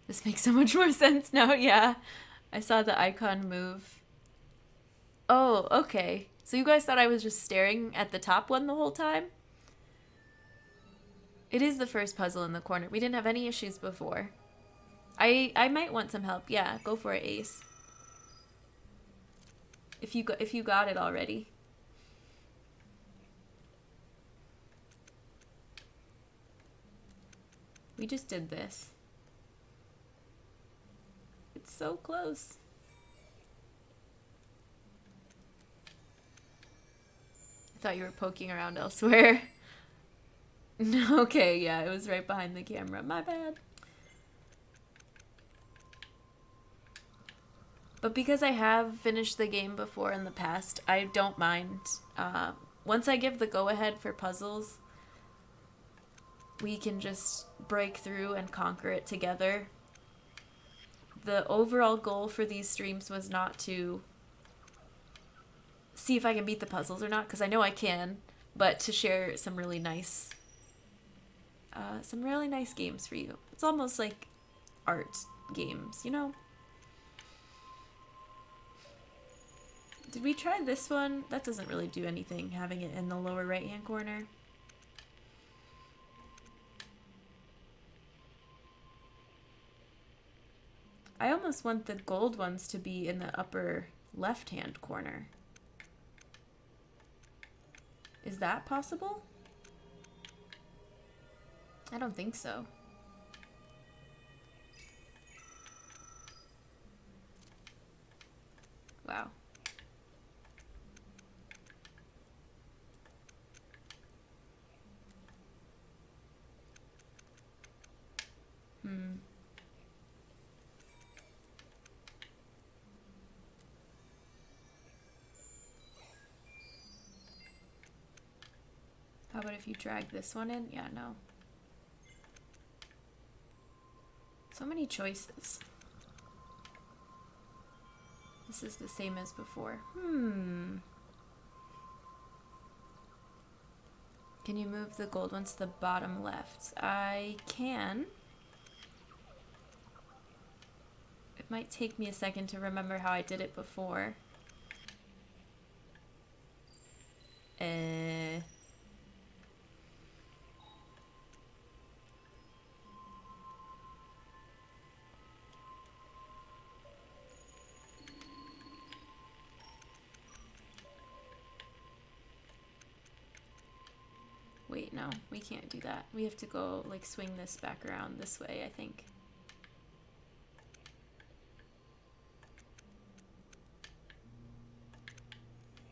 This makes so much more sense now, yeah. I saw the icon move. Oh, okay. So you guys thought I was just staring at the top one the whole time? It is the first puzzle in the corner. We didn't have any issues before. I might want some help. Yeah, go for it, Ace. If you got it already. We just did this. So close. I thought you were poking around elsewhere. Okay, yeah, it was right behind the camera. My bad. But because I have finished the game before in the past, I don't mind. Once I give the go-ahead for puzzles, we can just break through and conquer it together. The overall goal for these streams was not to see if I can beat the puzzles or not, because I know I can, but to share some really nice games for you. It's almost like art games, you know? Did we try this one? That doesn't really do anything, having it in the lower right-hand corner. I almost want the gold ones to be in the upper left-hand corner. Is that possible? I don't think so. Wow. How about if you drag this one in? Yeah, no. So many choices. This is the same as before. Can you move the gold ones to the bottom left? I can. It might take me a second to remember how I did it before. Wait, no, we can't do that. We have to go, like, swing this back around this way, I think.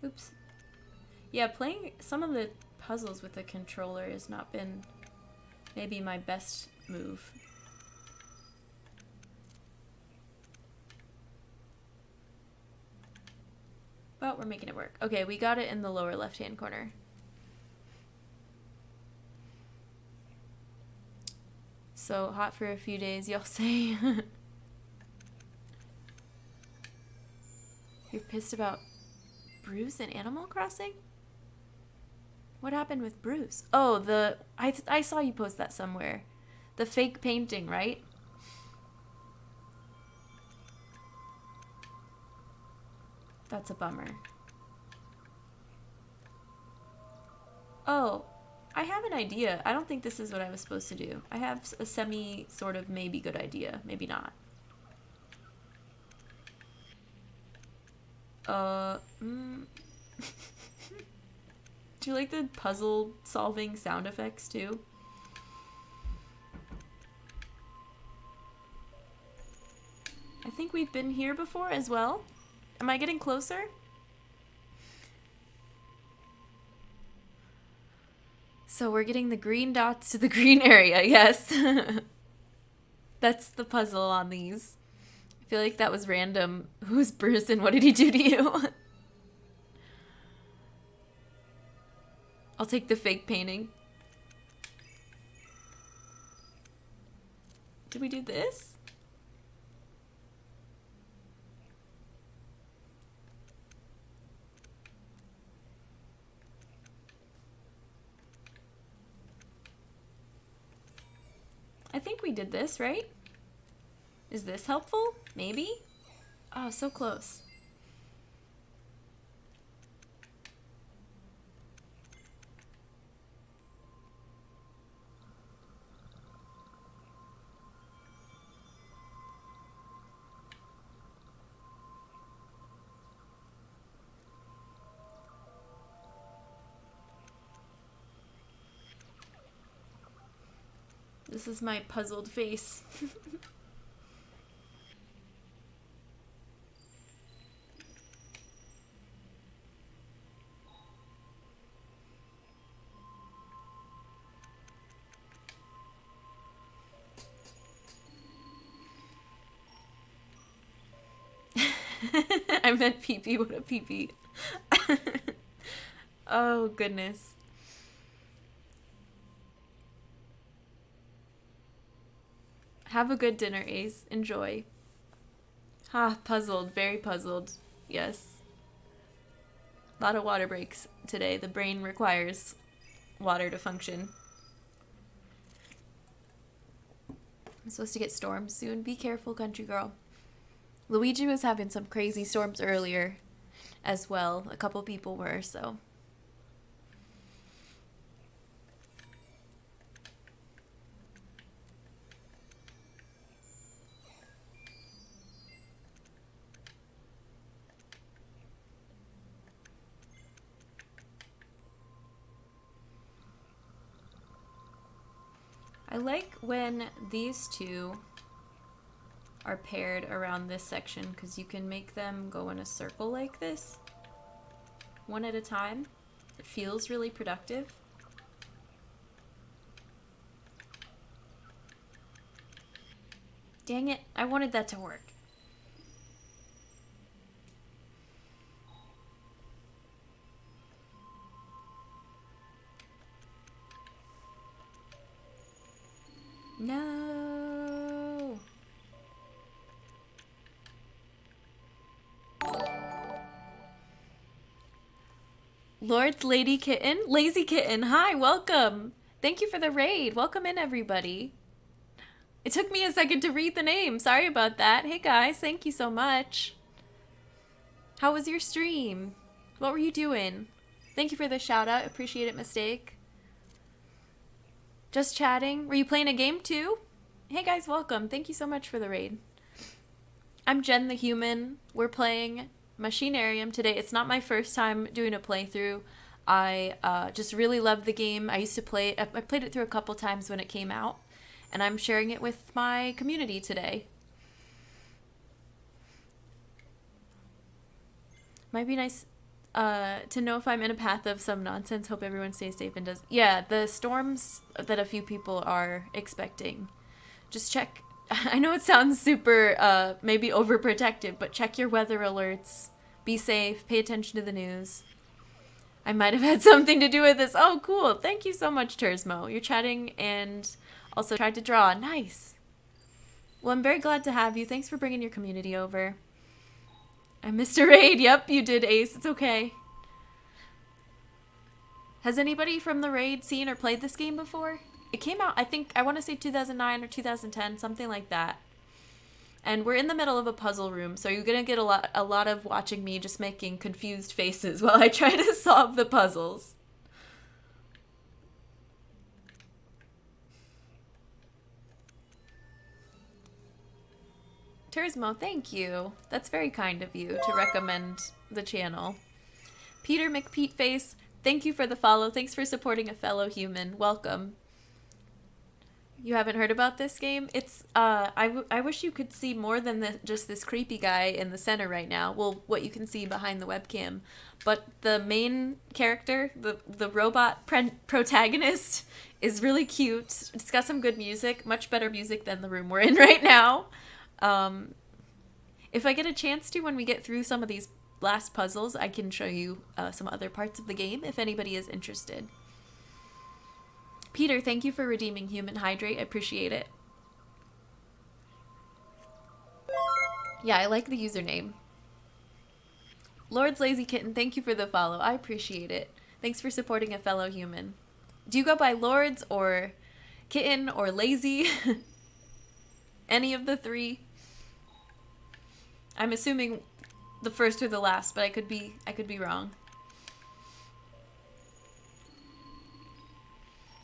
Oops. Yeah, playing some of the puzzles with the controller has not been maybe my best move. But we're making it work. Okay, we got it in the lower left-hand corner. So hot for a few days, y'all say. You're pissed about Bruce in Animal Crossing? What happened with Bruce? Oh, I saw you post that somewhere. The fake painting, right? That's a bummer. Oh, I have an idea. I don't think this is what I was supposed to do. I have a semi sort of maybe good idea. Maybe not. Do you like the puzzle solving sound effects too? I think we've been here before as well. Am I getting closer? So we're getting the green dots to the green area, yes. That's the puzzle on these. I feel like that was random. Who's Bruce and what did he do to you? I'll take the fake painting. Did we do this? I think we did this, right? Is this helpful? Maybe? Oh, so close. This is my puzzled face. I meant pee-pee. What a pee-pee. Oh, goodness. Have a good dinner, Ace. Enjoy. Puzzled. Very puzzled. Yes. A lot of water breaks today. The brain requires water to function. I'm supposed to get storms soon. Be careful, country girl. Luigi was having some crazy storms earlier as well. A couple people were, so. I like when these two are paired around this section because you can make them go in a circle like this, one at a time. It feels really productive. Dang it, I wanted that to work. No. Lord's Lady Kitten? Lazy Kitten, hi, welcome. Thank you for the raid. Welcome in, everybody. It took me a second to read the name. Sorry about that. Hey, guys, thank you so much. How was your stream? What were you doing? Thank you for the shout out. Appreciate it, Mistake. Just chatting. Were you playing a game too? Hey guys, welcome. Thank you so much for the raid. I'm Jen the Human. We're playing Machinarium today. It's not my first time doing a playthrough. I just really love the game. I used to play it. I played it through a couple times when it came out, and I'm sharing it with my community today. Might be nice to know if I'm in a path of some nonsense. Hope everyone stays safe and does. Yeah, the storms that a few people are expecting. Just check. I know it sounds super maybe overprotective, but check your weather alerts. Be safe. Pay attention to the news. I might have had something to do with this. Oh, cool. Thank you so much, Tersmo. You're chatting and also tried to draw. Nice. Well, I'm very glad to have you. Thanks for bringing your community over. I missed a raid. Yep, you did, Ace. It's okay. Has anybody from the raid seen or played this game before? It came out, I think, I want to say 2009 or 2010, something like that. And we're in the middle of a puzzle room, so you're gonna get a lot of watching me just making confused faces while I try to solve the puzzles. Tersmo, thank you. That's very kind of you to recommend the channel. Peter McPeteface, thank you for the follow. Thanks for supporting a fellow human. Welcome. You haven't heard about this game? It's, I wish you could see more than just this creepy guy in the center right now. Well, what you can see behind the webcam. But the main character, the robot protagonist, is really cute. It's got some good music, much better music than the room we're in right now. If I get a chance to, when we get through some of these last puzzles, I can show you some other parts of the game if anybody is interested. Peter, thank you for redeeming Human Hydrate. I appreciate it. Yeah, I like the username. Lord's Lazy Kitten, thank you for the follow. I appreciate it. Thanks for supporting a fellow human. Do you go by Lords or Kitten or Lazy? Any of the three? I'm assuming the first or the last, but I could be wrong.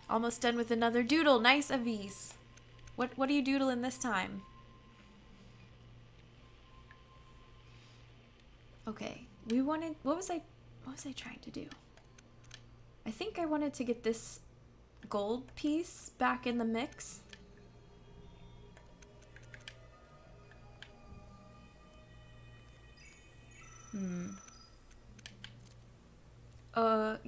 Almost done with another doodle. Nice, Avis. What are you doodling this time? Okay. We wanted, what was I trying to do? I think I wanted to get this gold piece back in the mix.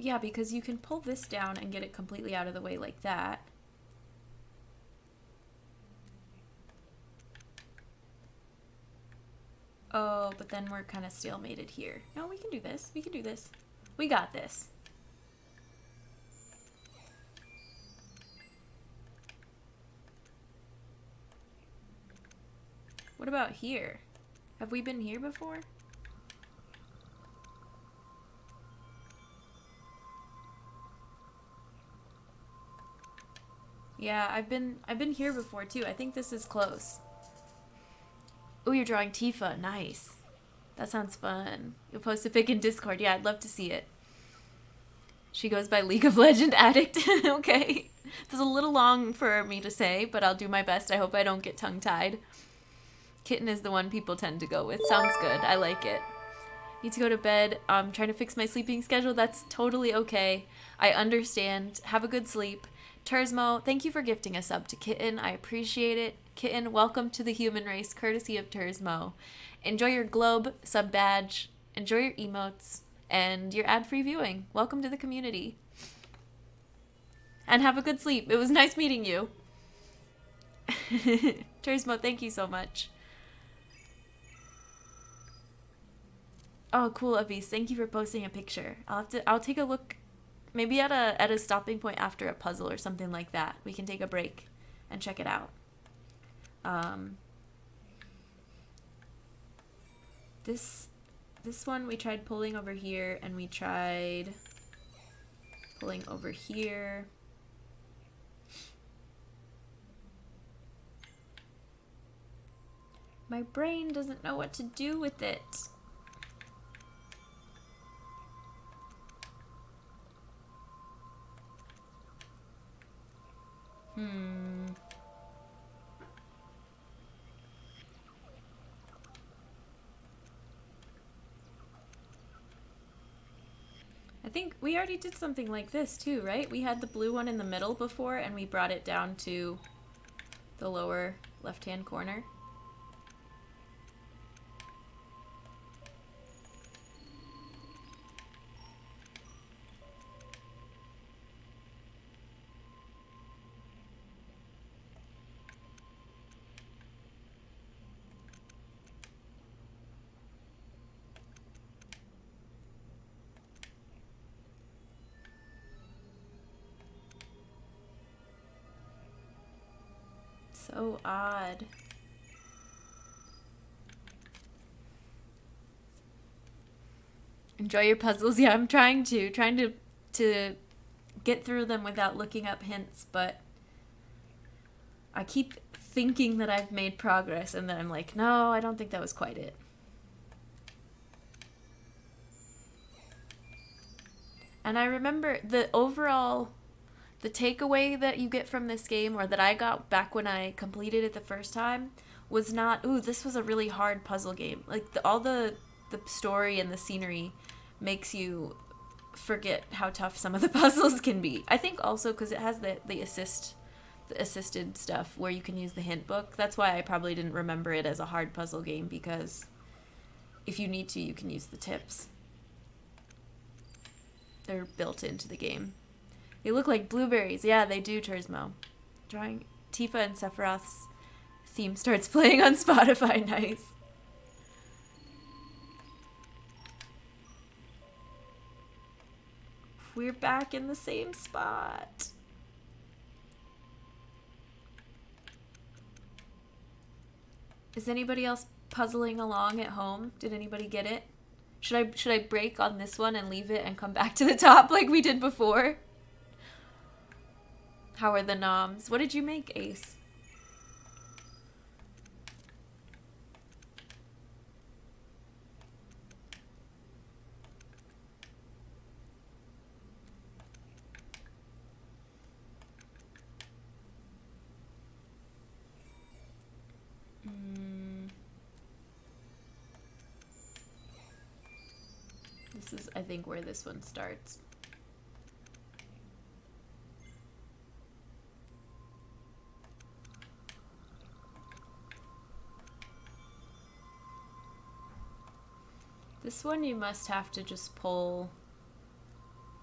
Yeah, because you can pull this down and get it completely out of the way like that. Oh, but then we're kind of stalemated here. No, we can do this. We can do this. We got this. What about here? Have we been here before? Yeah, I've been here before too. I think this is close. Oh, you're drawing Tifa. Nice. That sounds fun. You'll post a pic in Discord. Yeah, I'd love to see it. She goes by League of Legends Addict. Okay. This is a little long for me to say, but I'll do my best. I hope I don't get tongue-tied. Kitten is the one people tend to go with. Sounds good. I like it. Need to go to bed. I'm trying to fix my sleeping schedule. That's totally okay. I understand. Have a good sleep. Tersmo, thank you for gifting a sub to Kitten. I appreciate it. Kitten, welcome to the human race, courtesy of Tersmo. Enjoy your globe sub badge. Enjoy your emotes and your ad-free viewing. Welcome to the community. And have a good sleep. It was nice meeting you. Tersmo, thank you so much. Oh, cool, Avis. Thank you for posting a picture. I'll take a look. Maybe at a stopping point after a puzzle or something like that. We can take a break and check it out. This one we tried pulling over here, and we tried pulling over here. My brain doesn't know what to do with it. I think we already did something like this too, right? We had the blue one in the middle before, and we brought it down to the lower left-hand corner. So odd. Enjoy your puzzles. Yeah, I'm trying to get through them without looking up hints, but I keep thinking that I've made progress, and then I'm like, no, I don't think that was quite it. And I remember the takeaway that you get from this game, or that I got back when I completed it the first time, was not, ooh, this was a really hard puzzle game. Like, all the story and the scenery makes you forget how tough some of the puzzles can be. I think also because it has the assisted stuff where you can use the hint book. That's why I probably didn't remember it as a hard puzzle game, because if you need to, you can use the tips. They're built into the game. They look like blueberries. Yeah, they do, Tersmo. Drawing Tifa and Sephiroth's theme starts playing on Spotify. Nice. We're back in the same spot. Is anybody else puzzling along at home? Did anybody get it? Should I break on this one and leave it and come back to the top like we did before? How are the noms? What did you make, Ace? This is, I think, where this one starts. This one you must have to just pull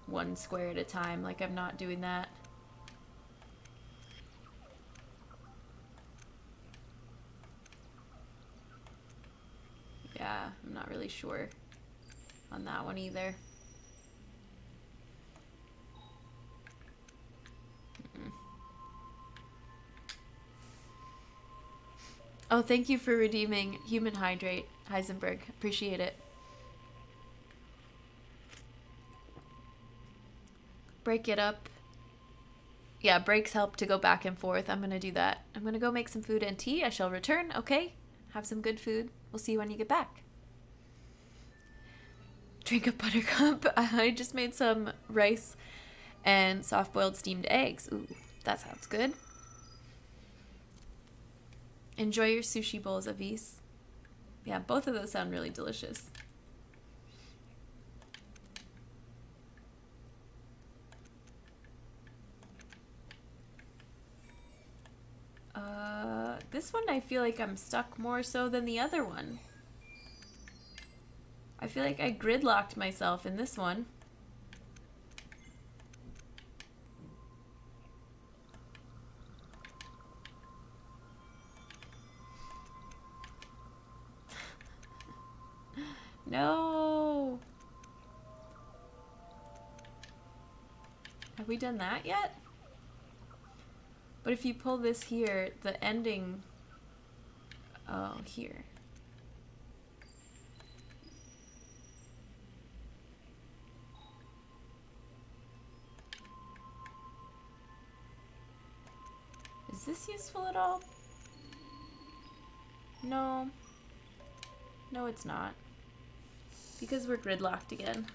one square at a time. Like, I'm not doing that. sure on that one either. Oh, thank you for redeeming Human Hydrate, Heisenberg. Appreciate it. Break it up. Yeah, breaks help to go back and forth. I'm going to do that. I'm going to go make some food and tea. I shall return. Okay? Have some good food. We'll see you when you get back. Drink a buttercup. I just made some rice and soft-boiled steamed eggs. Ooh, that sounds good. Enjoy your sushi bowls, Avis. Yeah, both of those sound really delicious. This one I feel like I'm stuck more so than the other one. I feel like I gridlocked myself in this one. No! Have we done that yet? But if you pull this here, the ending... Oh, here. Is this useful at all? No. No, it's not. Because we're gridlocked again.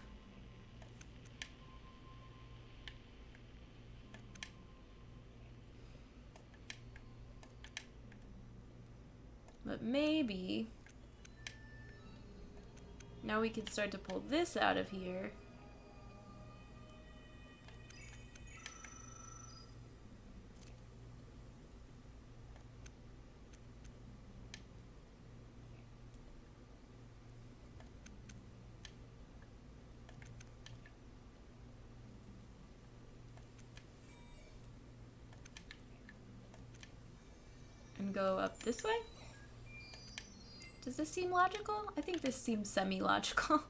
But maybe now we can start to pull this out of here. And go up this way? Does this seem logical? I think this seems semi-logical.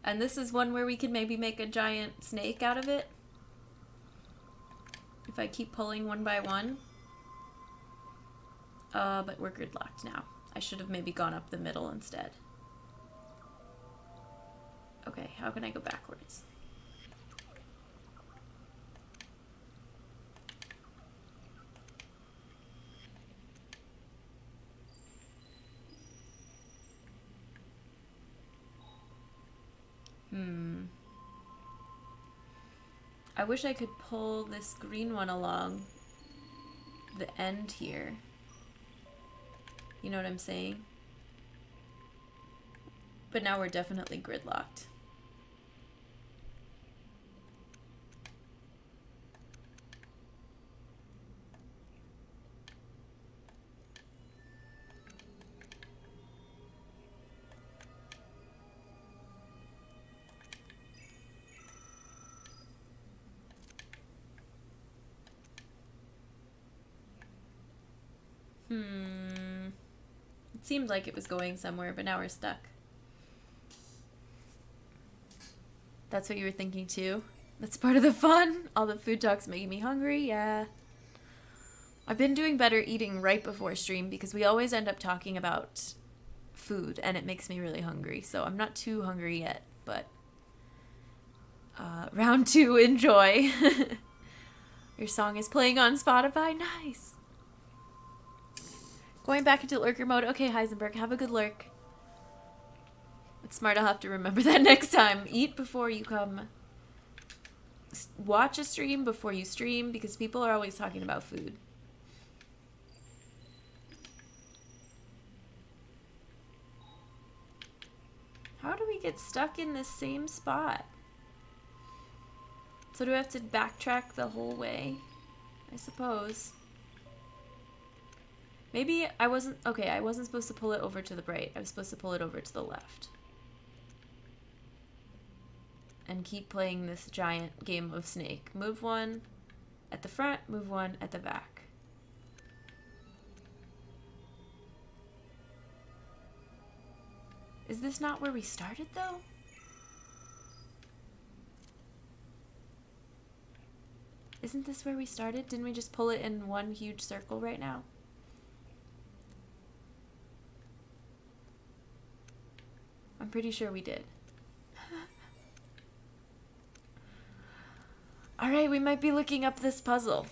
And this is one where we could maybe make a giant snake out of it. If I keep pulling one by one. But we're gridlocked now. I should have maybe gone up the middle instead. Okay, how can I go backwards? I wish I could pull this green one along the end here. You know what I'm saying? But now we're definitely gridlocked. It seemed like it was going somewhere, but now we're stuck. That's what you were thinking too? That's part of the fun? All the food talk's making me hungry, yeah. I've been doing better eating right before stream because we always end up talking about food and it makes me really hungry. So I'm not too hungry yet, but round 2, enjoy. Your song is playing on Spotify, nice. Going back into lurker mode. Okay, Heisenberg, have a good lurk. It's smart, I'll have to remember that next time. Eat before you come. Watch a stream before you stream because people are always talking about food. How do we get stuck in the same spot? So do I have to backtrack the whole way? I suppose. Maybe I wasn't... Okay, I wasn't supposed to pull it over to the right. I was supposed to pull it over to the left. And keep playing this giant game of snake. Move one at the front, move one at the back. Is this not where we started, though? Isn't this where we started? Didn't we just pull it in one huge circle right now? I'm pretty sure we did. Alright, we might be looking up this puzzle.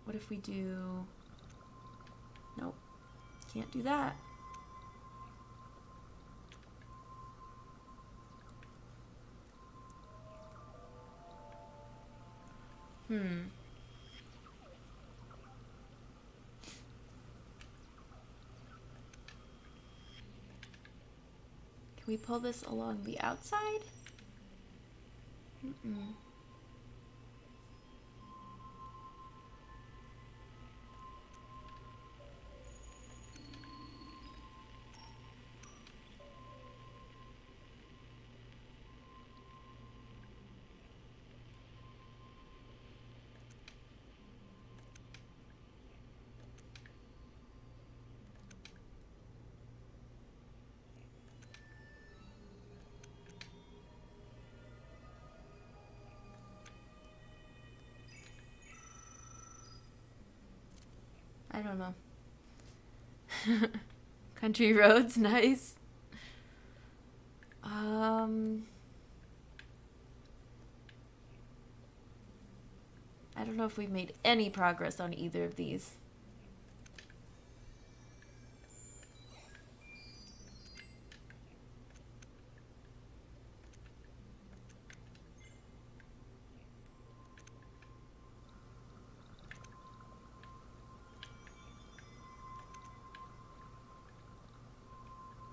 What if we do... Nope. Can't do that. Can we pull this along the outside? Mm-mm. I don't know. Country roads, nice. I don't know if we've made any progress on either of these.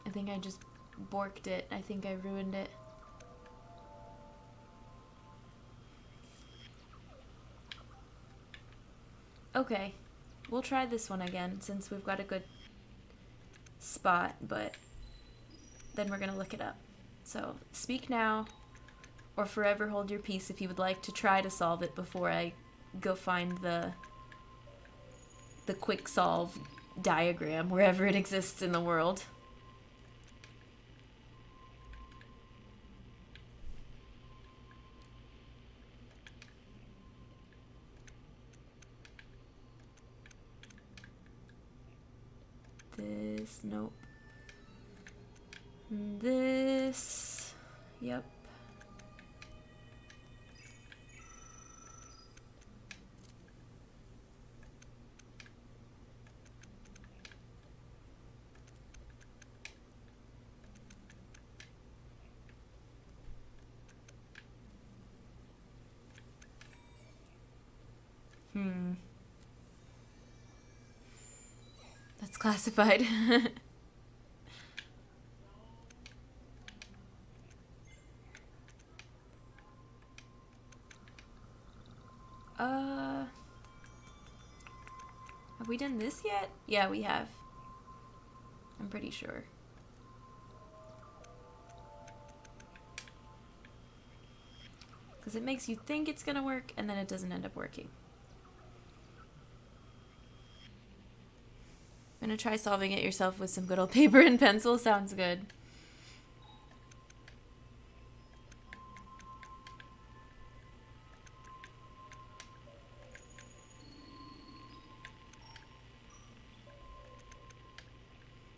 I think I just borked it. I think I ruined it. Okay, we'll try this one again since we've got a good spot, but then we're gonna look it up. So speak now or forever hold your peace if you would like to try to solve it before I go find the quick solve diagram wherever it exists in the world. This, nope. This, yep. That's classified. Have we done this yet? Yeah, we have. I'm pretty sure. Because it makes you think it's gonna work, and then it doesn't end up working. I'm gonna try solving it yourself with some good old paper and pencil. Sounds good.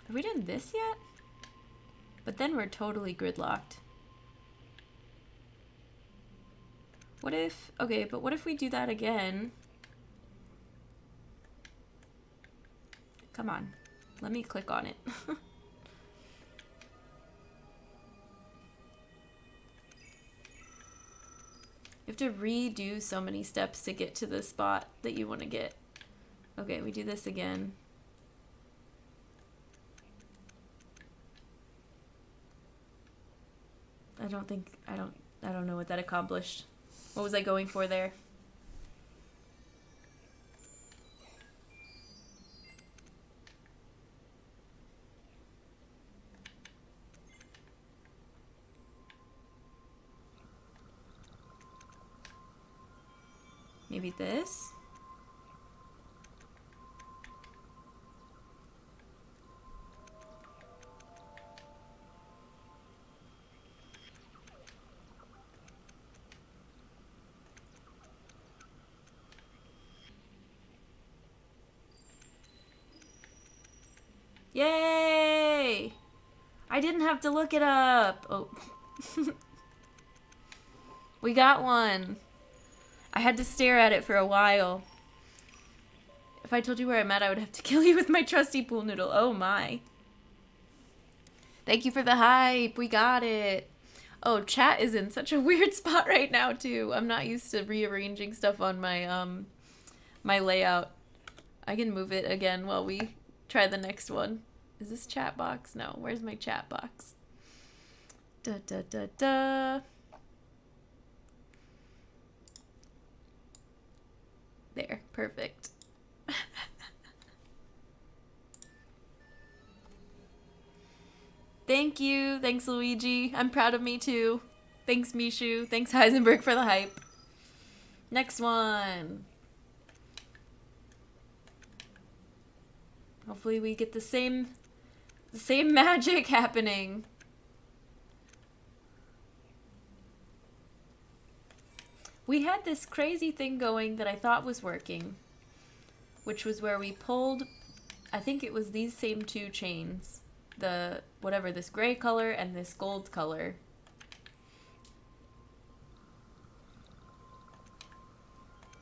Have we done this yet? But then we're totally gridlocked. What if... Okay, but what if we do that again? Come on. Let me click on it. You have to redo so many steps to get to the spot that you want to get. Okay, we do this again. I don't know what that accomplished. What was I going for there? Maybe this? Yay! I didn't have to look it up. Oh. We got one. I had to stare at it for a while. If I told you where I'm at, I would have to kill you with my trusty pool noodle. Oh my. Thank you for the hype. We got it. Oh, chat is in such a weird spot right now too. I'm not used to rearranging stuff on my my layout. I can move it again while we try the next one. Is this chat box? No. Where's my chat box? Da da da da. There. Perfect. Thank you. Thanks, Luigi. I'm proud of me too. Thanks, Mishu. Thanks, Heisenberg, for the hype. Next one. Hopefully we get the same magic happening. We had this crazy thing going that I thought was working, which was where we pulled, I think it was these same two chains, the whatever, this gray color and this gold color.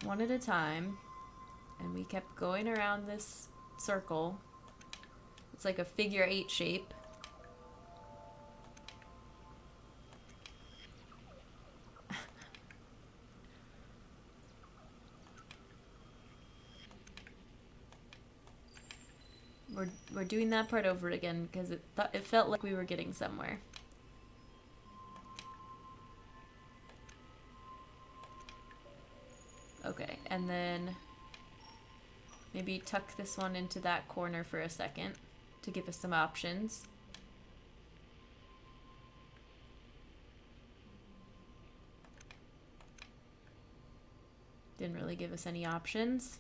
One at a time, and we kept going around this circle. It's like a figure 8 shape. We're doing that part over again because it felt like we were getting somewhere. Okay, and then maybe tuck this one into that corner for a second to give us some options. Didn't really give us any options.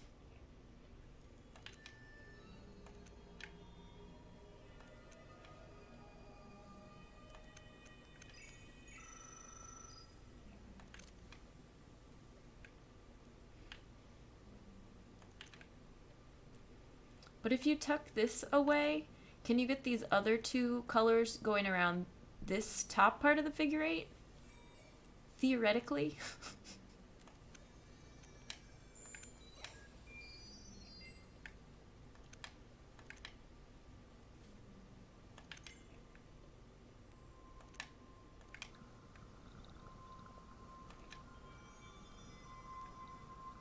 But if you tuck this away, can you get these other two colors going around this top part of the figure 8? Theoretically.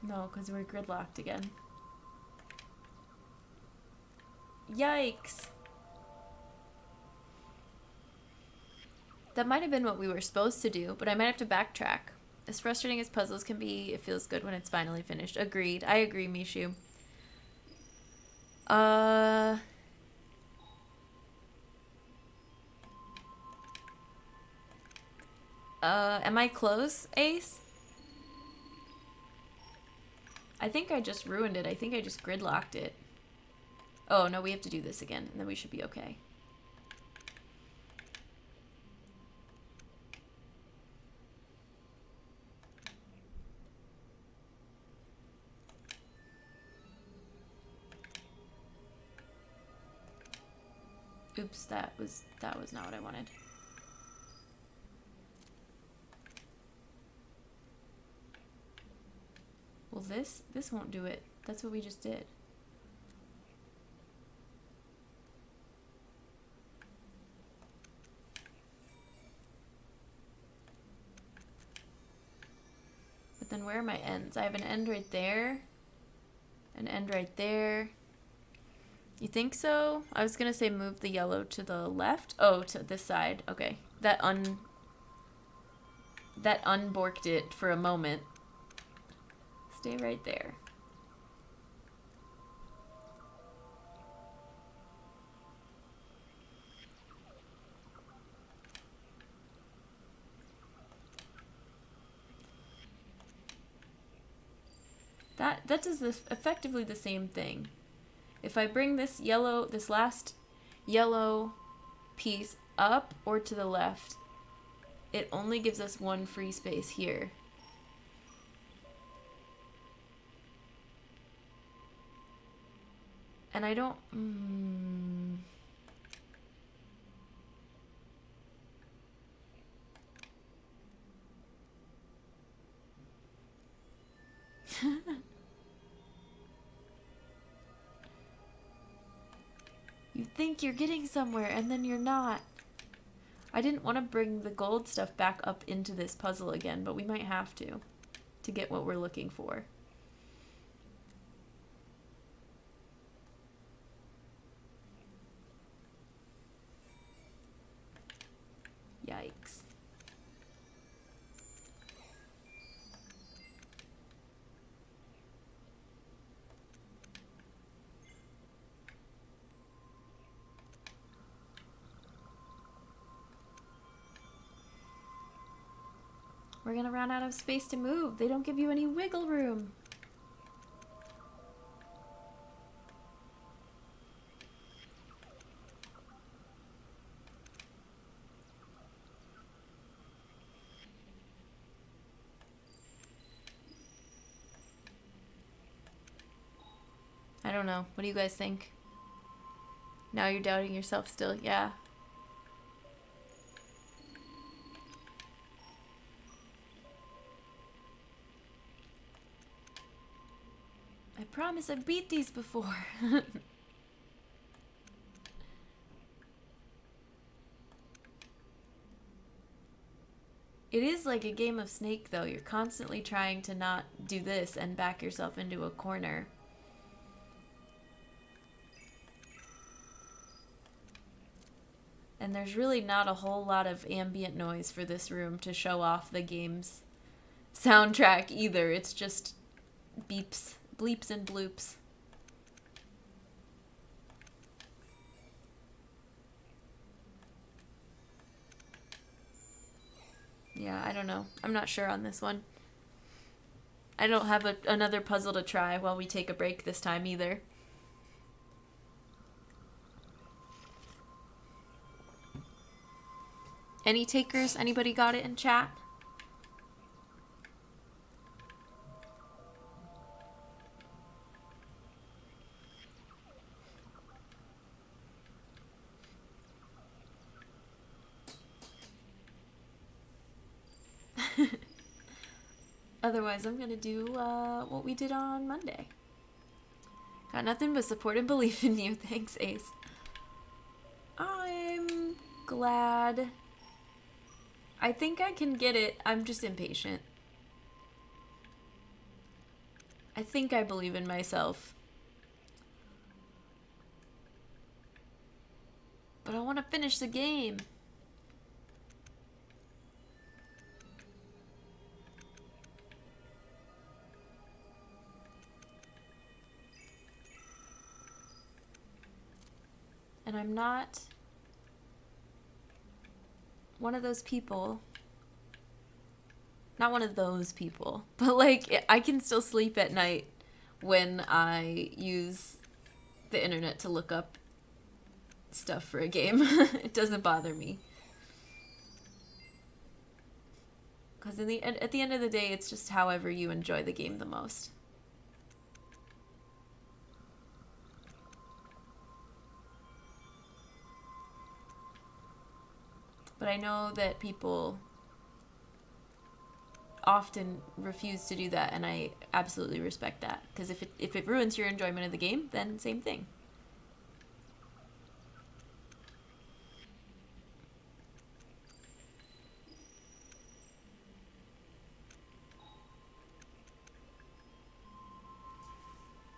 No, because we're gridlocked again. Yikes. That might have been what we were supposed to do, but I might have to backtrack. As frustrating as puzzles can be, it feels good when it's finally finished. Agreed. I agree, Mishu. Am I close, Ace? I think I just ruined it. I think I just gridlocked it. Oh, no, we have to do this again, and then we should be okay. Oops, that was not what I wanted. Well, this won't do it. That's what we just did. But then where are my ends? I have an end right there. An end right there. You think so? I was gonna say move the yellow to the left. Oh, to this side. Okay. That unborked it for a moment. Stay right there. That does this effectively the same thing. If I bring this last yellow piece up or to the left, it only gives us one free space here. And I don't... You think you're getting somewhere, and then you're not. I didn't want to bring the gold stuff back up into this puzzle again, but we might have to get what we're looking for. Yikes. We're gonna run out of space to move. They don't give you any wiggle room. I don't know. What do you guys think? Now you're doubting yourself still. Yeah. I promise I've beat these before. It is like a game of Snake, though. You're constantly trying to not do this and back yourself into a corner. And there's really not a whole lot of ambient noise for this room to show off the game's soundtrack either. It's just beeps, bleeps and bloops. Yeah, I don't know. I'm not sure on this one. I don't have another puzzle to try while we take a break this time either. Any takers? Anybody got it in chat? Otherwise, I'm gonna do what we did on Monday. Got nothing but support and belief in you. Thanks, Ace. I'm glad. I think I can get it. I'm just impatient. I think I believe in myself. But I want to finish the game. And I'm not one of those people. Not one of those people. But, like, I can still sleep at night when I use the internet to look up stuff for a game. It doesn't bother me. Because at the end of the day, it's just however you enjoy the game the most. But I know that people often refuse to do that, and I absolutely respect that. Because if it ruins your enjoyment of the game, then same thing.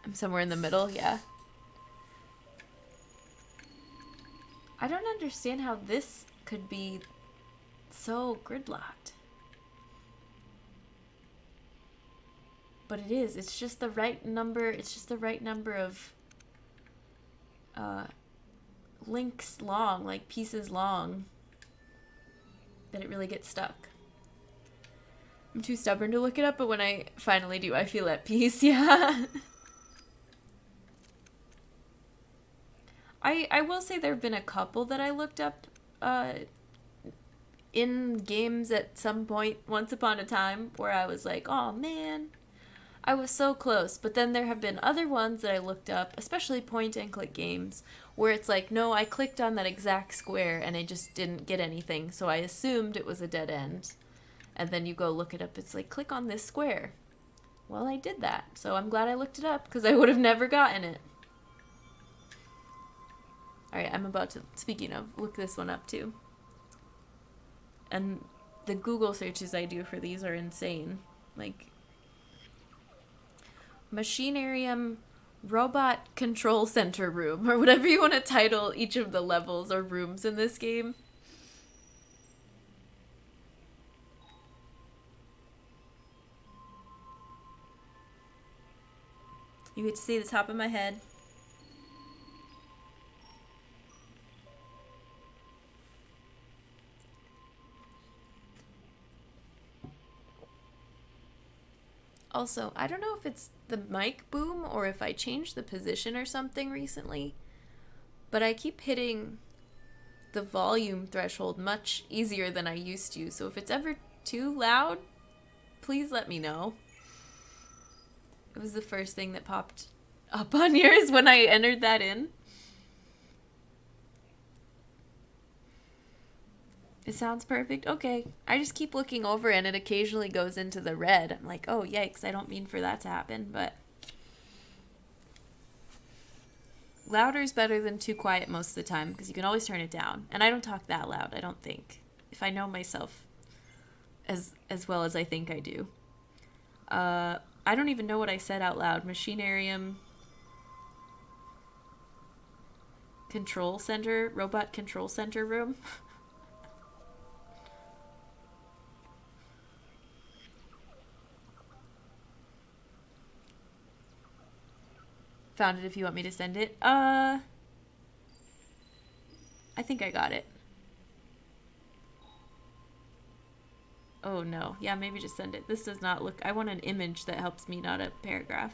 I'm somewhere in the middle, yeah. I don't understand how this could be so gridlocked. But it is. It's just the right number. It's just the right number of links long, like pieces long, that it really gets stuck. I'm too stubborn to look it up, but when I finally do, I feel at peace. Yeah. I will say there have been a couple that I looked up in games at some point once upon a time where I was like, oh man, I was so close. But then there have been other ones that I looked up, especially point and click games, where it's like, no, I clicked on that exact square and I just didn't get anything, so I assumed it was a dead end. And then you go look it up, it's like, click on this square. Well, I did that, so I'm glad I looked it up, because I would have never gotten it. Alright, I'm about to, speaking of, look this one up too. And the Google searches I do for these are insane. Like, Machinarium Robot Control Center Room, or whatever you want to title each of the levels or rooms in this game. You get to see the top of my head. Also, I don't know if it's the mic boom or if I changed the position or something recently, but I keep hitting the volume threshold much easier than I used to, so if it's ever too loud, please let me know. It was the first thing that popped up on yours when I entered that in. It sounds perfect. Okay. I just keep looking over and it occasionally goes into the red. I'm like, oh, yikes. I don't mean for that to happen, but louder is better than too quiet most of the time because you can always turn it down. And I don't talk that loud, I don't think. If I know myself as well as I think I do. I don't even know what I said out loud. Machinarium Control Center, Robot Control Center Room. Found it if you want me to send it. I think I got it. Oh no. Yeah, maybe just send it. This does not look... I want an image that helps me, not a paragraph.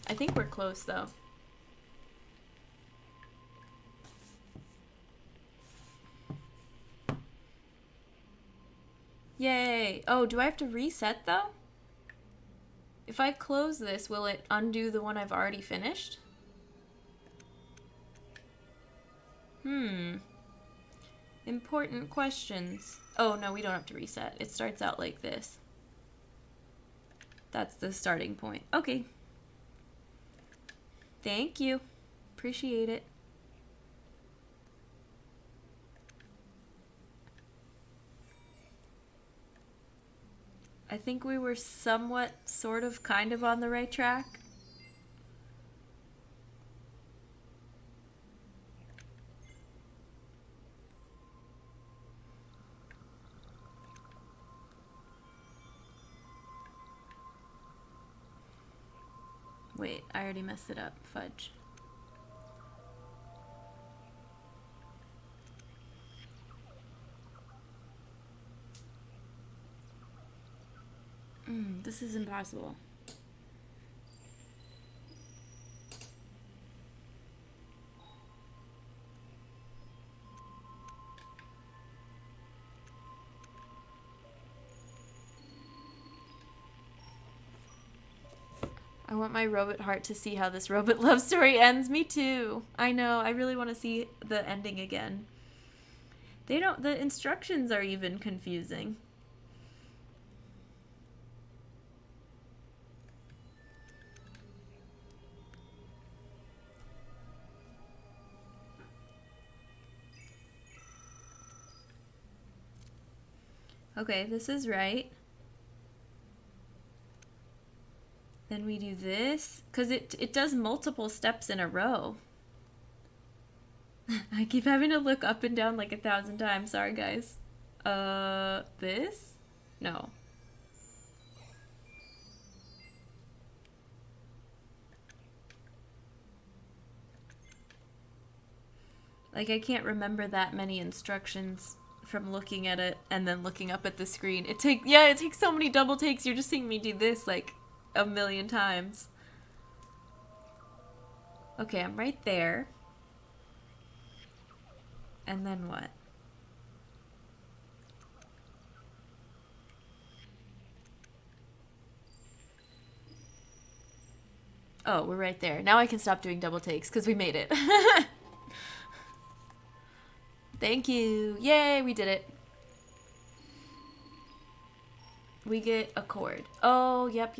I think we're close though. Yay! Oh, do I have to reset though? If I close this, will it undo the one I've already finished? Important questions. Oh, no, we don't have to reset. It starts out like this. That's the starting point. Okay. Thank you. Appreciate it. I think we were somewhat, sort of, kind of on the right track. Wait, I already messed it up. Fudge. This is impossible. I want my robot heart to see how this robot love story ends. Me too. I know. I really want to see the ending again. They don't... The instructions are even confusing. Okay, this is right. Then we do this, because it does multiple steps in a row. I keep having to look up and down like 1,000 times. Sorry, guys. This? No. Like, I can't remember that many instructions from looking at it and then looking up at the screen. It takes so many double takes. You're just seeing me do this like a million times. Okay, I'm right there. And then what? Oh, we're right there. Now I can stop doing double takes because we made it. Thank you. Yay, we did it. We get a cord. Oh, yep.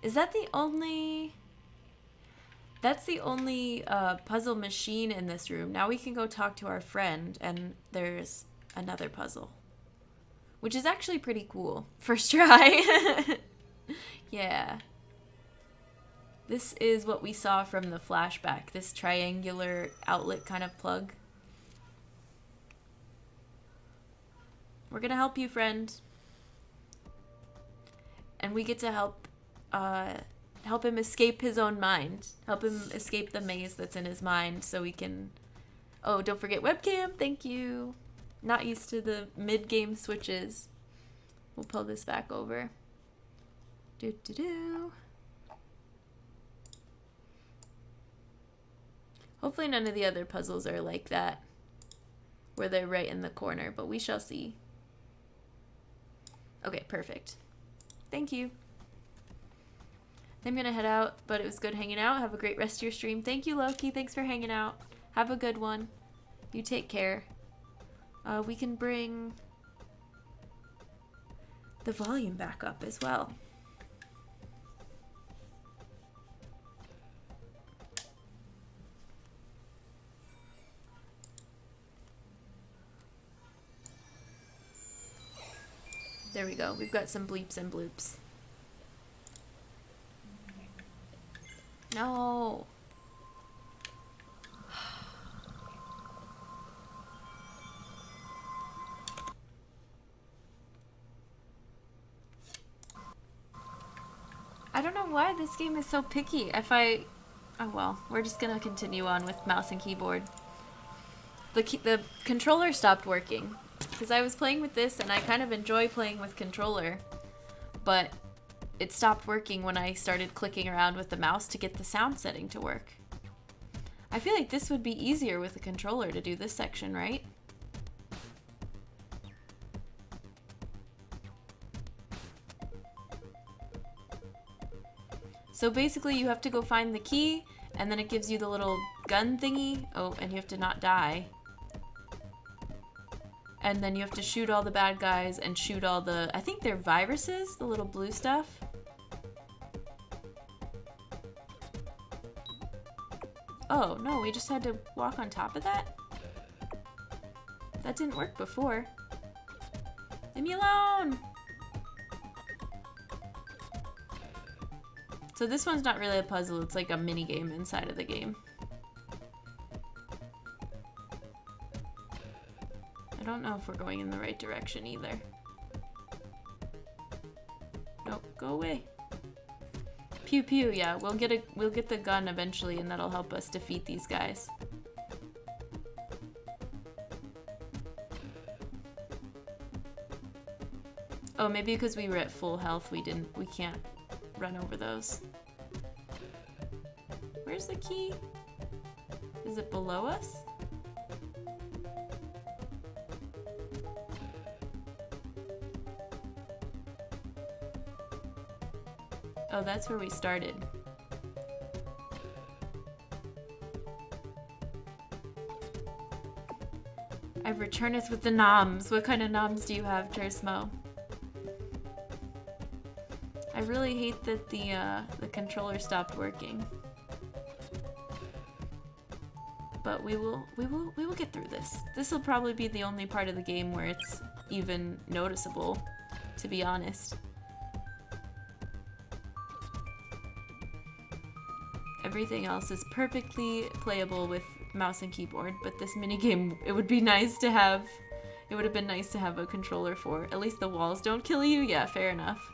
Is that the only... That's the only puzzle machine in this room. Now we can go talk to our friend, and there's another puzzle. Which is actually pretty cool. First try. Yeah. This is what we saw from the flashback. This triangular outlet kind of plug. We're gonna help you, friend. And we get to help him escape his own mind. Help him escape the maze that's in his mind so we can... Oh, don't forget webcam. Thank you. Not used to the mid-game switches. We'll pull this back over. Do. Hopefully none of the other puzzles are like that, where they're right in the corner, but we shall see. Okay, perfect. Thank you. I'm gonna head out, but it was good hanging out. Have a great rest of your stream. Thank you, Loki. Thanks for hanging out. Have a good one. You take care. We can bring the volume back up as well. There we go. We've got some bleeps and bloops. No. I don't know why this game is so picky. Oh well, we're just gonna continue on with mouse and keyboard. The controller stopped working. Because I was playing with this and I kind of enjoy playing with controller, but it stopped working when I started clicking around with the mouse to get the sound setting to work. I feel like this would be easier with a controller to do this section, right? So basically you have to go find the key and then it gives you the little gun thingy. Oh, and you have to not die. And then you have to shoot all the bad guys and shoot all the... I think they're viruses, the little blue stuff. Oh, no, we just had to walk on top of that? That didn't work before. Leave me alone! So this one's not really a puzzle, it's like a mini game inside of the game. I don't know if we're going in the right direction either. Nope, go away. Pew pew, yeah, we'll get the gun eventually and that'll help us defeat these guys. Oh, maybe because we were at full health we can't run over those. Where's the key? Is it below us? Oh, that's where we started. I've returneth with the noms. What kind of noms do you have, Tersmo? I really hate that the controller stopped working. But we will get through this. This will probably be the only part of the game where it's even noticeable, to be honest. Everything else is perfectly playable with mouse and keyboard, but this minigame, it would be nice to have, it would have been nice to have a controller for. At least the walls don't kill you? Yeah, fair enough.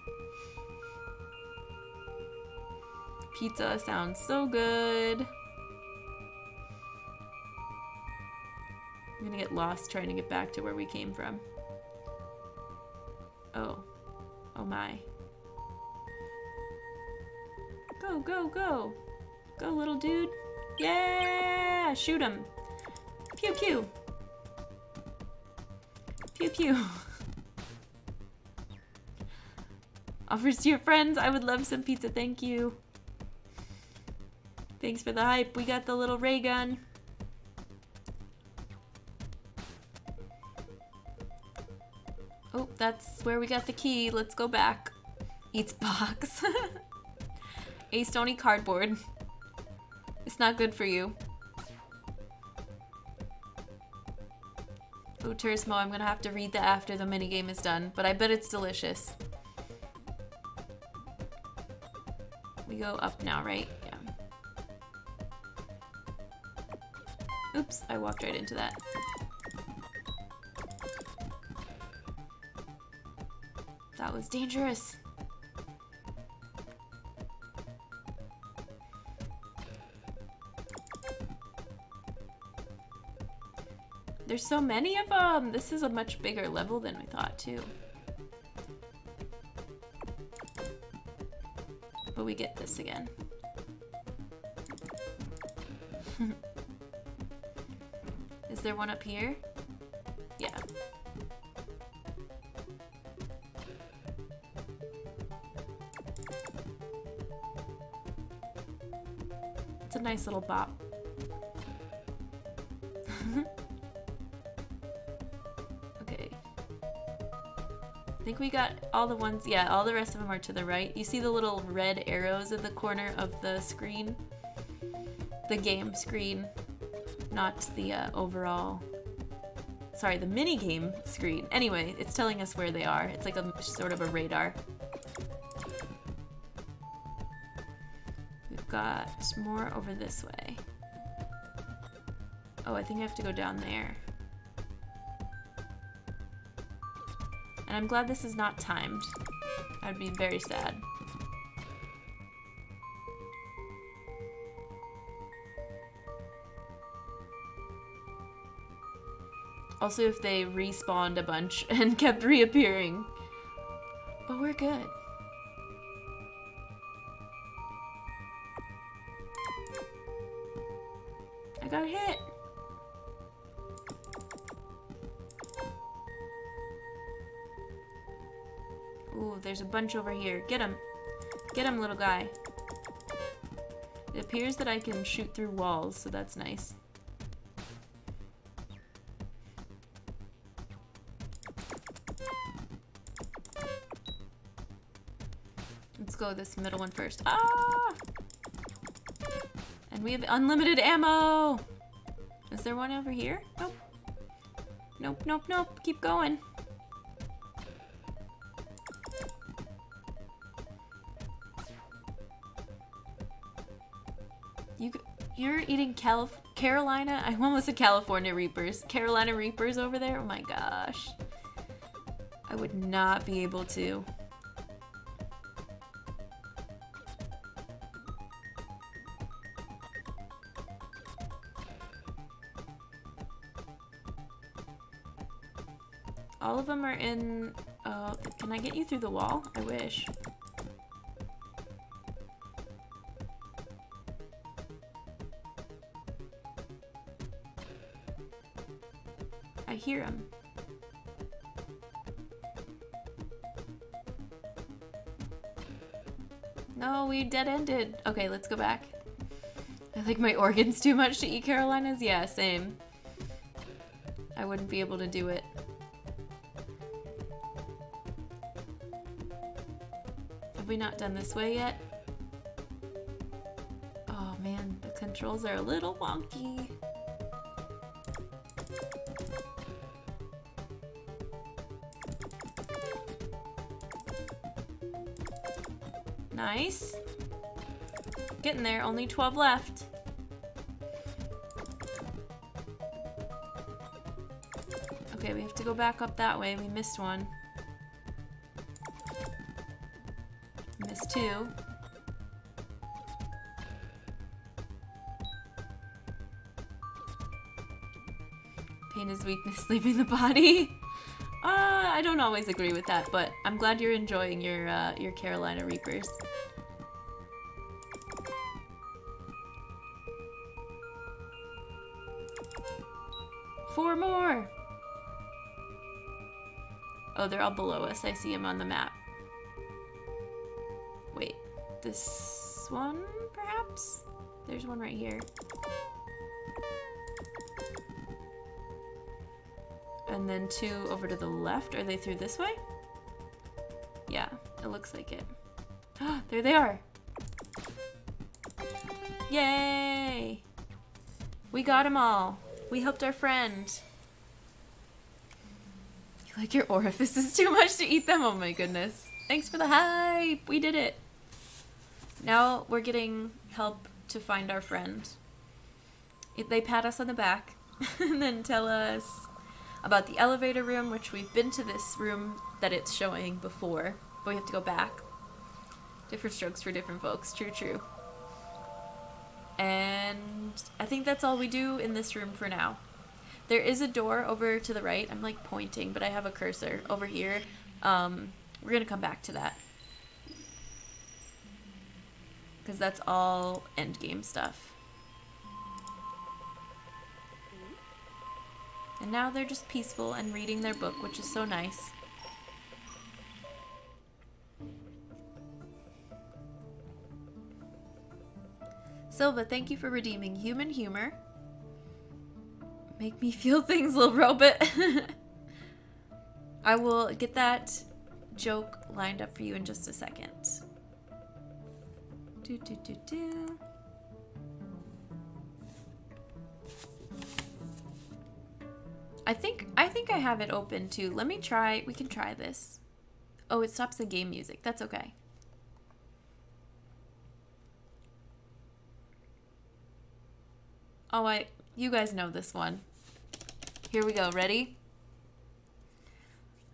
Pizza sounds so good. gonna get lost trying to get back to where we came from. Oh. Oh my. Go, go, go. Go, little dude. Yeah! Shoot him. Pew, pew. Pew, pew. Offers to your friends. I would love some pizza. Thank you. Thanks for the hype. We got the little ray gun. Oh, that's where we got the key. Let's go back. Eats box. Ace, don't eat cardboard. It's not good for you. Oh, Turismo, I'm gonna have to read that after the minigame is done, but I bet it's delicious. We go up now, right? Yeah. Oops, I walked right into that. That was dangerous. There's so many of them. This is a much bigger level than we thought, too. But we get this again. Is there one up here? Yeah. It's a nice little bop. Okay. I think we got all the ones, yeah, all the rest of them are to the right. You see the little red arrows in the corner of the screen? The game screen, not the overall, sorry, the mini game screen. Anyway, it's telling us where they are. It's like a sort of a radar. We've got more over this way. Oh, I think I have to go down there. And I'm glad this is not timed. I'd be very sad. Also, if they respawned a bunch and kept reappearing. But we're good. I got hit. Ooh, there's a bunch over here. Get him. Get him, little guy. It appears that I can shoot through walls, so that's nice. Let's go this middle one first. Ah! And we have unlimited ammo! Is there one over here? Nope. Nope, nope, nope. Keep going. You're eating Carolina? I almost said California Reapers. Carolina Reapers over there? Oh my gosh. I would not be able to. All of them are in... can I get you through the wall? I wish. I hear him. No, we dead-ended. Okay, let's go back. I like my organs too much to eat Carolinas? Yeah, same. I wouldn't be able to do it. Have we not done this way yet? Oh man, the controls are a little wonky. Nice. Getting there, only 12 left. Okay, we have to go back up that way. We missed one. Missed two. Pain is weakness, leaving the body. I don't always agree with that, but I'm glad you're enjoying your Carolina Reapers. Four more! Oh, they're all below us. I see them on the map. Wait, this one, perhaps? There's one right here. And then two over to the left. Are they through this way? Yeah, it looks like it. There they are! Yay! We got them all. We helped our friend. You like your orifices too much to eat them? Oh my goodness. Thanks for the hype! We did it! Now we're getting help to find our friend. They pat us on the back and then tell us about the elevator room, which we've been to this room that it's showing before, but we have to go back. Different strokes for different folks. True, true. And I think that's all we do in this room for now. There is a door over to the right. I'm like pointing, but I have a cursor over here. We're gonna come back to that, because that's all endgame stuff. And now they're just peaceful and reading their book, which is so nice. Silva, thank you for redeeming human humor. Make me feel things, little robot. I will get that joke lined up for you in just a second. I think I have it open too. Let me try. We can try this. Oh, it stops the game music. That's okay. Oh, you guys know this one. Here we go. Ready?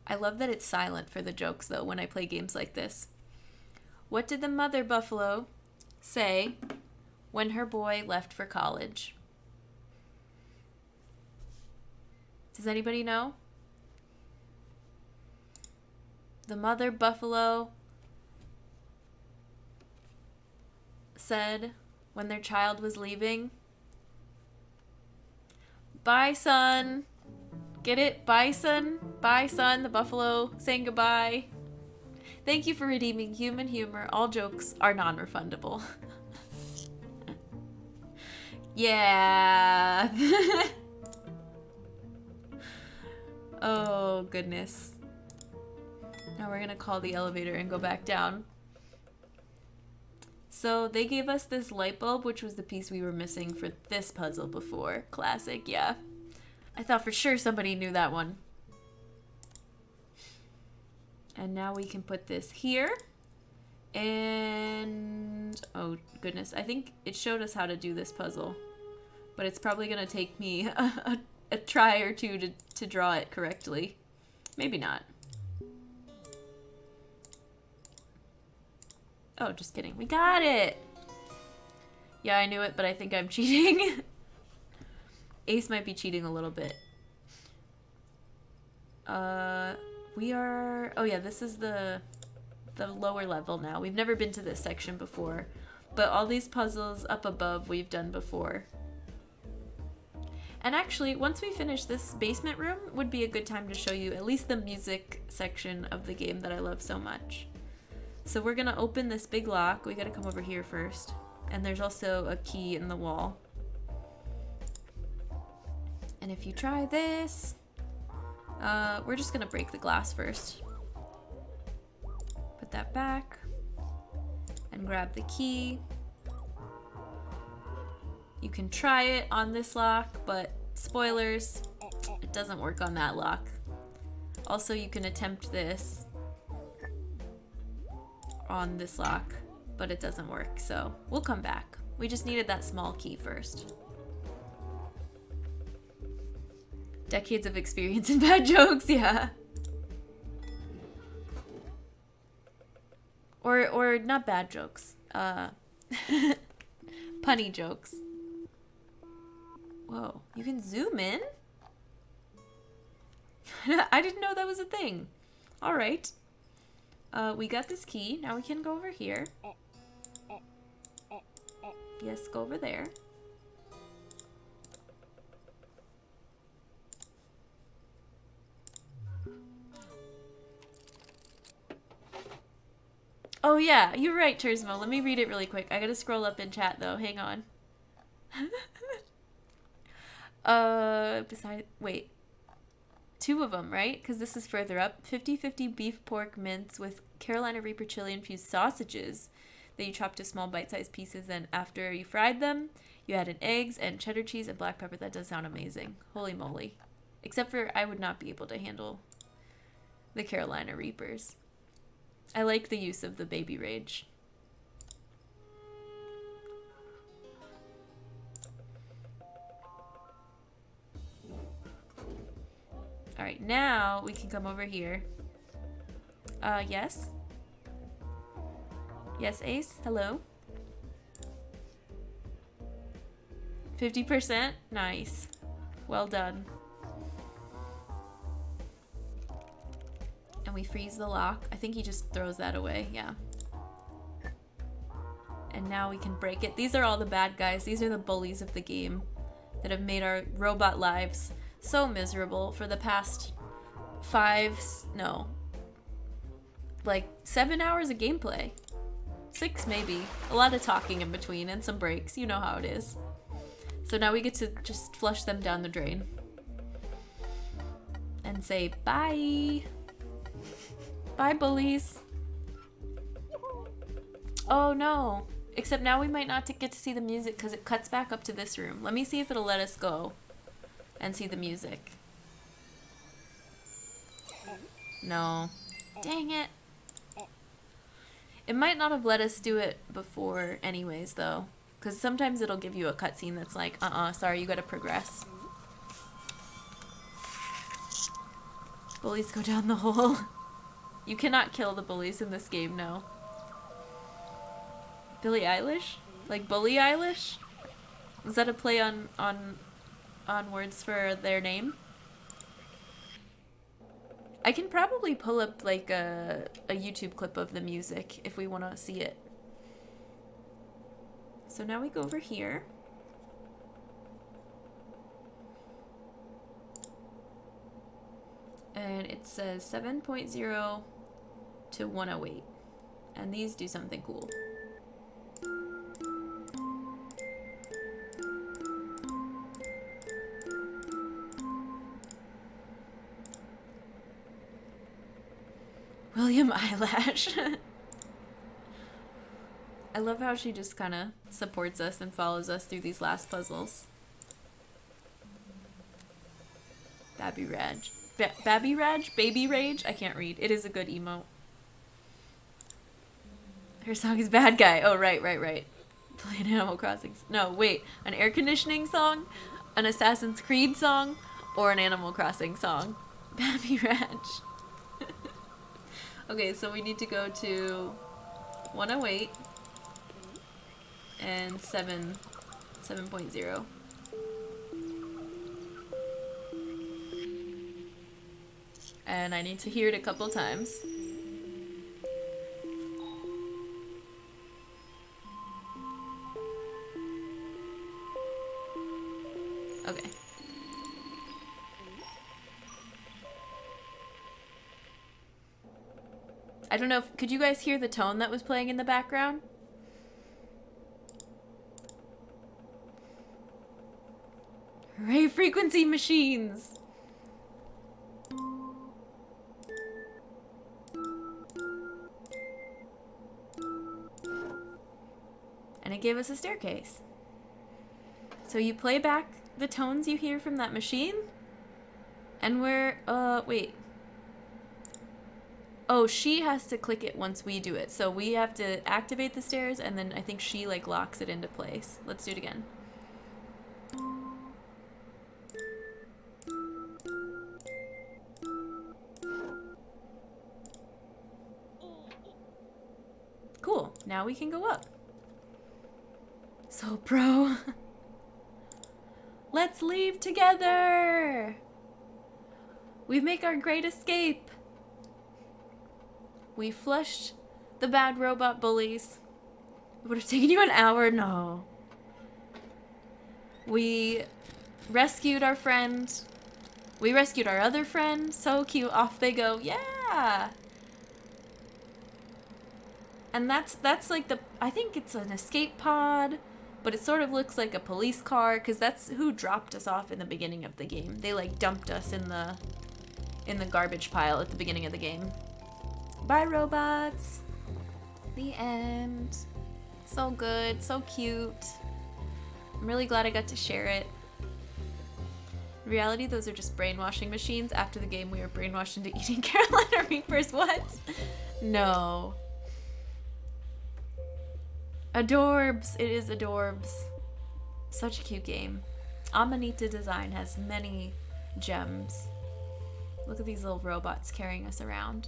I love that it's silent for the jokes, though, when I play games like this. What did the mother buffalo say when her boy left for college? Does anybody know? The mother buffalo said when their child was leaving, "Bye, son." Get it? Bye, son. Bye, son. The buffalo saying goodbye. Thank you for redeeming human humor. All jokes are non-refundable. Yeah. Oh, goodness. Now we're gonna call the elevator and go back down. So they gave us this light bulb, which was the piece we were missing for this puzzle before. Classic, yeah. I thought for sure somebody knew that one. And now we can put this here. And oh goodness, I think it showed us how to do this puzzle. But it's probably gonna take me a try or two to draw it correctly. Maybe not. Oh, just kidding. We got it! Yeah, I knew it, but I think I'm cheating. Ace might be cheating a little bit. We are... Oh yeah, this is the lower level now. We've never been to this section before. But all these puzzles up above we've done before. And actually, once we finish this basement room, would be a good time to show you at least the music section of the game that I love so much. So we're gonna open this big lock. We gotta come over here first. And there's also a key in the wall. And if you try this, we're just gonna break the glass first. Put that back and grab the key. You can try it on this lock, but spoilers, it doesn't work on that lock. Also, you can attempt this on this lock, but it doesn't work, so we'll come back. We just needed that small key first. Decades of experience in bad jokes, yeah. Or not bad jokes. Punny jokes. Whoa, you can zoom in? I didn't know that was a thing. All right. We got this key. Now we can go over here. Yes, go over there. Oh yeah, you're right, Tersmo. Let me read it really quick. I gotta scroll up in chat though. Hang on. Wait. Two of them, right? Because this is further up. 50-50 beef pork mince with Carolina Reaper chili infused sausages that you chop to small bite-sized pieces, and after you fried them, you add in eggs and cheddar cheese and black pepper. That does sound amazing. Holy moly. Except for I would not be able to handle the Carolina Reapers. I like the use of the baby rage. Alright, now we can come over here. Yes? Yes, Ace? Hello? 50%? Nice. Well done. And we freeze the lock. I think he just throws that away, yeah. And now we can break it. These are all the bad guys. These are the bullies of the game that have made our robot lives so miserable for the past 7 hours of gameplay. 6 maybe. A lot of talking in between and some breaks. You know how it is. So now we get to just flush them down the drain. And say bye. Bye, bullies. Oh no. Except now we might not get to see the music because it cuts back up to this room. Let me see if it'll let us go and see the music. No. Dang it. It might not have let us do it before anyways, though. Because sometimes it'll give you a cutscene that's like, sorry, you gotta progress. Bullies go down the hole. You cannot kill the bullies in this game, no. Billie Eilish? Like Bully Eilish? Is that a play on words for their name? I can probably pull up like a YouTube clip of the music if we want to see it. So now we go over here. And it says 7.0 to 108. And these do something cool. William Eyelash. I love how she just kind of supports us and follows us through these last puzzles. Babby Rage. Babby Rage? Baby Rage? I can't read. It is a good emote. Her song is Bad Guy. Oh, right. Play an Animal Crossing. No, wait. An air conditioning song? An Assassin's Creed song? Or an Animal Crossing song? Babby Rage. Okay, so we need to go to 108 and 7.0. And I need to hear it a couple times. Okay. I don't know if, could you guys hear the tone that was playing in the background? Hooray, frequency machines! And it gave us a staircase. So you play back the tones you hear from that machine? And we're, wait. Oh, she has to click it once we do it. So we have to activate the stairs, and then I think she, like, locks it into place. Let's do it again. Cool. Now we can go up. So pro. Let's leave together. We make our great escape. We flushed the bad robot bullies. It would have taken you an hour? No. We rescued our friend. We rescued our other friend. So cute. Off they go. Yeah. And that's like the, I think it's an escape pod, but it sort of looks like a police car, because that's who dropped us off in the beginning of the game. They like dumped us in the garbage pile at the beginning of the game. Bye, robots. The end. So good, so cute. I'm really glad I got to share it. In reality, those are just brainwashing machines. After the game, we were brainwashed into eating Carolina Reapers. What? No. Adorbs. It is adorbs. Such a cute game. Amanitadesign has many gems. Look at these little robots carrying us around.